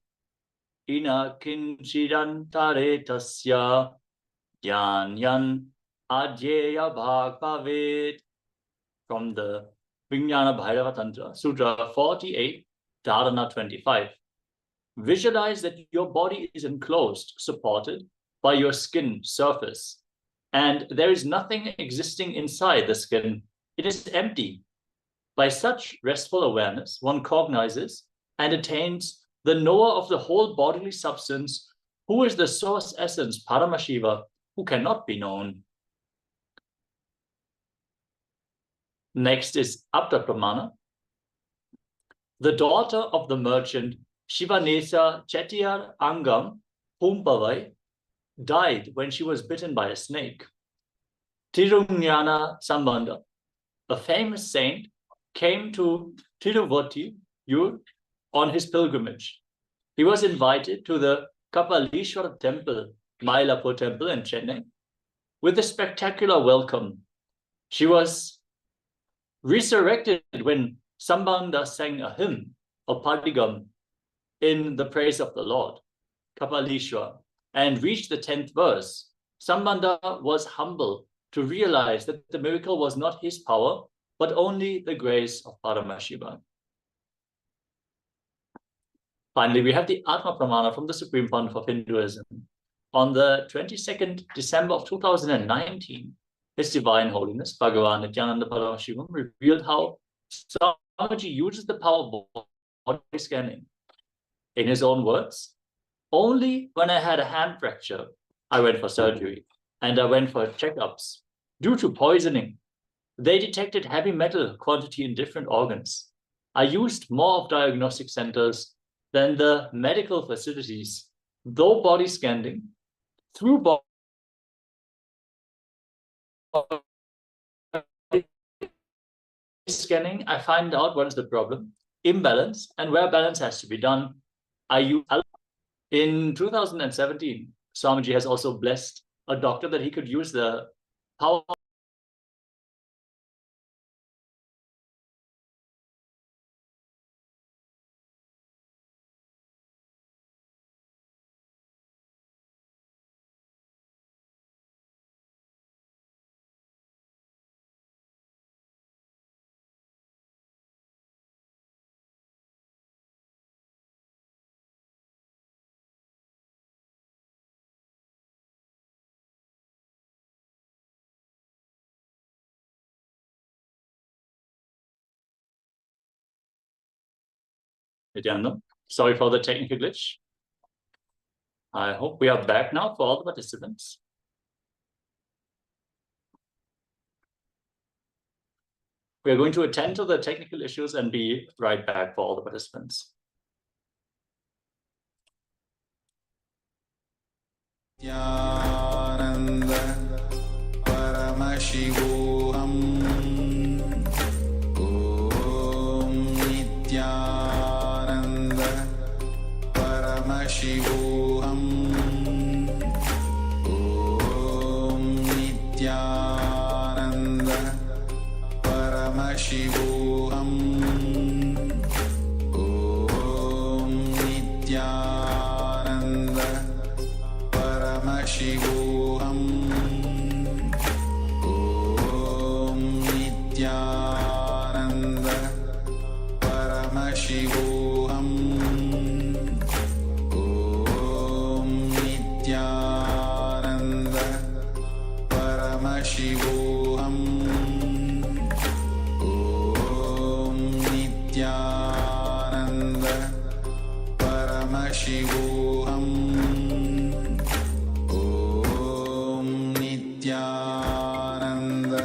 ina kinchidantare tasya jnanyan adyeya bhagavavet. From the Vijnana Bhairava Tantra, Sutra 48, Dharana 25. Visualize that your body is enclosed, supported by your skin surface, and there is nothing existing inside the skin. It is empty. By such restful awareness, one cognizes and attains the knower of the whole bodily substance, who is the source essence, Paramashiva, who cannot be known. Next is Apta Pramana. The daughter of the merchant Shivanesa Chetiyar Angam Pumpavai died when she was bitten by a snake. Tirunjana Sambandha, a famous saint, came to Tiruvotiyur on his pilgrimage. He was invited to the Kapalishwar temple, Mylapore temple in Chennai, with a spectacular welcome. She was resurrected when Sambandha sang a hymn, a padigam, in the praise of the Lord, Kapalishwar, and reached the 10th verse. Sambandha was humble to realize that the miracle was not his power, but only the grace of Paramashiva. Finally, we have the Atma Pramana from the Supreme Pontiff of Hinduism. On the 22nd December of 2019, His Divine Holiness, Bhagavan Nityananda Paramashivham, revealed how Swamiji uses the power of body scanning. In his own words, only when I had a hand fracture, I went for surgery and I went for checkups. Due to poisoning, they detected heavy metal quantity in different organs. I used more of diagnostic centers than the medical facilities. Though body scanning, through body scanning, I find out what is the problem, imbalance, and where balance has to be done. In 2017, Swamiji has also blessed a doctor that he could use the power Nityananda. Sorry for the technical glitch. I hope we are back now for all the participants. We are going to attend to the technical issues and be right back for all the participants. Nityananda Paramashivoham Om Nityananda Paramashivoham Om Nityananda Paramashivoham Om Nityananda Paramashivoham Om Nityananda Paramashivoham Om Nityananda Paramashivoham Om Nityananda Paramashivoham Om Nityananda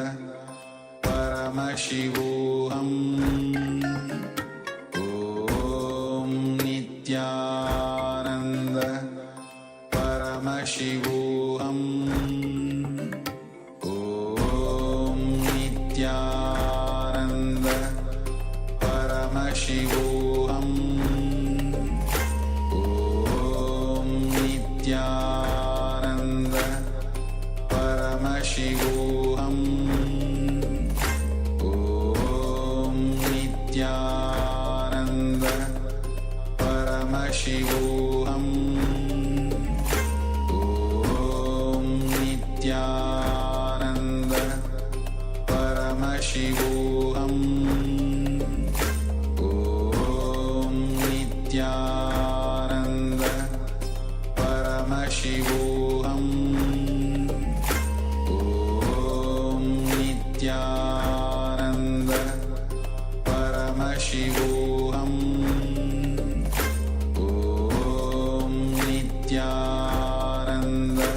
Paramashivoham Om Nityananda Paramashivoham Om Nityananda Paramashivoham Om Nityananda Paramashivoham Om Nityananda Paramashivoham Om Nityananda Paramashivoham Om Nityananda Paramashivoham Om Nityananda Paramashivoham Om Nityananda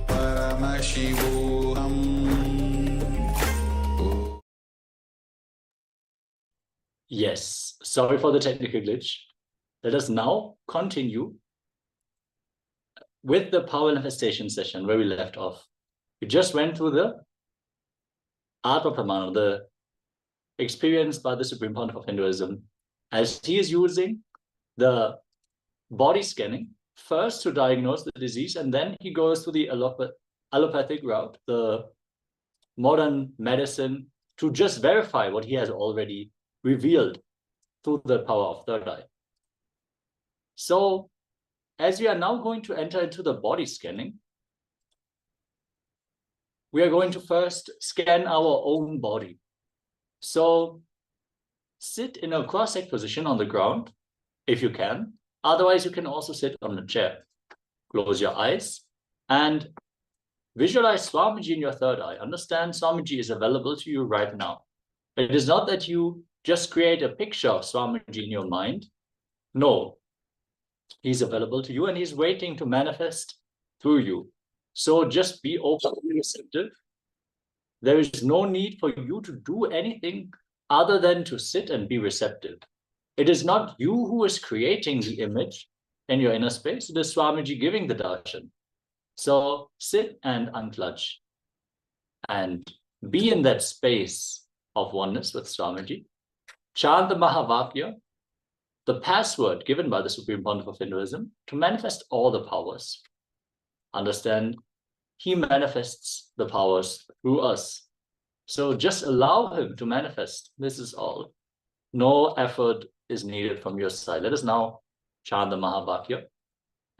Paramashivoham. Yes, sorry for the technical glitch. Let us now continue with the power manifestation session where we left off. We just went through the Atma Pramana, the experience by the Supreme Pontiff of Hinduism, as he is using the body scanning first to diagnose the disease, and then he goes to the allopathic route, the modern medicine, to just verify what he has already revealed through the power of third eye. So, as we are now going to enter into the body scanning, we are going to first scan our own body. So, sit in a cross-legged position on the ground, if you can. Otherwise, you can also sit on a chair. Close your eyes and visualize Swamiji in your third eye. Understand Swamiji is available to you right now. It is not that you just create a picture of Swamiji in your mind. No, he's available to you and he's waiting to manifest through you. So just be open and receptive. There is no need for you to do anything other than to sit and be receptive. It is not you who is creating the image in your inner space. It is Swamiji giving the darshan. So sit and unclutch and be in that space of oneness with Swamiji. Chant the Mahavakya, the password given by the Supreme Pontiff of Hinduism to manifest all the powers. Understand, he manifests the powers through us. So just allow him to manifest. This is all. No effort is needed from your side. Let us now chant the Mahavakya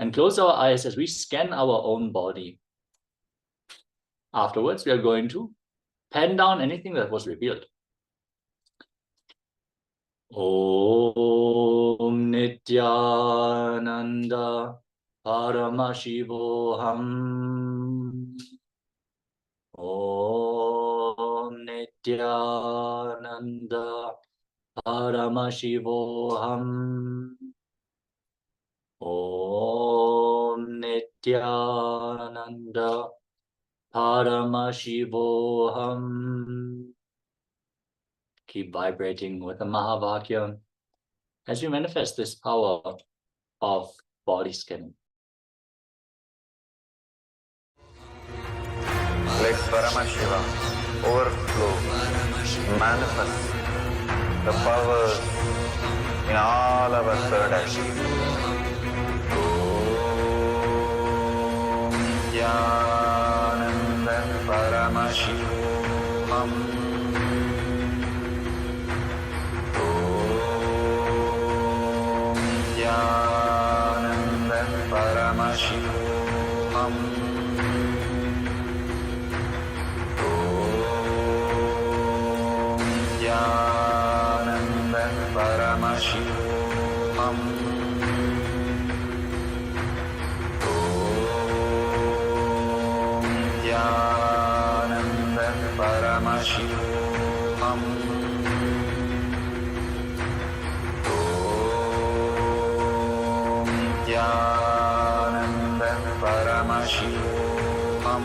and close our eyes as we scan our own body. Afterwards, we are going to pen down anything that was revealed. Om Nityananda Paramashivoham. Om Nityananda Paramashivoham. Om Nityananda Paramashivoham. Keep vibrating with the Mahavakya as you manifest this power of body scanning. Let Paramashiva overflow, manifest the powers in all our third eye. Nityananda Paramashivam. Nityananda Paramashivam. Nityananda Paramashivam. Nityananda Paramashivam. Nityananda Paramashivam.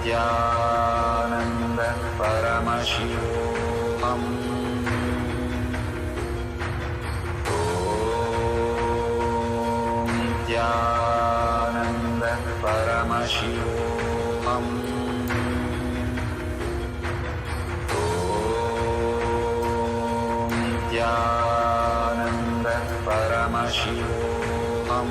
Nityananda Paramashivam. Nityananda Paramashivam. Nityananda Paramashivam.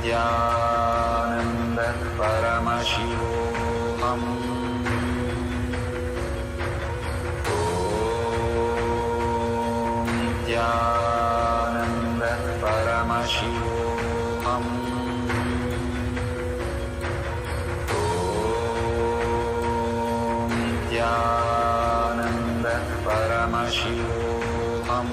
Nityananda Paramashivam. Nityananda Paramashivam. Nityananda Paramashivam.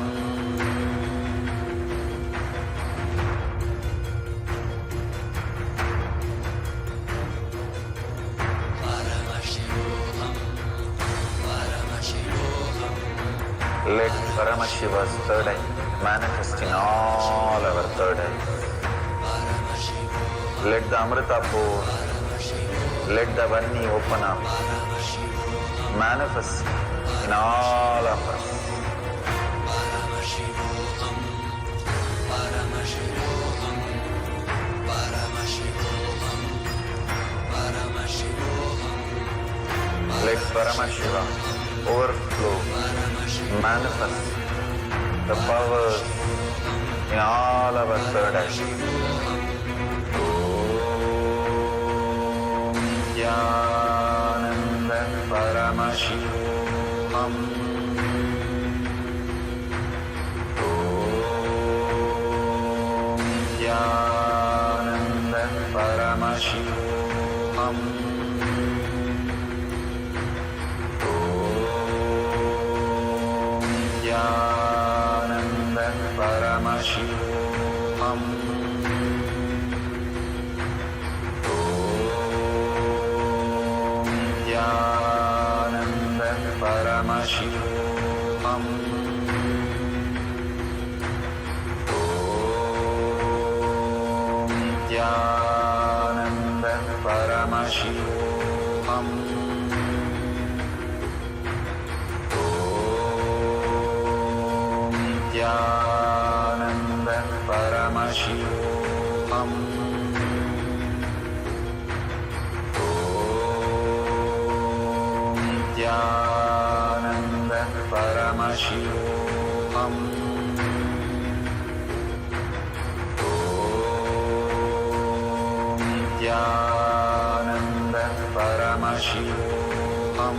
Let Paramashiva's third eye manifest in all our third eyes. Let the Amrita pour, let the Vani open up, manifest in all of us. Let Paramashiva overflow, manifest the powers in all our third eye. Nityananda Paramashivam. Nityananda Paramashivam. Nityananda Paramashivam. Nityananda Paramashivam. Nityananda Paramashivam. Nityananda Paramashivam. Nityananda Paramashivam. Nityananda Paramashivam.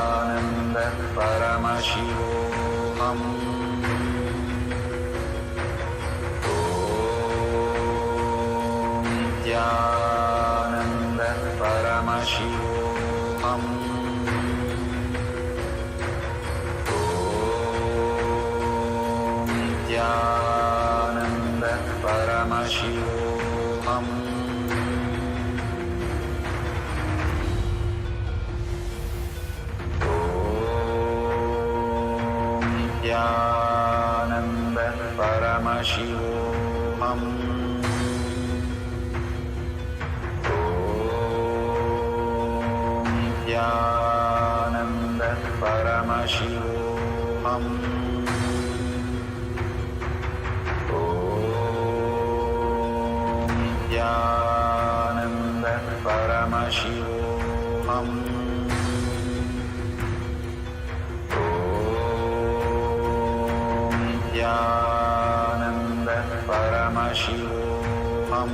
Nityananda Paramashivam. Nityananda Paramashivam. Nityananda Paramashivam. Nityananda Paramashivam. Nityananda Paramashivoham. Om Nityananda Paramashivoham. Om Nityananda Paramashivoham.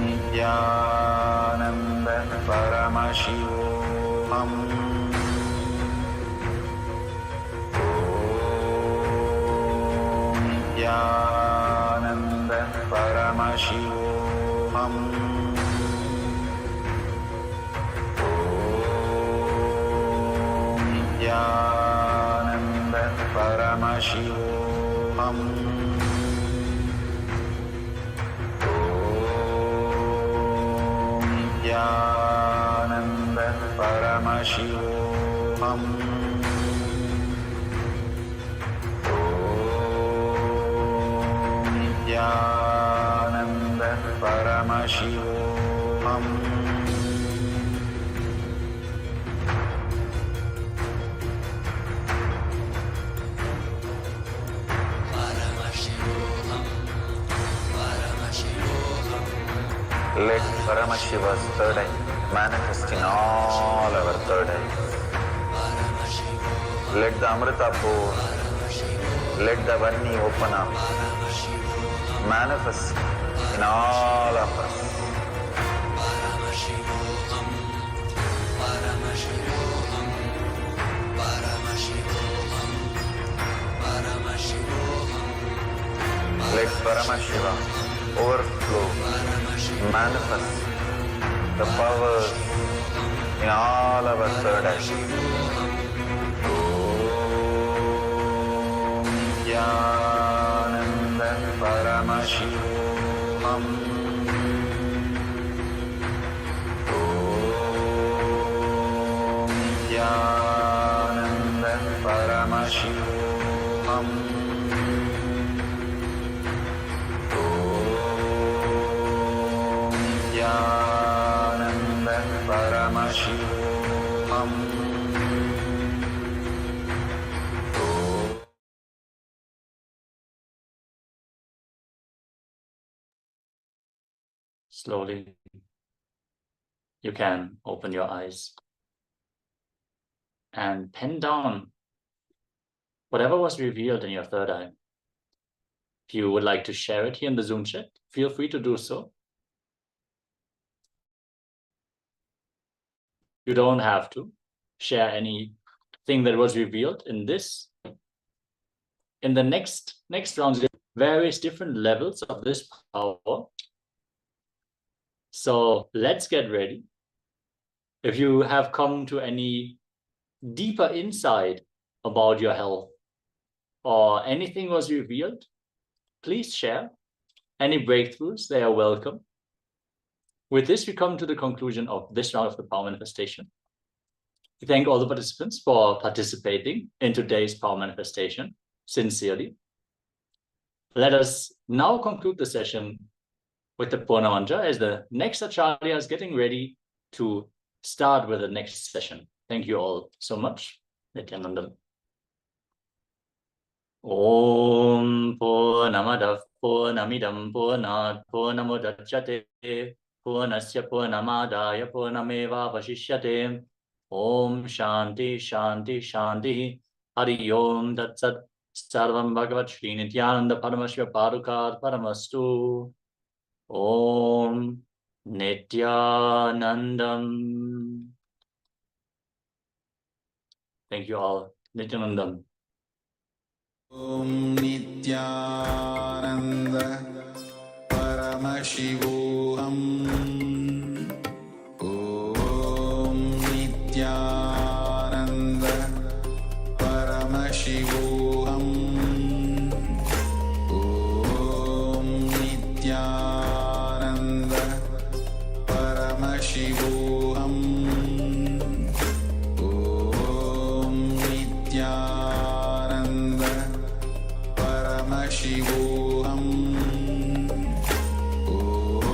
Nityananda Paramashivoham. Om Nityananda Paramashivoham. Om Nityananda Paramashivoham. Nityananda Paramashivoham. Om Nityananda Paramashivoham. Let Paramashiva's third eye manifest in all our third eyes. Let the Amrita pour, let the Vanni open up, manifest in all of us. Let Paramashiva overflow, manifest the powers in all our third eye. Om Nityananda Paramashivoham. Om Nityananda Paramashivoham. Nityananda Paramashivoham. Slowly, you can open your eyes and pen down whatever was revealed in your third eye. If you would like to share it here in the Zoom chat, feel free to do so. You don't have to share anything that was revealed in this. In the next rounds, there are various different levels of this power. So let's get ready. If you have come to any deeper insight about your health or anything was revealed, please share. Any breakthroughs, they are welcome. With this, we come to the conclusion of this round of the power manifestation. We thank all the participants for participating in today's power manifestation sincerely. Let us now conclude the session with the Purna Mantra as the next Acharya is getting ready to start with the next session. Thank you all so much. Nityananda. Om Purnamadav Purnamidam Purnat Purnamudachyate Purnasya Purnamadaya Purnameva Vashishyate. Om Shanti Shanti Shanti. Hari Om Tat Sat. Sarvam Bhagavat Sri Nityananda Paramashiva Parukat Paramastu. Om Nityanandam. Thank you all. Nityanandam. Om Nityananda Paramashivoham. Om Nityananda Paramashivoham. Om Nityananda Paramashivoham. Om Nityananda Paramashivoham. Om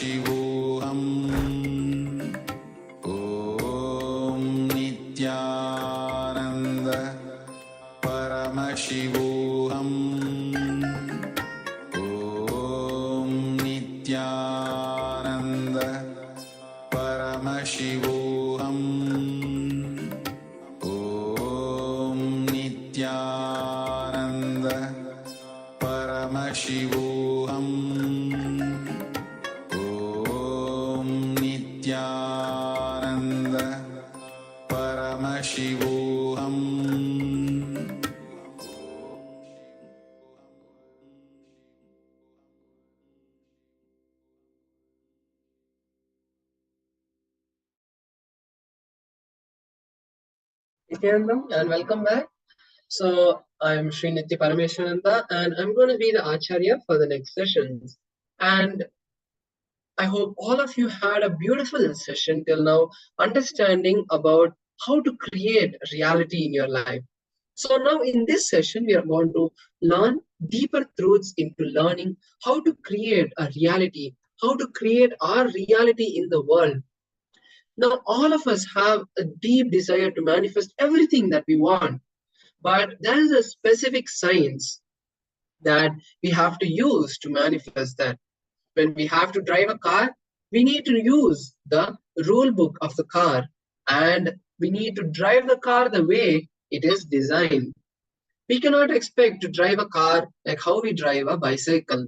Paramashivoham Om Nityananda Paramashivoham Om Nityananda Paramashivoham Om Nityananda Paramashivoham Om Nityananda Paramashivoham. Nityanandam, and welcome back. So I'm Sri Parameshananda, and I'm going to be the Acharya for the next sessions. And I hope all of you had a beautiful session till now, understanding about how to create reality in your life. So now in this session, we are going to learn deeper truths into learning how to create a reality, how to create our reality in the world. Now, all of us have a deep desire to manifest everything that we want, but there is a specific science that we have to use to manifest that. When we have to drive a car, we need to use the rule book of the car, and we need to drive the car the way it is designed. We cannot expect to drive a car like how we drive a bicycle.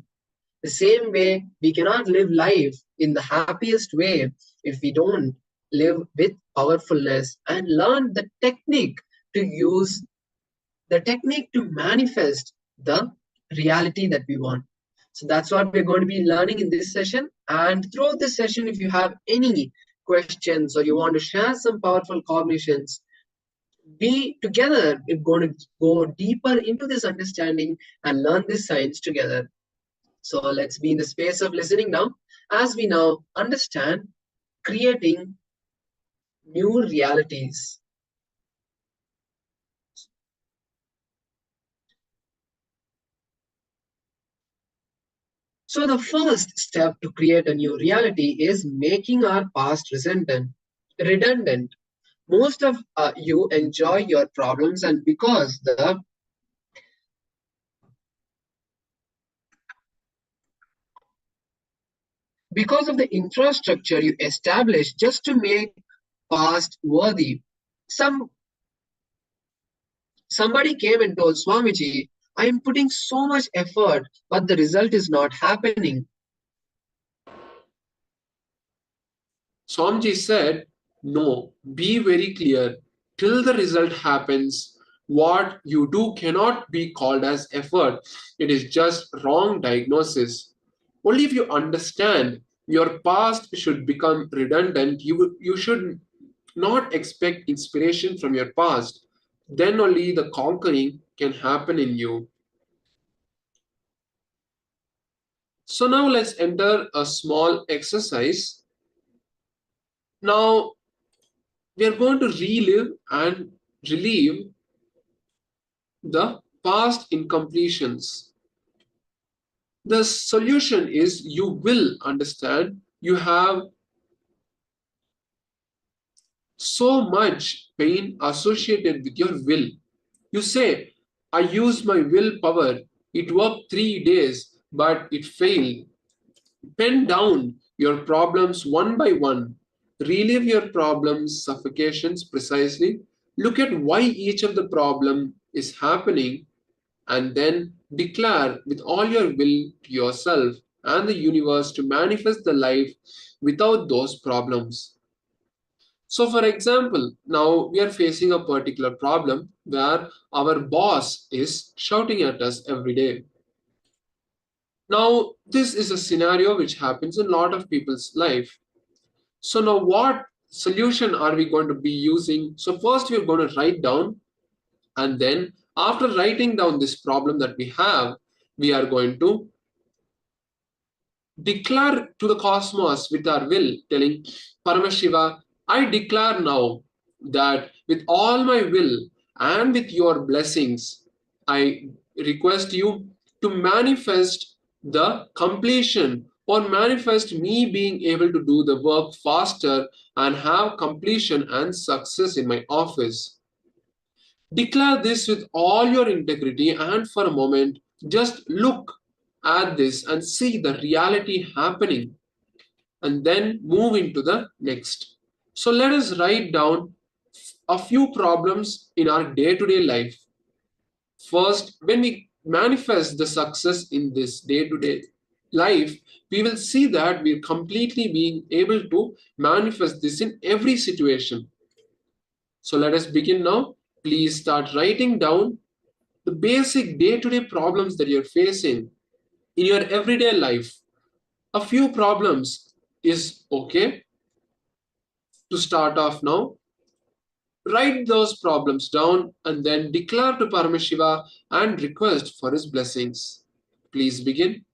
The same way, we cannot live life in the happiest way if we don't live with powerfulness and learn the technique to use, the technique to manifest the reality that we want. So that's what we're going to be learning in this session. And throughout this session, if you have any questions or you want to share some powerful cognitions, we together are going to go deeper into this understanding and learn this science together. So let's be in the space of listening now, as we now understand creating new realities. So the first step to create a new reality is making our past redundant. Most of you enjoy your problems, and because of the infrastructure you establish just to make past worthy. Somebody came and told Swamiji, I am putting so much effort, but the result is not happening. Swamiji said, no, be very clear. Till the result happens, what you do cannot be called as effort. It is just wrong diagnosis. Only if you understand your past should become redundant, you should not expect inspiration from your past. Then only the conquering can happen in you. So now let's enter a small exercise. Now we are going to relive and relieve the past incompletions. The solution is you will understand you have so much pain associated with your will. You say, I used my willpower, it worked 3 days, but it failed. Pen down your problems one by one. Relive your problems, suffocations precisely. Look at why each of the problem is happening, and then declare with all your will to yourself and the universe to manifest the life without those problems. So for example, now we are facing a particular problem where our boss is shouting at us every day. Now, this is a scenario which happens in a lot of people's life. So now what solution are we going to be using? So first we're going to write down, and then after writing down this problem that we have, we are going to declare to the cosmos with our will, telling Paramashiva, I declare now that with all my will and with your blessings, I request you to manifest the completion or manifest me being able to do the work faster and have completion and success in my office. Declare this with all your integrity, and for a moment, just look at this and see the reality happening, and then move into the next. So let us write down a few problems in our day to day life. First, when we manifest the success in this day to day life, we will see that we're completely being able to manifest this in every situation. So let us begin now. Please start writing down the basic day to day problems that you're facing in your everyday life. A few problems is okay to start off now. Write those problems down and then declare to Paramashiva and request for his blessings. Please begin.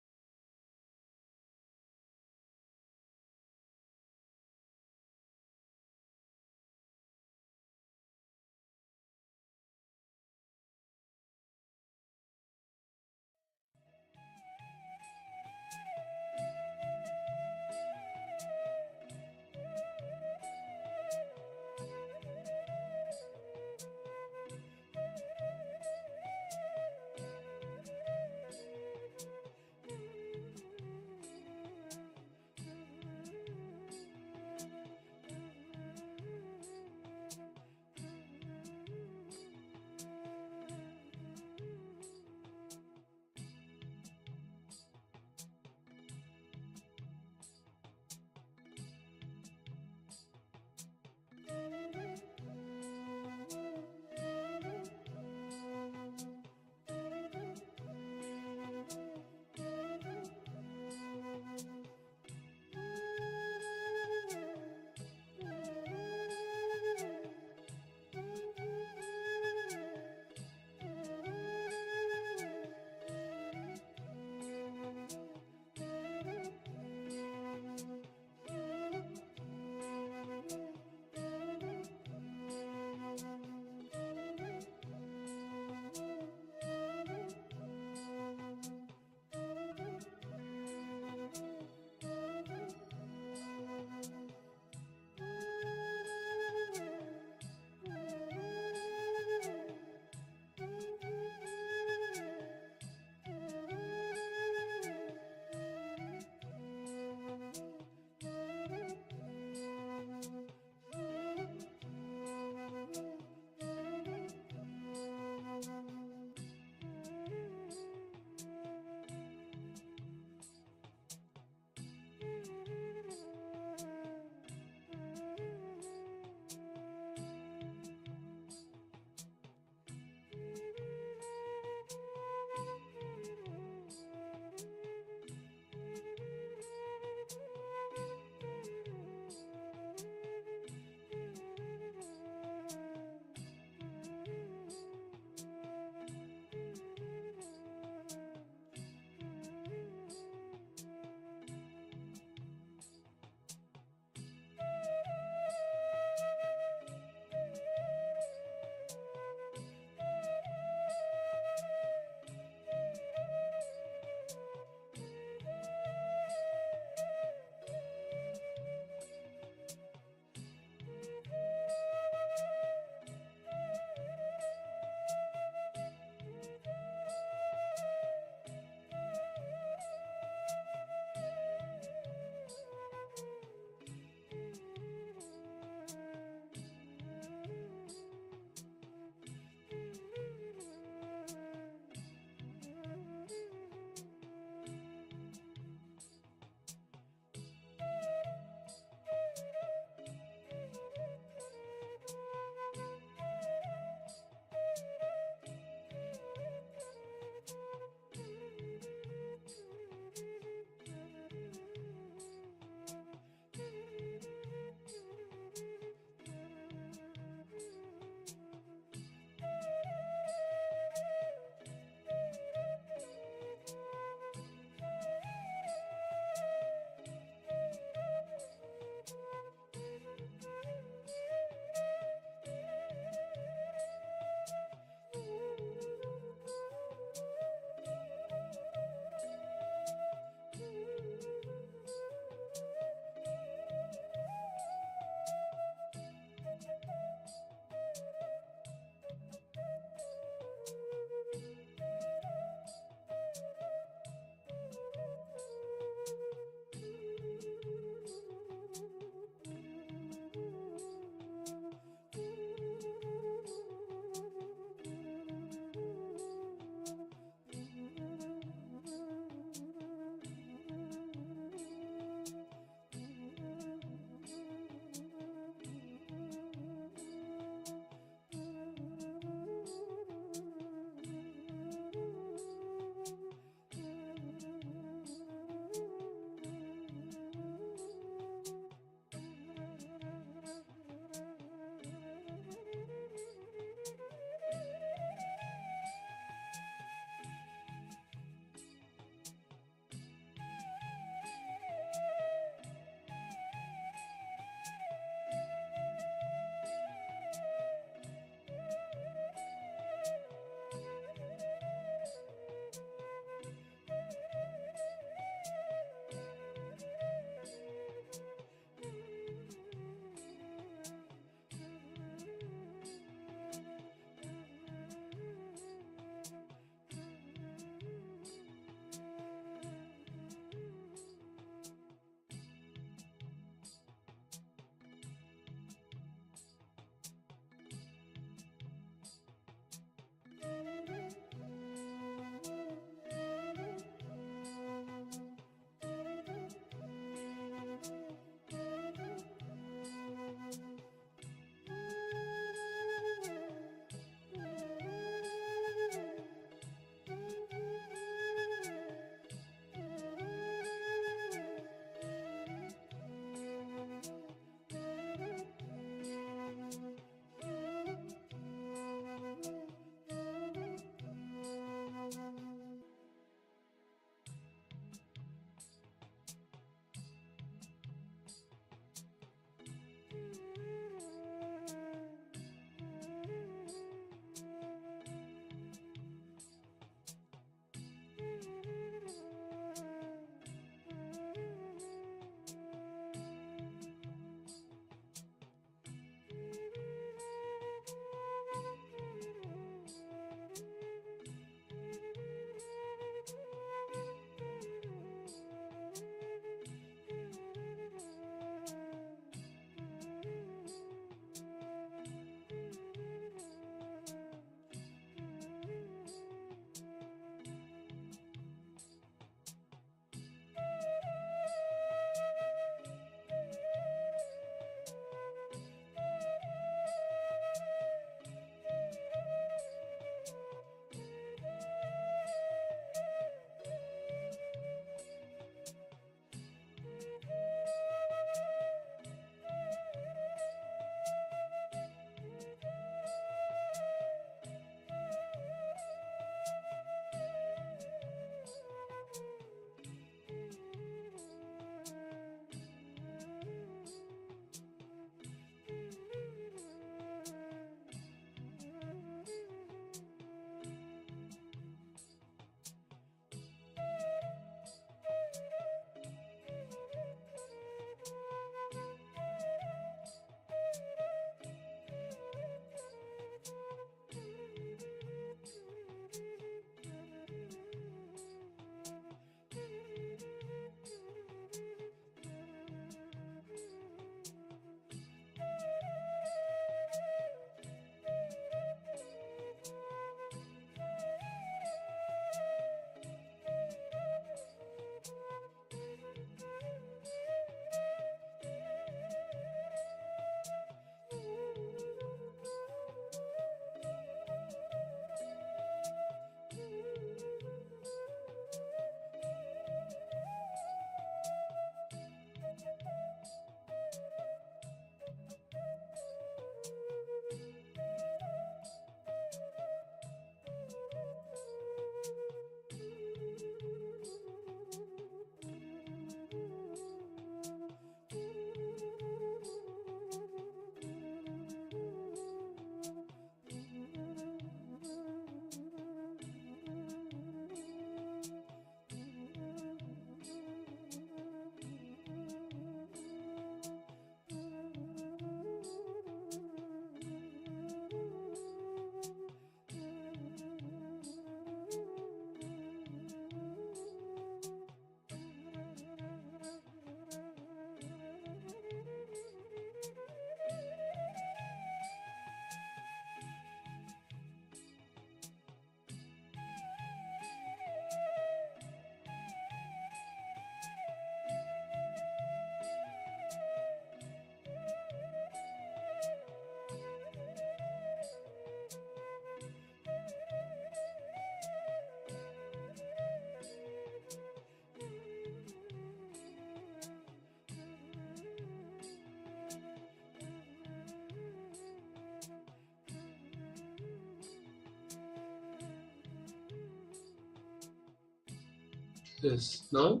Yes. Now,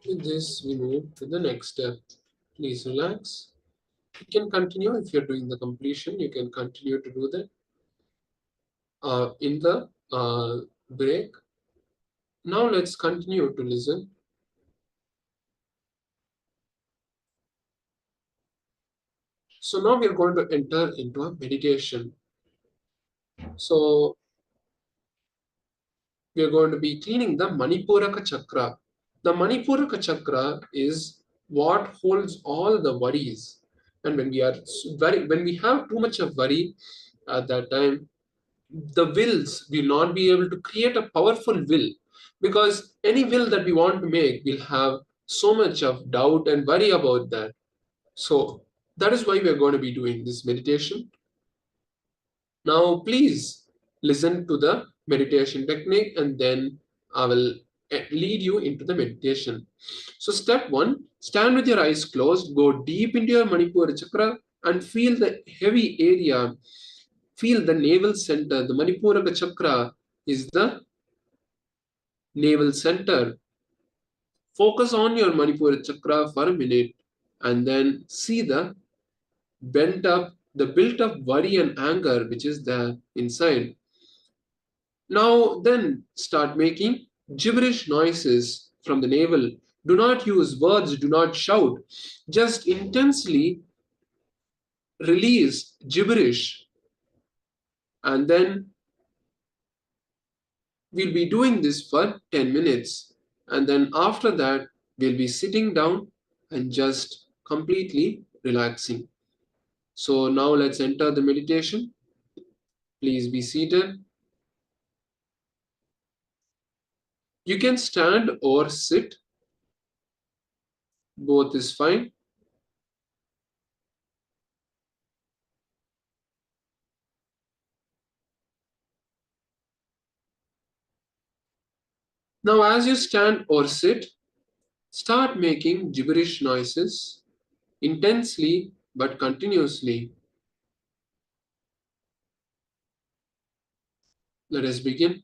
with this, we move to the next step. Please relax. You can continue if you're doing the completion. You can continue to do that in the break. Now let's continue to listen. So now we are going to enter into a meditation. So we are going to be cleaning the Manipuraka chakra. The Manipuraka chakra is what holds all the worries. And when we have too much of worry at that time, the wills will not be able to create a powerful will, because any will that we want to make will have so much of doubt and worry about that. So that is why we are going to be doing this meditation. Now, please listen to the meditation technique, and then I will lead you into the meditation. So, step one, stand with your eyes closed, go deep into your Manipura chakra, and feel the heavy area. Feel the navel center. The Manipuraka chakra is the navel center. Focus on your Manipura chakra for a minute, and then see the built up worry and anger which is there inside. Now then start making gibberish noises from the navel. Do not use words, do not shout. Just intensely release gibberish. And then we'll be doing this for 10 minutes. And then after that, we'll be sitting down and just completely relaxing. So now let's enter the meditation. Please be seated. You can stand or sit. Both is fine. Now, as you stand or sit, start making gibberish noises intensely but continuously. Let us begin.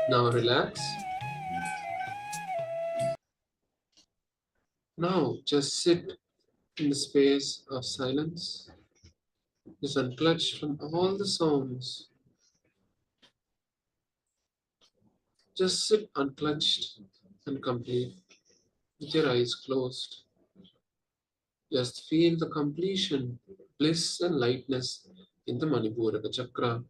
Now relax. Now just sit in the space of silence. Just unclutch from all the sounds. Just sit unclutched and complete with your eyes closed. Just feel the completion, bliss and lightness in the Manipuraka chakra.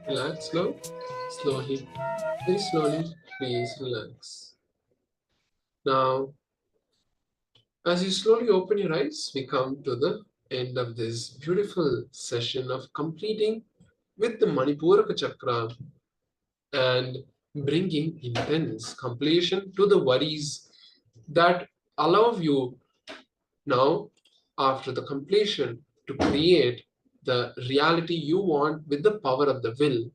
Relax slowly, very slowly, please relax. Now, as you slowly open your eyes, we come to the end of this beautiful session of completing with the Manipuraka chakra and bringing intense completion to the worries that allow you now, after the completion, to create the reality you want with the power of the will.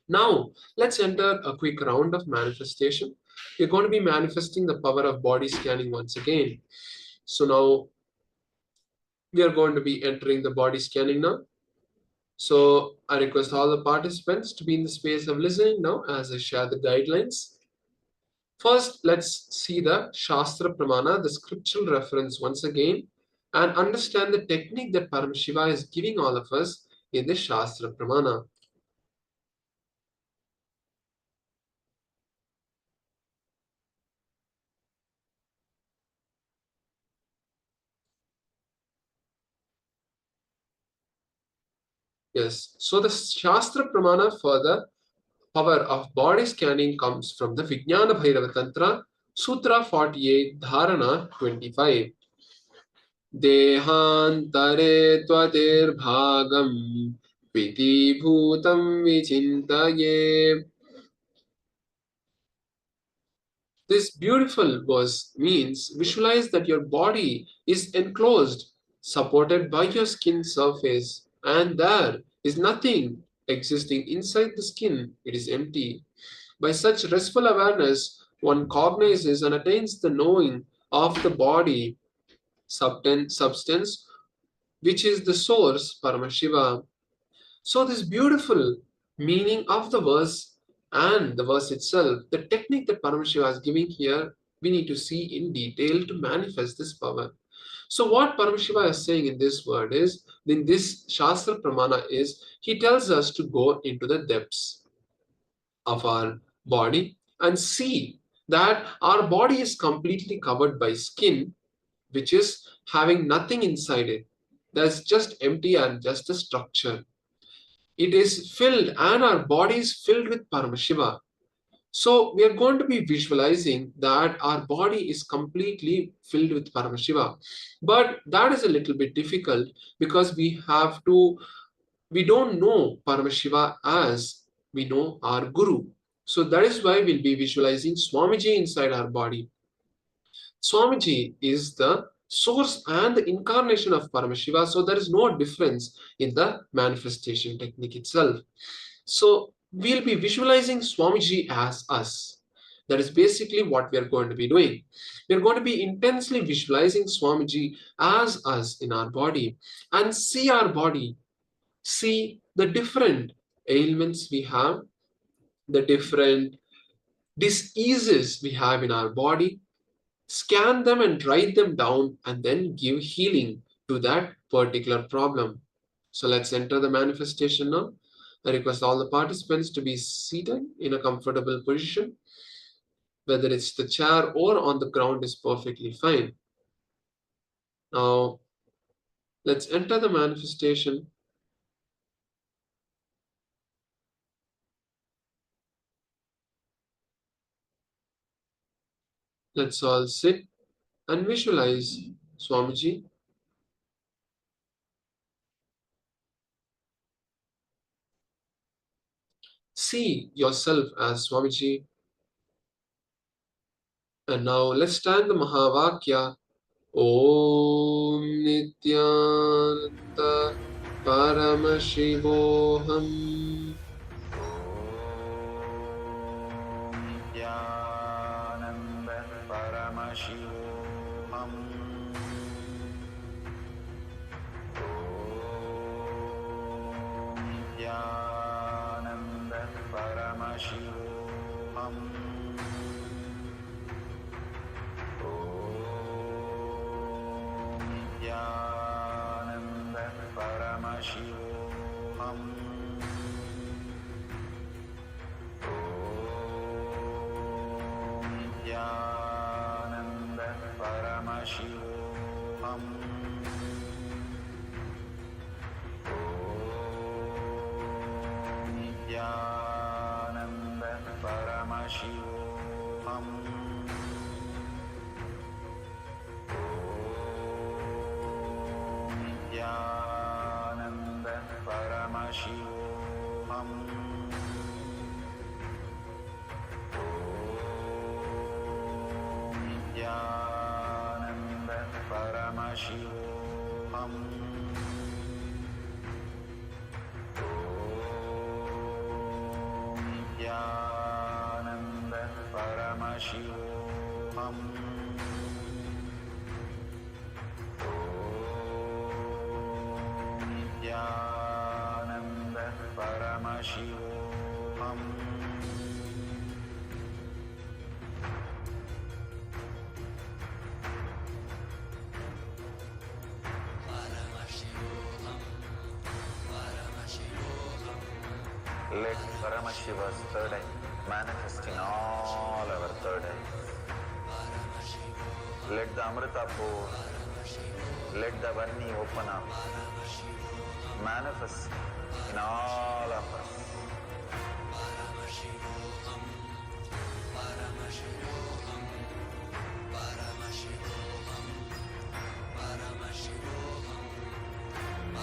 Now, let's enter a quick round of manifestation. We're going to be manifesting the power of body scanning once again. So now, we are going to be entering the body scanning now. So I request all the participants to be in the space of listening now as I share the guidelines. First, let's see the Shastra Pramana, the scriptural reference once again, and understand the technique that Paramashiva is giving all of us in the Shastra Pramana. Yes, so the Shastra Pramana for the power of body scanning comes from the Vijnana Bhairava Tantra, Sutra 48, Dharana 25. Dehantare tvatir bhagam Vitibhutam vichintaye. This beautiful verse means visualize that your body is enclosed, supported by your skin surface, and there is nothing existing inside the skin. It is empty. By such restful awareness, one cognizes and attains the knowing of the body, substance, which is the source, Paramashiva. So, this beautiful meaning of the verse and the verse itself, the technique that Paramashiva is giving here, we need to see in detail to manifest this power. So, what Paramashiva is saying in this word is, in this Shastra Pramana, is he tells us to go into the depths of our body and see that our body is completely covered by skin, which is having nothing inside it. That's just empty and just a structure. It is filled, and our body is filled with Paramashiva. So we are going to be visualizing that our body is completely filled with Paramashiva. But that is a little bit difficult because we don't know Paramashiva as we know our Guru. So that is why we'll be visualizing Swamiji inside our body. Swamiji is the source and the incarnation of Paramashiva, so there is no difference in the manifestation technique itself. So we'll be visualizing Swamiji as us. That is basically what we are going to be doing. We are going to be intensely visualizing Swamiji as us in our body and see our body, see the different ailments we have, the different diseases we have in our body, scan them and write them down, and then give healing to that particular problem. So let's enter the manifestation now. I request all the participants to be seated in a comfortable position. Whether it's the chair or on the ground is perfectly fine. Now, let's enter the manifestation. Let's all sit and visualize Swamiji. See yourself as Swamiji. And now let's stand the Mahavakya. Om Nityananda Paramashivoham. Nityananda Paramashivoham. Nityananda Paramashivoham. Nityananda Paramashivoham. Nityananda Paramashivoham. Nityananda Paramashivoham. Nityananda Paramashivoham. Nityananda Paramashivoham. Nityananda Paramashivoham. Nityananda Paramashivoham. Let Paramashiva's third eye manifest in all our third eyes. Let the Amrita pour, let the Vanni open up, manifest in all of us.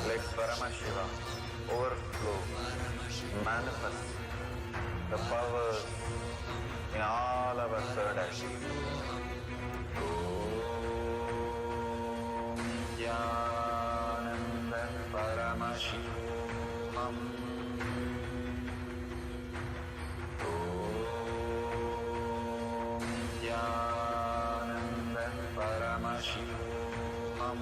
Let Paramashiva overflow, manifest the powers in all our third eye. Nityananda Paramashivoham. Nityananda Paramashivoham.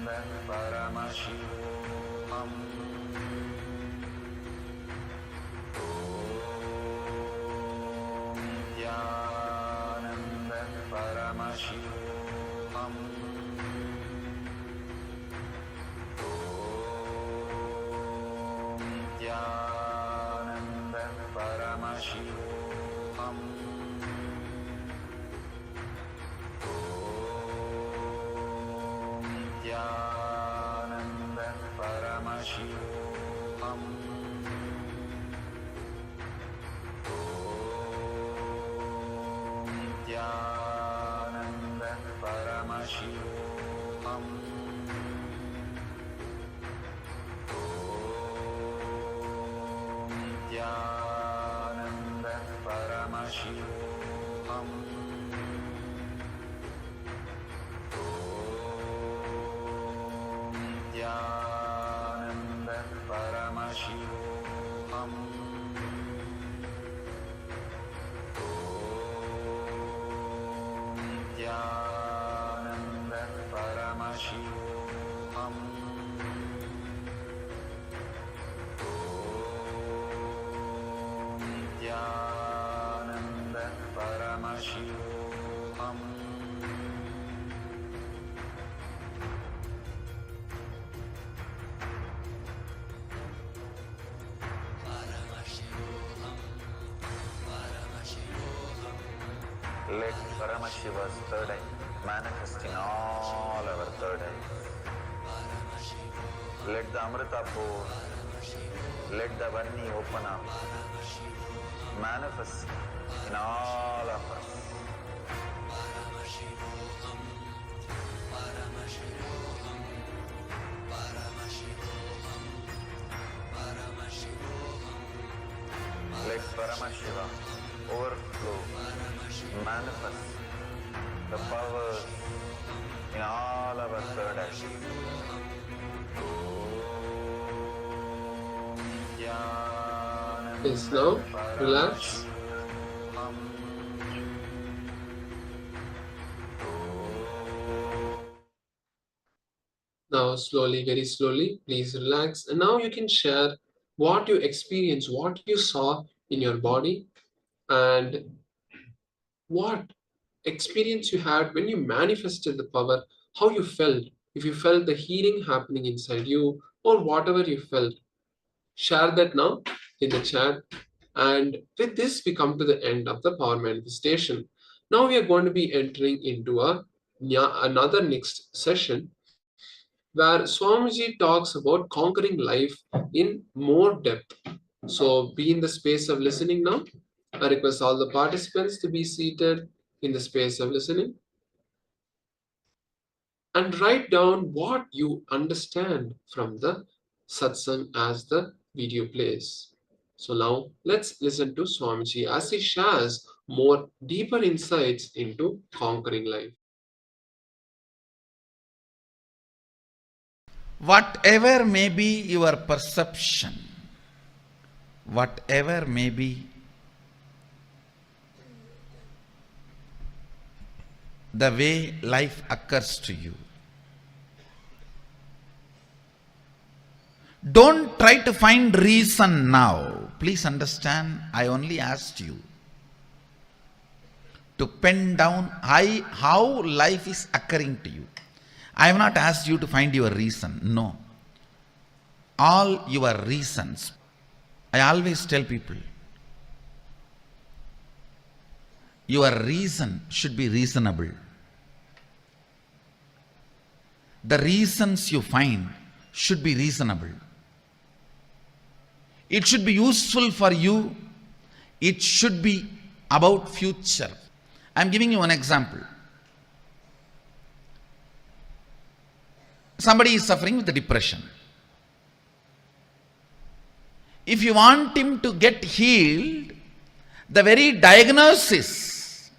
Nityananda Paramashivoham. Nityananda Paramashivoham. Nityananda Paramashivoham. Nityananda Paramashivoham. Nityananda Paramashivoham. Nityananda Paramashivoham. Nityananda Paramashivoham. Nityananda Paramashivoham. Nityananda Paramashivoham. Let Paramashiva's third eye manifest in all our third eyes. Let the Amrita pour, let the Vanni open up, manifest in all of us. Let Paramashiva overflow, manifest the powers in all our third eye. Yes, now relax. Now slowly, very slowly, please relax. And now you can share what you experienced, what you saw in your body, and what experience you had when you manifested the power, how you felt, if you felt the healing happening inside you, or whatever you felt. Share that now in the chat. And with this, we come to the end of the power manifestation. Now we are going to be entering into another next session where Swamiji talks about conquering life in more depth. So be in the space of listening now. I request all the participants to be seated in the space of listening and write down what you understand from the satsang as the video plays. So now let's listen to Swamiji as he shares more deeper insights into conquering life. Whatever may be your perception, whatever may be the way life occurs to you, don't try to find reason now. Please understand, I only asked you to pen down how life is occurring to you. I have not asked you to find your reason. No. All your reasons. I always tell people, your reason should be reasonable. The reasons you find should be reasonable. It should be useful for you. It should be about future. I am giving you one example. somebody is suffering with depression. If you want him to get healed, the very diagnosis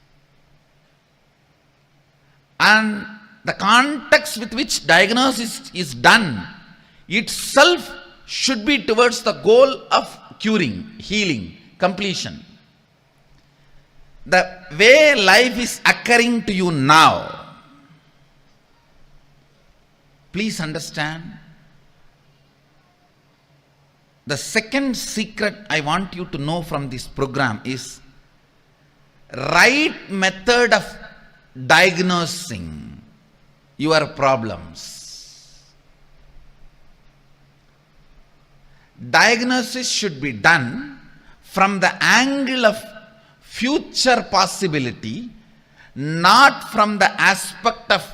and the context with which diagnosis is done itself should be towards the goal of curing, healing, completion. The way life is occurring to you now, please understand, the second secret I want you to know from this program is right method of diagnosing your problems. Diagnosis should be done from the angle of future possibility, not from the aspect of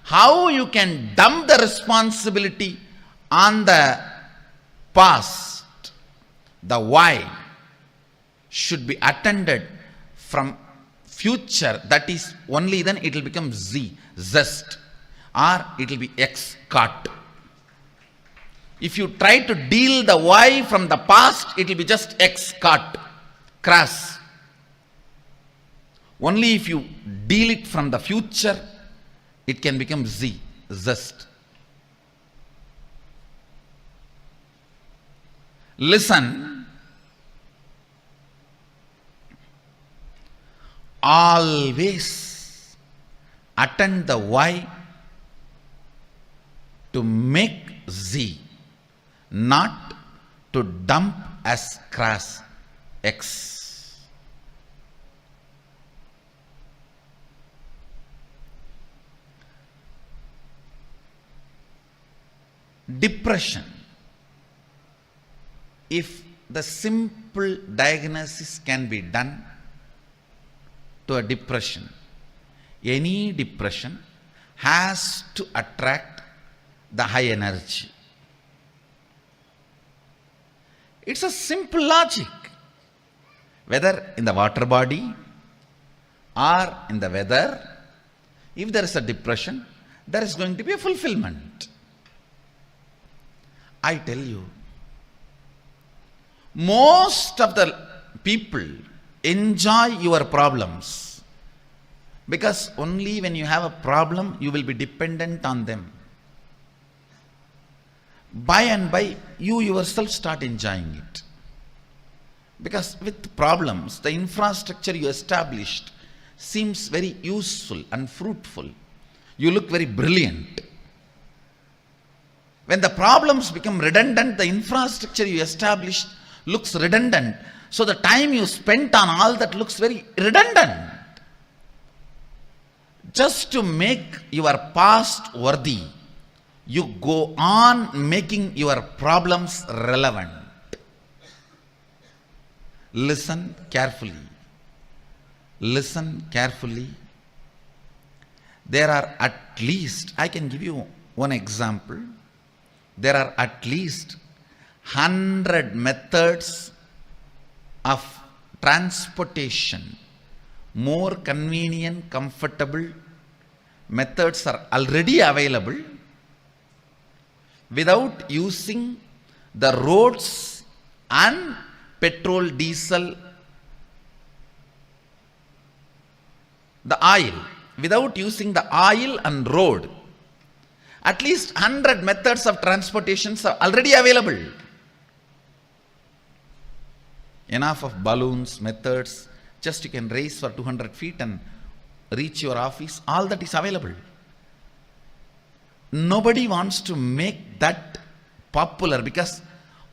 how you can dump the responsibility on the past. The why should be attended from future. That is, only then it will become zest, or it will be X cut. If you try to deal the why from the past, it will be just X cut, crass. Only if you deal it from the future, it can become zest. Listen. Always attend the why to make Z, not to dump as crass X. Depression. If the simple diagnosis can be done to a depression, any depression has to attract the high energy. It's a simple logic. Whether in the water body or in the weather, if there is a depression, there is going to be a fulfillment. I tell you, most of the people enjoy your problems because only when you have a problem, you will be dependent on them. By and by, you yourself start enjoying it. Because with problems, the infrastructure you established seems very useful and fruitful. You look very brilliant. When the problems become redundant, the infrastructure you established looks redundant. So the time you spent on all that looks very redundant. Just to make your past worthy, you go on making your problems relevant. Listen carefully. Listen carefully. There are at least, I can give you one example. There are at least 100 methods of transportation, more convenient, comfortable methods are already available without using the roads and petrol, diesel, the oil, without using the oil and road. At least 100 methods of transportation are already available. Enough of balloons, methods, just you can race for 200 feet and reach your office, all that is available. Nobody wants to make that popular because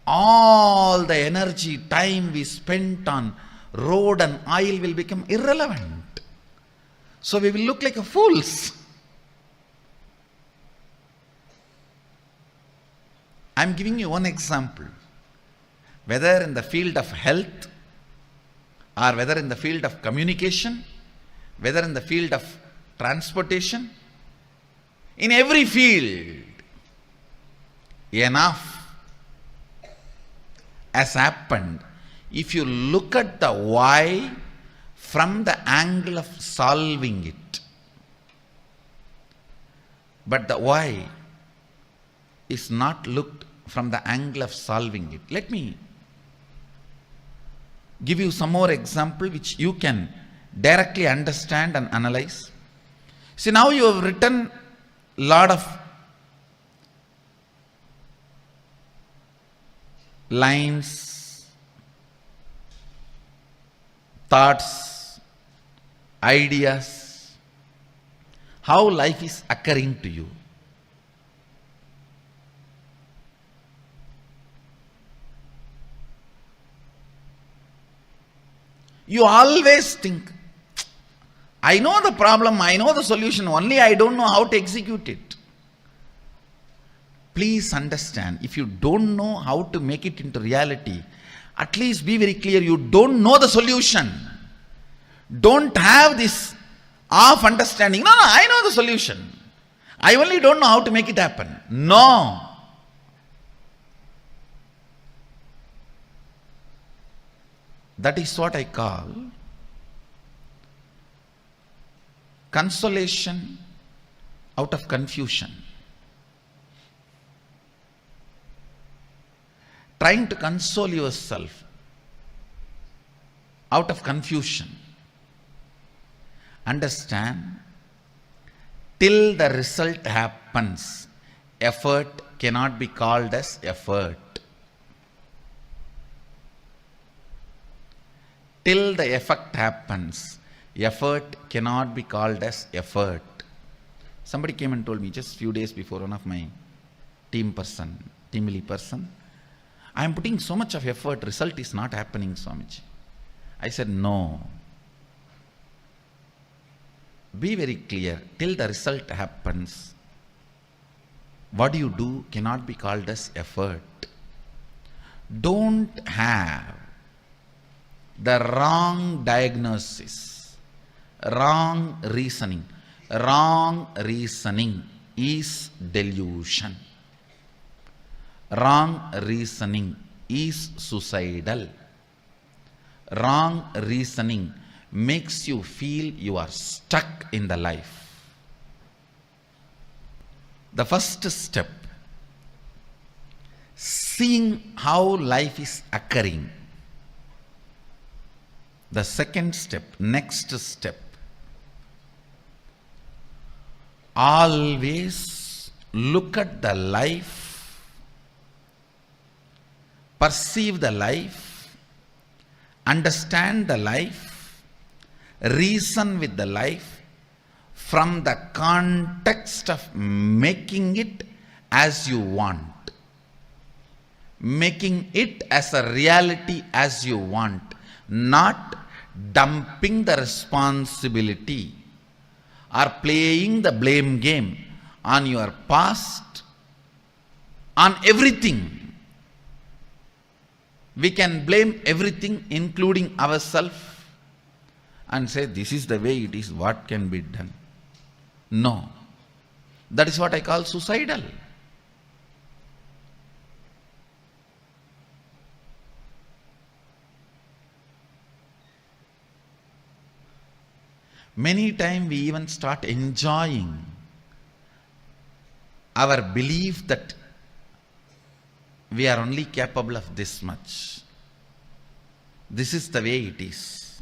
all the energy, time we spent on road and oil will become irrelevant. So we will look like fools. I am giving you one example. Whether in the field of health, or whether in the field of communication, whether in the field of transportation, in every field, enough has happened. If you look at the why from the angle of solving it, but the why is not looked from the angle of solving it. Let me give you some more example which you can directly understand and analyze. See, now you have written lot of lines, thoughts, ideas, how life is occurring to you. You always think, I know the problem, I know the solution, only I don't know how to execute it. Please understand, if you don't know how to make it into reality, at least be very clear, you don't know the solution. Don't have this half understanding. No, I know the solution. I only don't know how to make it happen. No. That is what I call consolation out of confusion. Trying to console yourself out of confusion. Understand, till the result happens, effort cannot be called as effort. Till the effect happens, effort cannot be called as effort. Somebody came and told me just few days before, one of my team lead person, I am putting so much of effort, result is not happening, Swamiji. I said, no. Be very clear, till the result happens, what you do cannot be called as effort. Don't have the wrong diagnosis, wrong reasoning. Wrong reasoning is delusion. Wrong reasoning is suicidal. Wrong reasoning makes you feel you are stuck in the life. The first step, seeing how life is occurring. The second step, next step, always look at the life, perceive the life, understand the life, reason with the life from the context of making it as you want, making it as a reality as you want, not dumping the responsibility or playing the blame game on your past, on everything. We can blame everything, including ourselves, and say, this is the way it is, what can be done? No. That is what I call suicidal. Many times we even start enjoying our belief that we are only capable of this much. This is the way it is.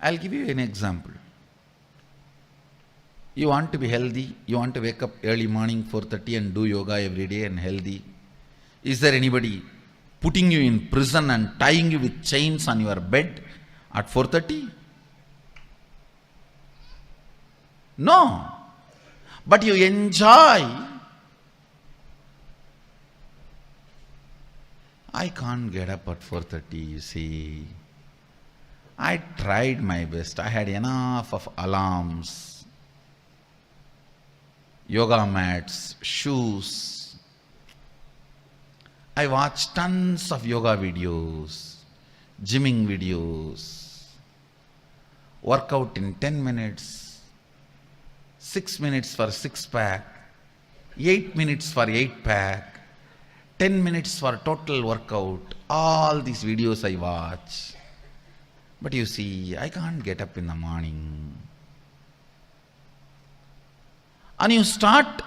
I'll give you an example. You want to be healthy, you want to wake up early morning 4:30 and do yoga every day and healthy. Is there anybody putting you in prison and tying you with chains on your bed at 4:30? No. But you enjoy. I can't get up at 4:30, you see. I tried my best. I had enough of alarms, yoga mats, shoes. I watched tons of yoga videos, gymming videos, workout in 10 minutes, 6 minutes for 6-pack, 8 minutes for 8-pack, 10 minutes for total workout. All these videos I watch. But you see, I can't get up in the morning. And you start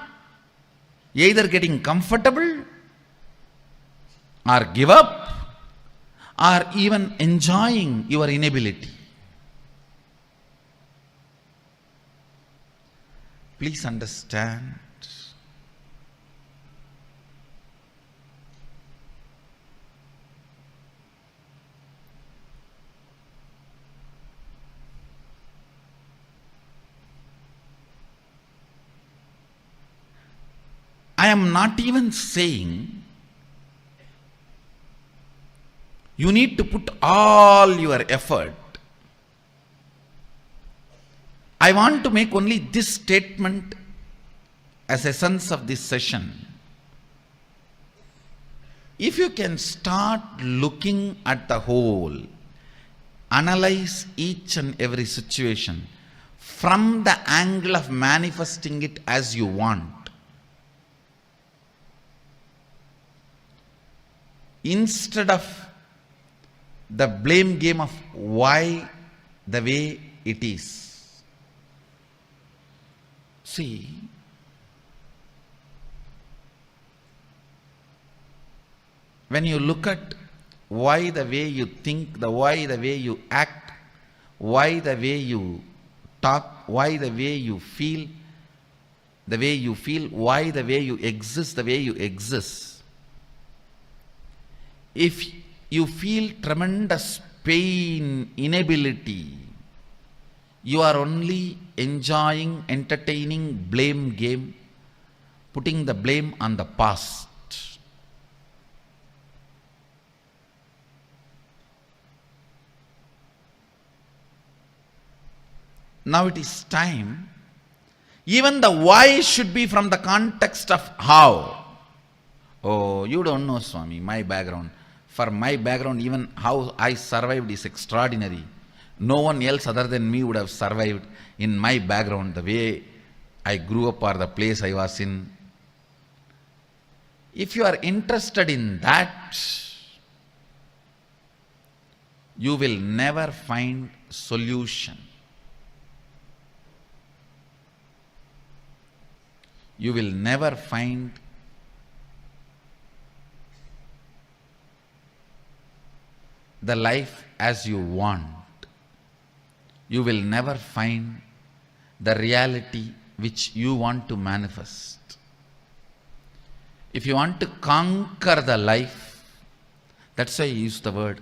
either getting comfortable or give up or even enjoying your inability. Please understand. I am not even saying you need to put all your effort. I want to make only this statement as essence of this session. If you can start looking at the whole, analyze each and every situation from the angle of manifesting it as you want, instead of the blame game of why the way it is. See, when you look at why the way you think, why the way you act, why the way you talk, why the way you feel, why the way you exist, the way you exist. If you feel tremendous pain, inability, you are only enjoying, entertaining blame game, putting the blame on the past. Now it is time. Even the why should be from the context of how. Oh, you don't know, Swami, my background. For my background, even how I survived is extraordinary. No one else other than me would have survived in my background, the way I grew up or the place I was in. If you are interested in that, you will never find solution. You will never find the life as you want. You will never find the reality which you want to manifest. If you want to conquer the life, that's why I use the word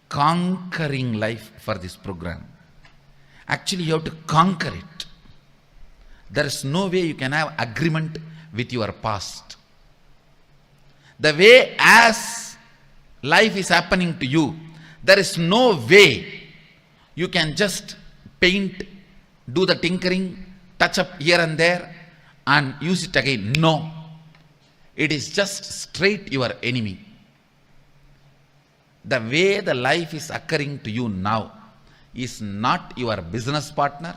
conquering life for this program. Actually, you have to conquer it. There is no way you can have agreement with your past. The way as life is happening to you, there is no way you can just paint, do the tinkering, touch up here and there and use it again. No. It is just straight your enemy. The way the life is occurring to you now is not your business partner,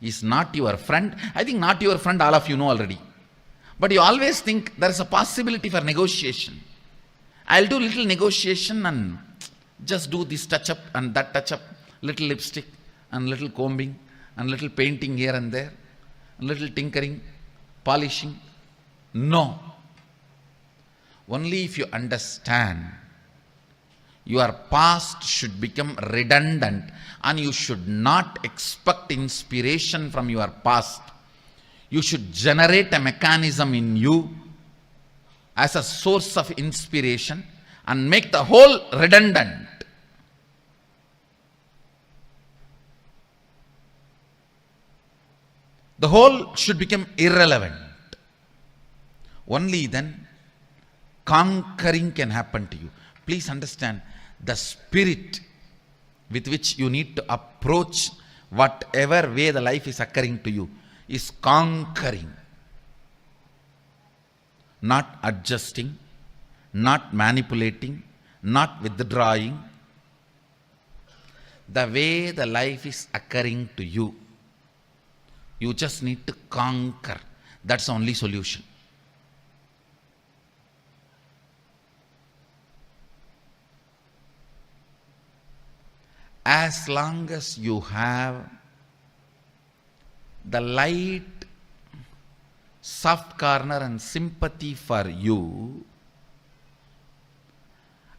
is not your friend. I think not your friend, all of you know already. But you always think there is a possibility for negotiation. I'll do little negotiation and just do this touch up and that touch up, little lipstick and little combing and little painting here and there, little tinkering, polishing. No. Only if you understand your past should become redundant and you should not expect inspiration from your past. You should generate a mechanism in you as a source of inspiration and make the whole redundant. The whole should become irrelevant. Only then conquering can happen to you. Please understand, the spirit with which you need to approach whatever way the life is occurring to you is conquering, not adjusting, not manipulating, not withdrawing. The way the life is occurring to you, you just need to conquer. That's the only solution. as long as you have the light, soft corner and sympathy for you,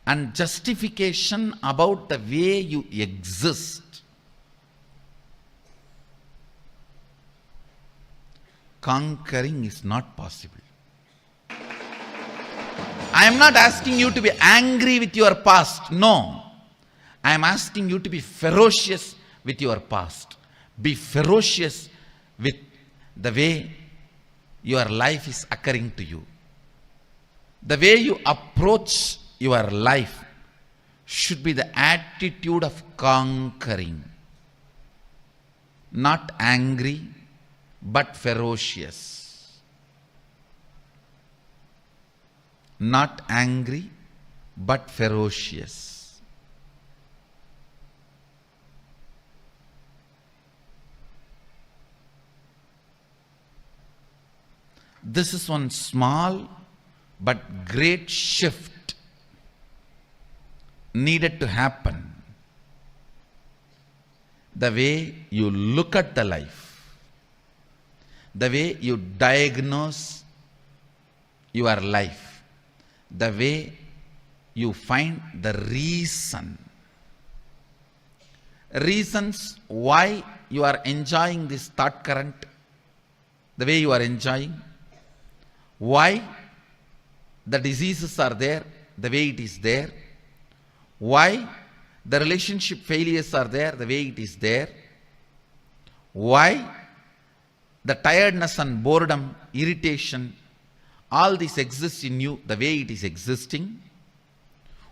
and justification about the way you exist, conquering is not possible. I am not asking you to be angry with your past. No. I am asking you to be ferocious with your past. Be ferocious with the way your life is occurring to you. The way you approach your life should be the attitude of conquering. Not angry, but ferocious. Not angry, but ferocious. This is one small but great shift needed to happen. The way you look at the life, the way you diagnose your life, the way you find the reasons why you are enjoying this thought current, the way you are enjoying, why the diseases are there, the way it is there, why the relationship failures are there, the way it is there, why the tiredness and boredom, irritation, all this exists in you the way it is existing.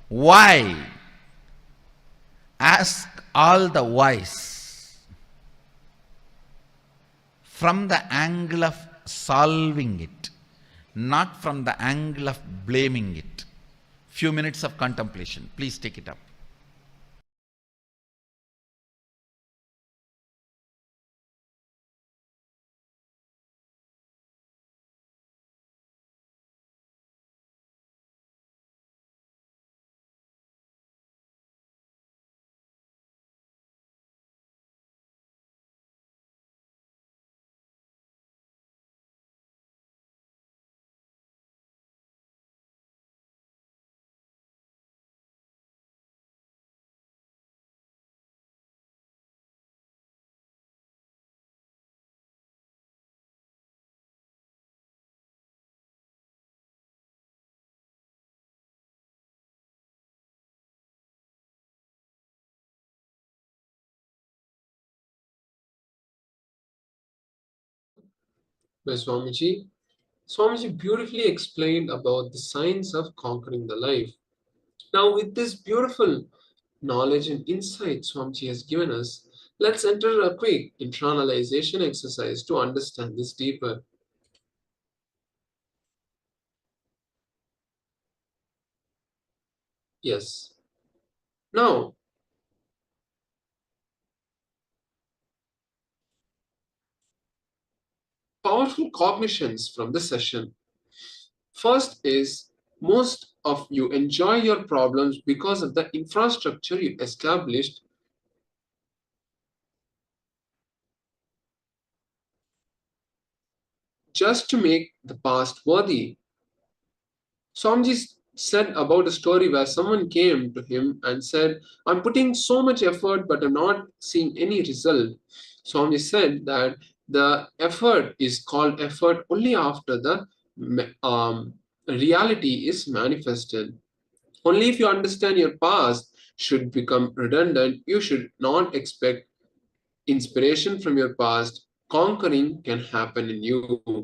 Why? Ask all the whys from the angle of solving it, not from the angle of blaming it. Few minutes of contemplation. Please take it up. by Swamiji. Swamiji beautifully explained about the science of conquering the life. Now, with this beautiful knowledge and insight Swamiji has given us, let's enter a quick internalization exercise to understand this deeper. Yes. Now, powerful cognitions from the session. First is, most of you enjoy your problems because of the infrastructure you established just to make the past worthy. Swamiji said about a story where someone came to him and said, I'm putting so much effort, but I'm not seeing any result. Swamiji said that the effort is called effort only after the reality is manifested. Only if you understand your past should become redundant, you should not expect inspiration from your past. Conquering can happen in you.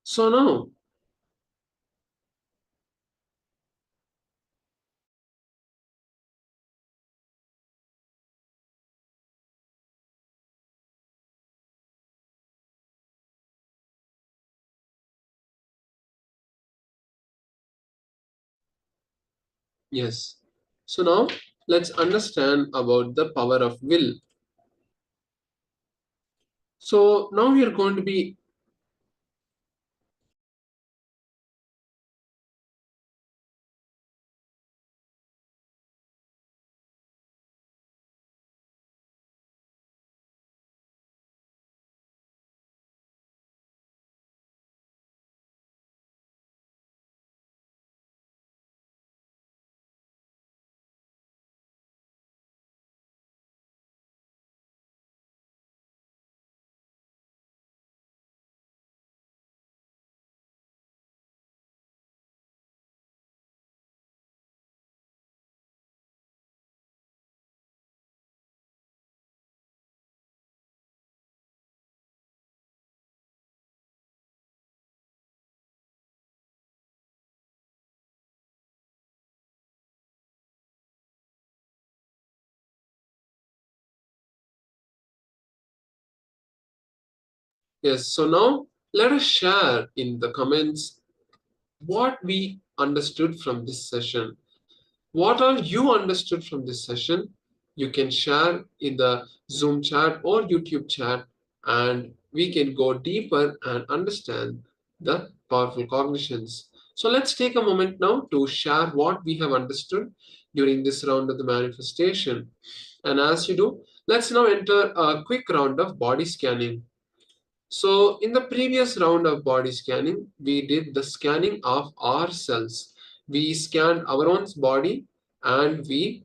So now, Yes. So now let's understand about the power of will. So now we are going to be yes. So now let us share in the comments what we understood from this session. What all you understood from this session, you can share in the Zoom chat or YouTube chat, and we can go deeper and understand the powerful cognitions. So let's take a moment now to share what we have understood during this round of the manifestation. And as you do, let's now enter a quick round of body scanning. So in the previous round of body scanning, we did the scanning of ourselves. We scanned our own body and we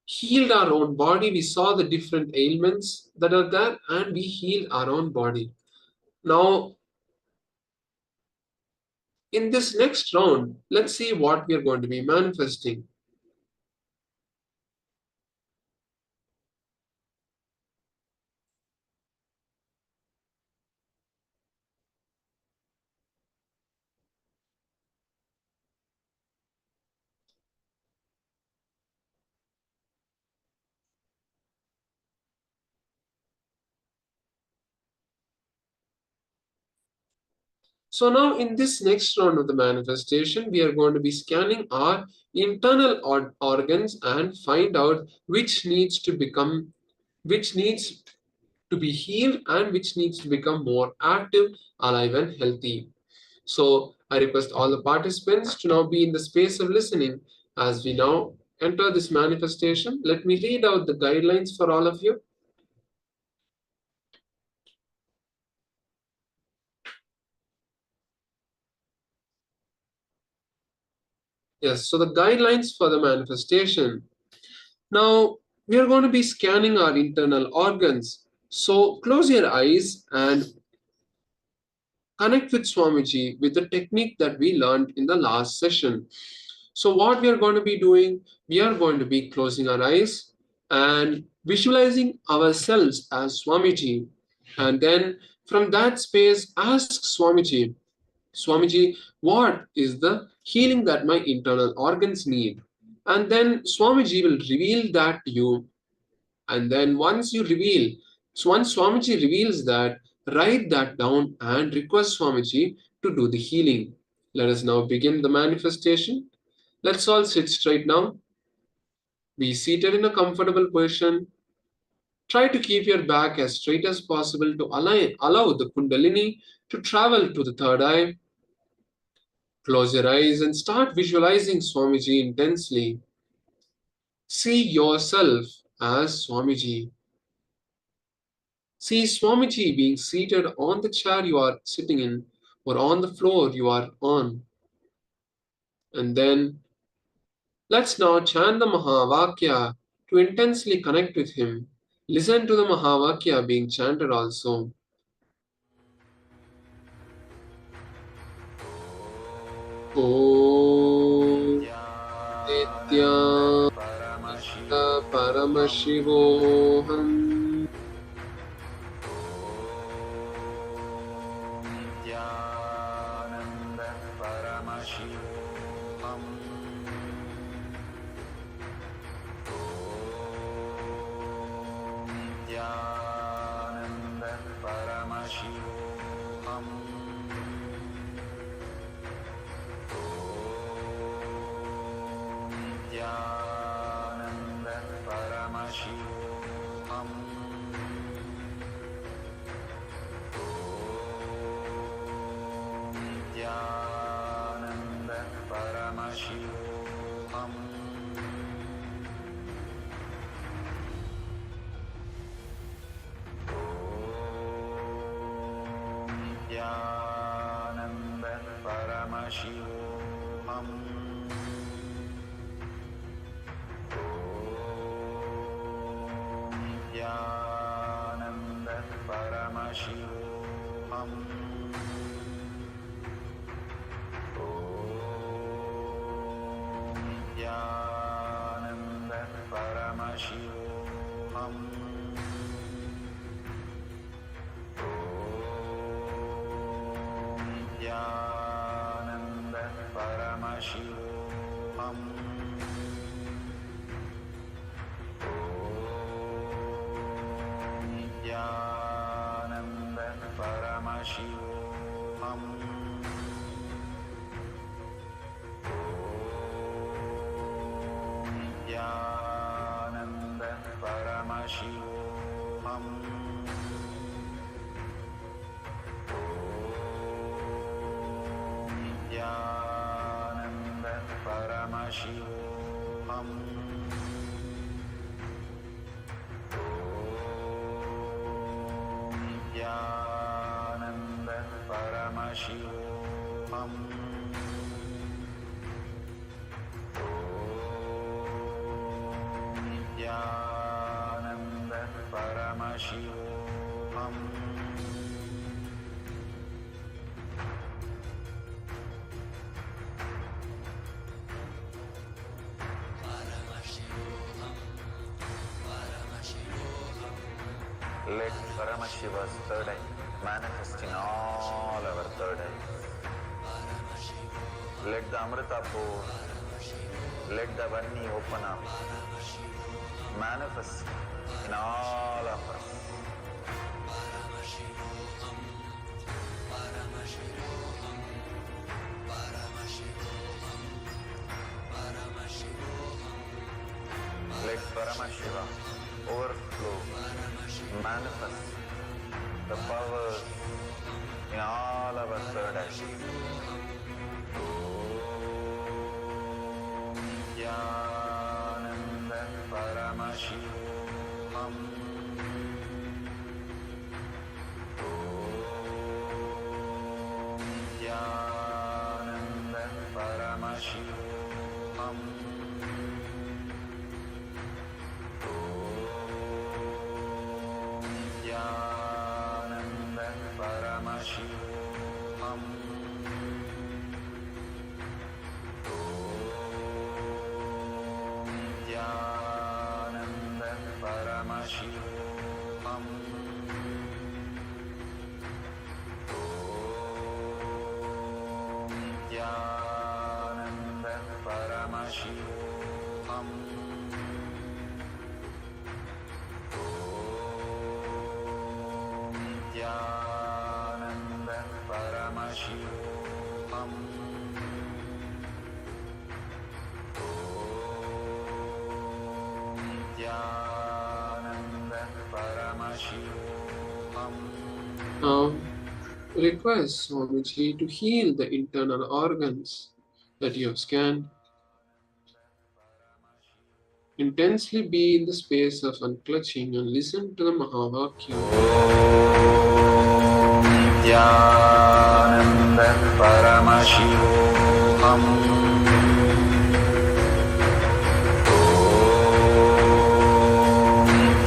healed our own body. We saw the different ailments that are there and we healed our own body. Now, in this next round, let's see what we are going to be manifesting. So now in this next round of the manifestation, we are going to be scanning our internal organs and find out which needs to be healed and which needs to become more active, alive, and healthy. So I request all the participants to now be in the space of listening as we now enter this manifestation. Let me read out the guidelines for all of you. Yes, so the guidelines for the manifestation. Now we are going to be scanning our internal organs. So close your eyes and connect with Swamiji with the technique that we learned in the last session. So what we are going to be doing, we are going to be closing our eyes and visualizing ourselves as Swamiji. And then from that space, ask Swamiji, Swamiji, what is the healing that my internal organs need? And then Swamiji will reveal that to you. And then once Swamiji reveals that, write that down and request Swamiji to do the healing. Let us now begin the manifestation. Let's all sit straight now. Be seated in a comfortable position. Try to keep your back as straight as possible to allow the Kundalini to travel to the third eye. Close your eyes and start visualizing Swamiji intensely. See yourself as Swamiji. See Swamiji being seated on the chair you are sitting in or on the floor you are on. And then let's now chant the Mahavakya to intensely connect with him. Listen to the Mahavakya being chanted also. Om Nityananda Paramashivoham Paramashivoham Paramashivoham. Nityananda Paramashivoham. Nityananda Paramashivoham. Nityananda Paramashivoham. Nityananda Paramashivoham. Nityananda Paramashivoham. Nityananda Paramashivoham. Nityananda Paramashivoham. Nityananda Paramashivoham. Let Paramashiva's third eye manifest in all our third eyes. Let the Amrita pour, let the Varni open up, manifest in all of us. Let Paramashiva overflow, manifest the powers in all our third eyes. Nityananda Paramashivoham. Nityananda Paramashivoham. Nityananda Paramashivoham. Nityananda Paramashivoham. Nityananda Paramashivoham. Nityananda Paramashivoham. Nityananda Paramashivoham. Now, request Swamiji to heal the internal organs that you have scanned. Intensely be in the space of unclutching and listen to the Mahavakya. Nityananda Paramashivoham.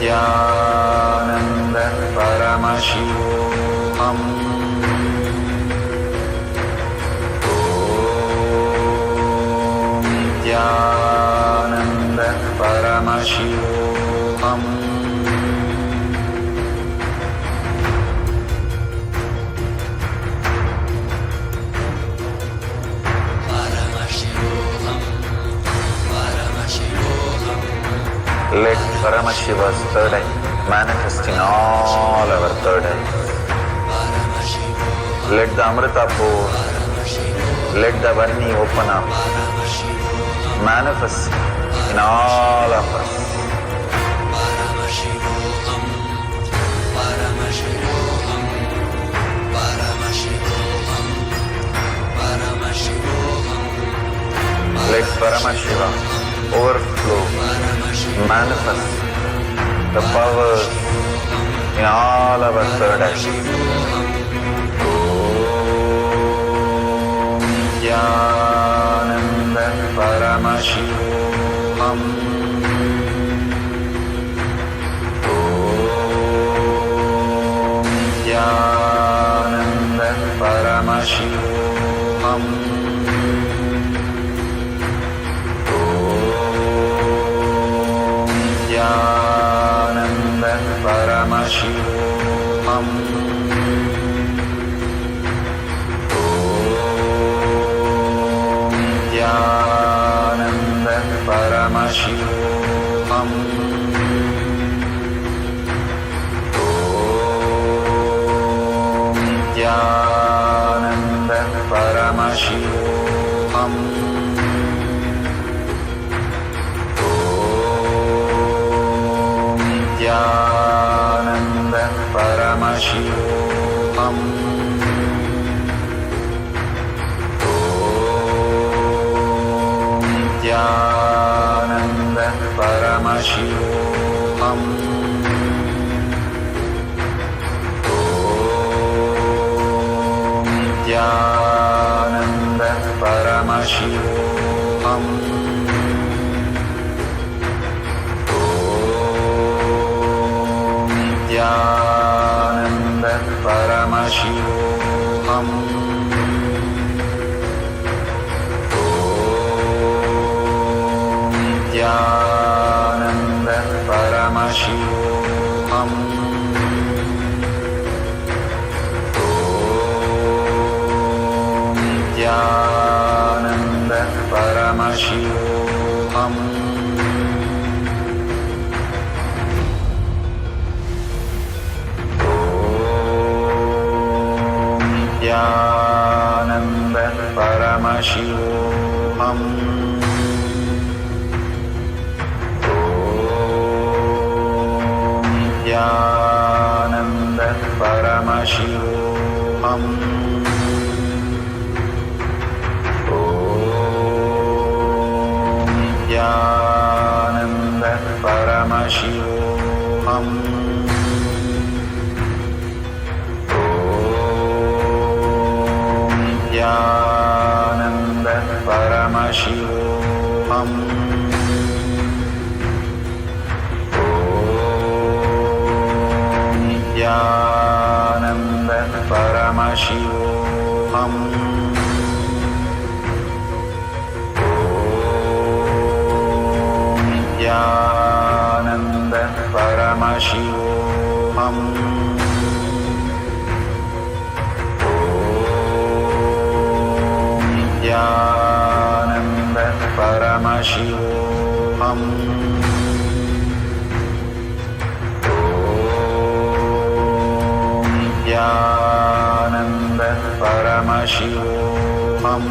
Nityananda Paramashivoham. Nityananda Paramashivoham. Let Paramashiva's third eye manifest in all our third eyes. Let the Amrita pour, let the Varni open up, manifest in all of us. Let Paramashiva overflow, manifest the powers in all our third eyes. Nityananda Paramashivoham. Nityananda Paramashivoham. Nityananda Paramashivoham. Nityananda Paramashivoham. Nityananda Paramashivoham. Nityananda Paramashivoham. Nityananda Paramashivoham. Nityananda Paramashivoham. Nityananda Paramashivoham. Nityananda Paramashivoham. Nityananda Paramashivoham. Nityananda Paramashivoham. Nityananda Paramashivoham. Nityananda Paramashivoham. Nityananda Paramashivoham. Nityananda Paramashivoham. Nityananda Paramashivoham. Nityananda Paramashivoham.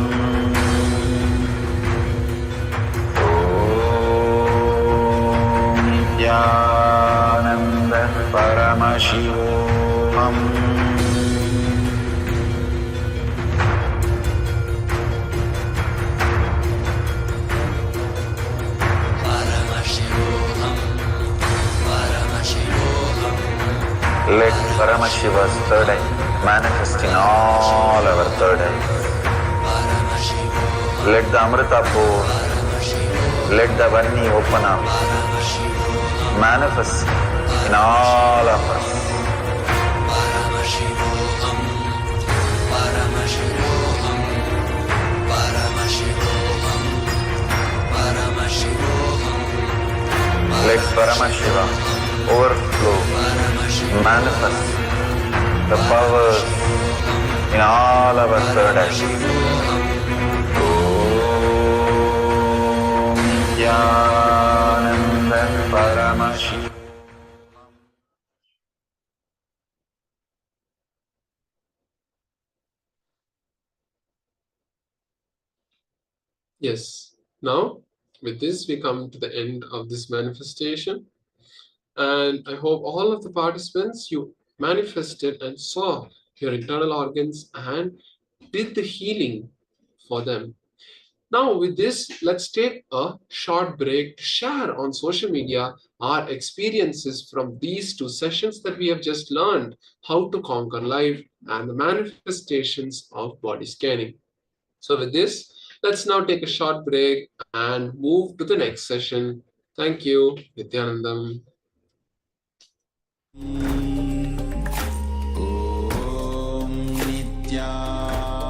Nityananda Paramashivoham. Let Paramashiva's third eye manifest in all our third eyes. Let the Amrita pour, let the Varni open up, manifest in all of us. Let Paramashiva overflow, manifest the powers in all our third eyes. Nityananda Paramashivam. Yes. Now, with this, we come to the end of this manifestation. And I hope all of the participants, you manifested and saw your internal organs and did the healing for them. Now, with this, let's take a short break to share on social media our experiences from these two sessions that we have just learned, how to conquer life and the manifestations of body scanning. So with this, let's now take a short break and move to the next session. Thank you, Nithyanandam. Om Nityananda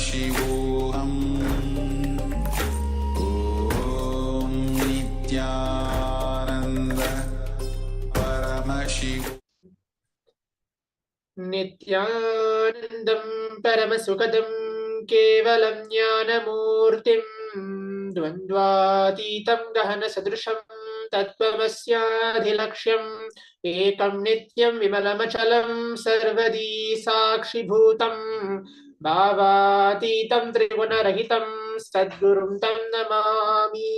Paramashivoham Om Nityananda Paramashivoham नित्यानन्दं परमसुखदं केवलं ज्ञानमूर्तिं द्वन्द्वातीतं गहनसदृशं तत्त्वमस्याधिलक्ष्यम् एकं नित्यं विमलमचलं सर्वदी साक्षिभूतं भावातीतं त्रिगुणरहितं सद्गुरुं तं Namami.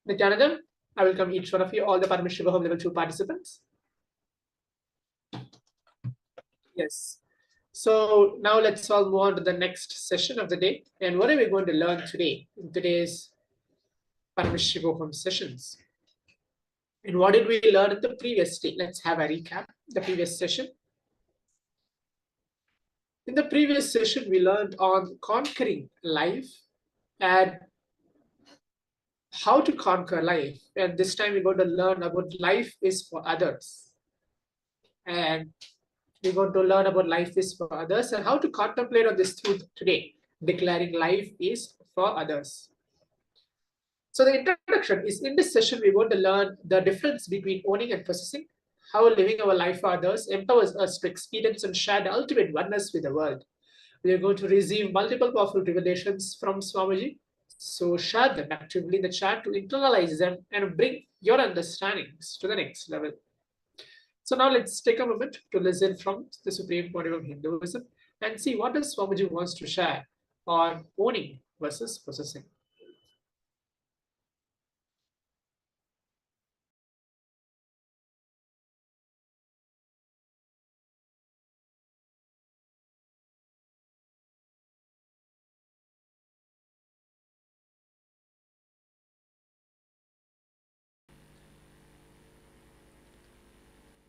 Nityanandam, I welcome each one of you, all the Paramashivoham Level 2 participants. Yes. So now let's all move on to the next session of the day. And what are we going to learn today in today's Paramashivoham sessions? And what did we learn in the previous day? Let's have a recap. The previous session. In the previous session, we learned on conquering life and how to conquer life. And this time we're going to learn about life is for others. And we're going to learn about life is for others and how to contemplate on this truth today, declaring life is for others. So the introduction is, in this session, we're going to learn the difference between owning and possessing, how living our life for others empowers us to experience and share the ultimate oneness with the world. We are going to receive multiple powerful revelations from Swamiji. So share them actively in the chat to internalize them and bring your understandings to the next level. So now let's take a moment to listen from the Supreme Pontiff of Hinduism and see what does Swamiji wants to share on owning versus possessing.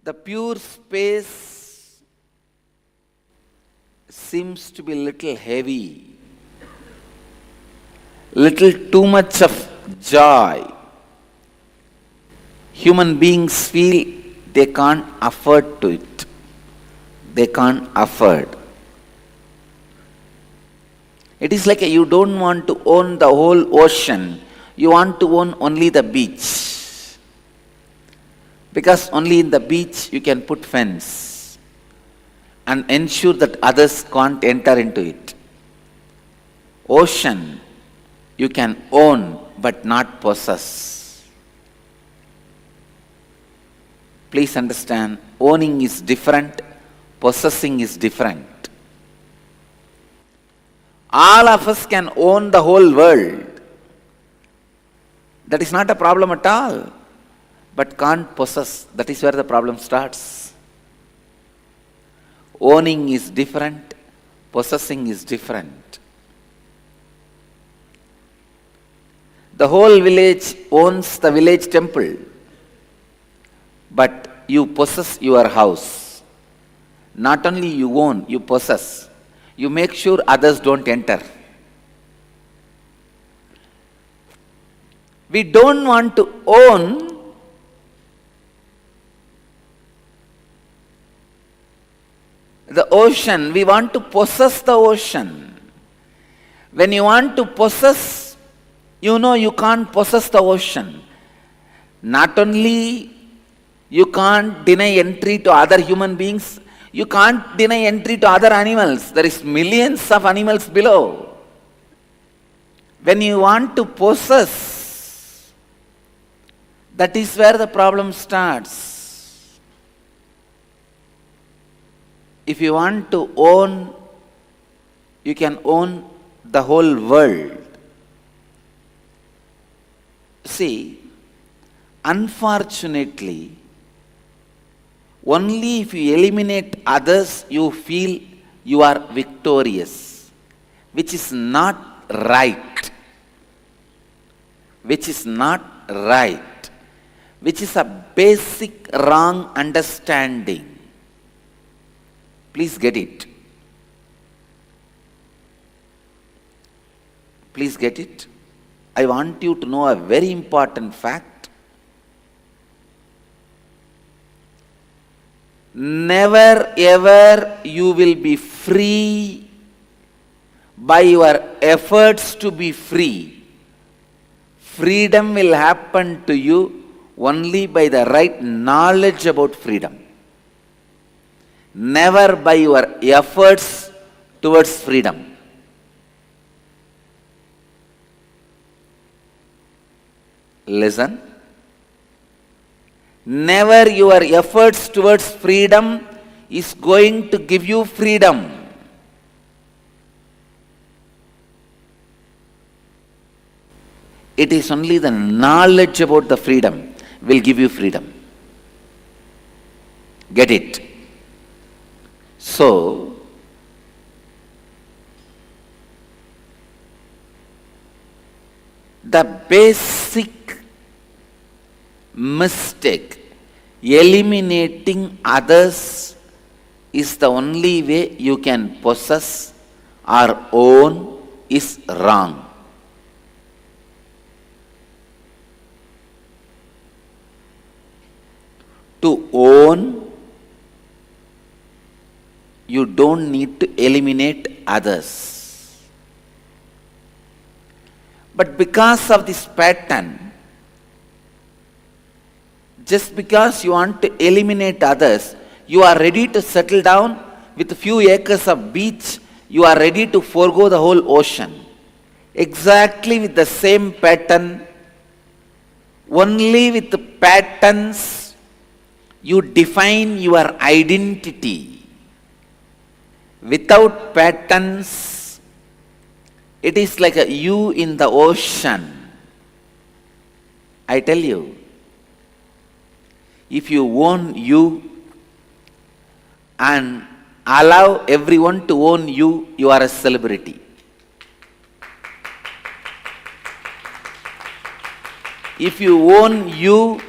The pure space seems to be little heavy, little too much of joy. Human beings feel they can't afford to it. They can't afford. It is like you don't want to own the whole ocean. You want to own only the beach. Because only in the beach you can put fence and ensure that others can't enter into it. Ocean you can own but not possess. Please understand, owning is different, possessing is different. All of us can own the whole world. That is not a problem at all. But can't possess, that is where the problem starts. Owning is different, possessing is different. The whole village owns the village temple, but you possess your house. Not only you own, you possess. You make sure others don't enter. We don't want to own the ocean, we want to possess the ocean. When you want to possess, you know you can't possess the ocean. Not only you can't deny entry to other human beings, you can't deny entry to other animals. There is millions of animals below. When you want to possess, that is where the problem starts. If you want to own, you can own the whole world. See, unfortunately, only if you eliminate others, you feel you are victorious, which is not right. Which is not right. Which is a basic wrong understanding. Please get it. Please get it. I want you to know a very important fact. never ever you will be free by your efforts to be free. Freedom will happen to you only by the right knowledge about freedom. Never by your efforts towards freedom. Listen. Never your efforts towards freedom is going to give you freedom. It is only the knowledge about the freedom will give you freedom. Get it? So, the basic mistake, eliminating others, is the only way you can possess or own, is wrong. To own, you don't need to eliminate others. But because of this pattern, just because you want to eliminate others, you are ready to settle down with a few acres of beach, you are ready to forego the whole ocean. Exactly with the same pattern, only with the patterns you define your identity. Without patterns, it is like a you in the ocean. I tell you, if you own you and allow everyone to own you, you are a celebrity. If you own you,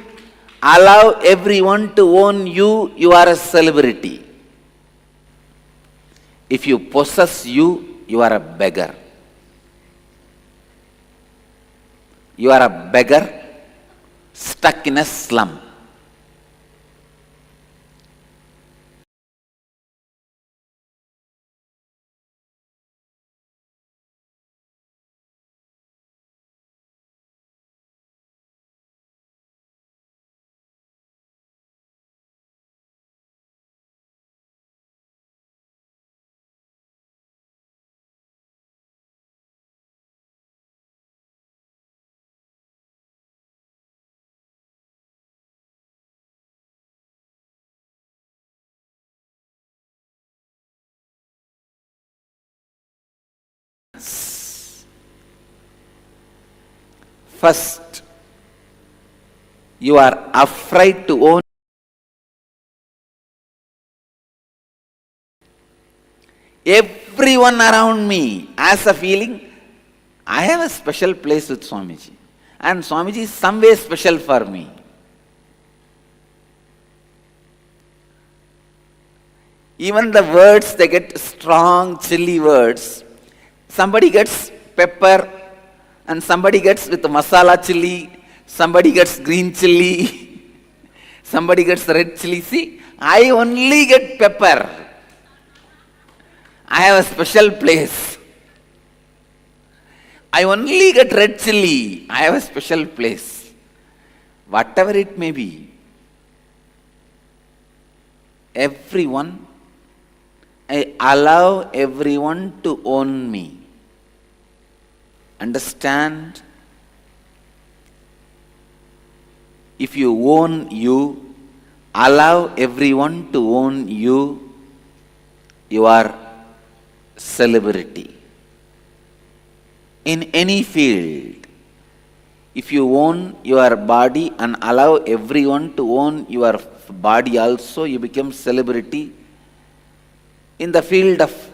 allow everyone to own you, you are a celebrity. If you possess you, you are a beggar. You are a beggar stuck in a slum. First, you are afraid to own. Everyone around me has a feeling, I have a special place with Swamiji, and Swamiji is some way special for me. Even the words, they get strong, chilly words. Somebody gets pepper, and somebody gets with masala chili, somebody gets green chili, somebody gets red chili. See, I only get pepper. I have a special place. I only get red chili. I have a special place. Whatever it may be, everyone, I allow everyone to own me. Understand? If you own you, allow everyone to own you, you are celebrity. In any field, if you own your body and allow everyone to own your body also, you become celebrity. In the field of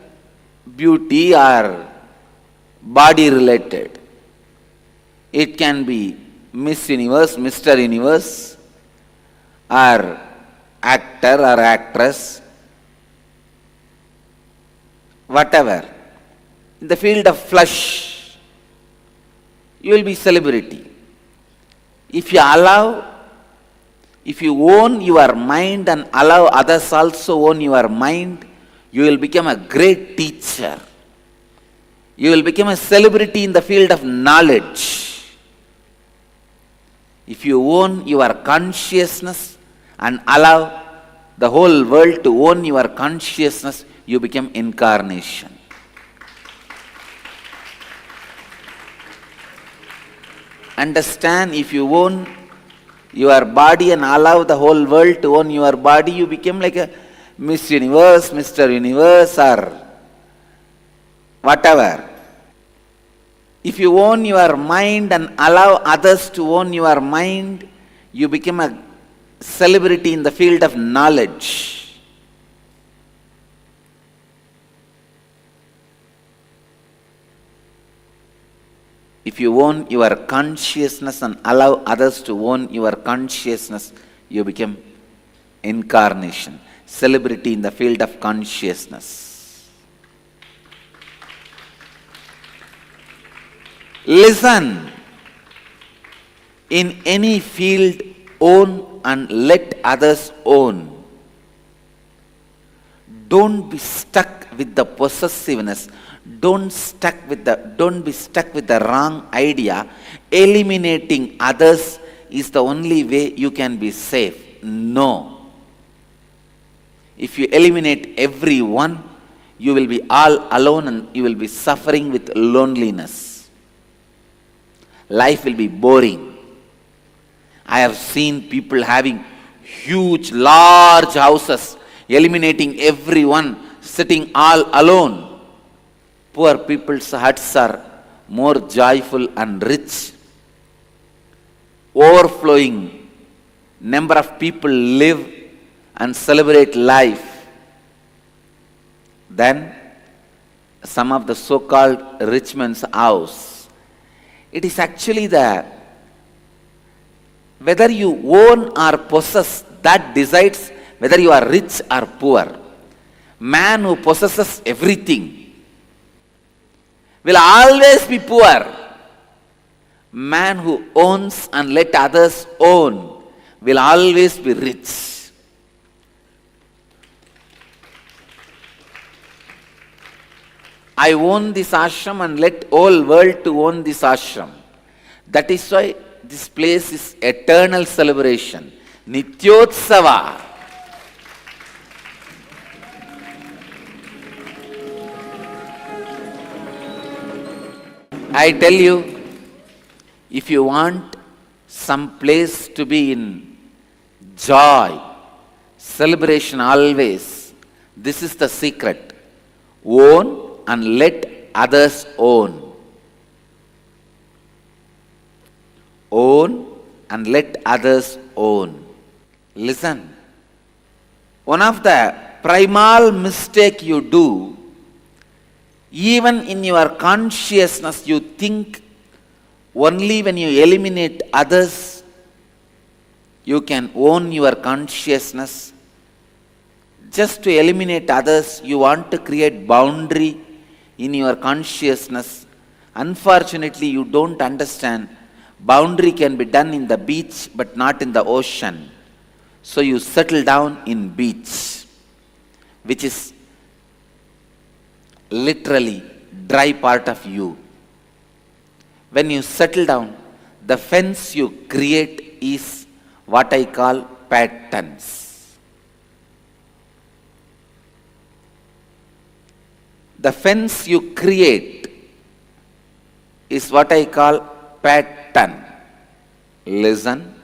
beauty or body related, it can be Miss Universe, Mr. Universe, or actor or actress, whatever. In the field of flesh, you will be celebrity. If you allow If you own your mind and allow others also own your mind, you will become a great teacher. You will become a celebrity in the field of knowledge. If you own your consciousness and allow the whole world to own your consciousness, you become incarnation. Understand, if you own your body and allow the whole world to own your body, you become like a Miss Universe, Mr. Universe, or whatever. If you own your mind and allow others to own your mind, you become a celebrity in the field of knowledge. If you own your consciousness and allow others to own your consciousness, you become incarnation, celebrity in the field of consciousness. Listen. In any field, own and let others own. Don't be stuck with the possessiveness. Don't be stuck with the wrong idea. Eliminating others is the only way you can be safe. No. If you eliminate everyone, you will be all alone and you will be suffering with loneliness. Life will be boring. I have seen people having huge, large houses, eliminating everyone, sitting all alone. Poor people's hearts are more joyful and rich. Overflowing number of people live and celebrate life than some of the so-called rich man's house. It is actually whether you own or possess that decides whether you are rich or poor. Man who possesses everything will always be poor. Man who owns and let others own will always be rich. I own this ashram and let all world to own this ashram. That is why this place is eternal celebration. Nityotsava. I tell you, if you want some place to be in joy, celebration always, this is the secret. Own and let others own. Own and let others own. Listen. One of the primal mistake you do, even in your consciousness, you think only when you eliminate others, you can own your consciousness. Just to eliminate others, you want to create boundary in your consciousness. Unfortunately, you don't understand. Boundary can be done in the beach, but not in the ocean. So you settle down in beach, which is literally dry part of you. When you settle down, the fence you create is what I call patterns. The fence you create is what I call pattern. Listen.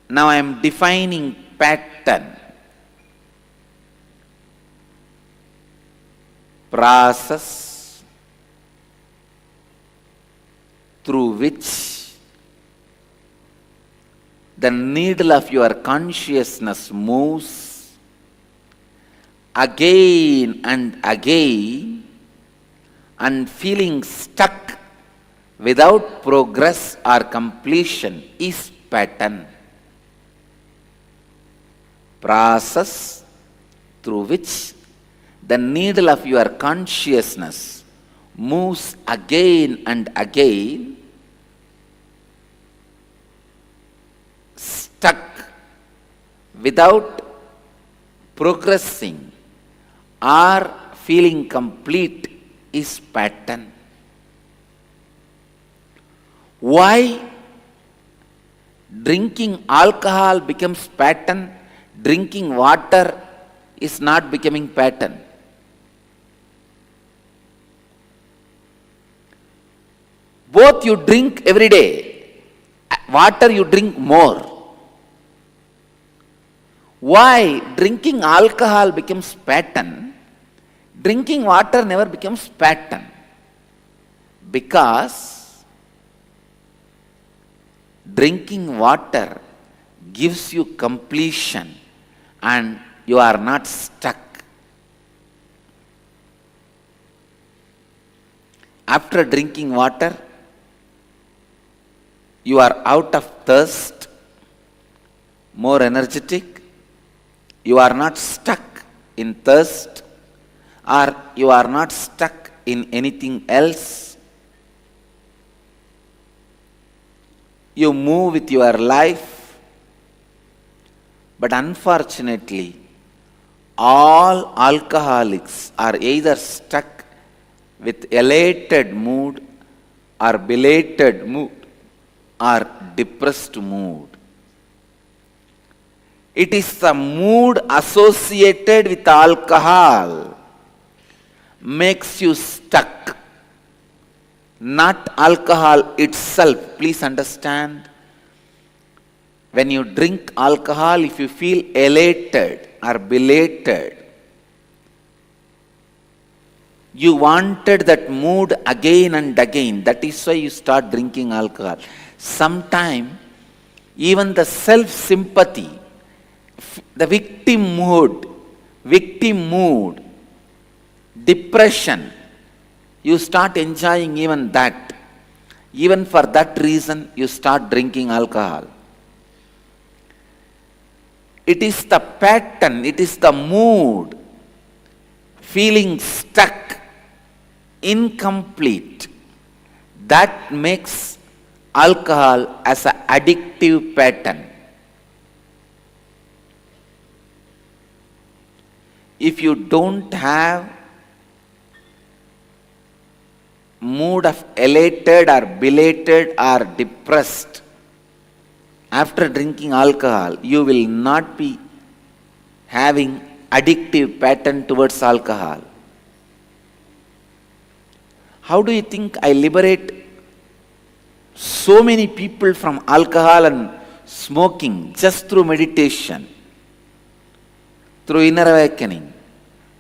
Now I am defining pattern. Process through which the needle of your consciousness moves again and again and feeling stuck without progress or completion is pattern. Process through which the needle of your consciousness moves again and again without progressing or feeling complete is pattern. Why drinking alcohol becomes pattern, drinking water is not becoming pattern? Both you drink every day, water you drink more. Why drinking alcohol becomes pattern, drinking water never becomes pattern? Because drinking water gives you completion and you are not stuck. After drinking water, you are out of thirst, more energetic. You are not stuck in thirst, or you are not stuck in anything else. You move with your life, but unfortunately, all alcoholics are either stuck with elated mood or belated mood or depressed mood. It is the mood associated with alcohol makes you stuck, not alcohol itself. Please understand, when you drink alcohol, if you feel elated or belated, you wanted that mood again and again. That is why you start drinking alcohol. Sometimes even the self-sympathy, the victim mood, depression, you start enjoying even that. Even for that reason, you start drinking alcohol. It is the pattern, it is the mood, feeling stuck, incomplete, that makes alcohol as an addictive pattern. If you don't have mood of elated or belated or depressed after drinking alcohol, you will not be having addictive pattern towards alcohol. How do you think I liberate so many people from alcohol and smoking just through meditation, through inner awakening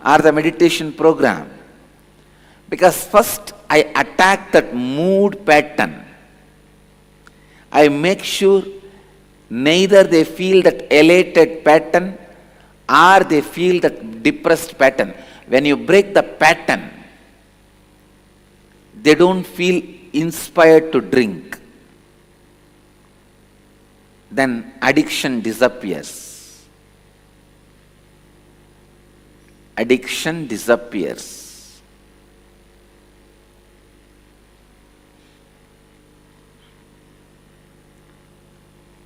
or the meditation program? Because first I attack that mood pattern. I make sure neither they feel that elated pattern or they feel that depressed pattern. When you break the pattern, they don't feel inspired to drink. Then addiction disappears. Addiction disappears.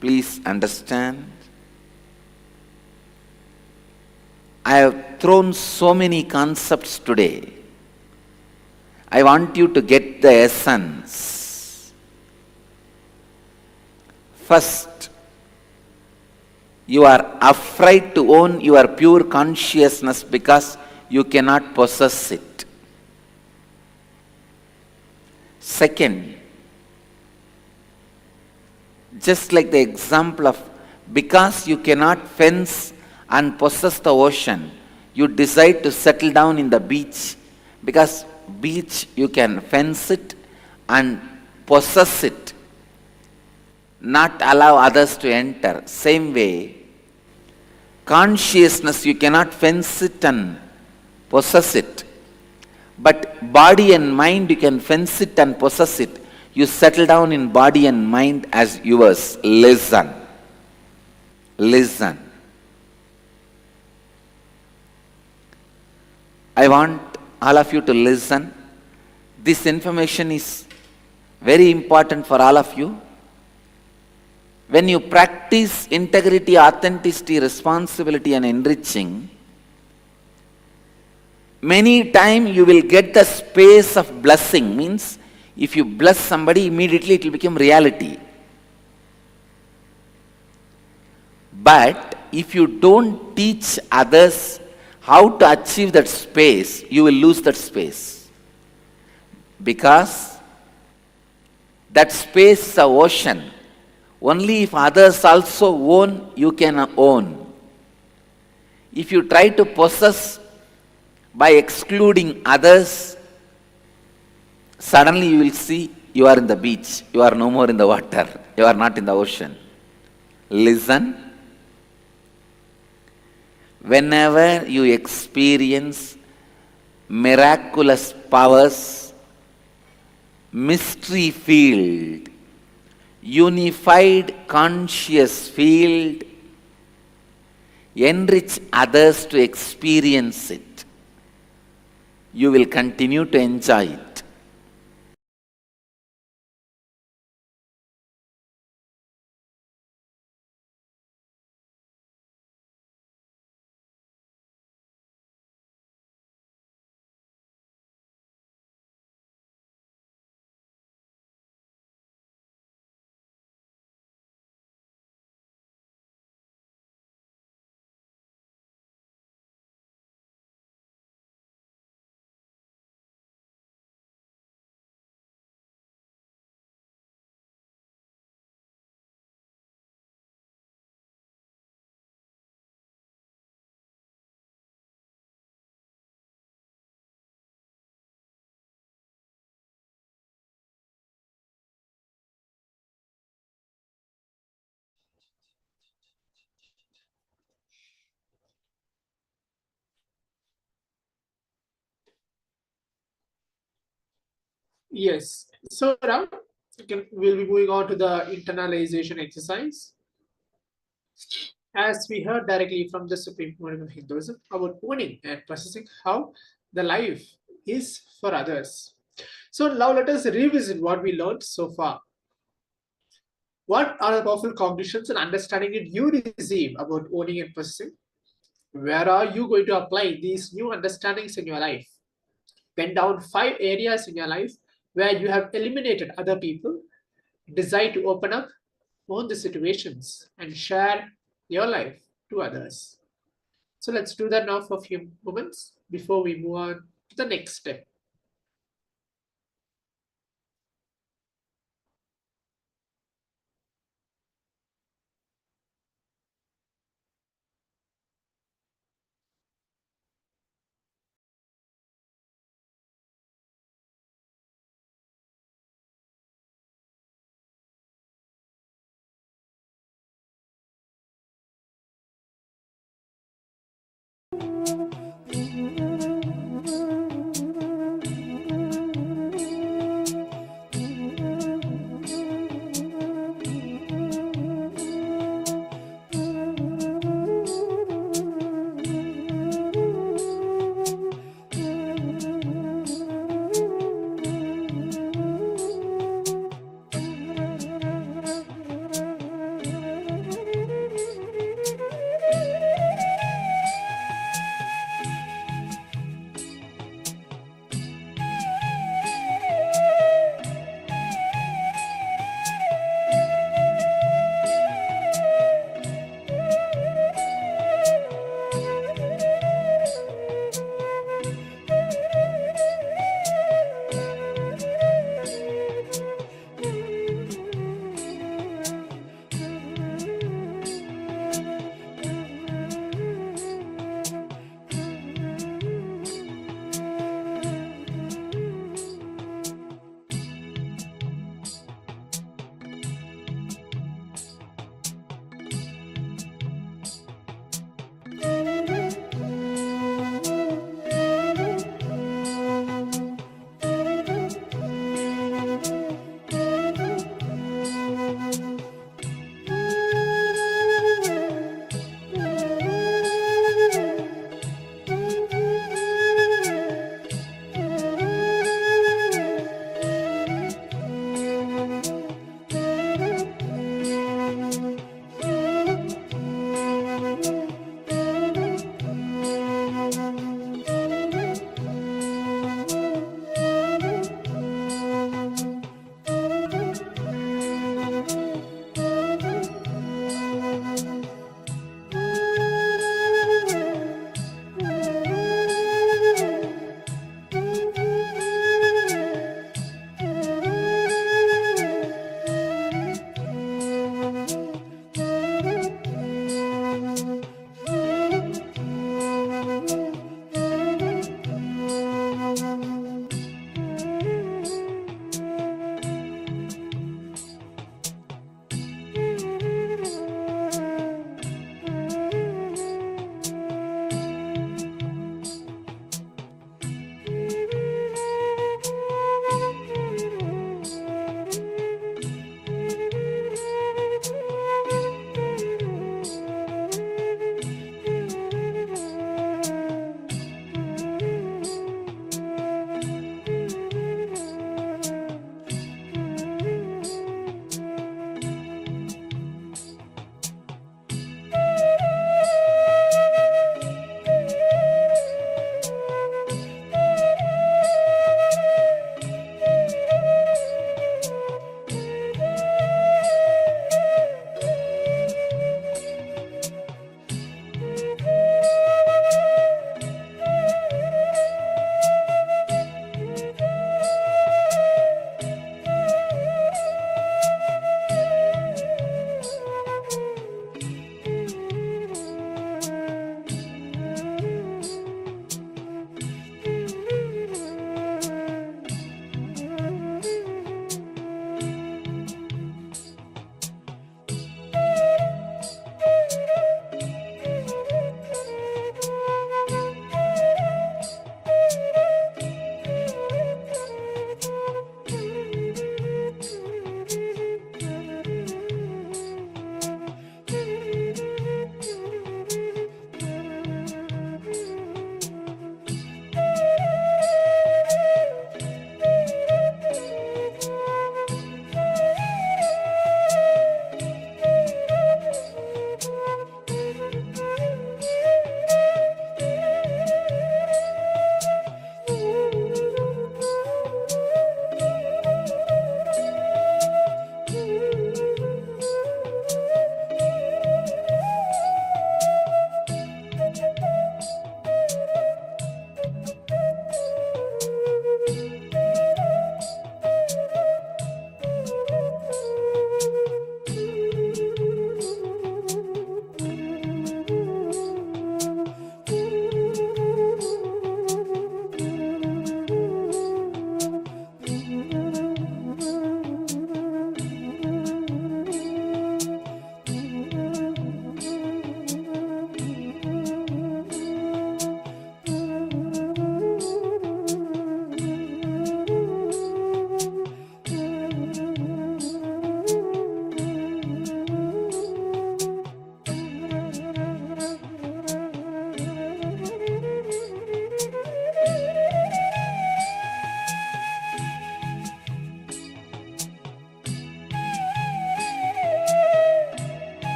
Please understand, I have thrown so many concepts today. I want you to get the essence. First, you are afraid to own your pure consciousness because you cannot possess it. Second, just like the example of, because you cannot fence and possess the ocean, you decide to settle down in the beach, because beach you can fence it and possess it, not allow others to enter. Same way, consciousness you cannot fence it and possess it, but body and mind you can fence it and possess it. You settle down in body and mind as yours. Listen. Listen. I want all of you to listen. This information is very important for all of you. When you practice integrity, authenticity, responsibility and enriching, many times you will get the space of blessing. Means if you bless somebody, immediately it will become reality. But if you don't teach others how to achieve that space, you will lose that space. Because that space is an ocean. Only if others also own, you can own. If you try to possess by excluding others, suddenly you will see you are in the beach. You are no more in the water. You are not in the ocean. Listen. Whenever you experience miraculous powers, mystery field, unified conscious field, enrich others to experience it, you will continue to enjoy it. Yes. So now we'll be moving on to the internalization exercise. As we heard directly from the Supreme Pontiff of Hinduism about owning and processing how the life is for others. So now let us revisit what we learned so far. What are the powerful cognitions and understanding that you receive about owning and processing? Where are you going to apply these new understandings in your life? Pen down 5 areas in your life where you have eliminated other people, decide to open up, own the situations, and share your life to others. So let's do that now for a few moments before we move on to the next step.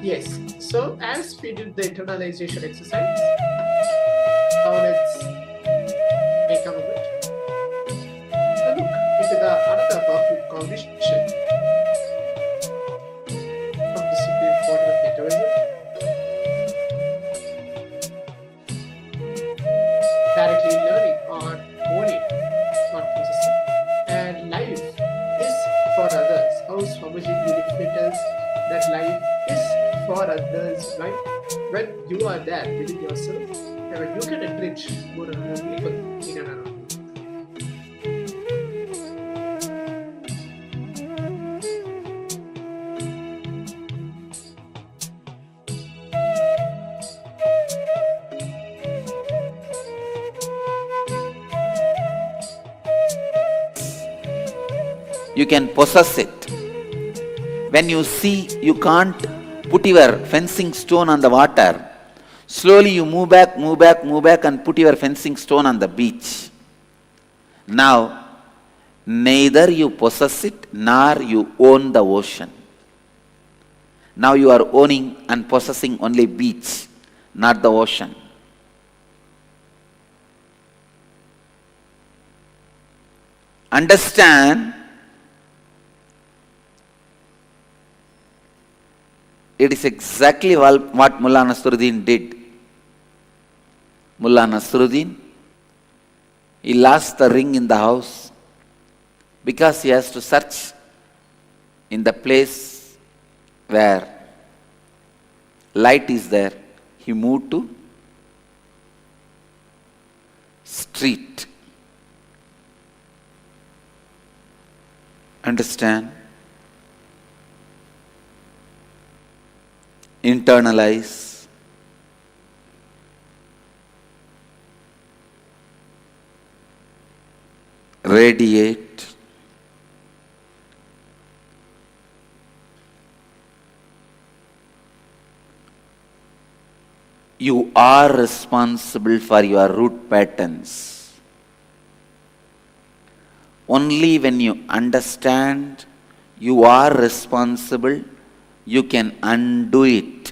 Yes. So as we did the internalization exercise, now let's make a moment and look into the another powerful cognition from the Supreme Pontiff of Hinduism. Directly learning or owning, not possessing. And life is for others. How Swamiji beautifully tells that life is for others, right? When you are there within yourself, and when you can enrich more and more people in and around you. You can possess it. When you see you can't put your fencing stone on the water, slowly you move back and put your fencing stone on the beach. Now, neither you possess it nor you own the ocean. Now you are owning and possessing only beach, not the ocean. Understand, it is exactly what Mullah Nasruddin did. Mullah Nasruddin, he lost the ring in the house because he has to search in the place where light is there. He moved to street. Understand? Internalize. Radiate. You are responsible for your root patterns. Only when you understand you are responsible, you can undo it.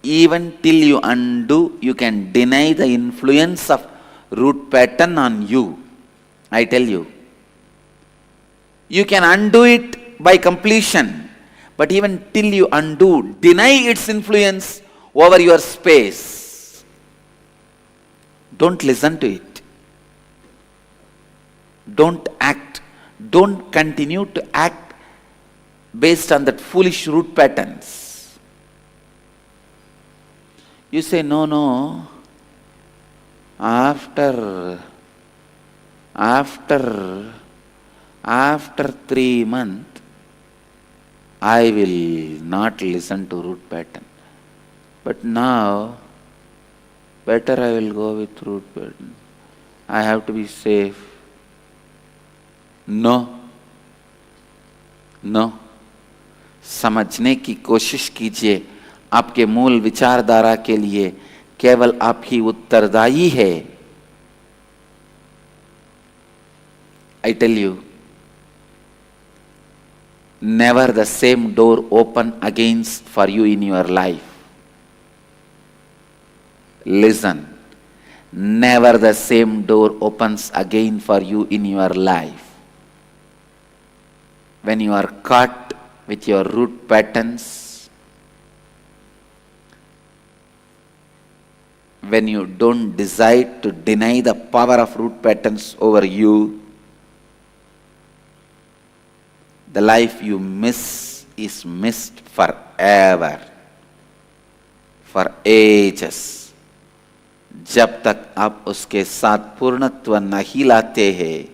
Even till you undo, you can deny the influence of root pattern on you. I tell you. You can undo it by completion, but even till you undo, deny its influence over your space. Don't listen to it. Don't act. Don't continue to act based on that foolish root patterns. You say, no, after 3 months, I will not listen to root pattern. But now, better I will go with root pattern. I have to be safe. No. समझने की कोशिश कीजिए, आपके मूल विचारधारा के लिए केवल आप ही उत्तरदायी है. I tell you, never the same door open against for you in your life. Listen, never the same door opens again for you in your life. When you are caught with your root patterns, when you don't decide to deny the power of root patterns over you, the life you miss is missed forever, for ages. जब तक आप उसके साथ पूर्णत्व नहीं लाते हैं,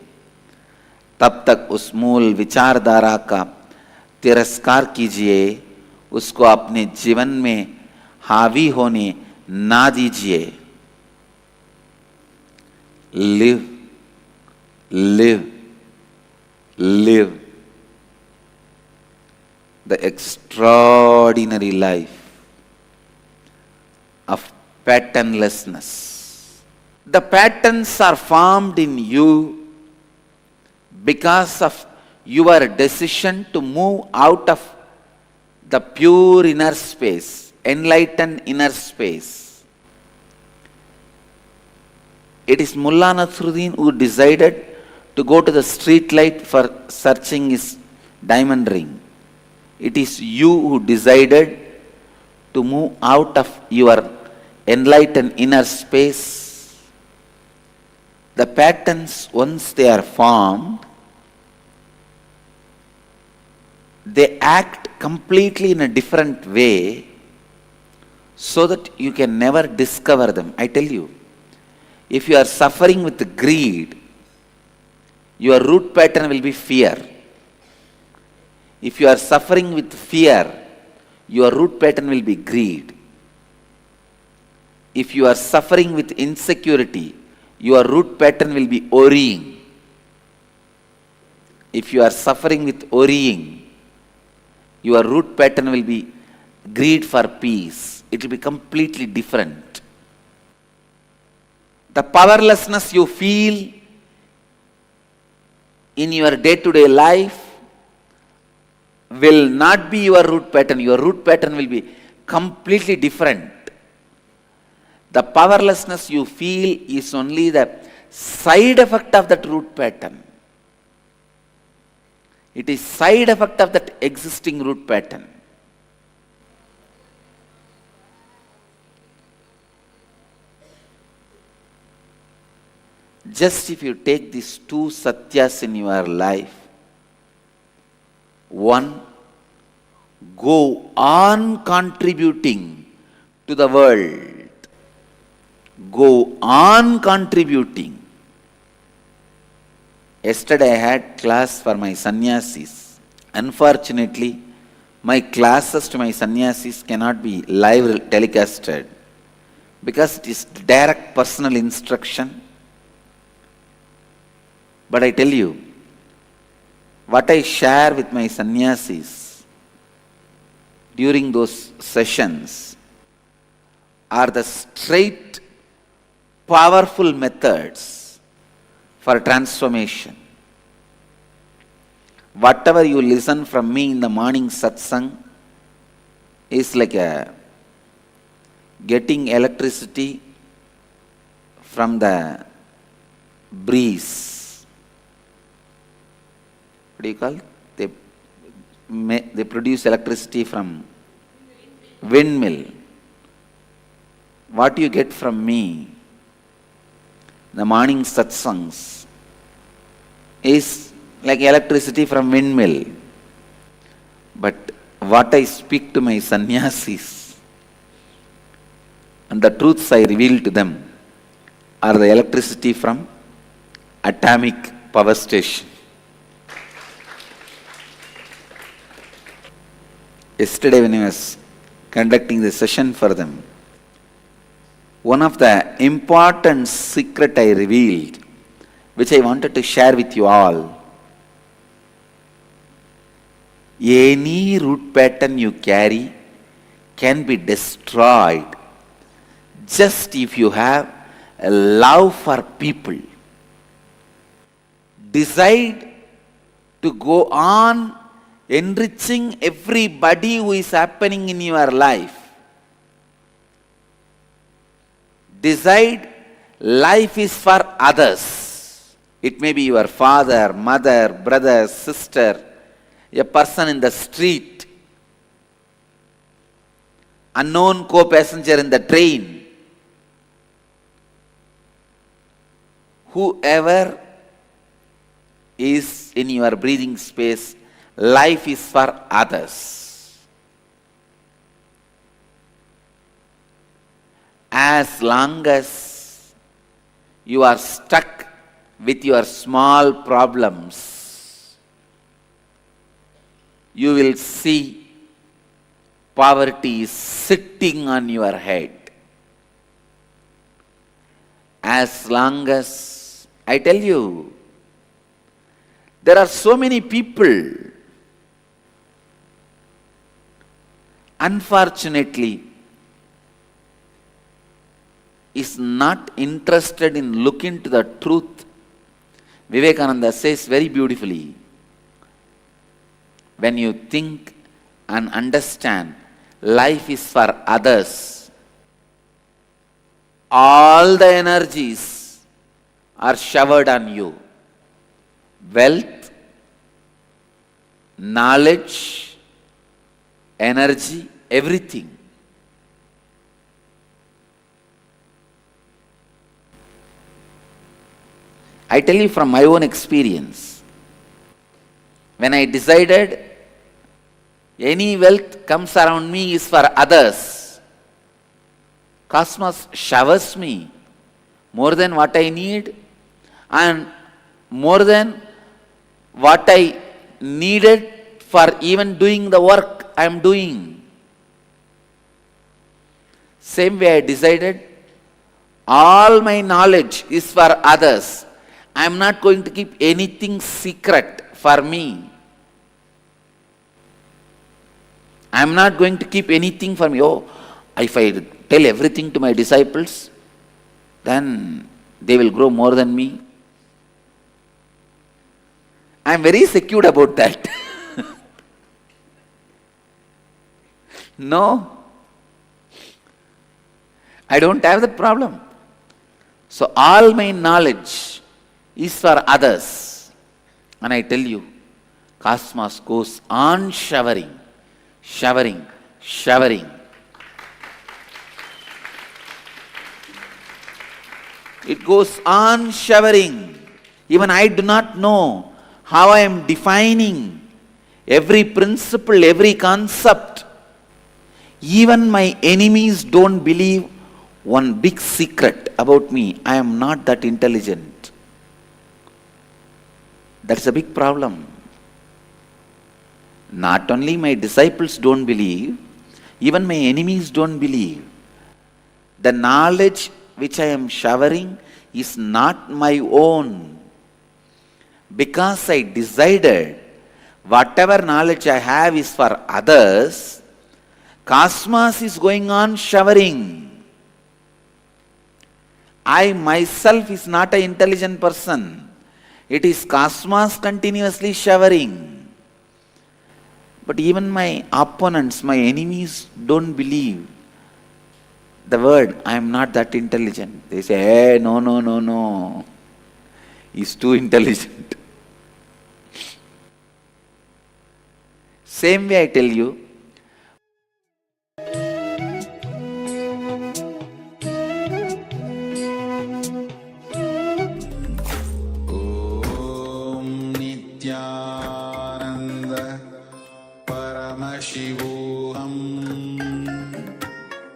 तब तक उस मूल विचारधारा का तिरस्कार कीजिए, उसको अपने जीवन में हावी होने ना दीजिए. Live the extraordinary life of patternlessness. The patterns are formed in you because of your decision to move out of the pure inner space, enlightened inner space. It is Mullah Nasruddin who decided to go to the street light for searching his diamond ring. It is you who decided to move out of your enlightened inner space. The patterns, once they are formed, they act completely in a different way so that you can never discover them. I tell you, if you are suffering with greed, your root pattern will be fear. If you are suffering with fear, your root pattern will be greed. If you are suffering with insecurity, your root pattern will be worrying. If you are suffering with worrying, your root pattern will be greed for peace. It will be completely different. The powerlessness you feel in your day-to-day life will not be your root pattern. Your root pattern will be completely different. The powerlessness you feel is only the side effect of that root pattern. It is side effect of that existing root pattern. Just if you take these two satyas in your life, one, go on contributing to the world. Go on contributing. Yesterday I had class for my sannyasis. Unfortunately, my classes to my sannyasis cannot be live telecasted because it is direct personal instruction. But I tell you, what I share with my sannyasis during those sessions are the straight, powerful methods for transformation. Whatever you listen from me in the morning satsang is like getting electricity from the breeze. What do you call? They produce electricity from windmill. What you get from me, the morning satsangs, is like electricity from windmill. But what I speak to my sannyasis and the truths I reveal to them are the electricity from atomic power station. Yesterday when I was conducting the session for them, one of the important secret I revealed, which I wanted to share with you all, any root pattern you carry can be destroyed just if you have a love for people. Decide to go on enriching everybody who is happening in your life. Decide life is for others. It may be your father, mother, brother, sister, a person in the street, unknown co-passenger in the train. Whoever is in your breathing space, life is for others. As long as you are stuck with your small problems, you will see poverty is sitting on your head. As long as, I tell you, there are so many people, unfortunately, is not interested in looking to the truth. Vivekananda says very beautifully, when you think and understand life is for others, all the energies are showered on you. Wealth, knowledge, energy, everything. I tell you from my own experience, when I decided any wealth comes around me is for others, cosmos showers me more than what I need and more than what I needed for even doing the work I am doing. Same way I decided, all my knowledge is for others. I am not going to keep anything secret for me. I am not going to keep anything for me. Oh, if I tell everything to my disciples, then they will grow more than me. I am very secure about that. No, I don't have that problem. So all my knowledge is for others. And I tell you, cosmos goes on showering, showering, showering. It goes on showering. Even I do not know how I am defining every principle, every concept. Even my enemies don't believe one big secret about me. I am not that intelligent. That's a big problem. Not only my disciples don't believe, even my enemies don't believe. The knowledge which I am showering is not my own. Because I decided whatever knowledge I have is for others, cosmos is going on showering. I myself is not an intelligent person. It is cosmos continuously showering. But even my opponents, my enemies don't believe the word, I am not that intelligent. They say, hey, no. He's too intelligent. Same way I tell you, Nityananda Paramashivoham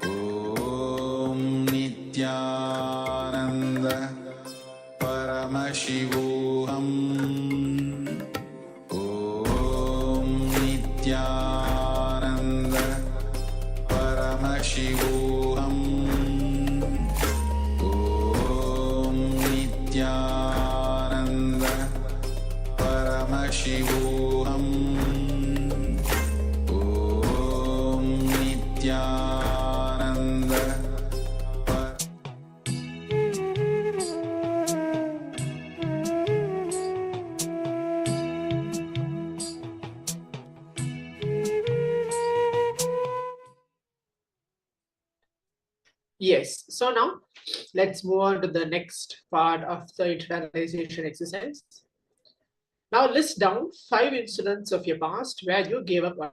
Om Nityananda Paramashivoham Om Nityananda Paramashivoham Om Nityananda Paramashivoham Om Nityananda. Yes. So now let's move on to the next part of the internalization exercise. Now list down 5 incidents of your past where you gave up on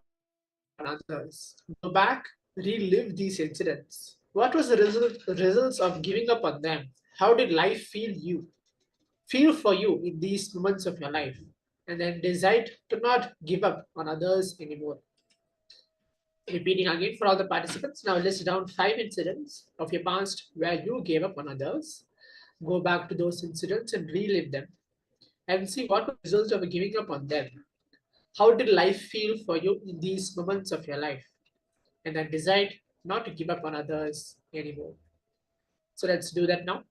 others. Go back, relive these incidents. What was the results of giving up on them? How did life feel for you in these moments of your life? And then decide to not give up on others anymore. Repeating again for all the participants. Now list down 5 incidents of your past where you gave up on others. Go back to those incidents and relive them. And see what were the results of giving up on them. How did life feel for you in these moments of your life? And then decide not to give up on others anymore. So let's do that now.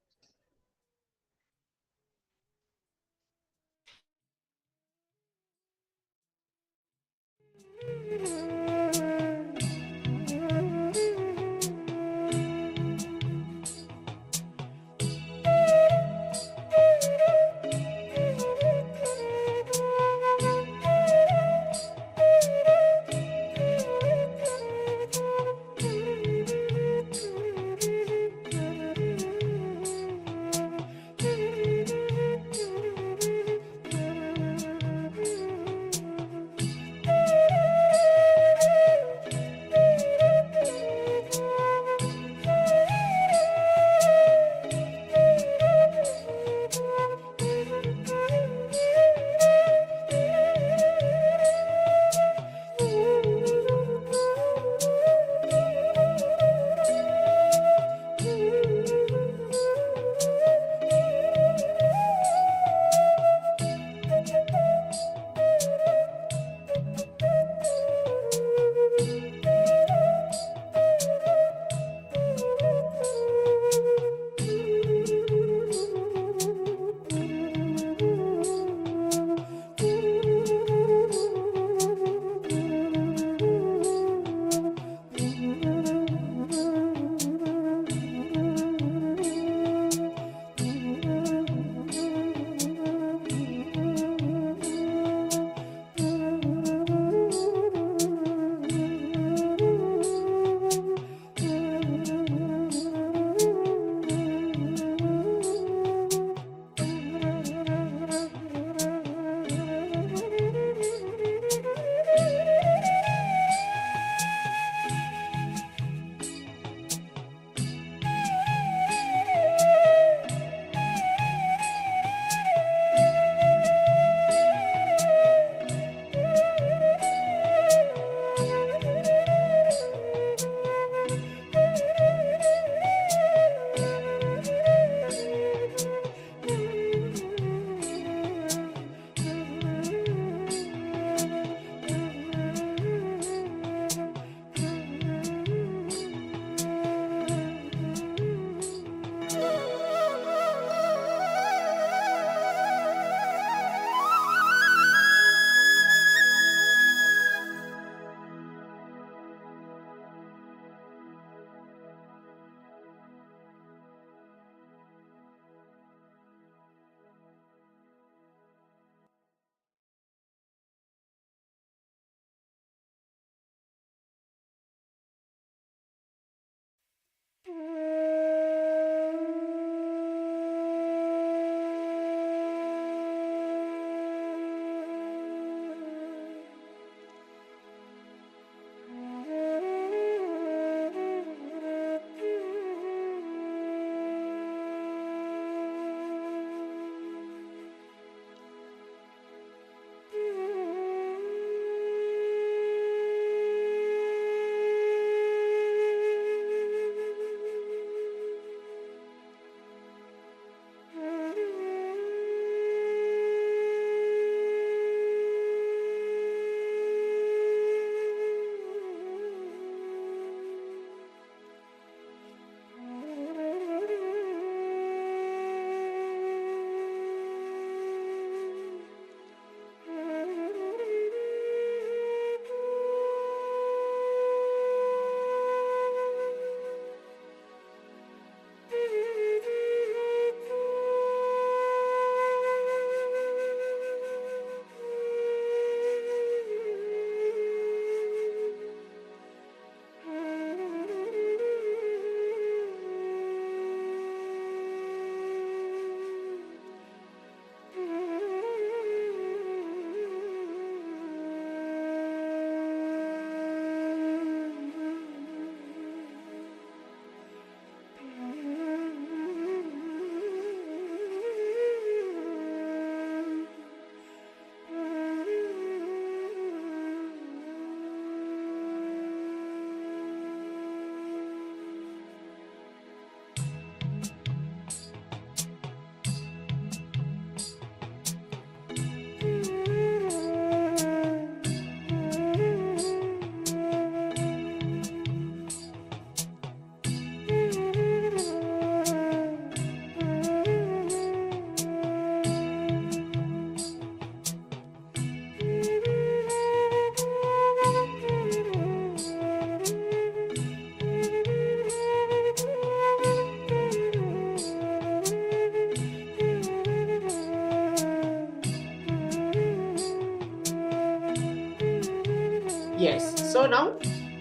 Yes, so now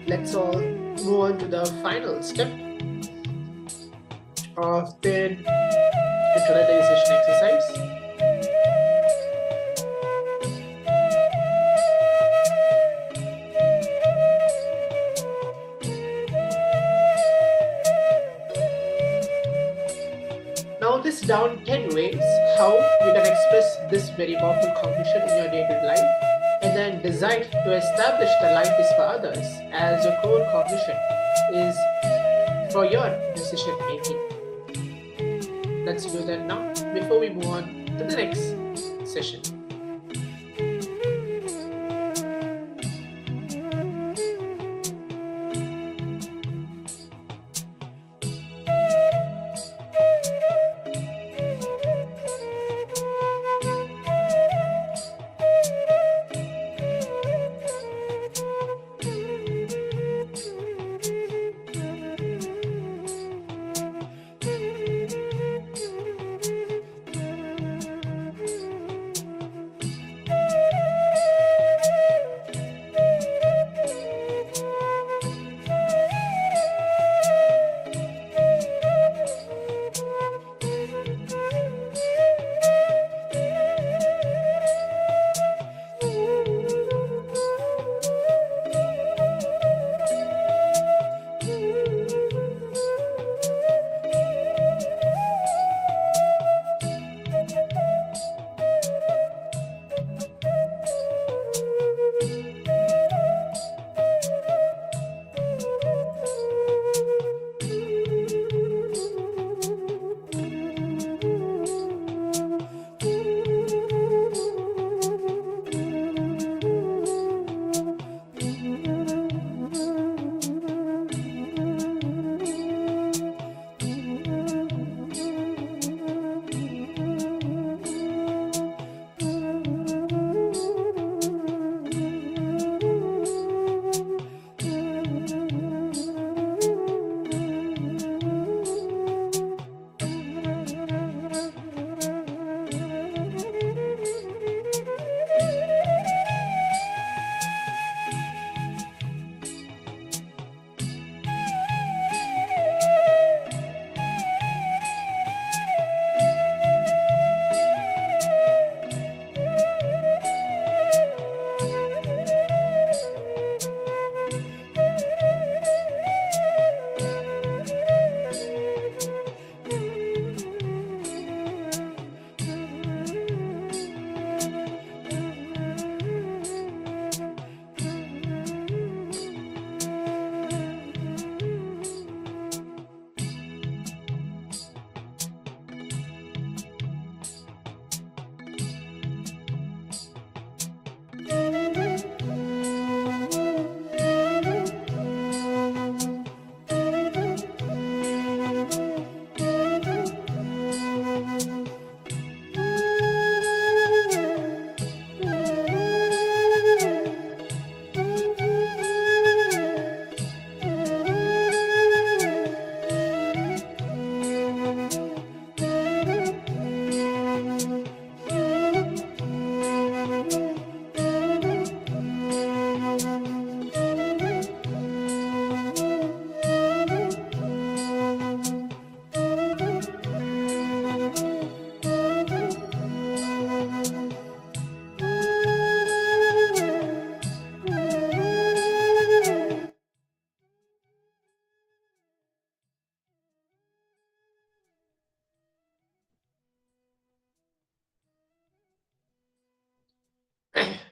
let's all move on to the final step of the acclimatization exercise. Now list down 10 ways how you can express this very powerful cognition in your day-to-day life, and then decide to establish that life is for others as your core cognition is for your decision making. Let's do that now before we move on to the next session.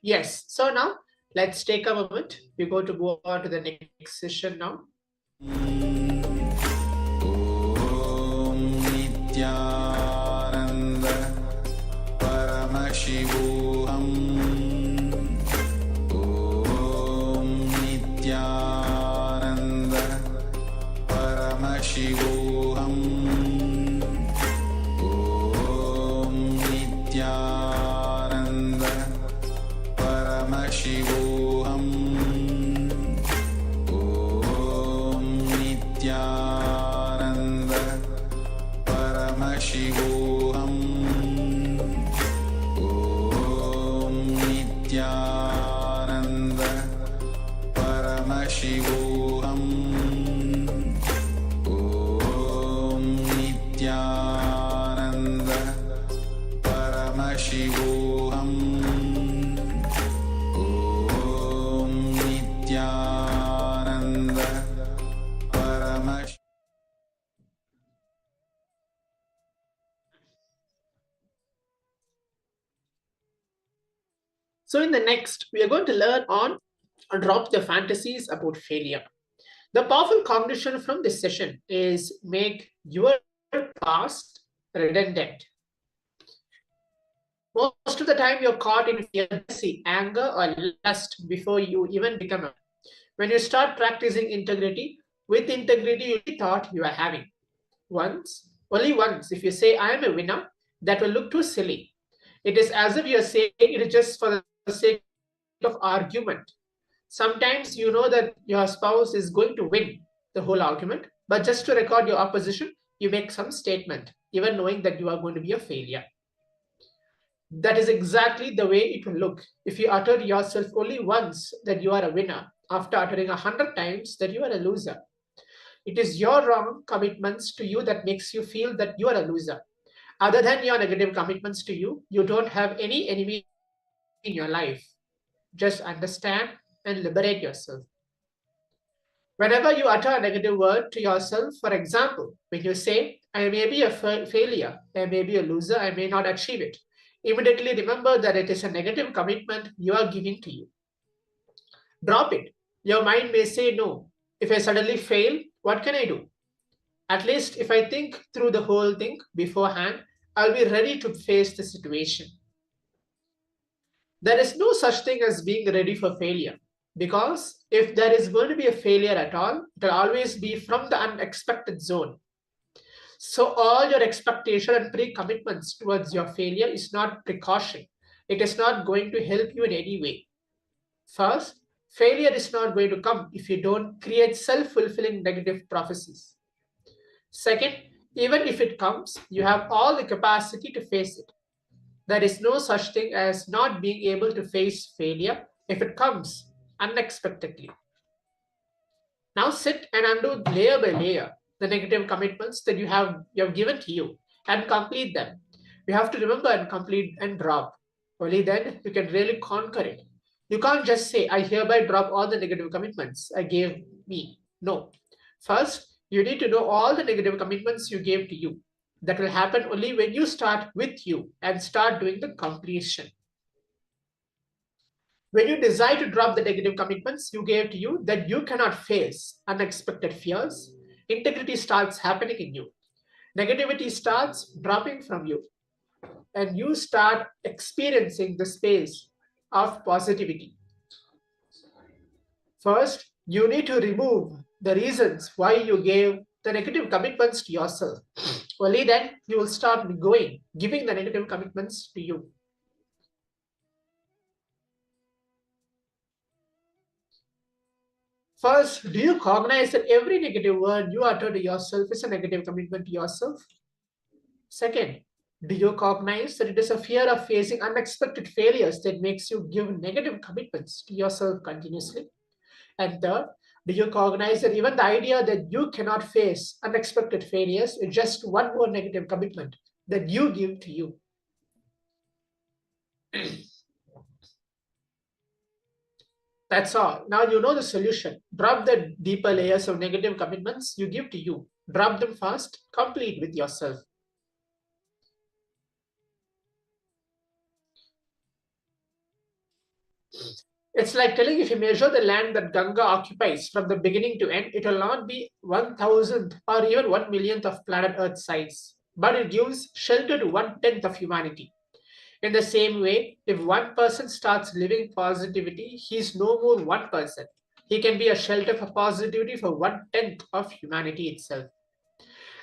Yes, so now let's take a moment. We're going to move on to the next session now. Nityananda Paramashivoham Nityananda Paramashivoham Nityananda Paramashivoham Nityananda Paramashivoham Nityananda So in the next, we are going to learn on drop the fantasies about failure. The powerful cognition from this session is make your past redundant. Most of the time you're caught in fear, anger, or lust before you even become a. When you start practicing integrity, with integrity you thought you are having. Only once, if you say I am a winner, that will look too silly. It is as if you are saying it is just for the sake of argument. Sometimes you know that your spouse is going to win the whole argument, but just to record your opposition, you make some statement, even knowing that you are going to be a failure. That is exactly the way it will look if you utter yourself only once that you are a winner, after uttering 100 times that you are a loser. It is your wrong commitments to you that makes you feel that you are a loser. Other than your negative commitments to you, you don't have any enemy in your life. Just understand and liberate yourself. Whenever you utter a negative word to yourself, for example, when you say, I may be a failure, I may be a loser, I may not achieve it, immediately remember that it is a negative commitment you are giving to you. Drop it. Your mind may say, no, if I suddenly fail, what can I do? At least if I think through the whole thing beforehand, I'll be ready to face the situation. There is no such thing as being ready for failure, because if there is going to be a failure at all, it will always be from the unexpected zone. So all your expectation and pre-commitments towards your failure is not precaution. It is not going to help you in any way. First, failure is not going to come if you don't create self-fulfilling negative prophecies. Second, even if it comes, you have all the capacity to face it. There is no such thing as not being able to face failure if it comes unexpectedly. Now sit and undo layer by layer the negative commitments that you have given to you and complete them. You have to remember and complete and drop. Only then you can really conquer it. You can't just say, I hereby drop all the negative commitments I gave me. No. First, you need to know all the negative commitments you gave to you. That will happen only when you start with you and start doing the completion. When you decide to drop the negative commitments you gave to you that you cannot face unexpected fears, integrity starts happening in you. Negativity starts dropping from you, and you start experiencing the space of positivity. First, you need to remove the reasons why you gave the negative commitments to yourself. Only then you will start giving the negative commitments to you. First, do you cognize that every negative word you utter to yourself is a negative commitment to yourself? Second, do you cognize that it is a fear of facing unexpected failures that makes you give negative commitments to yourself continuously? And third, do you cognize that even the idea that you cannot face unexpected failures is just one more negative commitment that you give to you? That's all. Now you know the solution. Drop the deeper layers of negative commitments you give to you. Drop them fast, complete with yourself. It's like telling if you measure the land that Ganga occupies from the beginning to end, it will not be 1,000th or even 1 millionth of planet Earth size, but it gives shelter to 1/10 of humanity. In the same way, if one person starts living positivity, he is no more one person. He can be a shelter for positivity for 1/10 of humanity itself.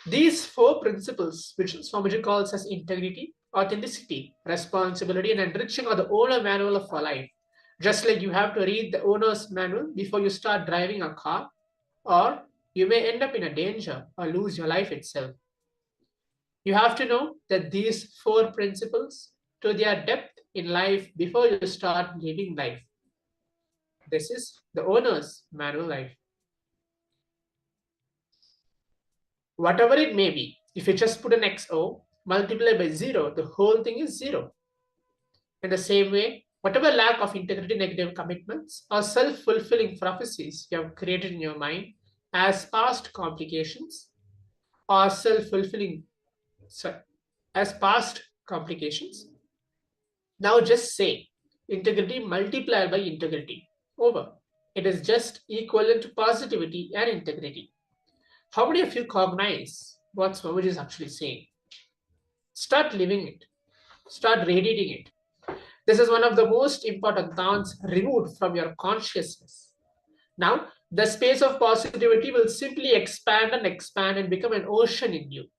These four principles, which Swamiji calls as integrity, authenticity, responsibility, and enriching, are the owner manual of our life. Just like you have to read the owner's manual before you start driving a car, or you may end up in a danger or lose your life itself. You have to know that these four principles to their depth in life before you start living life. This is the owner's manual life. Whatever it may be, if you just put an XO, multiply by 0, the whole thing is 0. In the same way, whatever lack of integrity, negative commitments, or self-fulfilling prophecies you have created in your mind as past complications, or as past complications, now just say, Integrity multiplied by integrity. Over. It is just equivalent to positivity and integrity. How many of you cognize what Swamiji is actually saying? Start living it. Start radiating it. This is one of the most important thoughts removed from your consciousness. Now, the space of positivity will simply expand and become an ocean in you.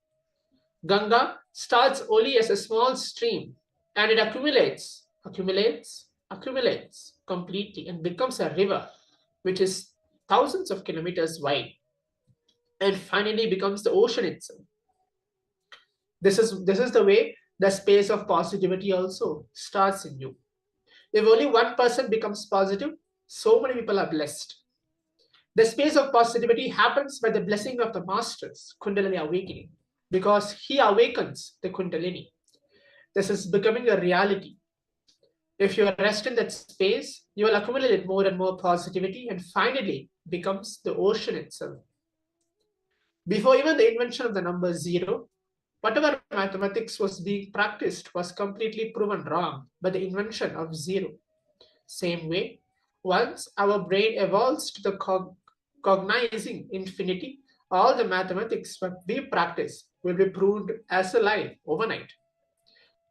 Ganga starts only as a small stream and it accumulates completely and becomes a river which is thousands of kilometers wide and finally becomes the ocean itself. This is the way the space of positivity also starts in you. If only one person becomes positive, so many people are blessed. The space of positivity happens by the blessing of the masters, Kundalini awakening, because he awakens the Kundalini. This is becoming a reality. If you rest in that space, you will accumulate more and more positivity and finally becomes the ocean itself. Before even the invention of the number 0, whatever mathematics was being practiced was completely proven wrong by the invention of 0. Same way, once our brain evolves to the cognizing infinity, all the mathematics that we practice will be proved as a lie overnight.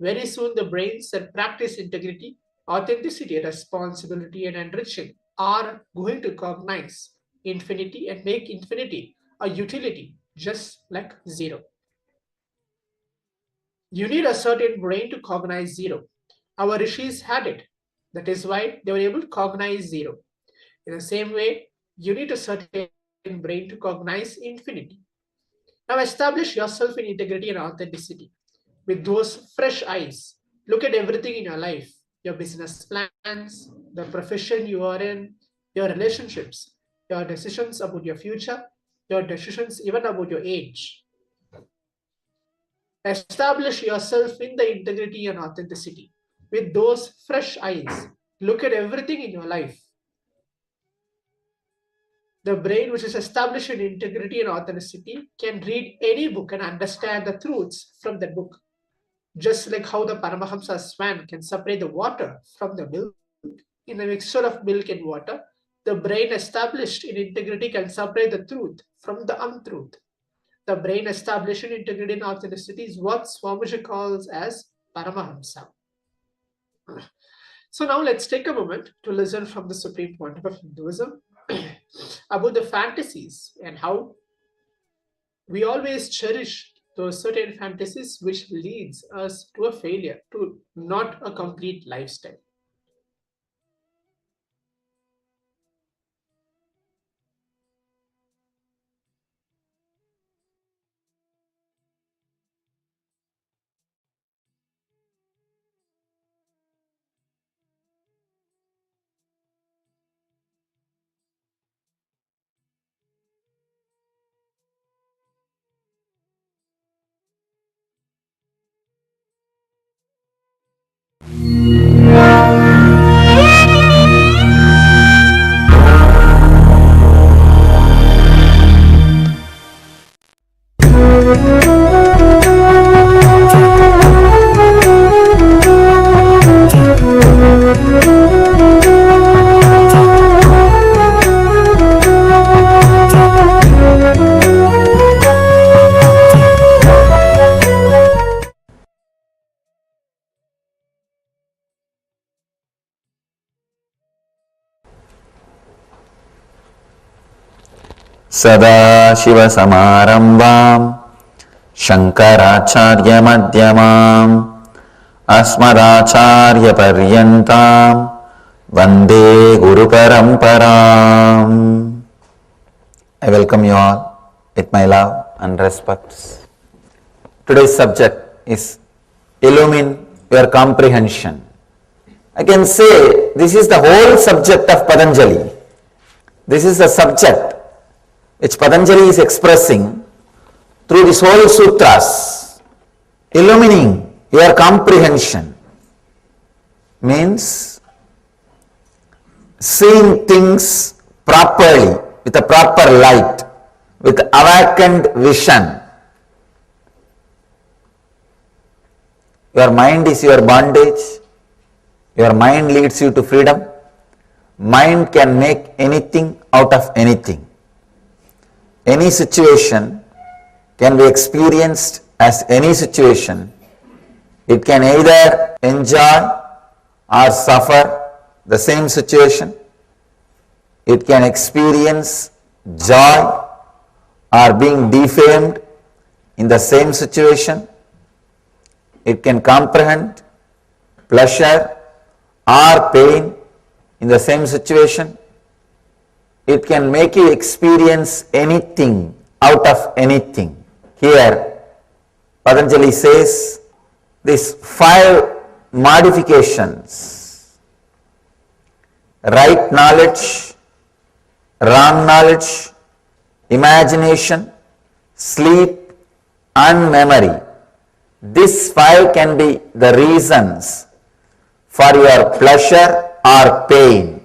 Very soon, the brains that practice integrity, authenticity, responsibility, and enriching are going to cognize infinity and make infinity a utility, just like 0. You need a certain brain to cognize 0. Our rishis had it. That is why they were able to cognize 0. In the same way, you need a certain brain to cognize infinity. Now establish yourself in integrity and authenticity. With those fresh eyes, look at everything in your life, your business plans, the profession you are in, your relationships, your decisions about your future, your decisions even about your age. Establish yourself in the integrity and authenticity. With those fresh eyes, look at everything in your life. The brain, which is established in integrity and authenticity, can read any book and understand the truths from that book. Just like how the Paramahamsa swan can separate the water from the milk, in a mixture of milk and water, the brain established in integrity can separate the truth from the untruth. The brain established in integrity and authenticity is what Swamiji calls as Paramahamsa. So now let's take a moment to listen from the Supreme Pontiff of Hinduism about the fantasies and how we always cherish those certain fantasies which leads us to a failure, to not a complete lifestyle. सदाशिवसमारम्भां शङ्कराचार्यमध्यमाम् अस्मदाचार्यपर्यन्तां वन्दे गुरुपरम्पराम्. I welcome you all with my love and respects. Today's subject is illumine your comprehension. I can say this is the whole subject of Patanjali. This is the subject which Patanjali is expressing through this whole sutras. Illumining your comprehension means seeing things properly, with a proper light, with awakened vision. Your mind is your bondage, Your mind leads you to freedom. Mind can make anything out of anything. Any situation can be experienced as any situation. It can either enjoy or suffer the same situation. It can experience joy or being defamed in the same situation. It can comprehend pleasure or pain in the same situation. It can make you experience anything out of anything. Here, Patanjali says these 5 modifications: right knowledge, wrong knowledge, imagination, sleep and memory. These 5 can be the reasons for your pleasure or pain,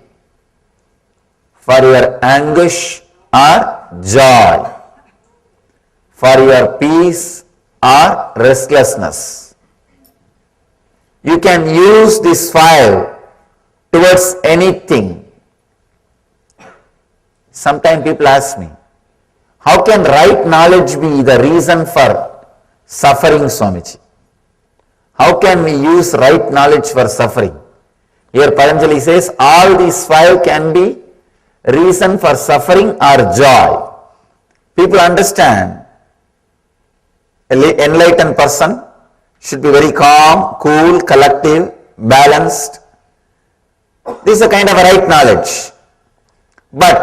for your anguish or joy, for your peace or restlessness. You can use these 5 towards anything. Sometimes people ask me, how can right knowledge be the reason for suffering, Swamiji? How can we use right knowledge for suffering? Here Patanjali says all these 5 can be reason for suffering or joy. People understand an enlightened person should be very calm, cool, collective, balanced. This is a kind of a right knowledge. But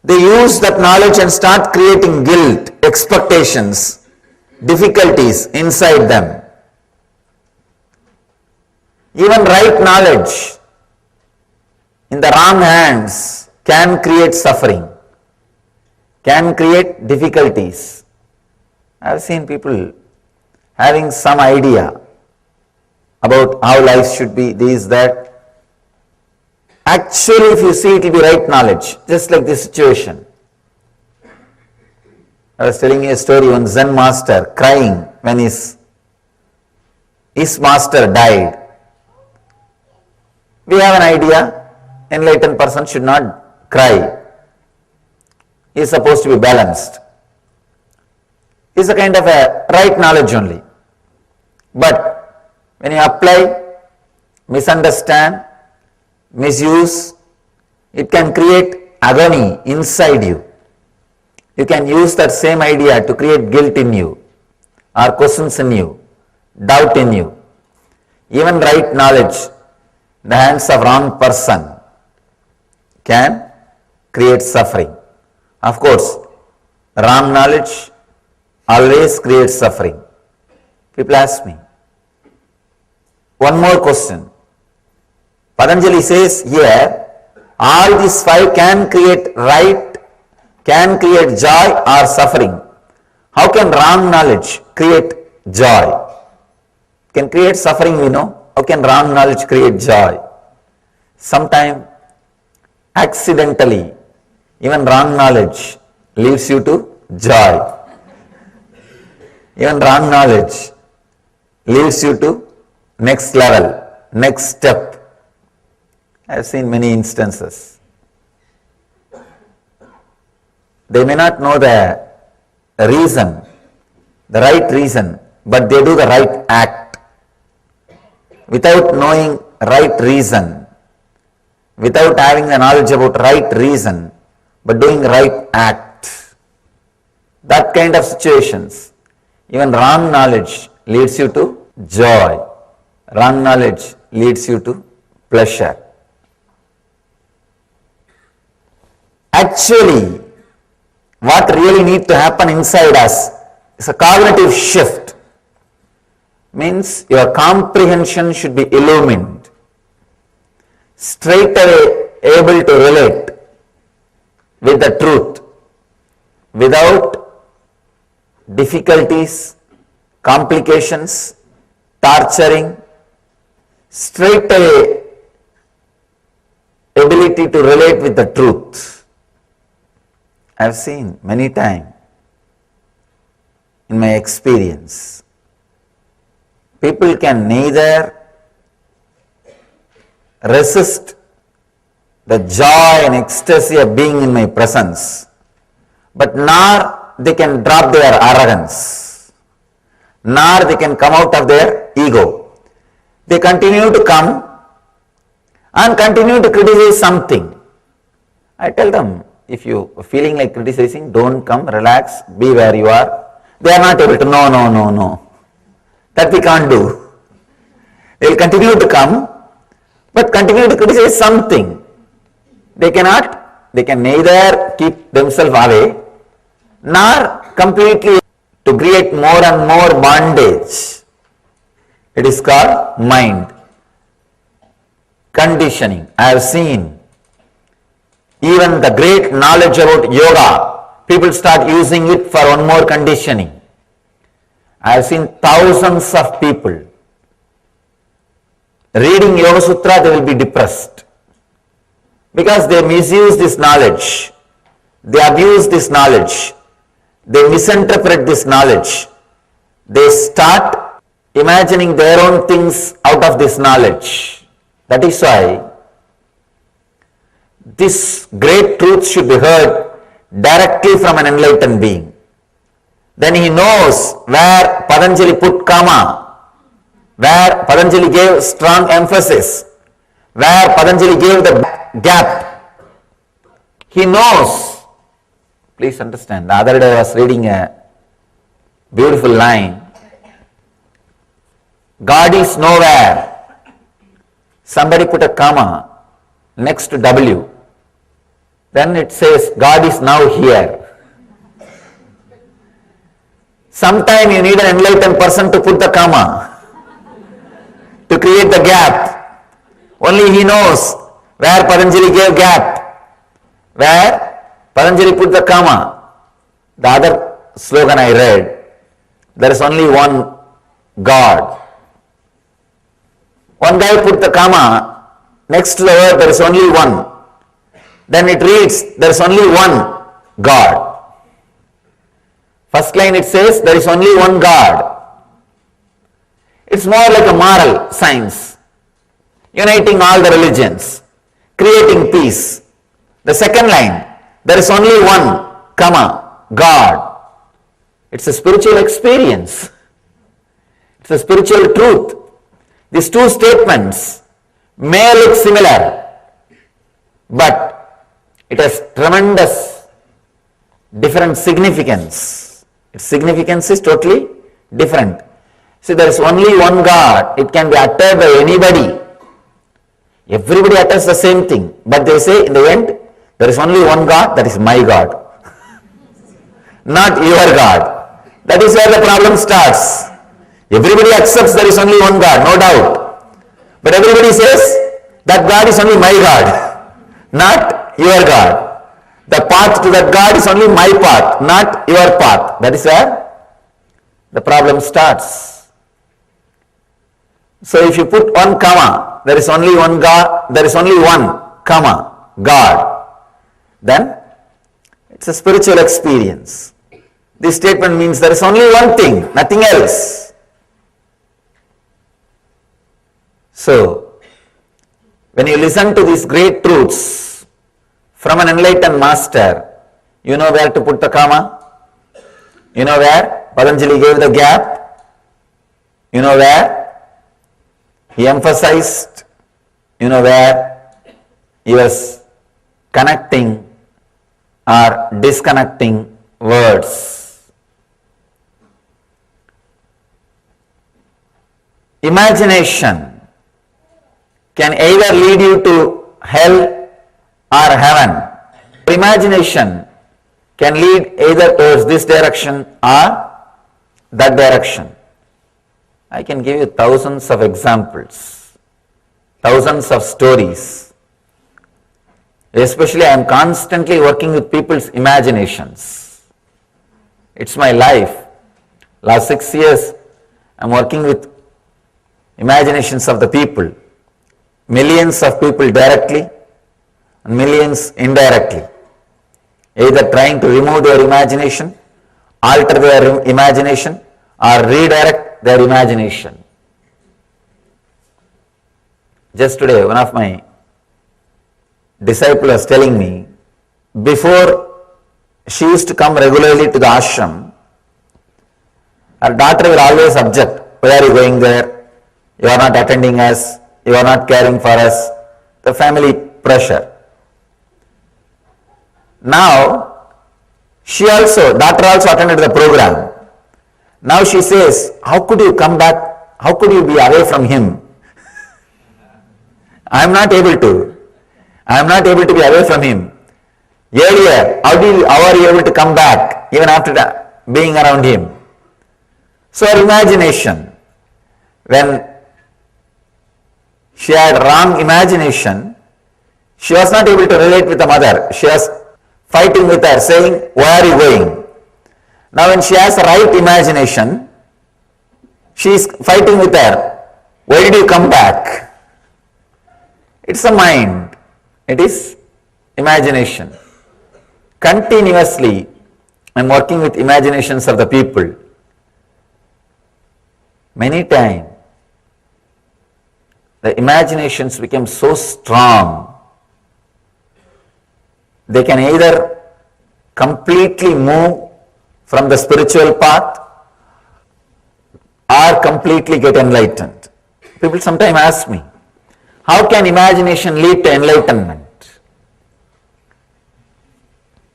they use that knowledge and start creating guilt, expectations, difficulties inside them. Even right knowledge in the wrong hands can create suffering, can create difficulties. I have seen people having some idea about how life should be, this, that. Actually, if you see, it will be right knowledge, just like this situation. I was telling you a story, one Zen master crying when his master died. We have an idea, enlightened person should not cry. He is supposed to be balanced. It's a kind of a right knowledge only. But when you apply, misunderstand, misuse, it can create agony inside you. You can use that same idea to create guilt in you, or questions in you, doubt in you. Even right knowledge in the hands of wrong person can create suffering. Of course, wrong knowledge always creates suffering. People ask me. One more question. Patanjali says here, all these 5 can create right, can create joy or suffering. How can wrong knowledge create joy? Can create suffering, we know. How can wrong knowledge create joy? Sometimes accidentally, even wrong knowledge leads you to joy. Even wrong knowledge leads you to next level, next step. I have seen many instances. They may not know the reason, the right reason, but they do the right act. Without knowing right reason, without having the knowledge about right reason, but doing right act. That kind of situations, even wrong knowledge leads you to joy. Wrong knowledge leads you to pleasure. Actually, what really needs to happen inside us is a cognitive shift. Means your comprehension should be illumined. Straight away able to relate with the truth without difficulties, complications, torturing. Straight away ability to relate with the truth. I have seen many times in my experience, people can neither resist the joy and ecstasy of being in my presence, but nor they can drop their arrogance, nor they can come out of their ego. They continue to come and continue to criticize something. I tell them, if you are feeling like criticizing, don't come, relax, be where you are. They are not able to, no. That we can't do. They will continue to come, but continue to criticize something. They can neither keep themselves away, nor completely to create more and more bondage. It is called mind. Conditioning. I have seen even the great knowledge about yoga, people start using it for one more conditioning. I have seen thousands of people reading Yoga Sutra, they will be depressed because they misuse this knowledge, they abuse this knowledge, they misinterpret this knowledge, they start imagining their own things out of this knowledge. That is why this great truth should be heard directly from an enlightened being. Then he knows where Patanjali put comma, where Patanjali gave strong emphasis, where Patanjali gave the gap. He knows. Please understand, the other day I was reading a beautiful line. God is nowhere. Somebody put a comma next to W. Then it says, God is now here. Sometime you need an enlightened person to put the comma, to create the gap. Only he knows where Patanjali gave gap, where Patanjali put the comma. The other slogan I read, there is only one God. One guy put the comma next to the word, there is only one. Then it reads, there is only one God. First line it says, there is only one God. It's more like a moral science, uniting all the religions, creating peace. The second line, there is only one, comma, God. It's a spiritual experience. It's a spiritual truth. These two statements may look similar, but it has tremendous different significance. Its significance is totally different. See, there is only one God. It can be uttered by anybody. Everybody utters the same thing, but they say in the end, there is only one God, that is my God. Not your God. That is where the problem starts. Everybody accepts there is only one God, no doubt. But everybody says that God is only my God, not your God. The path to that God is only my path, not your path. That is where the problem starts. So if you put one comma, there is only one God, there is only one comma, God, then it's a spiritual experience. This statement means there is only one thing, nothing else. So, when you listen to these great truths from an enlightened master, you know where to put the comma, you know where Patanjali gave the gap, you know where he emphasized, you know where he was connecting or disconnecting words. Imagination can either lead you to hell or heaven. Imagination can lead either towards this direction or that direction. I can give you thousands of examples, thousands of stories. Especially I am constantly working with people's imaginations. It's my life. Last 6 years I am working with imaginations of the people. Millions of people directly and millions indirectly. Either trying to remove their imagination, alter their imagination, or redirect their imagination. Just today, one of my disciples was telling me, before she used to come regularly to the ashram, her daughter will always object. Why are you going there? You are not attending us. You are not caring for us. The family pressure. Now, daughter also attended the program. Now she says, how could you come back? How could you be away from him? I am not able to. I am not able to be away from him. Earlier, how are you able to come back even after being around him? So her imagination, when she had wrong imagination, she was not able to relate with the mother. She was fighting with her, saying, why are you going? Now when she has the right imagination, she is fighting with her. Why did you come back? It's a mind. It is imagination. Continuously, I am working with imaginations of the people. Many times, the imaginations become so strong, they can either completely move from the spiritual path or completely get enlightened. People sometimes ask me, how can imagination lead to enlightenment?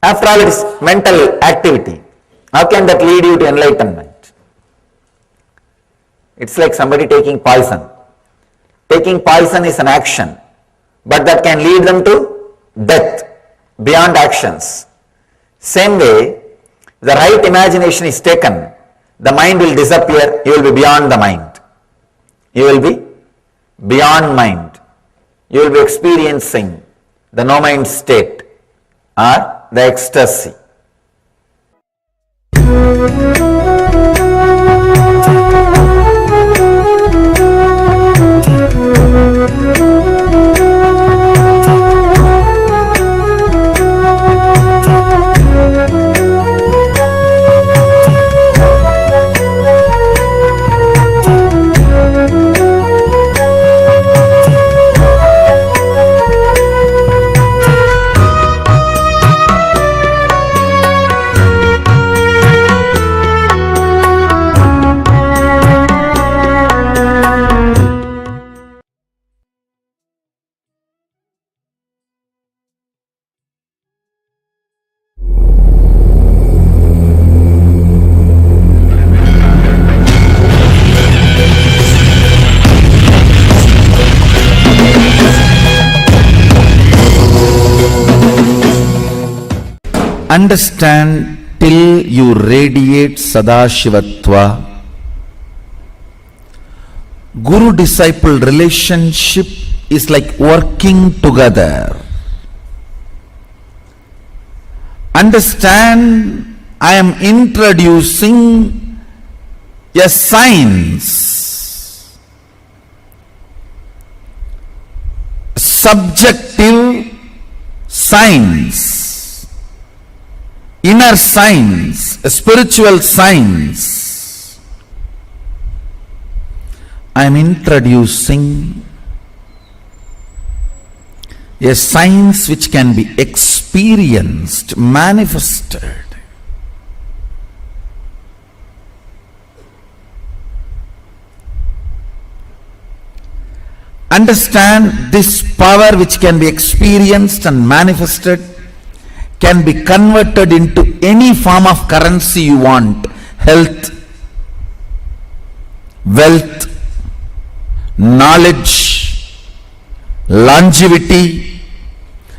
After all, it is mental activity. How can that lead you to enlightenment? It's like somebody taking poison. Taking poison is an action, but that can lead them to death beyond actions. Same way, the right imagination is taken, the mind will disappear, you will be beyond the mind. You will be beyond mind. You will be experiencing the no mind state or the ecstasy. Understand till you radiate Sadashivatva. Guru-disciple relationship is like working together. Understand, I am introducing a science, subjective science, inner science, a spiritual science. I am introducing a science which can be experienced, manifested. Understand, this power which can be experienced and manifested can be converted into any form of currency you want. Health, wealth, knowledge, longevity,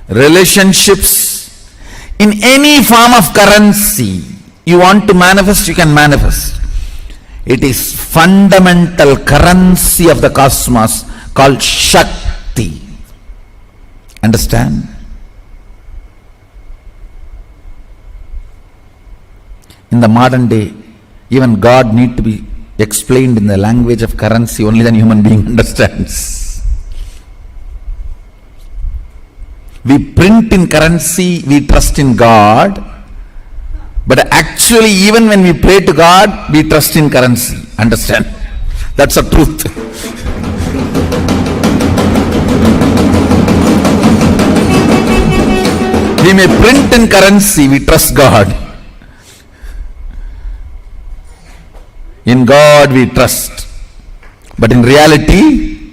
relationships. In any form of currency you want to manifest, you can manifest. It is fundamental currency of the cosmos called Shakti. Understand? In the modern day, even God need to be explained in the language of currency, only then human being understands. We print in currency, we trust in God, but actually even when we pray to God, we trust in currency. Understand? That's the truth. We may print in currency, we trust God. In God we trust. But in reality,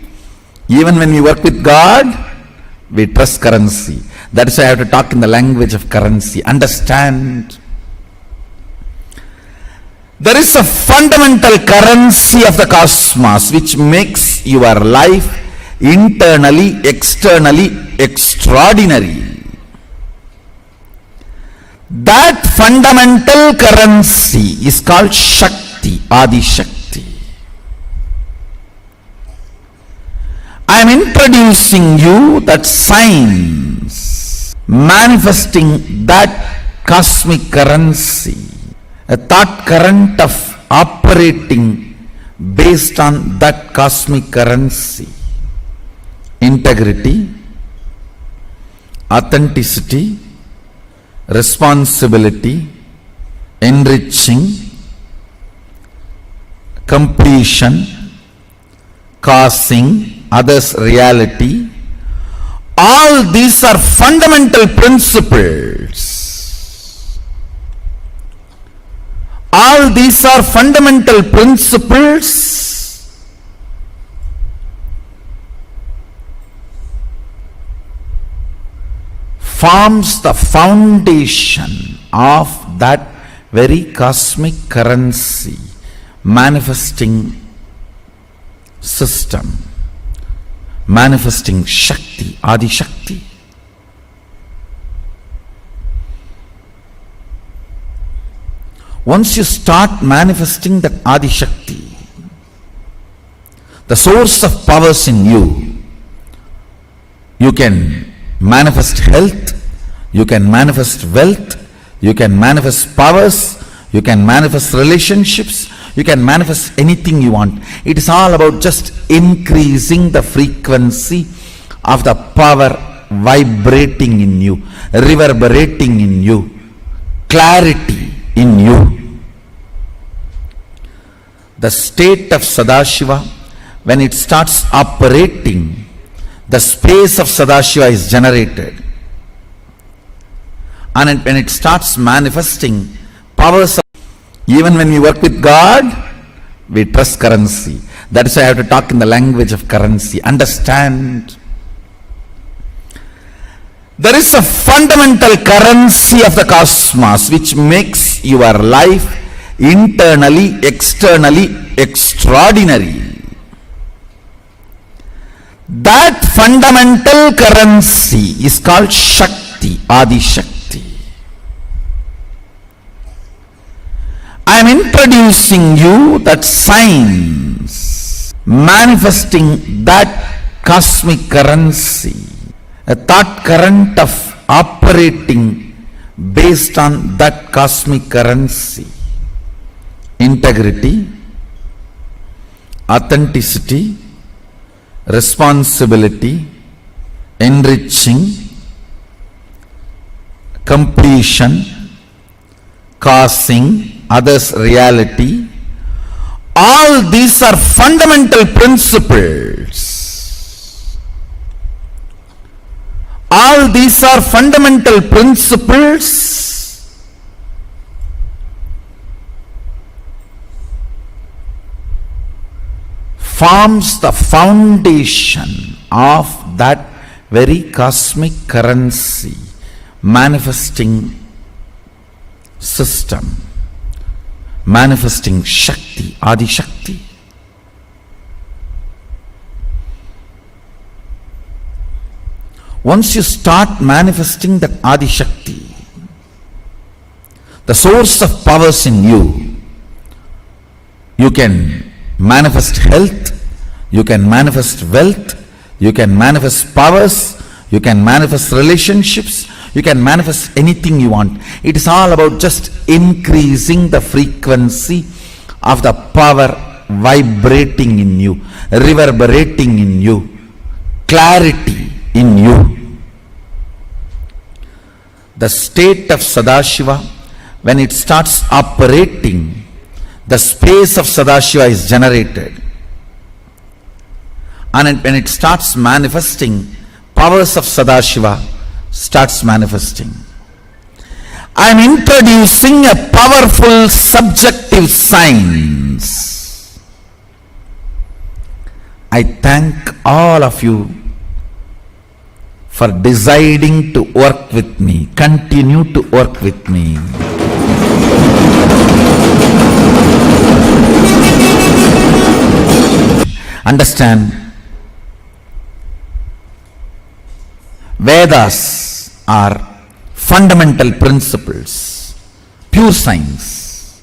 even when we work with God, we trust currency. That is why I have to talk in the language of currency. Understand? There is a fundamental currency of the cosmos which makes your life internally, externally extraordinary. That fundamental currency is called Shakti, Adi Shakti. I am introducing you that science manifesting that cosmic currency, a thought current of operating based on that cosmic currency. Integrity, authenticity, responsibility, enriching, completion, causing others reality. All these are fundamental principles. All these are fundamental principles forms the foundation of that very cosmic currency manifesting system, manifesting Shakti, Adi Shakti. Once you start manifesting that Adi Shakti, the source of powers in you, you can manifest health, you can manifest wealth, you can manifest powers, you can manifest relationships, you can manifest anything you want. It is all about just increasing the frequency of the power vibrating in you, reverberating in you, clarity in you. The state of Sadashiva, when it starts operating, the space of Sadashiva is generated. And when it starts manifesting powers, even when we work with God, we trust currency. That is why I have to talk in the language of currency. Understand? There is a fundamental currency of the cosmos which makes your life internally, externally extraordinary. That fundamental currency is called Shakti, Adi Shakti. I am introducing you that science manifesting that cosmic currency, a thought current of operating based on that cosmic currency. Integrity, authenticity, responsibility, enriching, completion, causing others reality. All these are fundamental principles. All these are fundamental principles forms the foundation of that very cosmic currency manifesting system, manifesting Shakti, Adi Shakti. Once you start manifesting that Adi Shakti, the source of powers in you, you can manifest health, you can manifest wealth, you can manifest powers, you can manifest relationships, you can manifest anything you want. It is all about just increasing the frequency of the power vibrating in you, reverberating in you, clarity in you. The state of Sadashiva, when it starts operating, the space of Sadashiva is generated. And when it starts manifesting, powers of Sadashiva starts manifesting. I am introducing a powerful subjective science. I thank all of you for deciding to work with me. Continue to work with me. Understand, Vedas are fundamental principles, pure science.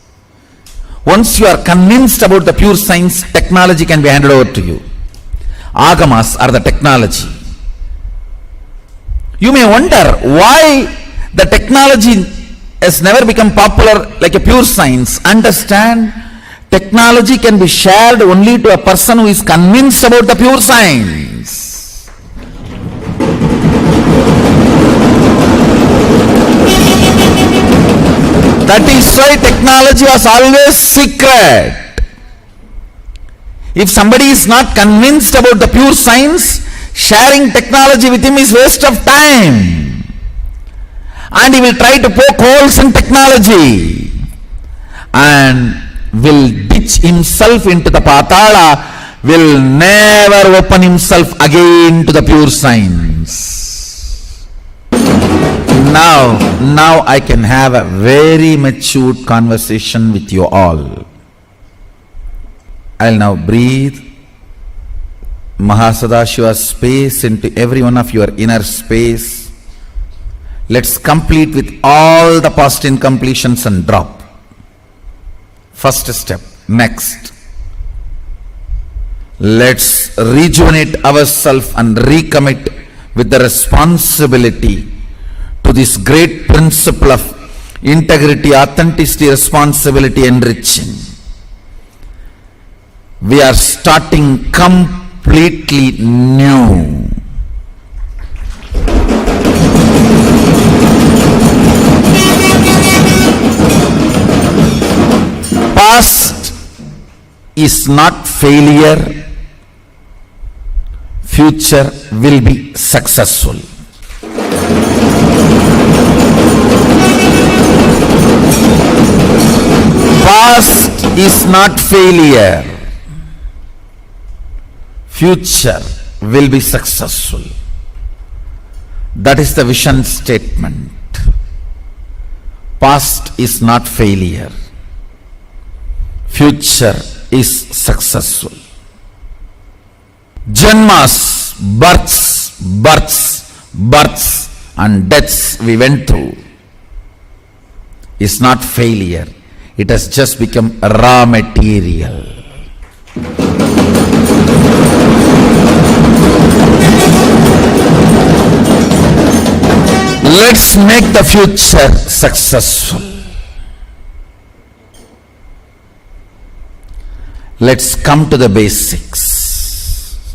Once you are convinced about the pure science, technology can be handed over to you. Agamas are the technology. You may wonder why the technology has never become popular like a pure science. Understand, technology can be shared only to a person who is convinced about the pure science. That is why technology was always secret. If somebody is not convinced about the pure science, sharing technology with him is waste of time. And he will try to poke holes in technology and will ditch himself into the patala, will never open himself again to the pure science. Now I can have a very matured conversation with you all. I'll now breathe Mahasadashiva's space into every one of your inner space. Let's complete with all the past incompletions and drop. First step. Next, let's rejuvenate ourselves and recommit with the responsibility to this great principle of integrity, authenticity, responsibility, enriching. We are starting completely new. Past is not failure, future will be successful. Past is not failure, future will be successful. That is the vision statement. Past is not failure, future is successful. Janmas, births and deaths we went through is not failure. It has just become raw material. Let's make the future successful. Let's come to the basics.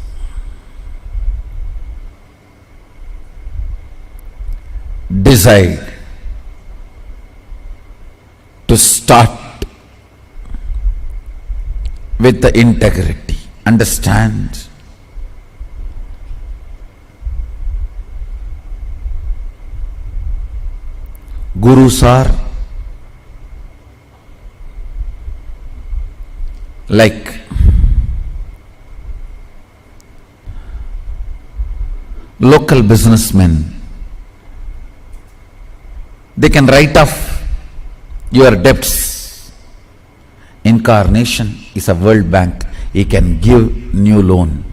Decide to start with the integrity. Understand? Gurus are like local businessmen. They can write off your debts. Incarnation is a World Bank. He can give new loan.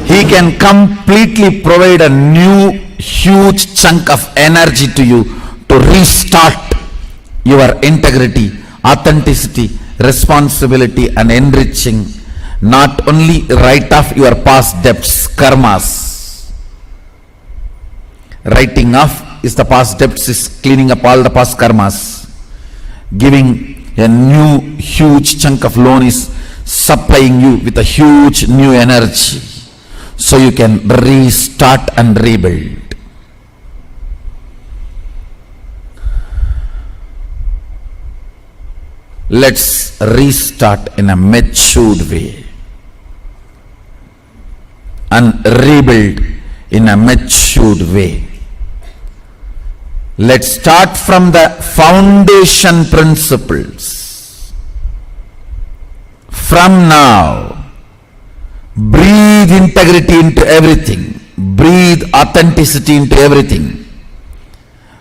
He can completely provide a new huge chunk of energy to you to restart your integrity, authenticity, responsibility and enriching. Not only write off your past debts, karmas. Writing off is the past debts, is cleaning up all the past karmas. Giving a new huge chunk of loan is supplying you with a huge new energy, so you can restart and rebuild. Let's restart in a matured way. and rebuild in a matured way. Let's start from the foundation principles. From now, breathe integrity into everything. Breathe authenticity into everything.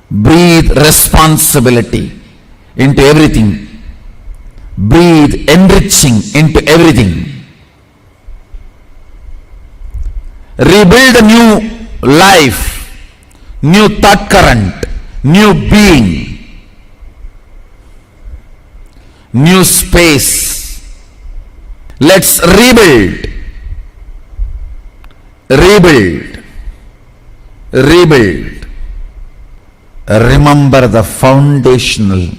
Breathe responsibility into everything. Breathe enriching into everything. Rebuild a new life, new thought current, new being, new space. Let's rebuild, rebuild, rebuild. Remember the foundational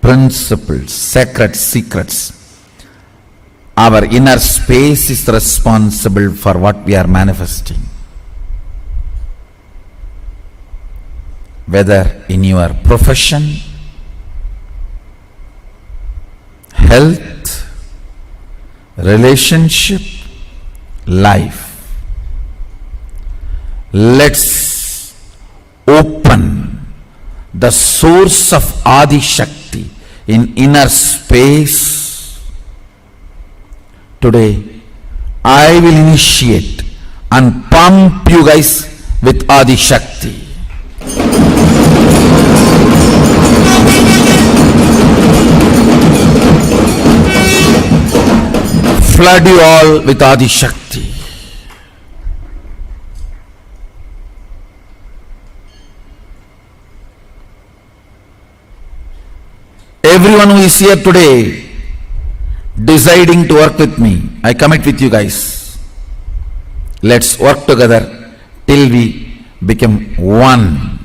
principles, sacred secrets. Our inner space is responsible for what we are manifesting. Whether in your profession, health, relationship, life. Let's open the source of Adi Shakti in inner space. Today, I will initiate and pump you guys with Adi Shakti. Flood you all with Adi Shakti. Everyone who is here today deciding to work with me, I commit with you guys. Let's work together till we become one.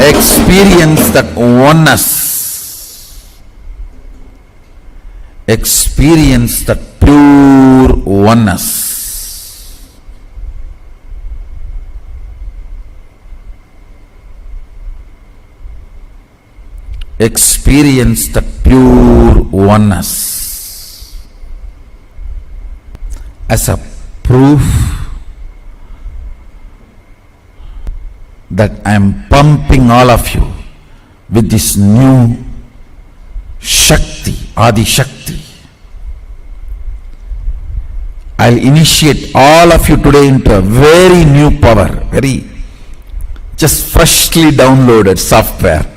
Experience that oneness. Experience that pure oneness. Experience the pure oneness as a proof that I am pumping all of you with this new Shakti, Adi Shakti. I'll initiate all of you today into a very new power, very just freshly downloaded software.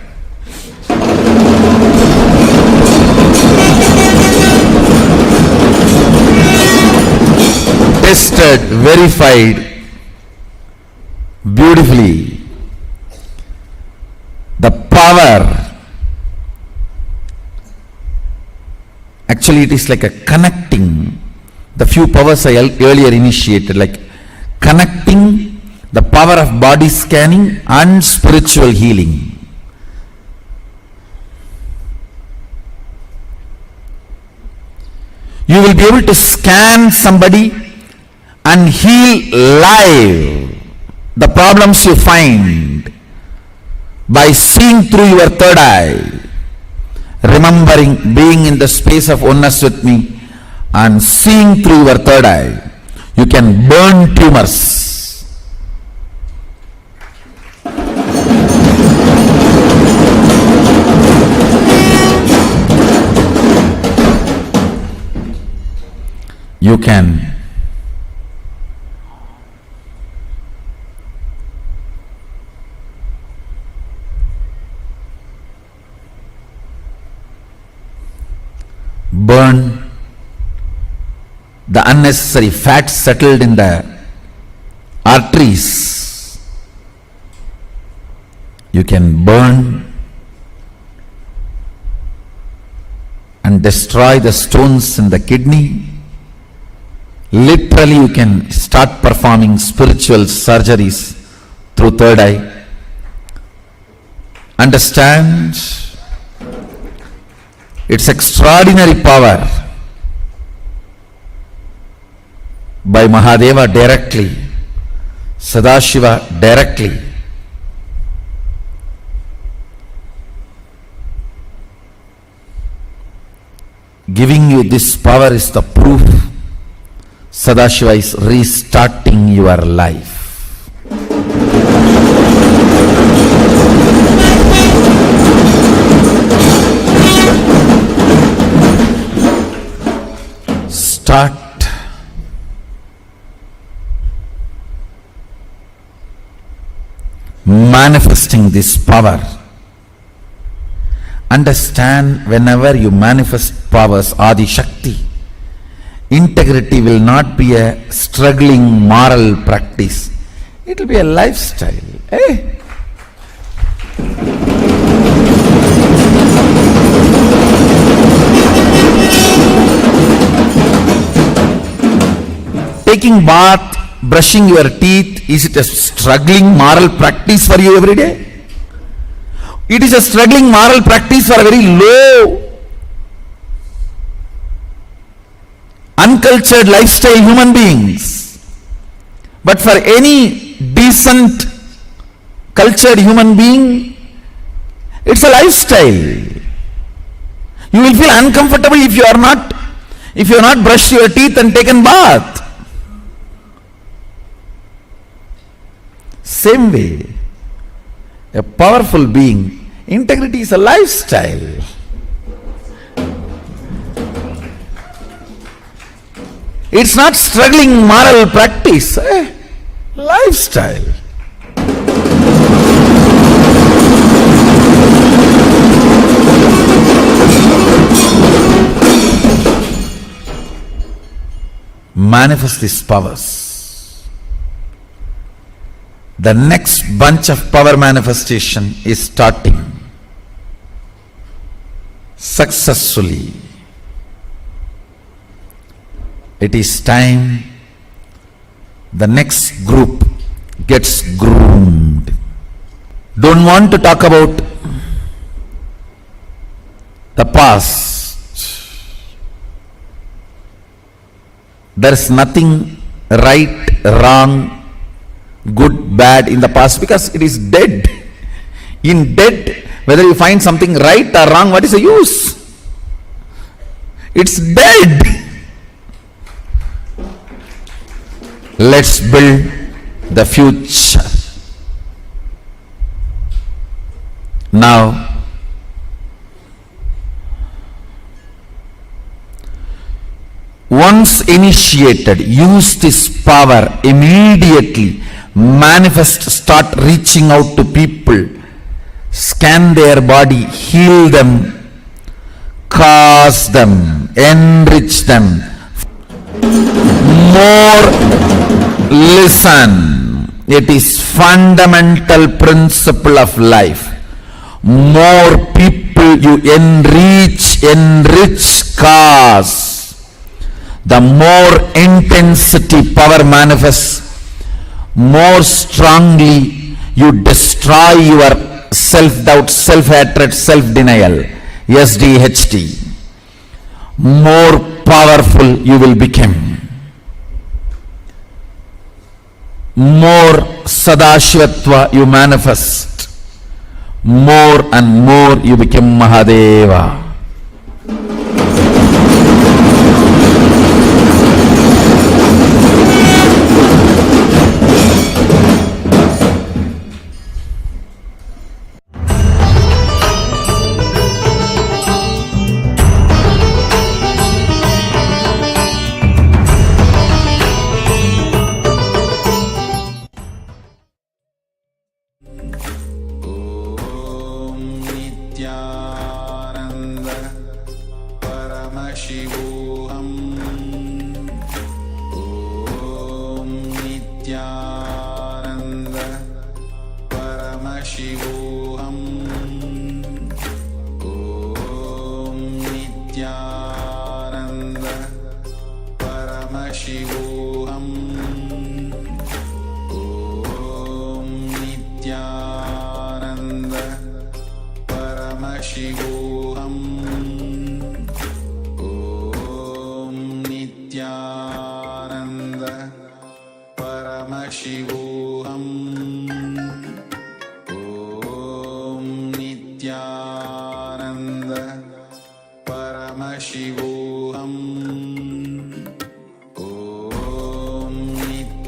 Tested, verified beautifully. The power, actually it is like a connecting, the few powers I earlier initiated, like connecting the power of body scanning and spiritual healing. You will be able to scan somebody and heal live the problems you find by seeing through your third eye, remembering being in the space of oneness with me and seeing through your third eye. You can burn tumors. You can burn the unnecessary fat settled in the arteries. You can burn and destroy the stones in the kidney. Literally, you can start performing spiritual surgeries through third eye. Understand its extraordinary power by Mahadeva directly, Sadashiva directly. giving you this power is the proof Sadashiva is restarting your life. Start manifesting this power. Understand, whenever you manifest powers, Adi Shakti, integrity will not be a struggling moral practice. It will be a lifestyle. Taking bath, brushing your teeth, is it a struggling moral practice for you every day? It is a struggling moral practice for a very low, uncultured lifestyle human beings. But for any decent, cultured human being, it's a lifestyle. You will feel uncomfortable if you have not brushed your teeth and taken bath. Same way, a powerful being, integrity is a lifestyle. It's not struggling moral practice, lifestyle. Manifest these powers. The next bunch of power manifestation is starting successfully. It is time the next group gets groomed. Don't want to talk about the past. There is nothing right, wrong, good, bad in the past, because it is dead. In dead, whether you find something right or wrong, what is the use? It's dead. Let's build the future. Now, once initiated, use this power immediately. Manifest, start reaching out to people, scan their body, heal them, cause them, enrich them. More listen. It is fundamental principle of life. More people you enrich, cause, the more intensity power manifests. More strongly you destroy your self-doubt, self-hatred, self-denial, SDHT. More powerful you will become. More Sadashivatva you manifest. More and more you become Mahadeva. Nityananda Paramashivoham. Om Nityananda Paramashivoham. Om Nityananda Paramashivoham. Om Nityananda Paramashivoham. Om Nityananda Paramashivoham. Om Nityananda Paramashivoham.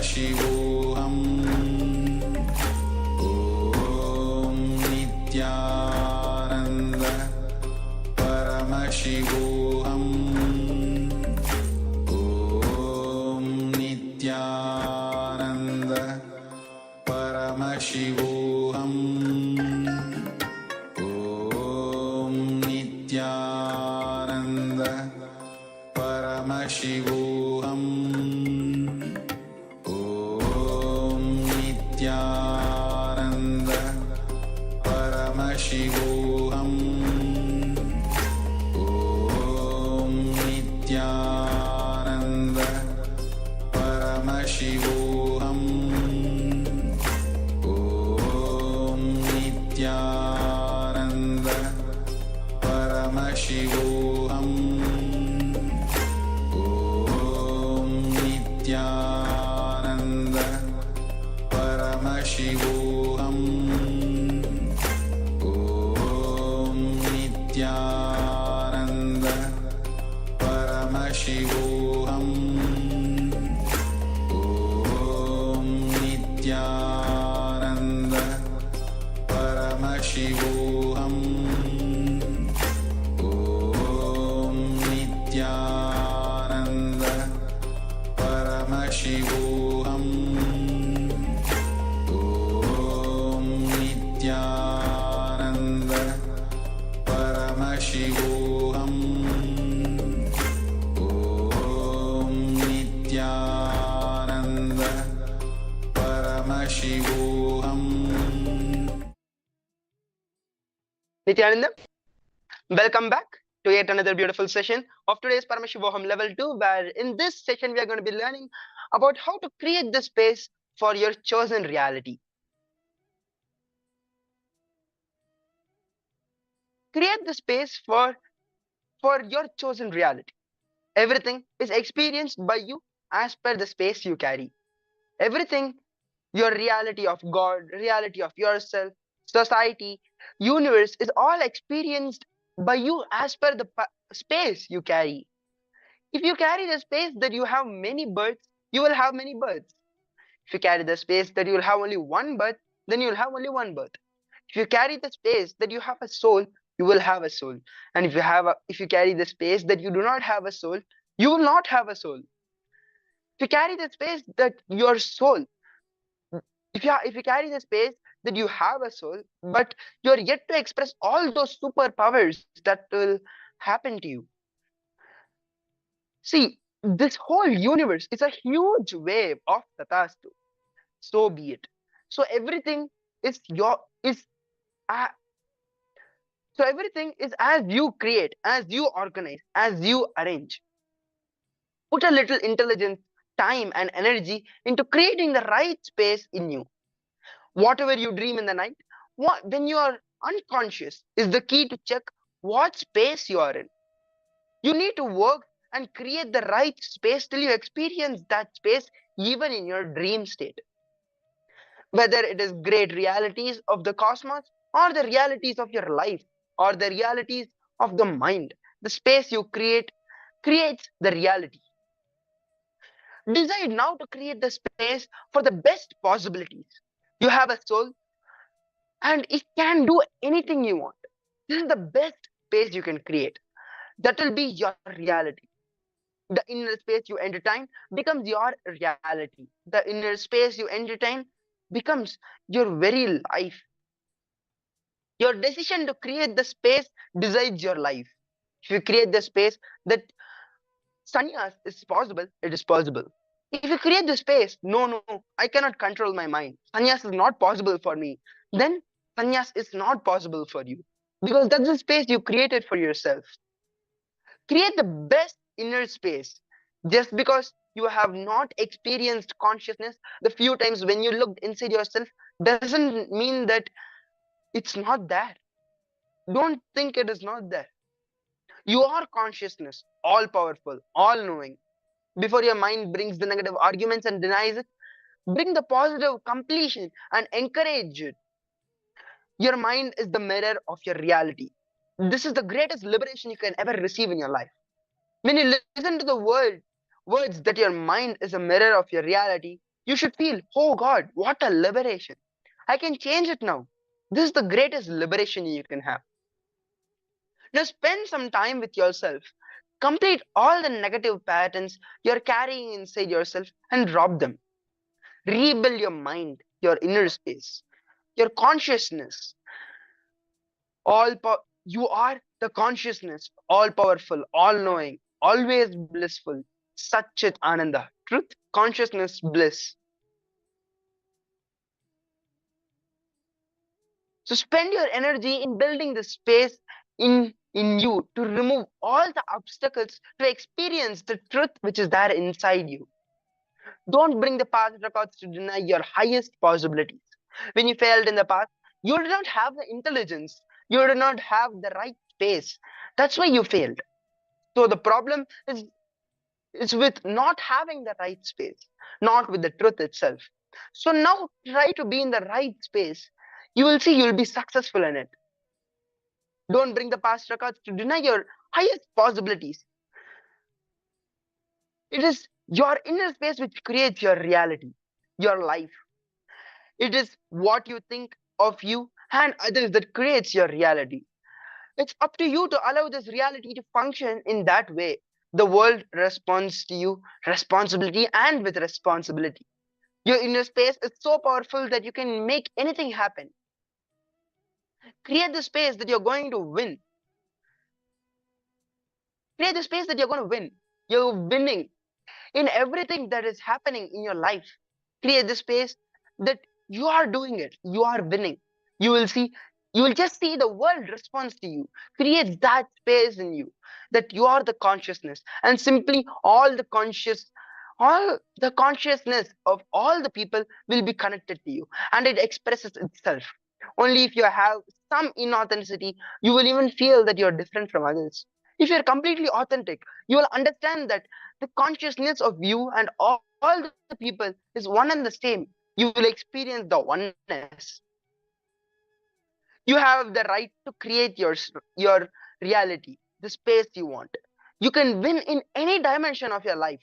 Paramashivoham. Om Nityananda Paramashivoham. Om Nityananda Paramashivoham. Om Nityananda Paramashivoham. Om Nityananda Paramashivoham. Om Nityananda Paramashivoham. Om Nityananda Paramashivoham. Om Nityananda Paramashivoham. Om Nityananda Paramashivoham. Om Nityananda Paramashivoham. Om Nityananda Paramashivoham. Om Nityananda Paramashivoham. Om Nityananda Paramashivoham. Nithyananda, welcome back to yet another beautiful session of today's Paramashivoham Level 2, where in this session we are going to be learning about how to create the space for your chosen reality. Create the space for your chosen reality. Everything is experienced by you as per the space you carry. Everything, your reality of God, reality of yourself, society, universe is all experienced by you as per the space you carry. If you carry the space that you have many births, you will have many births. If you carry the space that you will have only one birth, then you will have only one birth. If you carry the space that you have a soul, you will have a soul. And if you carry the space that you do not have a soul, you will not have a soul. If you carry the space that your soul, if you carry the space that you have a soul, but you're yet to express all those superpowers that will happen to you. See, this whole universe is a huge wave of tatastu. So be it. So everything is so everything is as you create, as you organize, as you arrange. Put a little intelligence, time, and energy into creating the right space in you. Whatever you dream in the night, when you are unconscious, is the key to check what space you are in. You need to work and create the right space till you experience that space even in your dream state. Whether it is great realities of the cosmos or the realities of your life or the realities of the mind, the space you create creates the reality. Decide now to create the space for the best possibilities. You have a soul and it can do anything you want. This is the best space you can create. That will be your reality. The inner space you entertain becomes your reality. The inner space you entertain becomes your very life. Your decision to create the space decides your life. If you create the space that sannyas is possible, it is possible. If you create the space, no, I cannot control my mind, sannyas is not possible for me, then sannyas is not possible for you. Because that's the space you created for yourself. Create the best inner space. Just because you have not experienced consciousness the few times when you looked inside yourself doesn't mean that it's not there. Don't think it is not there. You are consciousness, all powerful, all knowing. Before your mind brings the negative arguments and denies it, bring the positive completion and encourage it. Your mind is the mirror of your reality. This is the greatest liberation you can ever receive in your life. When you listen to the words that your mind is a mirror of your reality, You should feel, oh God, what a liberation. I can change it now. This is the greatest liberation you can have. Now spend some time with yourself. Complete all the negative patterns you're carrying inside yourself and drop them. Rebuild your mind, your inner space, your consciousness. You are the consciousness, all powerful, all knowing, always blissful. Satchit Ananda. Truth, consciousness, bliss. So spend your energy in building the space in you to remove all the obstacles to experience the truth which is there inside you. Don't bring the past records to deny your highest possibilities. When you failed in the past, you did not have the intelligence. You did not have the right space. That's why you failed. So the problem is with not having the right space, not with the truth itself. So now try to be in the right space. You will see you'll be successful in it. Don't bring the past records to deny your highest possibilities. It is your inner space which creates your reality, your life. It is what you think of you and others that creates your reality. It's up to you to allow this reality to function in that way. The world responds to you responsibility and with responsibility. Your inner space is so powerful that you can make anything happen. Create the space that you're going to win. Create the space that you're going to win. You're winning in everything that is happening in your life. Create the space that you are doing it. You are winning. You will just see the world responds to you. Create that space in you that you are the consciousness, and simply all the consciousness of all the people will be connected to you, and it expresses itself. Only if you have some inauthenticity, you will even feel that you're different from others. If you're completely authentic, you will understand that the consciousness of you and all the people is one and the same. You will experience the oneness. You have the right to create your reality, the space you want. You can win in any dimension of your life,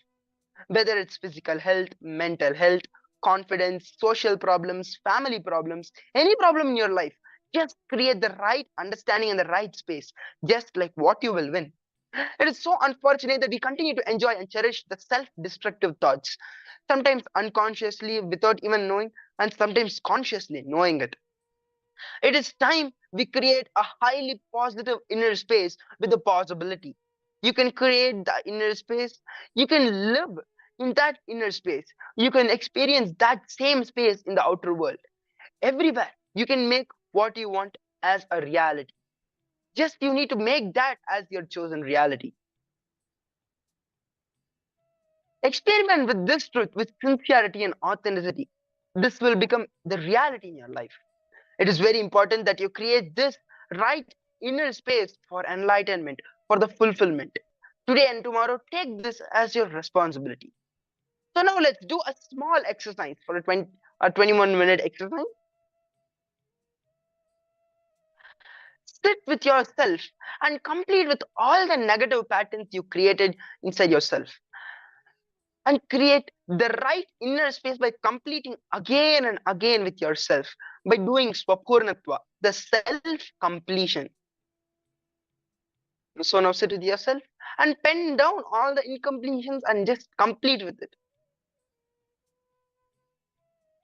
whether it's physical health, mental health, confidence, social problems, family problems, any problem in your life. Just create the right understanding and the right space, just like what you will win. It is so unfortunate that we continue to enjoy and cherish the self-destructive thoughts, sometimes unconsciously without even knowing, and sometimes consciously knowing it. It is time we create a highly positive inner space with the possibility. You can create the inner space. You can live in that inner space. You can experience that same space in the outer world. Everywhere, you can make what you want as a reality. Just you need to make that as your chosen reality. Experiment with this truth with sincerity and authenticity. This will become the reality in your life. It is very important that you create this right inner space for enlightenment, for the fulfillment. Today and tomorrow, take this as your responsibility. So now let's do a small exercise for a 21-minute exercise. Sit with yourself and complete with all the negative patterns you created inside yourself. And create the right inner space by completing again and again with yourself, by doing swapurnatva, the self-completion. So now sit with yourself and pen down all the incompletions and just complete with it.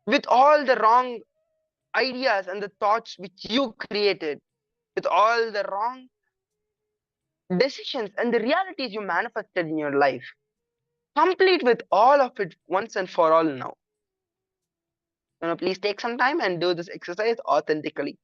With all the wrong ideas and the thoughts which you created, with all the wrong decisions and the realities you manifested in your life. Complete with all of it once and for all now. Please take some time and do this exercise authentically.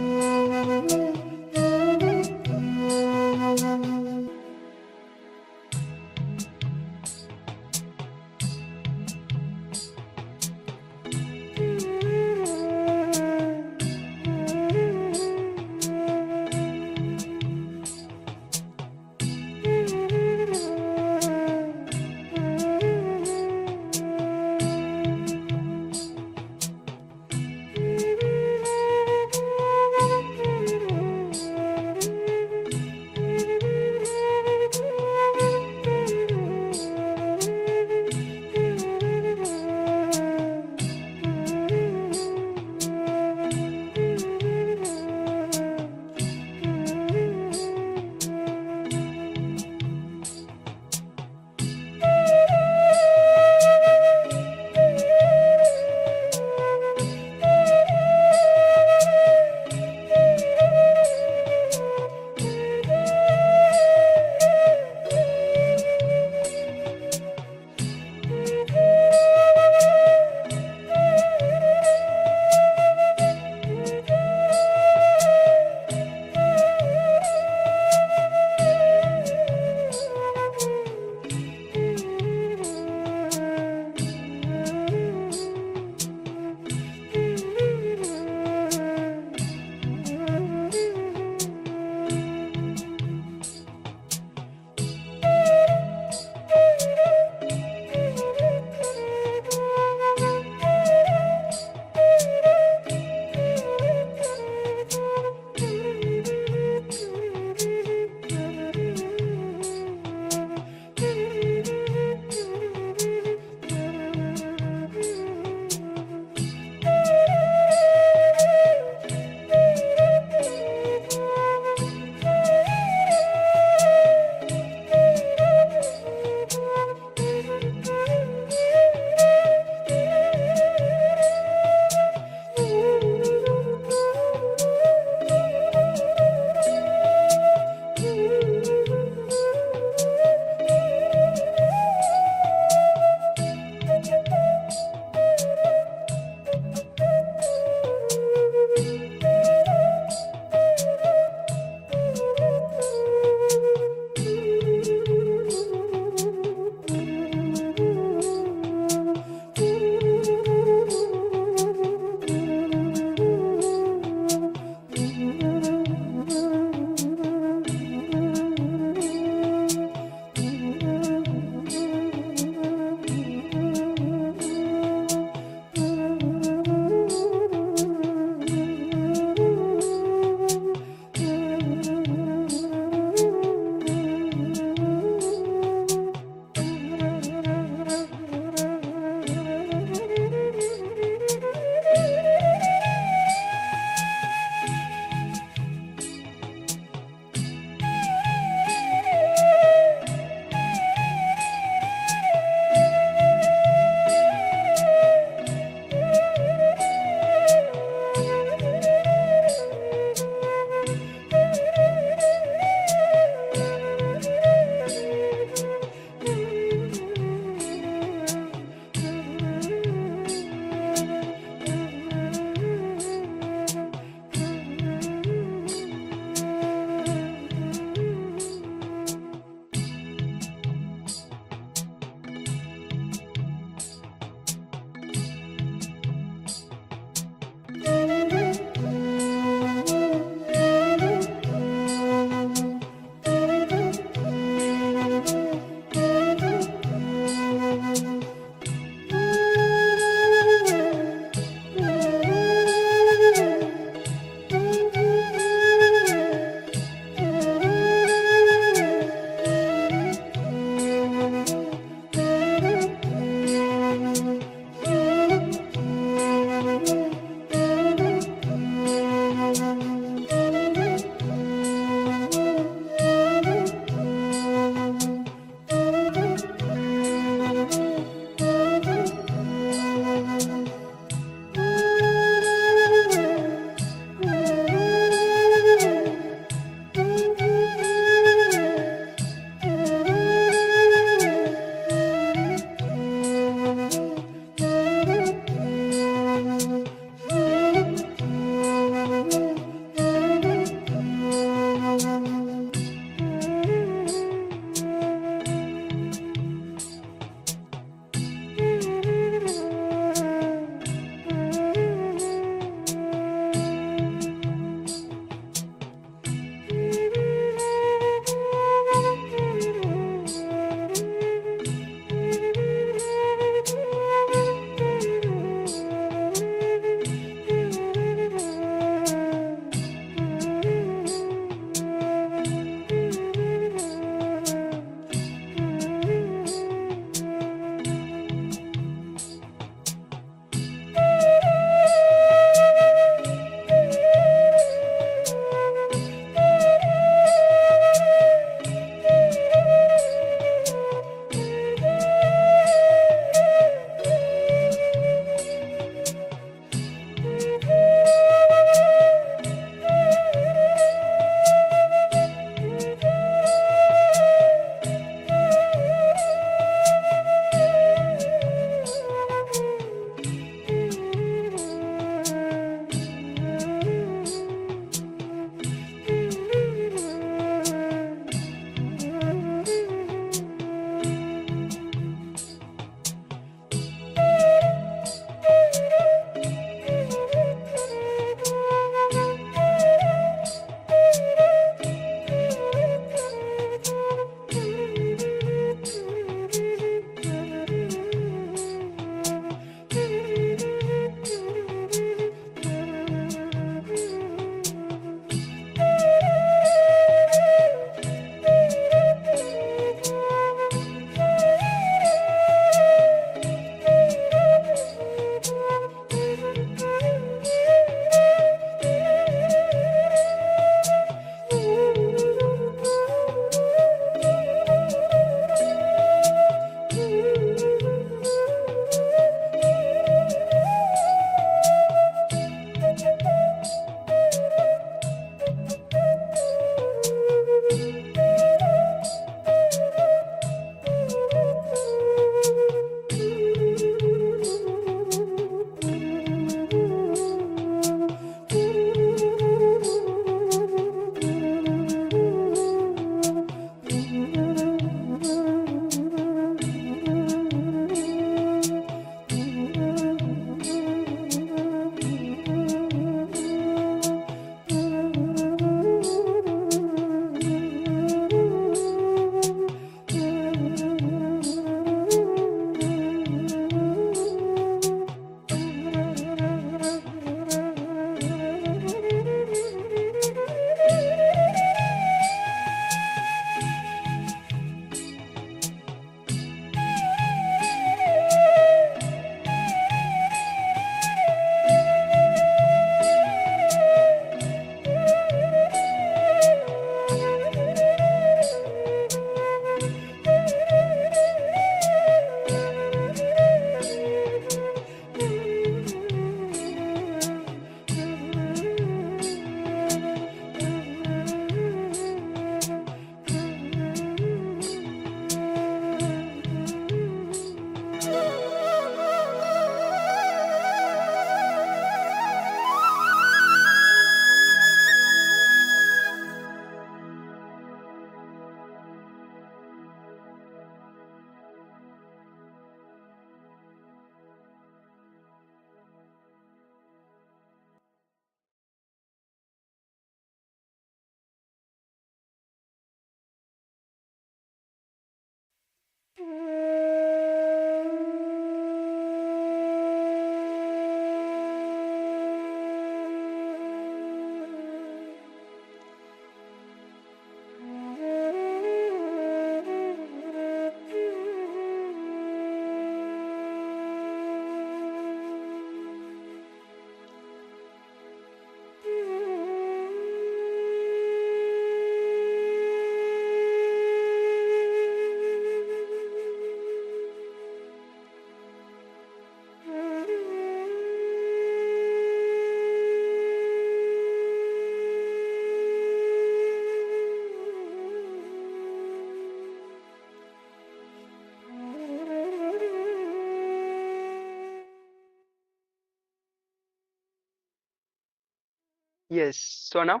Yes. So now,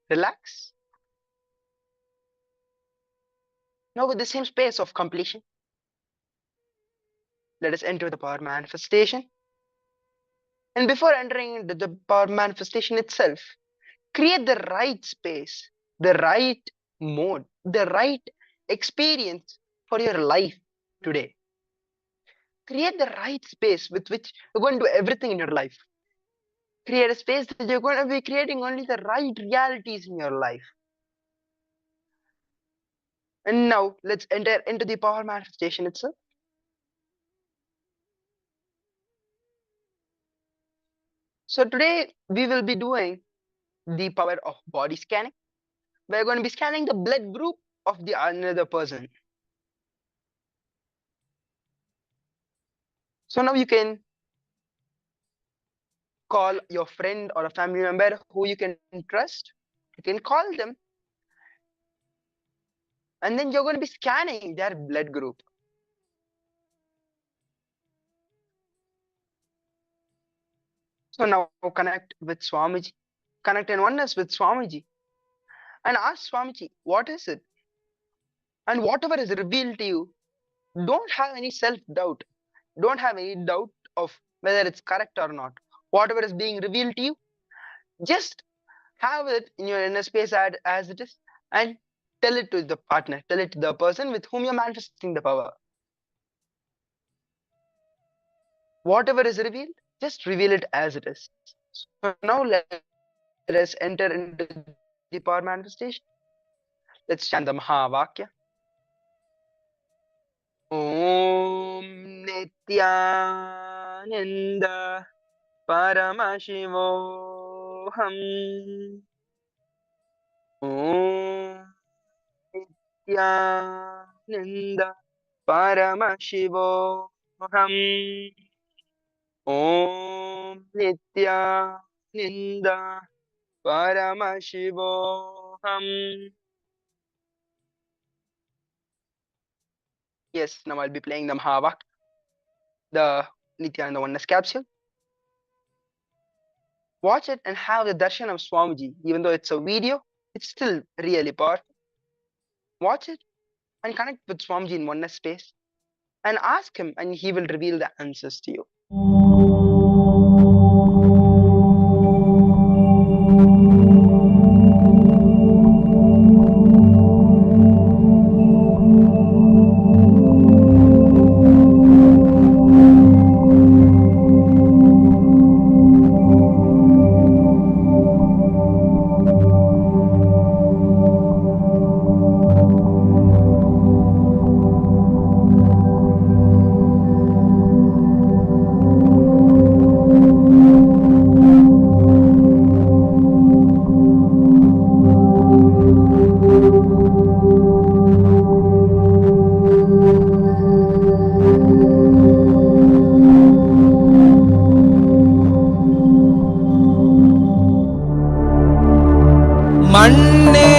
relax. Now with the same space of completion, let us enter the power manifestation. And before entering into the power manifestation itself, create the right space, the right mode, the right experience for your life today. Create the right space with which you're going to do everything in your life. Create a space that you're going to be creating only the right realities in your life. And now let's enter into the power manifestation itself. So today we will be doing the power of body scanning. We're going to be scanning the blood group of the another person. So now you can call your friend or a family member who you can trust. You can call them, and then you're going to be scanning their blood group. So now connect with Swamiji, connect in oneness with Swamiji, and ask Swamiji, what is it? And whatever is revealed to you, don't have any self-doubt. Don't have any doubt of whether it's correct or not. Whatever is being revealed to you, just have it in your inner space as it is, and tell it to the partner, tell it to the person with whom you're manifesting the power. Whatever is revealed, just reveal it as it is. So now let us enter into the power manifestation. Let's chant the Mahavakya. Om Nityananda Paramashivoham. Om Nityananda Paramashivoham. Om Nityananda Paramashivoham. Yes, now I'll be playing the Mahavakya, the Nityananda Oneness capsule. Watch it and have the darshan of Swamiji. Even though it's a video, it's still really powerful. Watch it and connect with Swamiji in oneness space and ask him, and he will reveal the answers to you. மண்ணே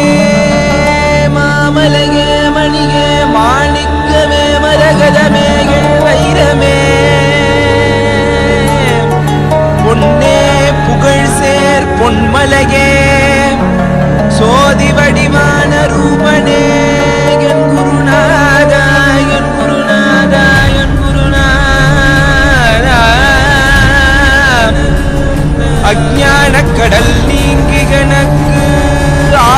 மாமலையே மணியே மாணிக்கமே மரகதமே வைரமே பொன்னே புகழ் சேர் பொன்மலையே சோதி வடிவான ரூபனே என் குருநாதா என் குருநாதா என் குருநாதா அஞ்ஞான கடல் நீங்கி கணக்கு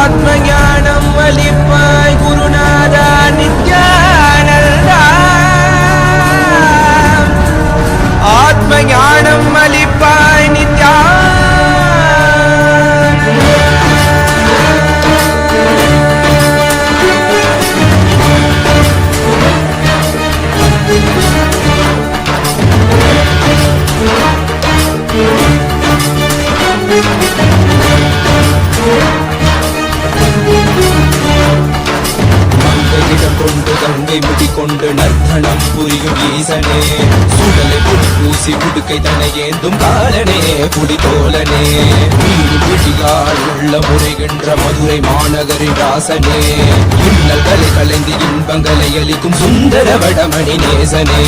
ஆத்ம ஞானம் அளிப்பாய் குருநாதா நித்யானந்தா ஆத்ம ஞானம் அளிப்பாய் கொண்டு கங்கை முடி கொண்டு நர்த்தனம் புரியும் ஈசனே சுடலை புடி பூசி புடுக்கை தனை ஏந்தும் காலனே புடி தோலனே வீடு பிடியால் உள்ள முறைகின்ற மதுரை மாநகரின் ராசனே இன்னல்களை கலைந்து இன்பங்களை அளிக்கும் சுந்தர வடமணி நேசனே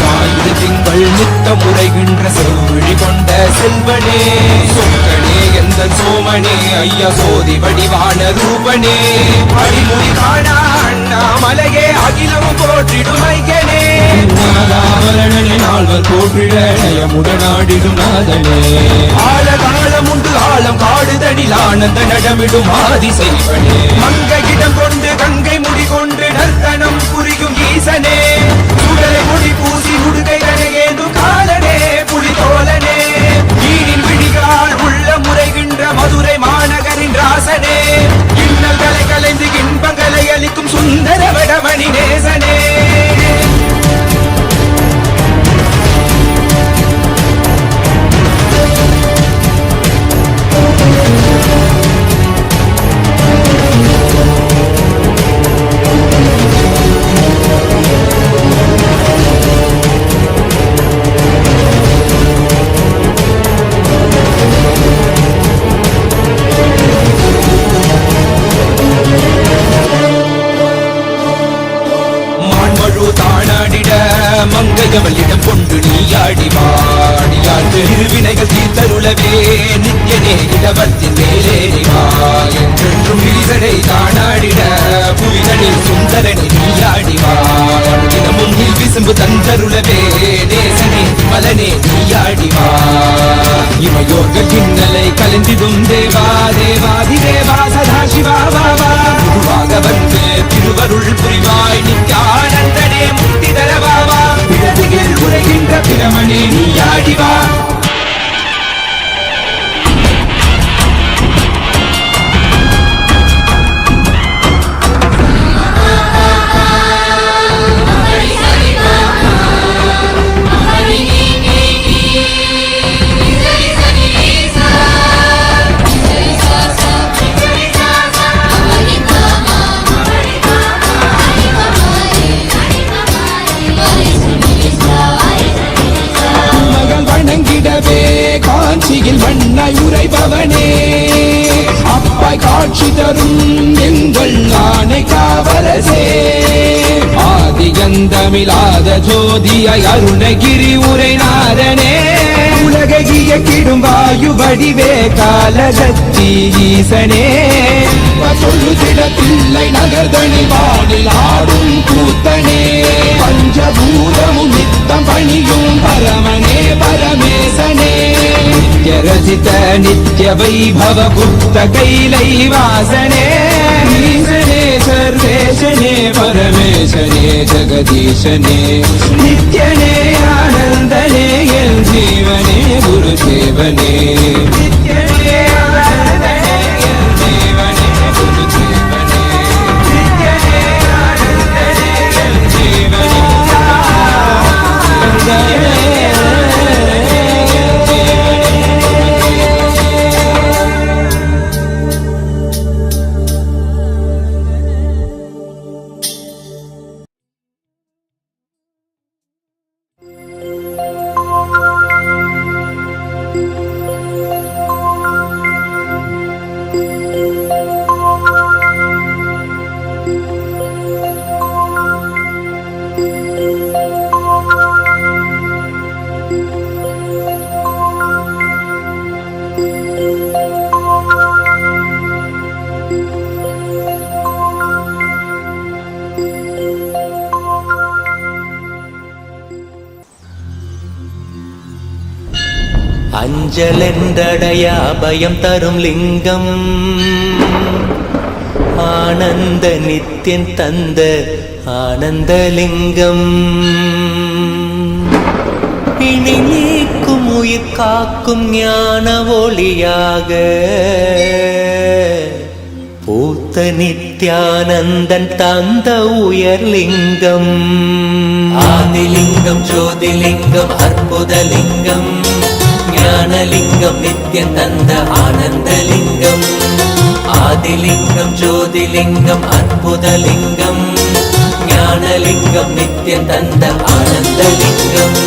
ஞாயிறு திங்கள் நித்த முறைகின்ற செவ்விழி கொண்ட செல்வனே சொக்கனே எந்தன் சோமனே ஐயா சோதி வடிவான ரூபனே அடிமொழி காணா அண்ணாமலையே அகிலம் போற்றிடும் ஐயனே நாதாவரணனே நால்வர் போற்றிட நயமுடனாடிடும் நாதனே ஆழ காலம் உண்டு ஆழம் காடுதனில் ஆனந்த நடமிடும் ஆதிசைவனே மங்கையிடம் கொண்டு கங்கை முடி கொண்டு நர்த்தனம் புரியும் ஈசனே சுடலை முடி பூசி உடுகை தனையேந்து காலனே புலிதோலனே நீரின் விழிகால் உள்ள முறைகின்ற மதுரை மாநகரின் ராசனே இன்னல்களை கலைந்து இன்பங்களை அளிக்கும் சுந்தர வடமணி நேசனே மங்கையவளிடம் கொண்டு நீயாடி வாடியாள் திருவினைகள் தீர்த்தருளவே நித்யனே இடவத்தின் மேலேறிவா என்றென்றும் ஈசனை தானாடிட புவிதனில் சுந்தரனை நீயாடிவா தினமும் நீ விசும்பு தந்தருளவே நேசனே மலனே நீயாடிவா இமையோர்கள் இன்னலை கலந்திடும் தேவா தேவாதி தேவா சதா சிவா வாவா குருவாக வந்து திருவருள் புரிவாய் நித்யானந்தனே முக்தி தரவாவா பிறதியில் உரைகின்ற பிரமணே நீயாடிவா காஞ்சியில் மண்ணாய் உரைபவனே அப்பாய் காட்சி தரும் எங்கள் ஆணை காவலசே ஆதிகந்தமிலாத ஜோதியாய் அருணகிரி உரைநாதனே உலகை இயக்கிடும் வாயு வடிவே காலகத்தி ஈசனே சொல்லுதிடத்தில்லை நகர்தனி வானில் ஆடும் கூத்தனே பஞ்சபூதமும் நித்தம் பணியும் பரமனே பரமேசனே நித்யரசித நித்ய வைபவ குப்த கைலை வாசனே ஈசனே சர்வேசனே பரமேசனே ஜெகதீசனே நித்யனே ஆனந்தனே என் ஜீவனே குரு தேவனே நித்யனே ஆனந்தனே என் ஜீவனே குரு தேவனே நித்யனே ஆனந்தனே என் ஜீவனே அஞ்சலென்றடைய அபயம் தரும் லிங்கம் ஆனந்த நித்தியன் தந்த ஆனந்தலிங்கம் பிணி நீக்கும் உயிர் காக்கும் ஞான ஒளியாக பூத்த நித்யானந்தன் தந்த உயர்லிங்கம் ஆதிலிங்கம் ஜோதிலிங்கம் அற்புதலிங்கம் ஞானலிங்கம் நித்யன் தந்த ஆனந்தலிங்கம் ஆதிலிங்கம் ஜோதிலிங்கம் அற்புதலிங்கம் ஞானலிங்கம் நித்யன் தந்த ஆனந்தலிங்கம்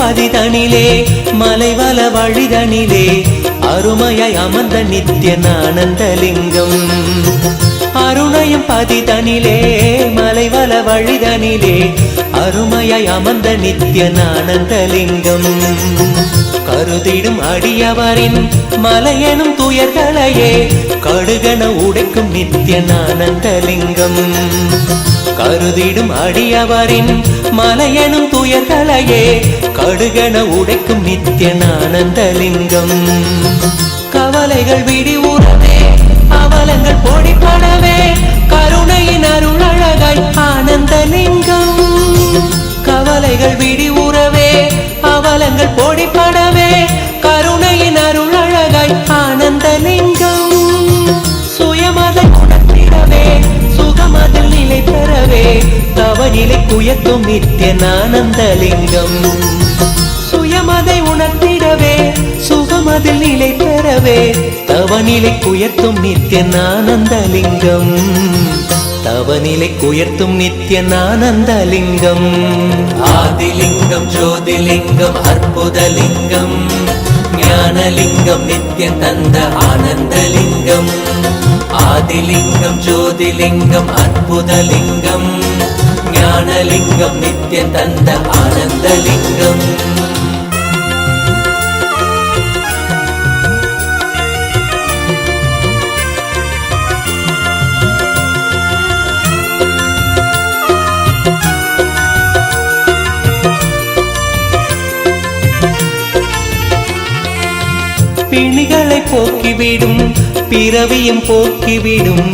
பதிதனிலே மலைவல வழிதனிலே அருமையாய் அமர்ந்த நித்யனானந்தலிங்கம். அருணையும் பதிதனிலே மலைவல வழிதனிலே அருமையாய் அமர்ந்த நித்யனானந்தலிங்கம். கருதிடும் அடியவரின் மலையெனும் துயர்களையே கடுகன உடைக்கும் நித்யனானந்தலிங்கம். கருதிடும் அடியவரின் மலையெனும் துயர்களையே கடுகன உடைக்கும் நித்யனானந்தலிங்கம். கவலைகள் விடிவுறவே அவலங்கள் பொடிப்படவே கருணையின் அருளழகாய் ஆனந்தலிங்கம். கவலைகள் விடிவுறவே அவலங்கள் பொடிப்படவே கருணையின் அருளழகாய் ஆனந்தலிங்கம். சுயமதை உணர்த்திடவே சுகமதில் நிலை பெறவே தவநிலை குயத்தும் நித்யனானந்தலிங்கம். சுயமதை உணர்த்திடவே சுகமதில் நிலை பெறவே தவநிலை குயத்தும் நித்யனானந்தலிங்கம். தவநிலை குயர்த்தும் நித்யனானந்தலிங்கம். ஆதிலிங்கம் ஜோதிலிங்கம் அற்புதலிங்கம் ஞானலிங்கம் நித்யம் தந்த ஆனந்தலிங்கம். ஆதிலிங்கம் ஜோதிலிங்கம் அற்புதலிங்கம் ஞானலிங்கம் நித்யம் தந்த ஆனந்தலிங்கம். பிணிகளை போக்கிவிடும் பிறவியும் போக்கிவிடும்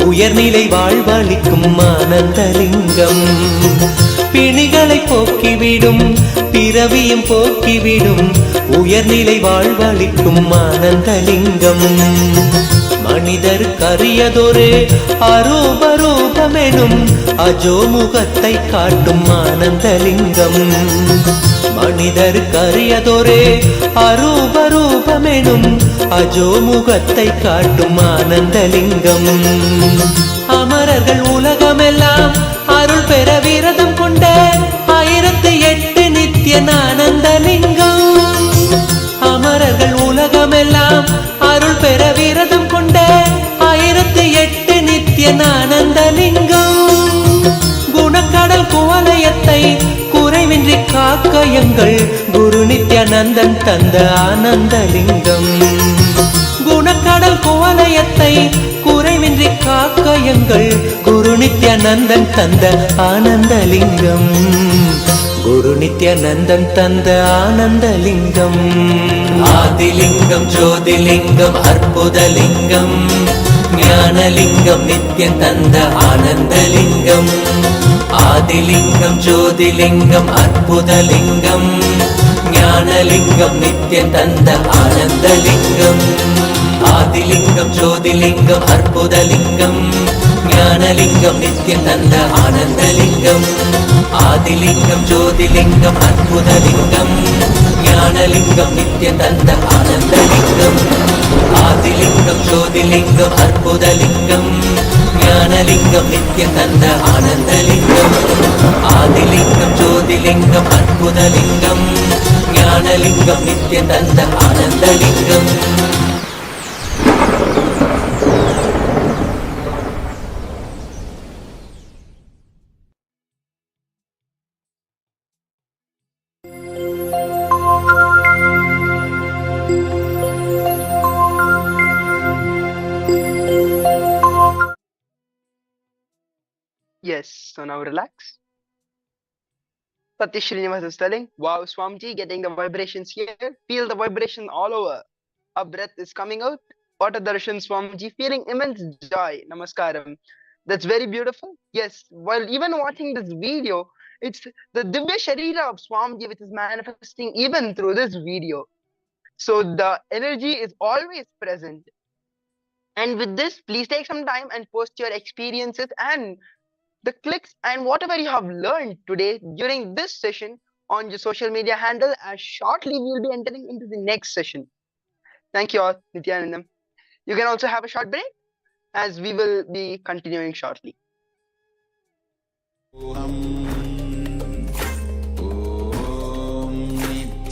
உயர்நிலை வாழ்வளிக்கும் ஆனந்தலிங்கம். பிணிகளை போக்கிவிடும் பிறவியும் போக்கிவிடும் உயர்நிலை வாழ்வளிக்கும் ஆனந்தலிங்கம். மனிதர் கரியதொரு அரூபரூபமெனும் அஜோமுகத்தை காட்டும் ஆனந்தலிங்கம். மனிதர் கரியதொரு அரூபரூபமெனும் அஜோமுகத்தை காட்டும் ஆனந்தலிங்கம். அமரர்கள் உலகமெல்லாம் அருள் பெற விரதம் கொண்ட 1008 நித்யனானந்தலிங்கம். அமரர்கள் உலகமெல்லாம் அருள் பெற விரதம் கொண்ட 1008 நித்யனானந்தலிங்கம். குணக்கடல் குவலயத்தை குறைவின்றி காக்கயங்கள் குரு நித்யானந்தன் தந்த ஆனந்தலிங்கம். குணக்கடல் குவலயத்தை குறைவின்றி காக்கயங்கள் குரு நித்யானந்தன் தந்த ஆனந்தலிங்கம். குரு நித்யானந்தன் தந்த ஆனந்தலிங்கம். ஆதிலிங்கம் ஜோதிலிங்கம் அற்புதலிங்கம் ஞானலிங்கம் நித்யம் தந்த ஆனந்தலிங்கம். ஆதிலிங்கம் ஜோதிலிங்கம் அற்புதலிங்கம் ஞானலிங்கம் நித்யம் தந்த ஆனந்தலிங்கம். ஆதிலிங்கம் ஜோதிலிங்கம் அற்புதலிங்கம் ஞானலிங்கம் நித்யம் தந்த ஆனந்தலிங்கம். ஆதிலிங்கம் ஜோதிலிங்கம் அற்புதலிங்கம் ஞானலிங்கம் நித்யம் தந்த ஆனந்தலிங்கம். ஆதிலிங்கம் ஜோதிலிங்கம் அற்புதலிங்கம் ஞானலிங்கம் நித்யம் தந்த ஆனந்தலிங்கம். ஆதிலிங்கம் ஜோதிலிங்கம் அற்புதலிங்கம் ஞானலிங்கம் நித்யம் தந்த Ananthalingam. Yes, so now relax. Satish Srinivas is telling, wow, Swamiji, getting the vibrations here. Feel the vibration all over. A breath is coming out. What a darshan, Swamiji, feeling immense joy. Namaskaram. That's very beautiful. Yes, while even watching this video, it's the Divya Sharira of Swamiji which is manifesting even through this video. So the energy is always present. And with this, please take some time and post your experiences and the clicks and whatever you have learned today during this session on your social media handle, as shortly we will be entering into the next session. Thank you all, Nithyanandam. You can also have a short break as we will be continuing shortly. Om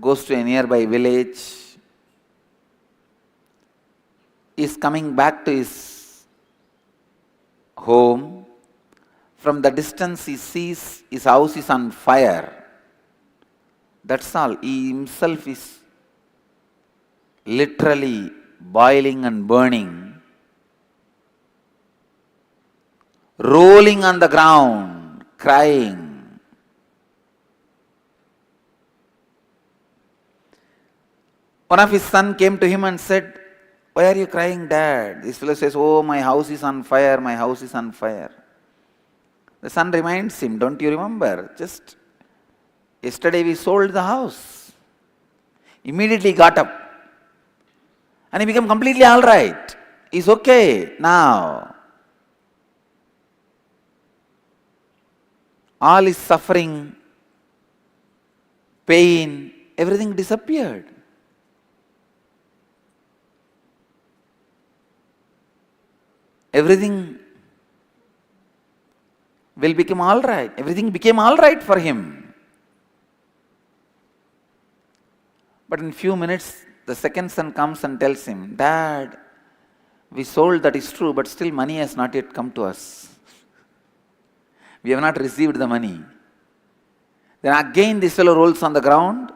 goes to a nearby village, is coming back to his home. From the distance he sees his house is on fire. That's all. He himself is literally boiling and burning, rolling on the ground, crying. One of his sons came to him and said, "Why are you crying, Dad?" This fellow says, "Oh, my house is on fire, my house is on fire." The son reminds him, "Don't you remember? Just yesterday we sold the house." Immediately got up and he became completely all right. He's okay now. All his suffering, pain, everything disappeared. Everything will become all right. Everything became all right for him. But in few minutes, the second son comes and tells him, "Dad, we sold, that is true, but still money has not yet come to us. We have not received the money." Then again this fellow rolls on the ground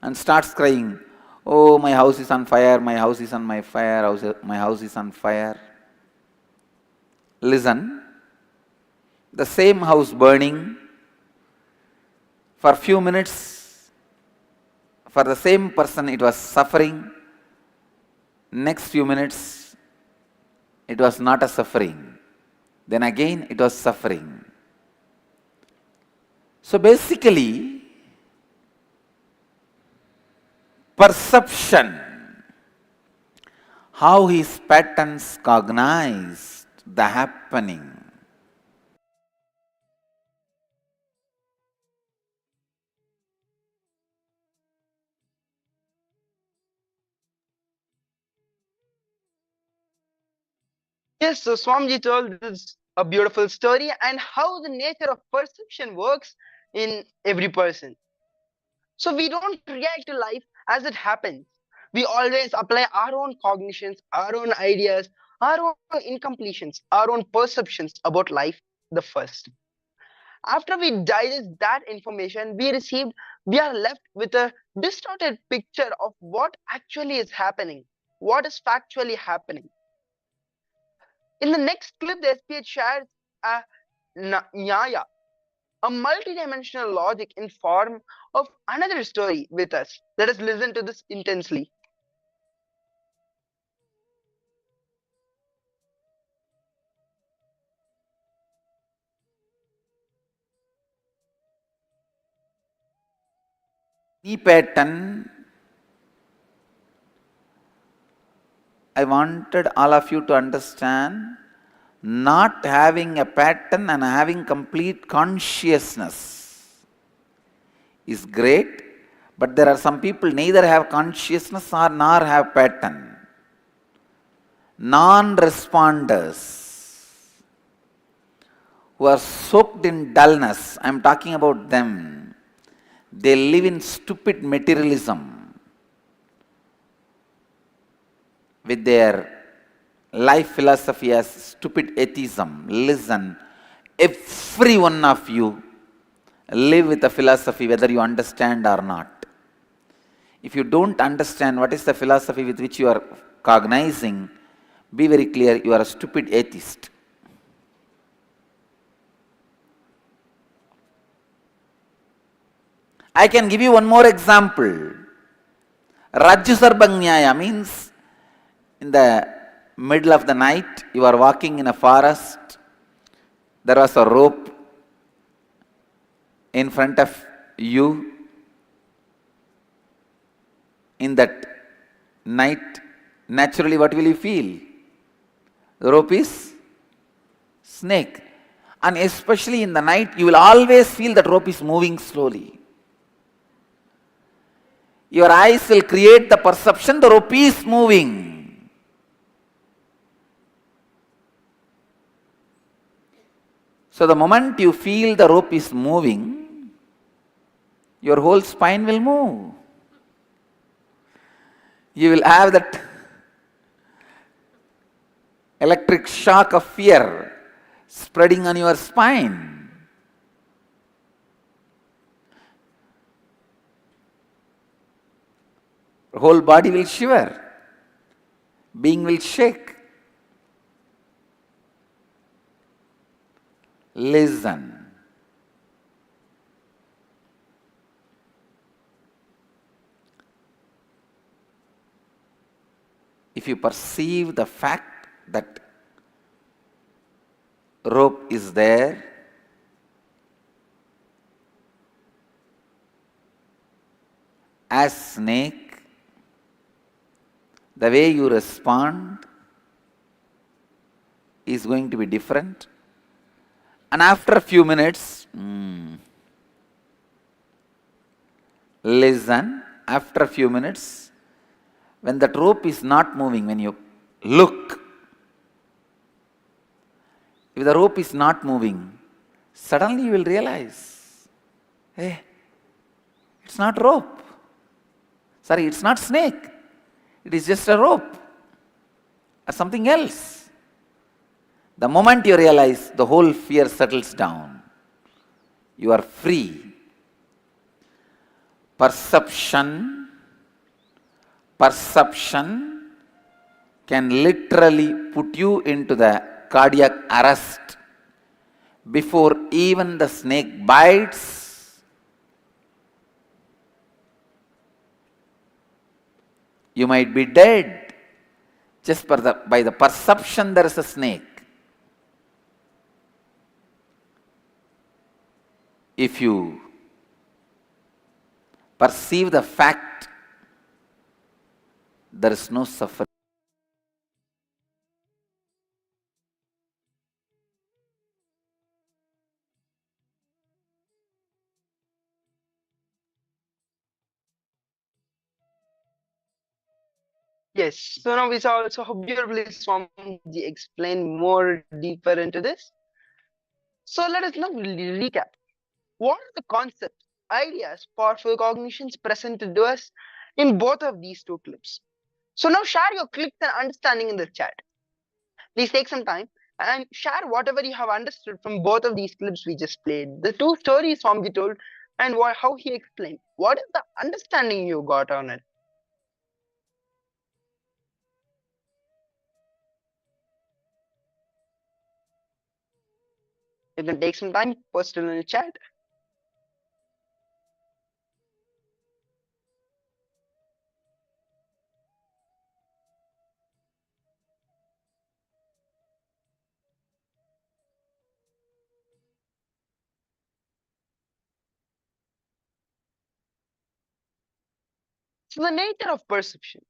and starts crying, "Oh, my house is on fire, my house is on my fire, my house is on fire." Listen, the same house burning for few minutes, for the same person it was suffering. Next few minutes it was not a suffering. Then again it was suffering. So basically, perception, how his patterns cognized the happening. Yes, so Swamiji told this a beautiful story and how the nature of perception works in every person. So we don't react to life as it happens. We always apply our own cognitions, our own ideas, our own incompletions, our own perceptions about life the first. After we digest that information we received, we are left with a distorted picture of what actually is happening, what is factually happening. In the next clip, the SPH shares a Nyaya, a multidimensional logic in form of another story with us. Let us listen to this intensely. Any pattern, I wanted all of you to understand, not having a pattern and having complete consciousness is great, but there are some people neither have consciousness nor have pattern. Non-responders who are soaked in dullness, I am talking about them. They live in stupid materialism with their life philosophy as stupid atheism. Listen, every one of you live with a philosophy whether you understand or not. If you don't understand what is the philosophy with which you are cognizing, be very clear, you are a stupid atheist. I can give you one more example. Rajyasarbha means in the middle of the night, you are walking in a forest, there was a rope in front of you. In that night, naturally what will you feel? The rope is snake. And especially in the night, you will always feel that rope is moving slowly. Your eyes will create the perception the rope is moving. So the moment you feel the rope is moving, your whole spine will move. You will have that electric shock of fear spreading on your spine. The whole body will shiver, being will shake. Listen. If you perceive the fact that rope is there, as snake, the way you respond is going to be different. And after a few minutes, listen, after a few minutes, when that rope is not moving, when you look, if the rope is not moving, suddenly you will realize, hey, it's not rope. Sorry, it's not snake. It is just a rope or something else. The moment you realize, the whole fear settles down. You are free. Perception can literally put you into the cardiac arrest before even the snake bites. You might be dead just by the perception there is a snake. If you perceive the fact, there is no suffering. Yes, so now we saw also how beautifully Swamiji explained more deeper into this. So let us now recap. What are the concepts, ideas, powerful cognitions presented to us in both of these two clips? So now share your clips and understanding in the chat. Please take some time and share whatever you have understood from both of these clips we just played. The two stories Swamiji told and how he explained. What is the understanding you got on it? You can take some time, post it in the chat. So the nature of perception.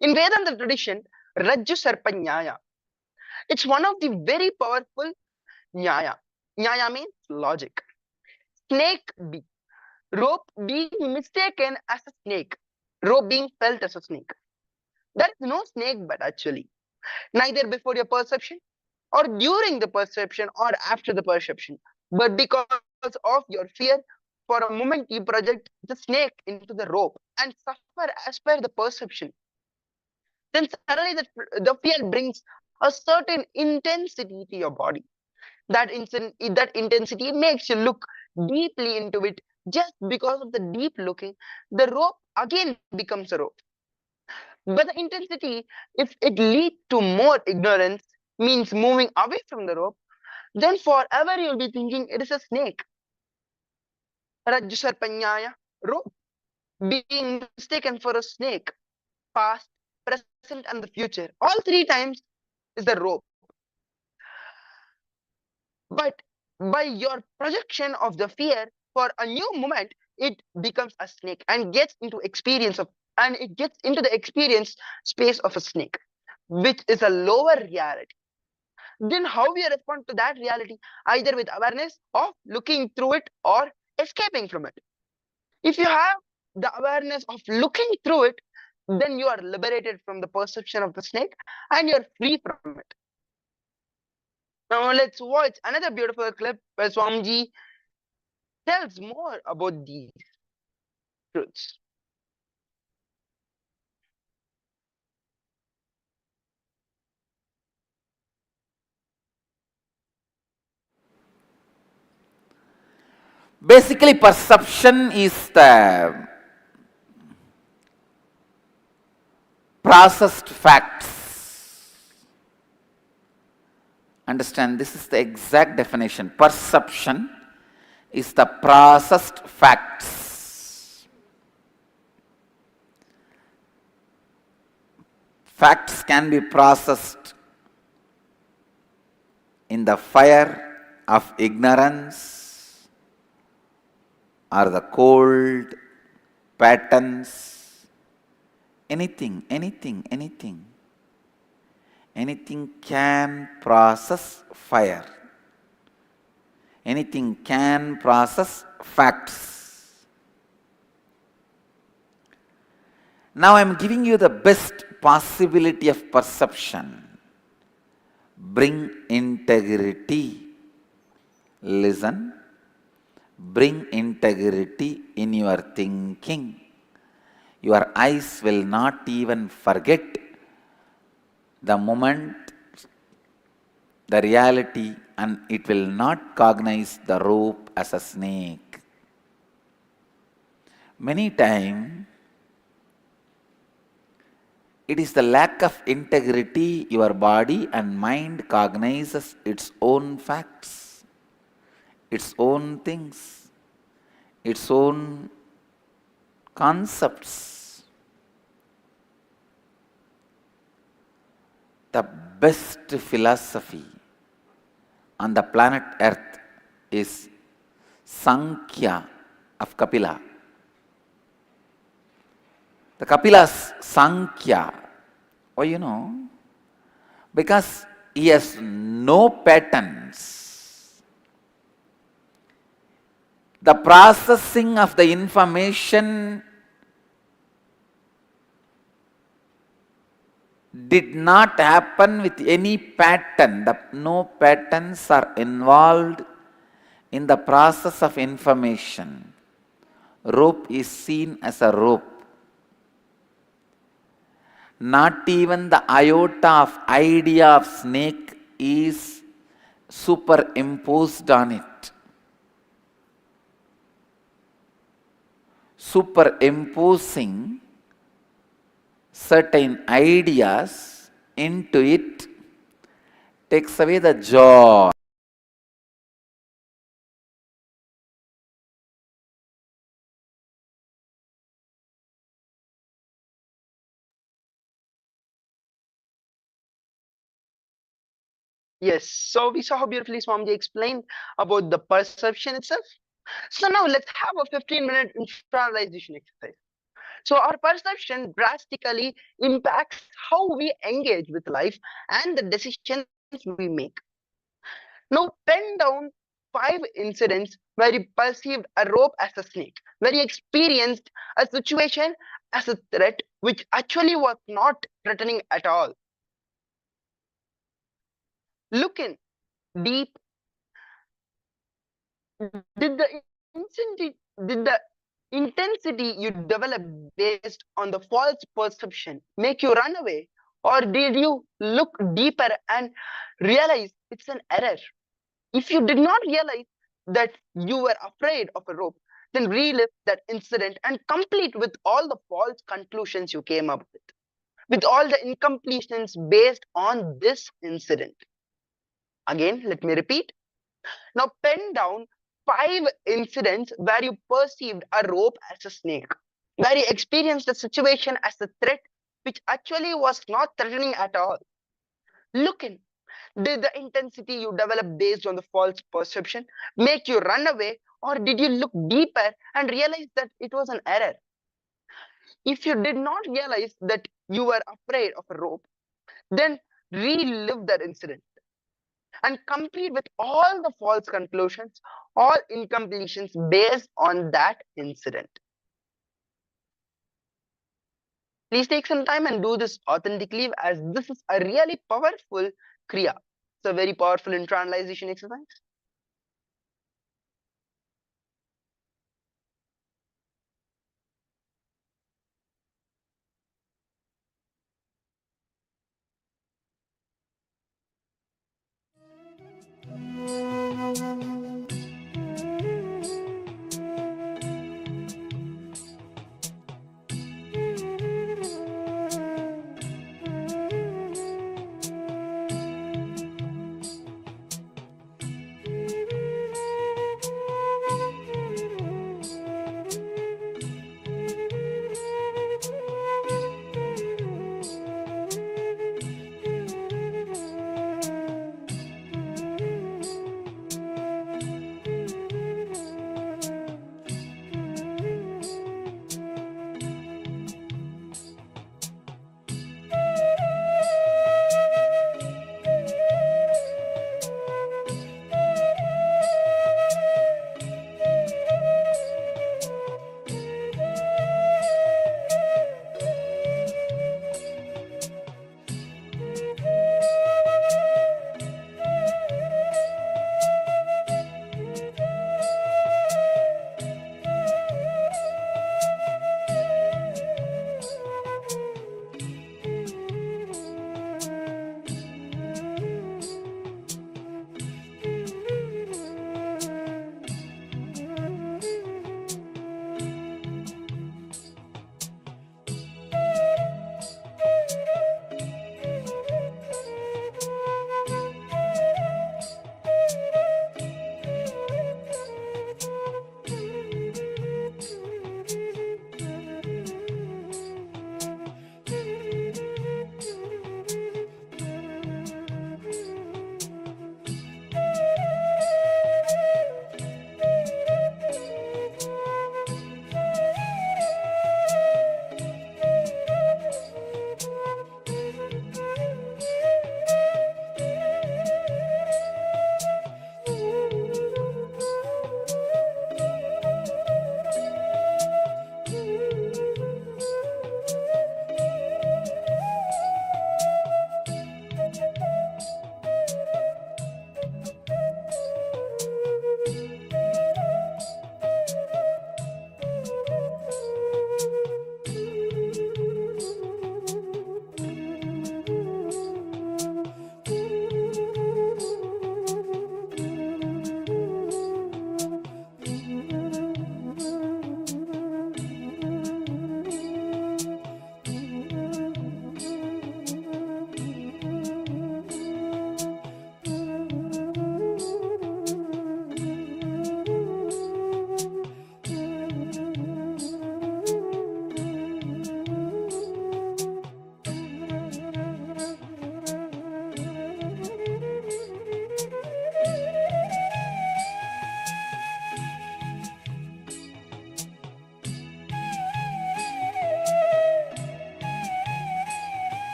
In Vedanta tradition, Rajju Sarpa Nyaya. It's one of the very powerful Nyaya. Nyaya means logic. Snake being. Rope being mistaken as a snake. Rope being felt as a snake. There is no snake but actually. Neither before your perception or during the perception or after the perception. But because of your fear, for a moment you project the snake into the rope and suffer as per the perception. Then suddenly the fear brings a certain intensity to your body. That intensity makes you look deeply into it. Just because of the deep looking, the rope again becomes a rope. But the intensity, if it leads to more ignorance, means moving away from the rope, then forever you'll be thinking it is a snake. Rajju Sarpanyaya, rope, being mistaken for a snake. Past, present, and the future. All three times is the rope. But by your projection of the fear for a new moment, it becomes a snake and gets into the experience space of a snake, which is a lower reality. Then how we respond to that reality, either with awareness of looking through it or escaping from it. If you have the awareness of looking through it, then you are liberated from the perception of the snake and you're free from it. Now let's watch another beautiful clip where Swamiji tells more about these truths. Basically, perception is the processed facts. Understand, this is the exact definition. Perception is the processed facts. Facts can be processed in the fire of ignorance or the cold patterns. Anything can process fire. Anything can process facts. Now I am giving you the best possibility of perception. Bring integrity. Listen. Bring integrity in your thinking. Your eyes will not even forget the moment, the reality, and it will not cognize the rope as a snake. Many times, it is the lack of integrity your body and mind cognizes its own facts, its own things, its own concepts. The best philosophy on the planet Earth is Sankhya of Kapila. The Kapila's Sankhya. Why you know? Because he has no patterns. The processing of the information did not happen with any pattern. No patterns are involved in the process of information. Rope is seen as a rope. Not even the iota of idea of snake is superimposed on it. Superimposing certain ideas into it takes away the joy. Yes, so we saw how beautifully Swamiji explained about the perception itself. So now let's have a 15-minute internalization exercise. So our perception drastically impacts how we engage with life and the decisions we make. Now pen down 5 incidents where you perceived a rope as a snake, where you experienced a situation as a threat which actually was not threatening at all. Look in deep. Did the intensity you developed based on the false perception make you run away, or did you look deeper and realize it's an error? If you did not realize that you were afraid of a rope, then relive that incident and complete with all the false conclusions you came up with all the incompletions based on this incident. Again, let me repeat. Now pen down 5 incidents where you perceived a rope as a snake, where you experienced the situation as a threat which actually was not threatening at all. Look in. Did the intensity you developed based on the false perception make you run away, or did you look deeper and realize that it was an error? If you did not realize that you were afraid of a rope, then relive that incident and complete with all the false conclusions, all incompletions based on that incident. Please take some time and do this authentically, as this is a really powerful Kriya. It's a very powerful internalization exercise.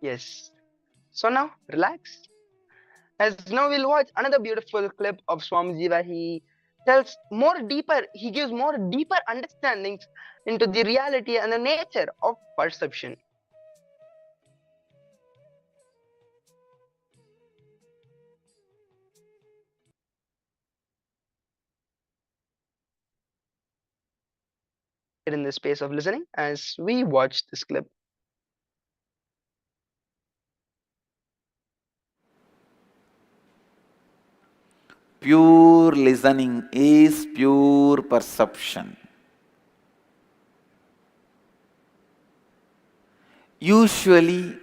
Yes. So now relax. As now we'll watch another beautiful clip of Swamiji where he tells more deeper, he gives more deeper understandings into the reality and the nature of perception. In the space of listening as we watch this clip. Pure listening is pure perception. Usually,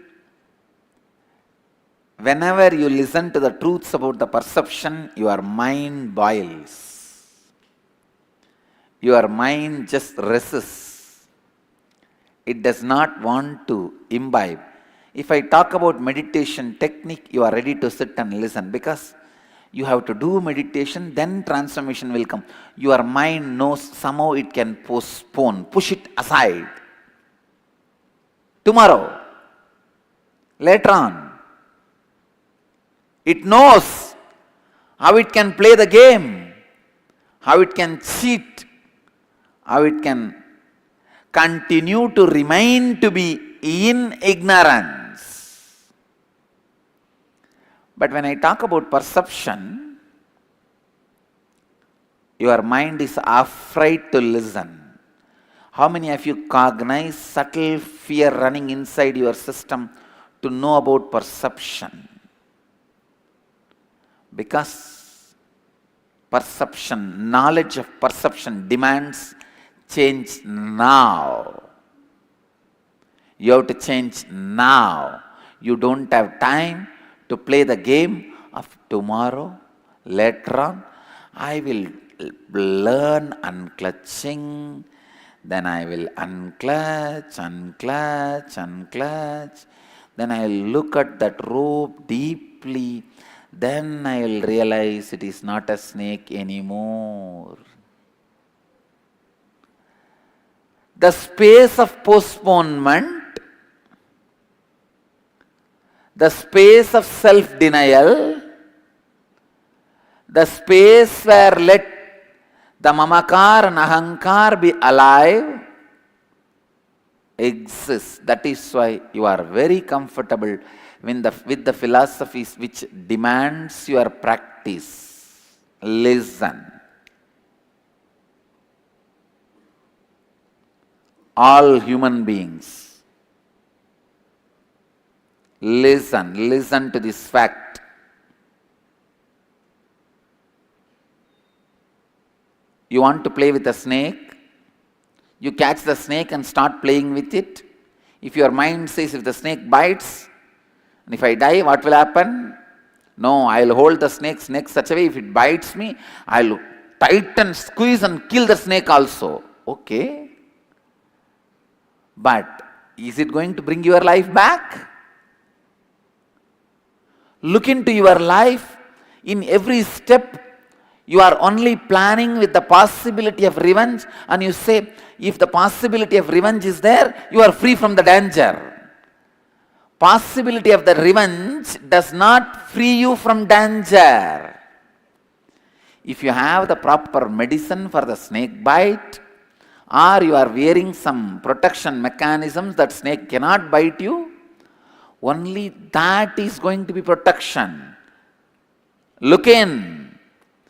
whenever you listen to the truths about the perception, your mind boils. Your mind just resists. It does not want to imbibe. If I talk about meditation technique, you are ready to sit and listen because you have to do meditation, then transformation will come. Your mind knows somehow it can postpone, push it aside. Tomorrow, later on, it knows how it can play the game, how it can cheat, how it can continue to remain to be in ignorance. But when I talk about perception, your mind is afraid to listen. How many of you cognize subtle fear running inside your system to know about perception? Because perception, knowledge of perception demands change now. You have to change now. You don't have time to play the game of tomorrow, later on. I will learn unclutching, then I will unclutch, then I will look at that rope deeply, then I will realize it is not a snake anymore. The space of postponement, the space of self-denial, the space where let the mamakar and ahankar be alive exists. That is why you are very comfortable with the philosophies which demands your practice. Listen. All human beings, listen to this fact. You want to play with a snake, you catch the snake and start playing with it. If your mind says, if the snake bites, and if I die, what will happen? No, I will hold the snake's neck such a way, if it bites me, I will tighten, squeeze and kill the snake also. Okay. But is it going to bring your life back? Look into your life. In every step, you are only planning with the possibility of revenge, and you say, if the possibility of revenge is there, you are free from the danger. Possibility of the revenge does not free you from danger. If you have the proper medicine for the snake bite, or you are wearing some protection mechanisms that snake cannot bite you, only that is going to be protection. Look in.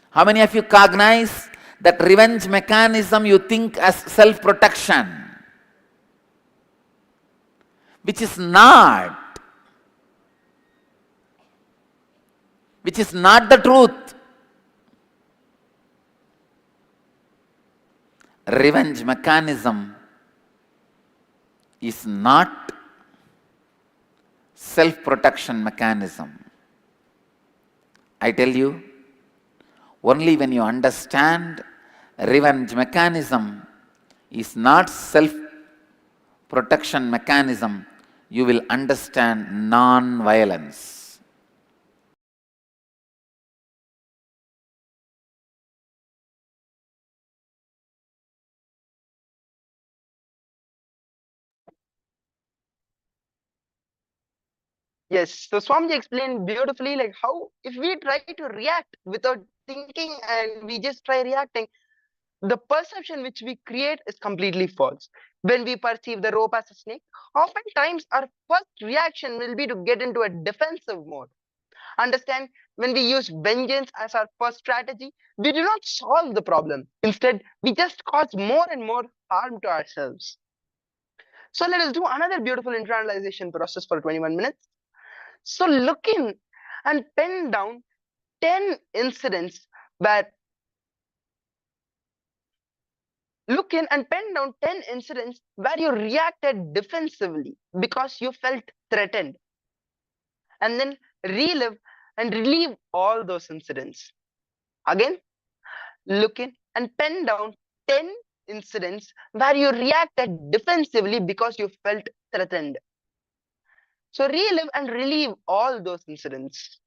How many of you cognize that revenge mechanism you think as self-protection? Which is not the truth. Revenge mechanism is not self-protection mechanism. I tell you, only when you understand revenge mechanism is not self-protection mechanism, you will understand non-violence. Yes, so Swamiji explained beautifully like how if we try to react without thinking and we just try reacting, the perception which we create is completely false. When we perceive the rope as a snake, oftentimes our first reaction will be to get into a defensive mode. Understand, when we use vengeance as our first strategy, we do not solve the problem. Instead, we just cause more and more harm to ourselves. So let us do another beautiful internalization process for 21 minutes. So look in and pen down 10 incidents where look in and pen down 10 incidents where you reacted defensively because you felt threatened. And then relive and relieve all those incidents. Again, look in and pen down 10 incidents where you reacted defensively because you felt threatened. So relive and relieve all those incidents.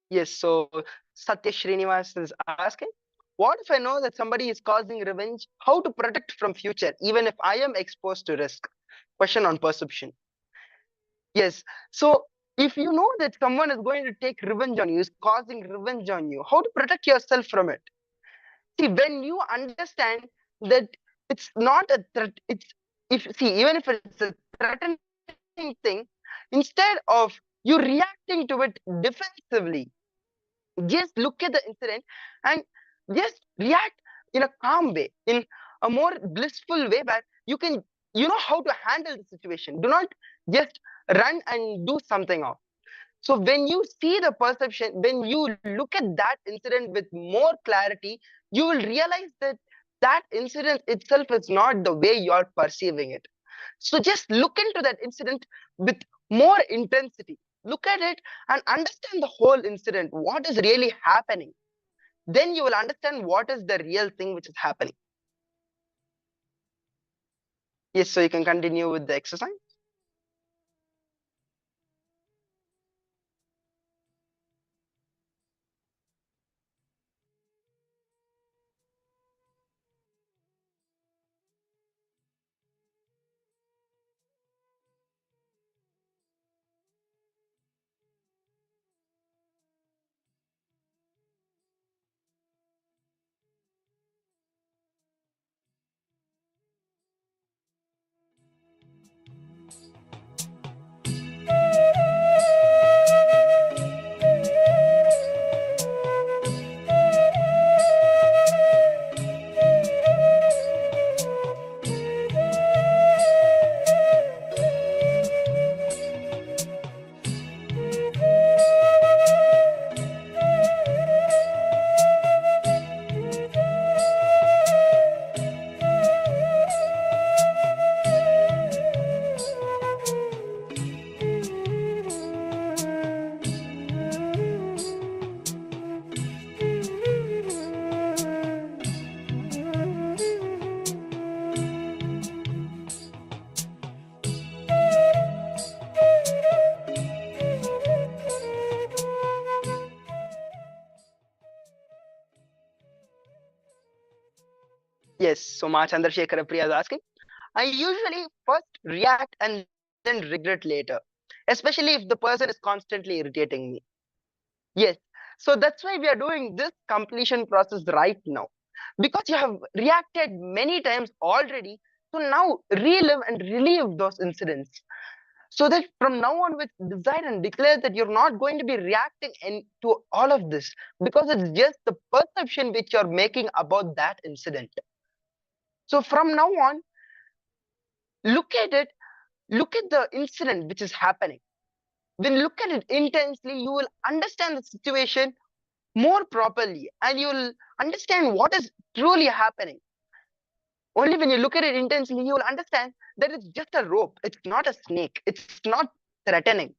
Yes, so Satya Srinivas is asking, what if I know that somebody is causing revenge? How to protect from future, even if I am exposed to risk? Question on perception. Yes, so if you know that someone is going to take revenge on you, is causing revenge on you, how to protect yourself from it? See, when you understand that it's not a threat, it's if see, even if it's a threatening thing, instead of you reacting to it defensively, just look at the incident and just react in a calm way, in a more blissful way where you know how to handle the situation. Do not just run and do something off. So when you see the perception, when you look at that incident with more clarity, you will realize that that incident itself is not the way you are perceiving it. So just look into that incident with more intensity. Look at it and understand the whole incident, what is really happening. Then you will understand what is the real thing which is happening. Yes, so you can continue with the exercise. Yes, so Chandrasekhara Priya is asking. I usually first react and then regret later, especially if the person is constantly irritating me. Yes, so that's why we are doing this completion process right now, because you have reacted many times already. So now relive and relive those incidents, so that from now on, with decide and declare that you're not going to be reacting to all of this, because it's just the perception which you're making about that incident. So from now on, look at it, look at the incident which is happening. When you look at it intensely, you will understand the situation more properly, and you will understand what is truly happening. Only when you look at it intensely, you will understand that it's just a rope, it's not a snake, it's not threatening.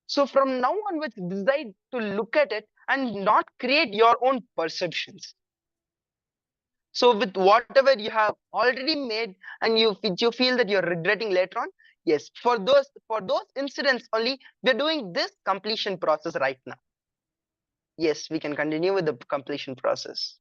So from now onwards, decide to look at it and not create your own perceptions. So with whatever you have already made and you feel that you're regretting later on, yes, for those incidents only, we're doing this completion process right now. Yes, we can continue with the completion process.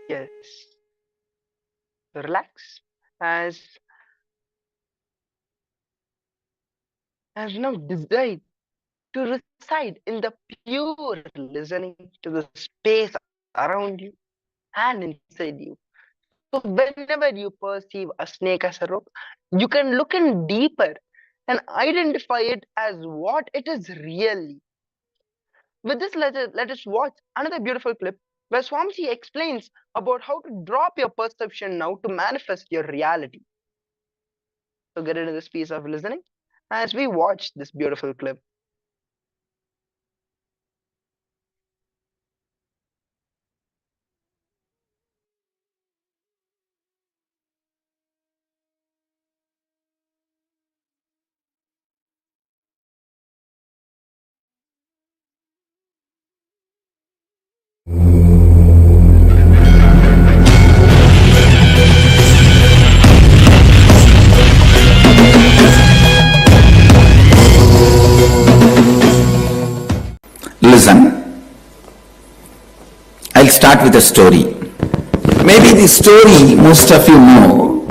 Yes. So relax as now decide to reside in the pure listening to the space around you and inside you. So whenever you perceive a snake as a rope, you can look in deeper and identify it as what it is really. With this, let us watch another beautiful clip where Swamiji explains about how to drop your perception now to manifest your reality. So get into this piece of listening as we watch this beautiful clip. Listen, I'll start with a story. Maybe the story most of you know,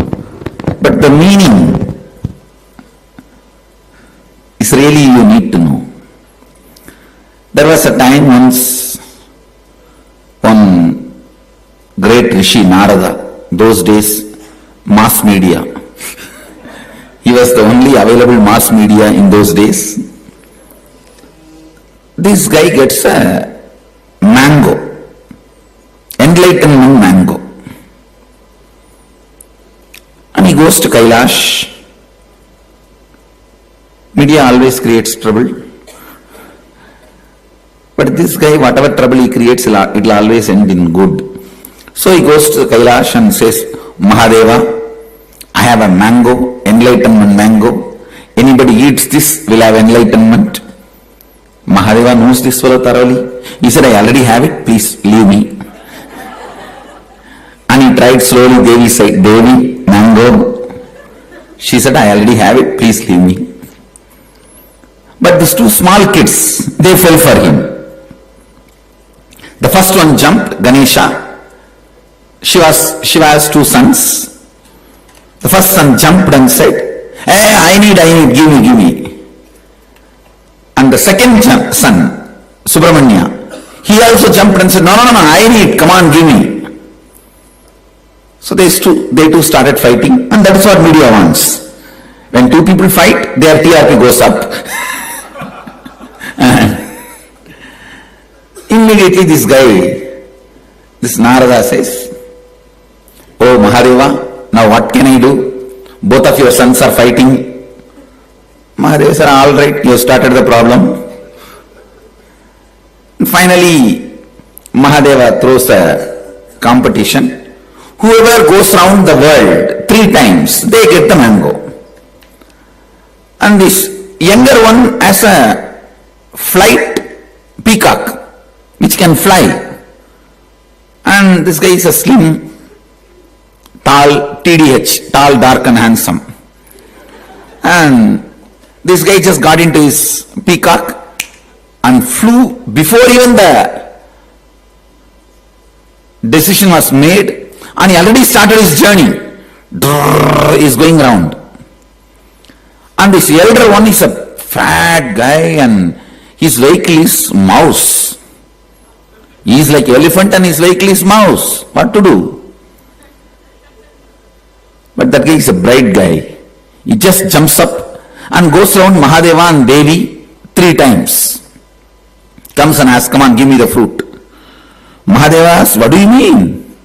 but the meaning is really you need to know. There was a time once, one great Rishi Narada, those days mass media, he was the only available mass media in those days. This guy gets a mango, enlightenment mango, and he goes to Kailash. Media always creates trouble, but this guy, whatever trouble he creates, it will always end in good. So he goes to Kailash and says, Mahadeva, I have a mango, enlightenment mango. Anybody eats this will have enlightenment. Mahadeva knows this fellow thoroughly. He said, I already have it, please leave me. And he tried slowly. Devi said, Devi, mango. She said, I already have it, please leave me. But these two small kids, they fell for him. The first one jumped, Ganesha. Shiva has two sons. The first son jumped and said, hey, I need, give me. And the second son, Subramanya, he also jumped and said, no, I need, come on, give me. So they two started fighting, and that's what media wants. When two people fight, their TRP goes up. And immediately this Narada says, oh Mahadeva, now what can I do? Both of your sons are fighting. Mahadeva said, all right, you started the problem. Finally, Mahadeva throws a competition. Whoever goes round the world 3 times, they get the mango. And this younger one has a flight peacock, which can fly. And this guy is a slim, tall, TDH, tall, dark and handsome. And this guy just got into his peacock and flew before even the decision was made, and he already started his journey. He's going round. And this elder one is a fat guy, and his vehicle is mouse. He is like elephant and his vehicle is mouse. What to do? But that guy is a bright guy. He just jumps up and goes around Mahadeva and Devi 3 times. Comes and asks, come on, give me the fruit. Mahadeva asks, what do you mean?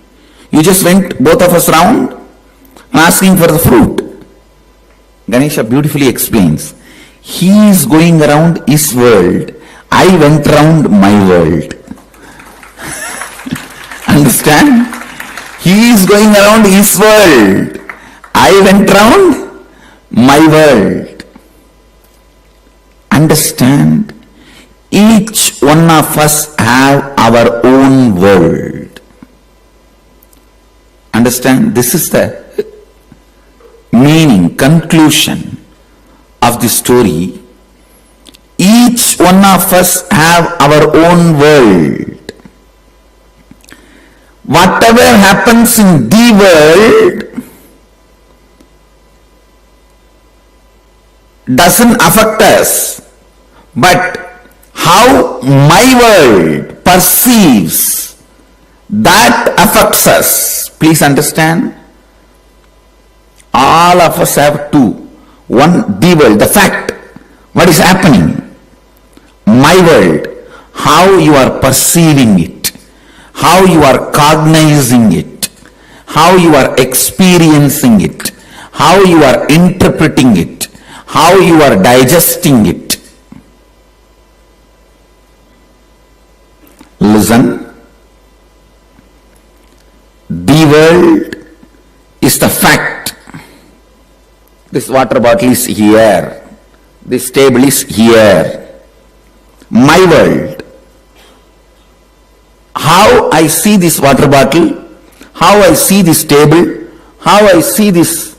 You just went both of us round and asking for the fruit. Ganesha beautifully explains, he is going around his world, I went round my world. Understand? He is going around his world, I went round my world. Understand? Each one of us have our own world. Understand? This is the meaning, conclusion of the story. Each one of us have our own world. whatever happens in the world doesn't affect us, but how my world perceives, that affects us. Please understand. All of us have two. One, the world, the fact, what is happening. My world, how you are perceiving it, how you are cognizing it, how you are experiencing it, how you are interpreting it, how you are digesting it. Listen. The world is the fact. This water bottle is here. This table is here. My world. How I see this water bottle, how I see this table, how I see this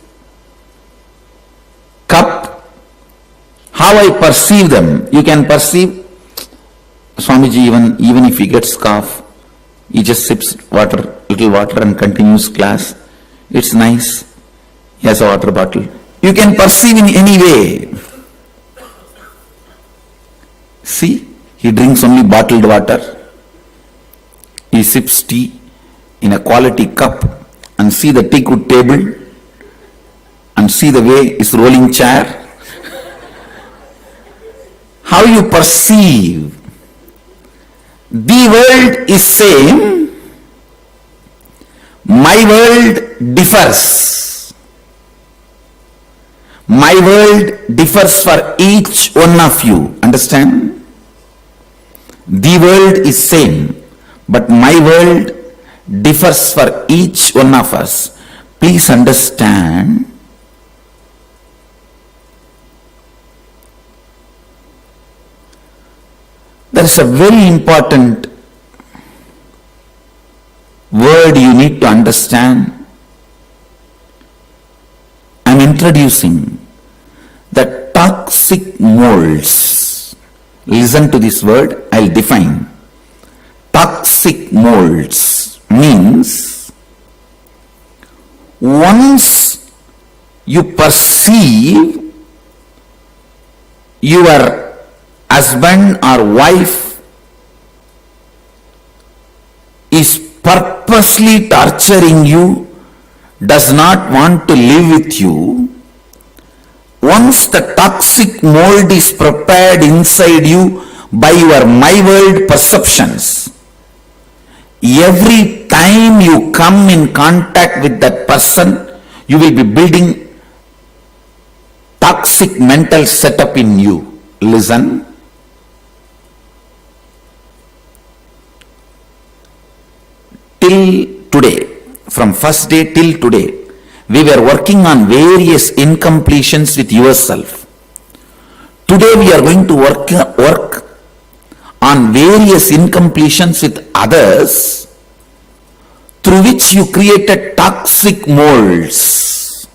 cup, how I perceive them. You can perceive, Swamiji, even if he gets cough, he just sips water, little water and continues class. It's nice. He has a water bottle. You can perceive in any way. See, he drinks only bottled water. He sips tea in a quality cup, and see the teakwood table, and see the way his rolling chair. How you perceive. The world is same, my world differs. My world differs for each one of you. Understand? The world is same, but my world differs for each one of us. Please understand. There is a very important word you need to understand. I am introducing the toxic molds. Listen to this word, I will define. Toxic molds means once you perceive your husband or wife is purposely torturing you, does not want to live with you, once the toxic mold is prepared inside you by your my world perceptions, every time you come in contact with that person, you will be building toxic mental setup in you. Listen. Till today, from first day till today, we were working on various incompletions with yourself. Today we are going to work on various incompletions with others, through which you created toxic molds.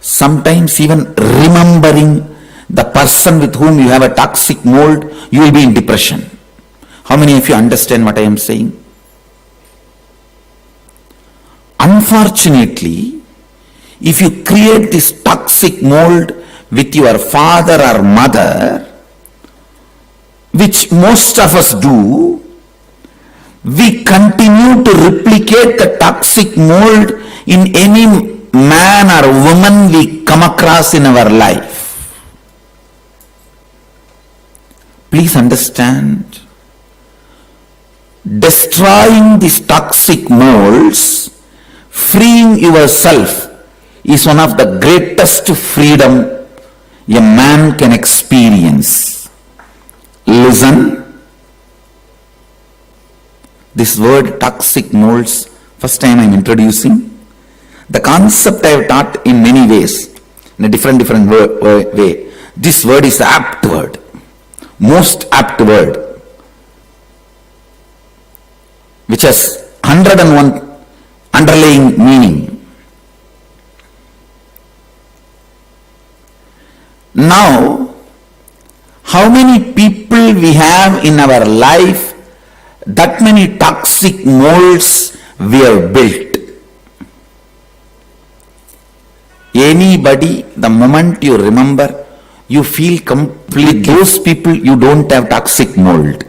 Sometimes even remembering the person with whom you have a toxic mold, you will be in depression. How many of you understand what I am saying? Unfortunately, if you create this toxic mold with your father or mother, which most of us do, we continue to replicate the toxic mold in any man or woman we come across in our life. Please understand. Destroying these toxic molds, freeing yourself, is one of the greatest freedom a man can experience. Listen. This word toxic molds, first time I am introducing. The concept I have taught in many ways, in a different way. This word is apt word, most apt word, which has 101 underlying meaning. Now, how many people we have in our life that many toxic molds were built. Anybody, the moment you remember, you feel completely, those people you don't have toxic mold.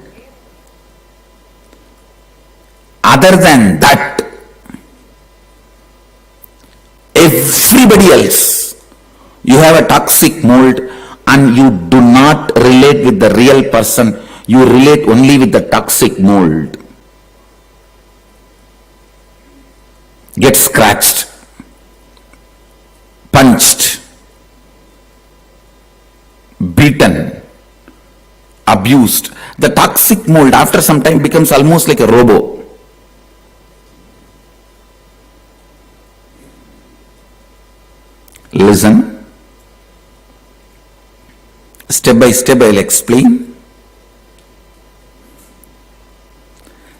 Other than that, everybody else, you have a toxic mold and you do not relate with the real person, you relate only with the toxic mold. Get scratched, punched, beaten, abused. The toxic mold after some time becomes almost like a robo. Listen. Step by step I'll explain.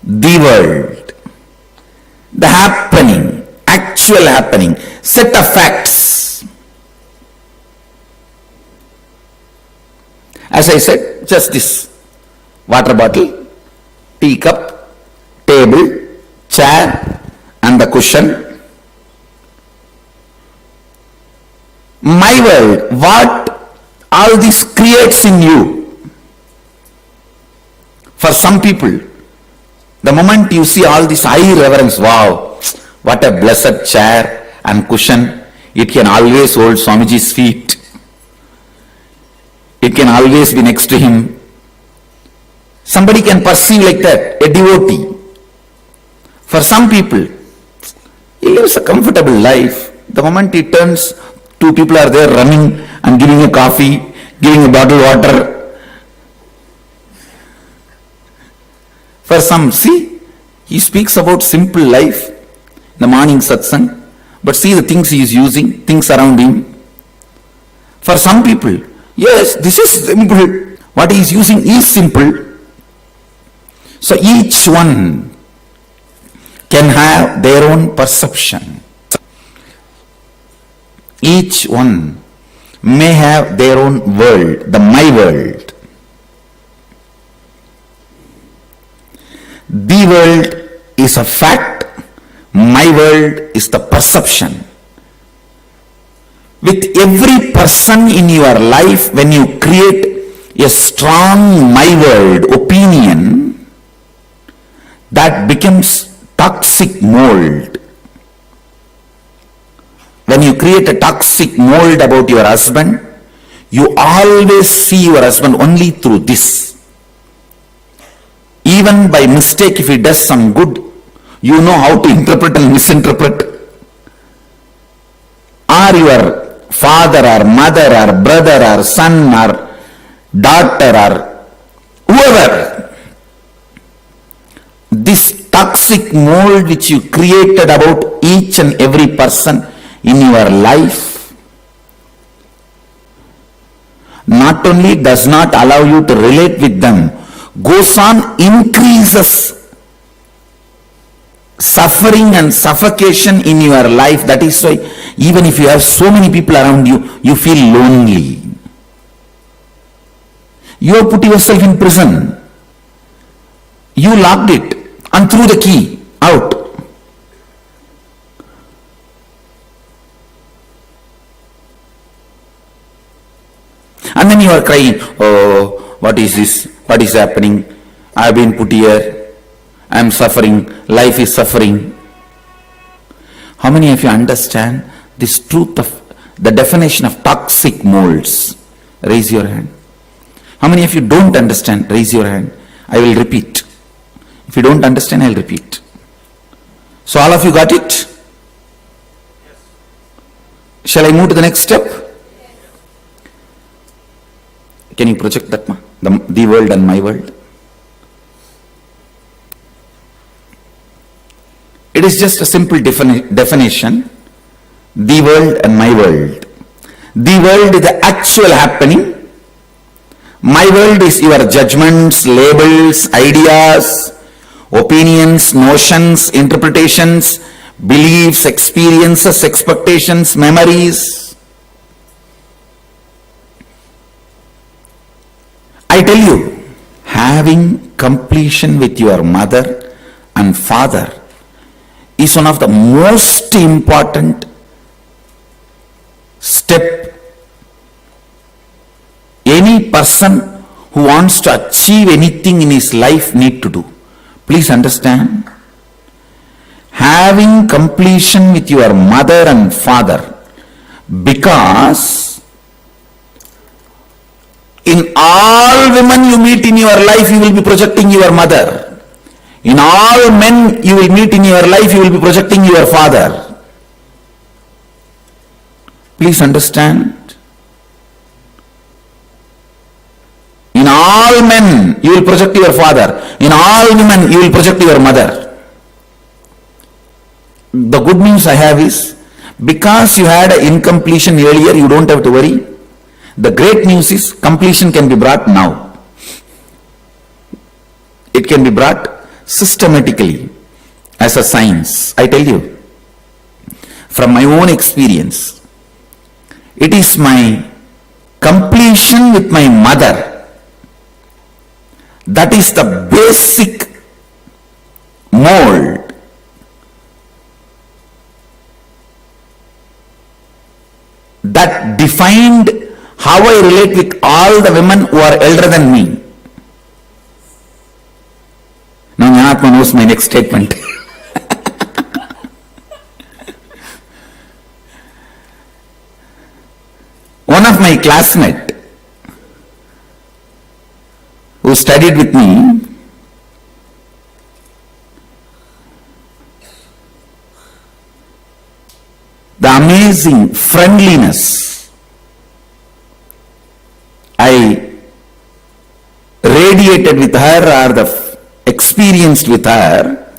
The world, the happening, actual happening, set of facts. As I said, just this: water bottle, teacup, table, chair and the cushion. My world, what all this creates in you. For some people, the moment you see all this high reverence, wow, what a blessed chair and cushion, it can always hold Swamiji's feet. It can always be next to him. Somebody can perceive like that, a devotee. For some people, he lives a comfortable life. The moment he turns, two people are there running and giving a coffee, giving a bottle of water. For some, see, he speaks about simple life, the morning satsang, but see the things he is using, things around him. For some people, yes, this is simple. What he is using is simple. So each one can have their own perception. Each one may have their own world, the my world. The world is a fact, my world is the perception. With every person in your life, when you create a strong my world opinion, that becomes toxic mold. When you create a toxic mold about your husband, you always see your husband only through this. Even by mistake, if he does some good, you know how to interpret and misinterpret. Or your father or mother or brother or son or daughter or whoever. This toxic mold which you created about each and every person in your life not only does not allow you to relate with them, goes on increases suffering and suffocation in your life. That is why even if you have so many people around you, you feel lonely. You have put yourself in prison. You locked it and threw the key out. And then you are crying, oh, what is this? What is happening? I have been put here. I am suffering. Life is suffering. How many of you understand this truth of the definition of toxic molds? Raise your hand. How many of you don't understand? Raise your hand. I will repeat. If you don't understand, I will repeat. So all of you got it? Shall I move to the next step? Can you project that, the world and my world? It is just a simple definition. The world and my world. The world is the actual happening. My world is your judgments, labels, ideas, opinions, notions, interpretations, beliefs, experiences, expectations, memories. I tell you, having completion with your mother and father is one of the most important step any person who wants to achieve anything in his life need to do. Please understand, having completion with your mother and father, because in all women you meet in your life you will be projecting your mother. In all men you will meet in your life you will be projecting your father. Please understand. In all men you will project your father. In all women you will project your mother. The good news I have is, because you had an incompletion earlier, you don't have to worry. The great news is completion can be brought now. It can be brought systematically as a science. I tell you, from my own experience, it is my completion with my mother that is the basic mold that defined how I relate with all the women who are elder than me. Now Jnanatma knows my next statement. One of my classmates who studied with me, the amazing friendliness I radiated with her or the experienced with her,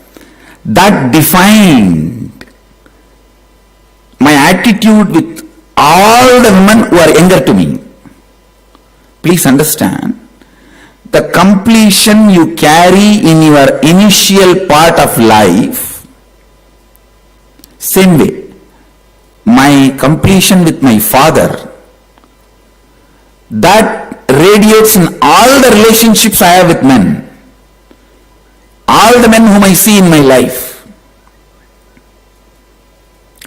that defined my attitude with all the women who are younger to me. Please understand, the completion you carry in your initial part of life, same way, my completion with my father, that radiates in all the relationships I have with men, all the men whom I see in my life.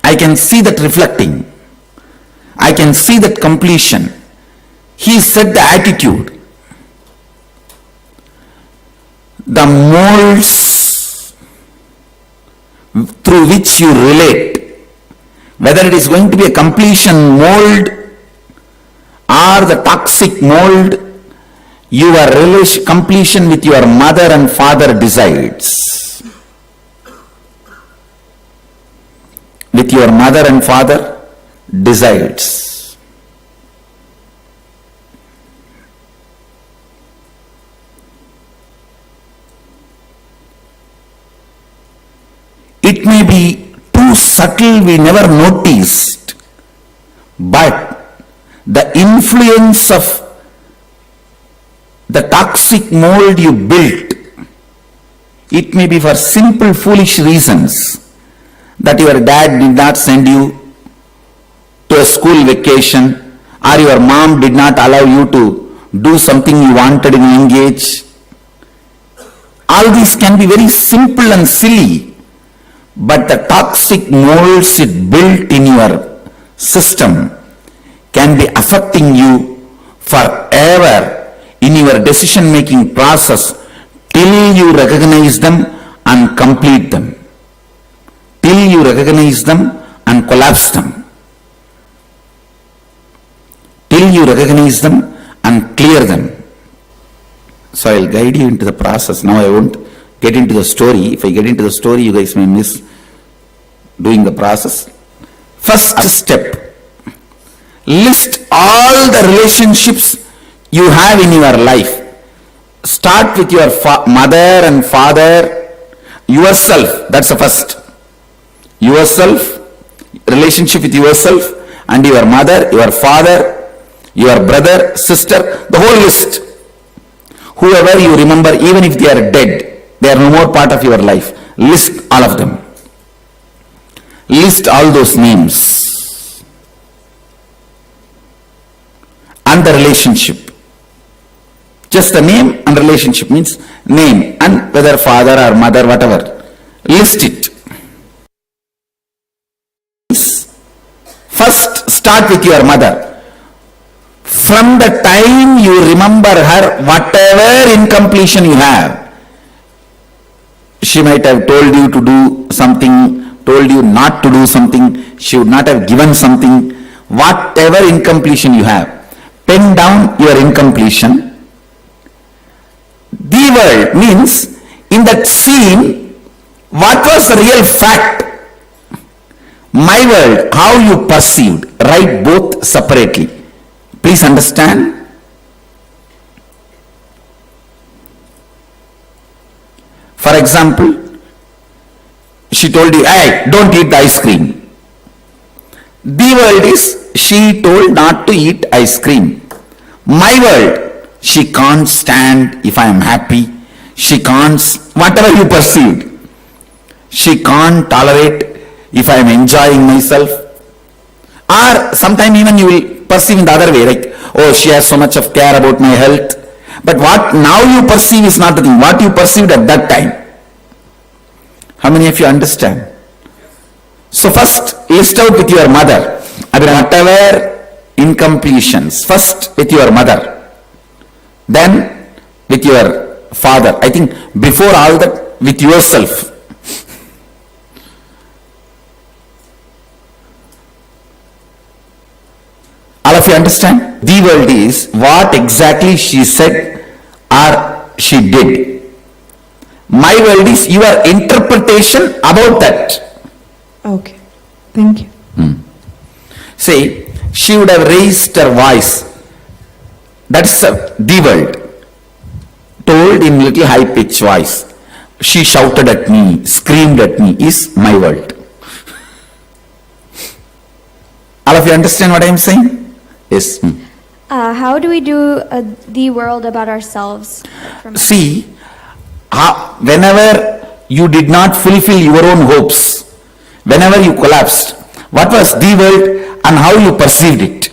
I can see that reflecting. I can see that completion. He set the attitude. The molds through which you relate, whether it is going to be a completion mold or the toxic mold, your completion with your mother and father decides. With your mother and father decides. It may be too subtle, we never noticed, but the influence of the toxic mold you built, it may be for simple foolish reasons, that your dad did not send you to a school vacation, or your mom did not allow you to do something you wanted in a young age. All these can be very simple and silly, but the toxic molds it built in your system can be affecting you forever in your decision making process till you recognize them and complete them, till you recognize them and collapse them, till you recognize them and clear them. So I'll guide you into the process. Now I won't get into the story. If I get into the story, you guys may miss doing the process. First step, list all the relationships you have in your life. Start with your mother and father, yourself, that's the first. Yourself, relationship with yourself and your mother, your father, your brother, sister, the whole list. Whoever you remember, even if they are dead, they are no more part of your life. List all of them. List all those names and the relationship. Just the name and relationship means name and whether father or mother, whatever. List it. First start with your mother. From the time you remember her, whatever incompletion you have, she might have told you to do something, told you not to do something, she would not have given something, whatever incompletion you have, pen down your incompletion. The world means in that scene, what was the real fact? My world, how you perceived, write both separately. Please understand. For example, she told you, hey, don't eat the ice cream. The world is, she told not to eat ice cream. My world, she can't stand if I am happy. She can't, whatever you perceived. She can't tolerate if I am enjoying myself. Or sometime even you will perceive in the other way, like, oh, she has so much of care about my health. But what now you perceive is not the thing, what you perceived at that time. How many of you understand? So first list out with your mother, whatever incompletions, first with your mother, then with your father. I think before all that, with yourself. All of you understand? The world is what exactly she said or she did. My world is your interpretation about that. Okay, thank you. Say, she would have raised her voice. That's the world. Told in little high-pitched voice. She shouted at me, screamed at me, is my world. All of you understand what I am saying? Yes. How do we do the world about ourselves? See, whenever you did not fulfill your own hopes, whenever you collapsed, what was the world and how you perceived it?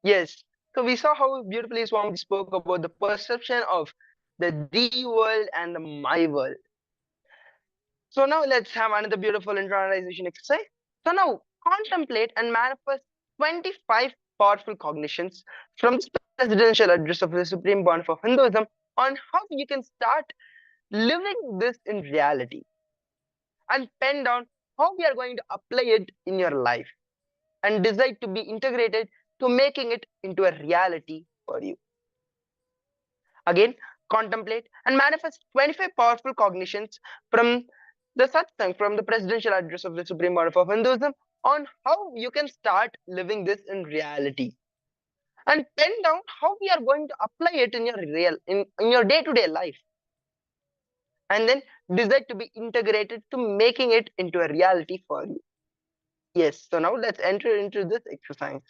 Yes. So we saw how beautifully Swami spoke about the perception of the world and the my world. So now let's have another beautiful internalization exercise. So now contemplate and manifest 25 powerful cognitions from the presidential address of the Supreme Pontiff of Hinduism on how you can start living this in reality, and pen down how we are going to apply it in your life and decide to be integrated to making it into a reality for you. Again, contemplate and manifest 25 powerful cognitions from the satsang, from the presidential address of the Supreme Pontiff of Hinduism on how you can start living this in reality, and pen down how we are going to apply it in your in your day-to-day life, and then decide to be integrated to making it into a reality for you. Yes, so now let's enter into this exercise.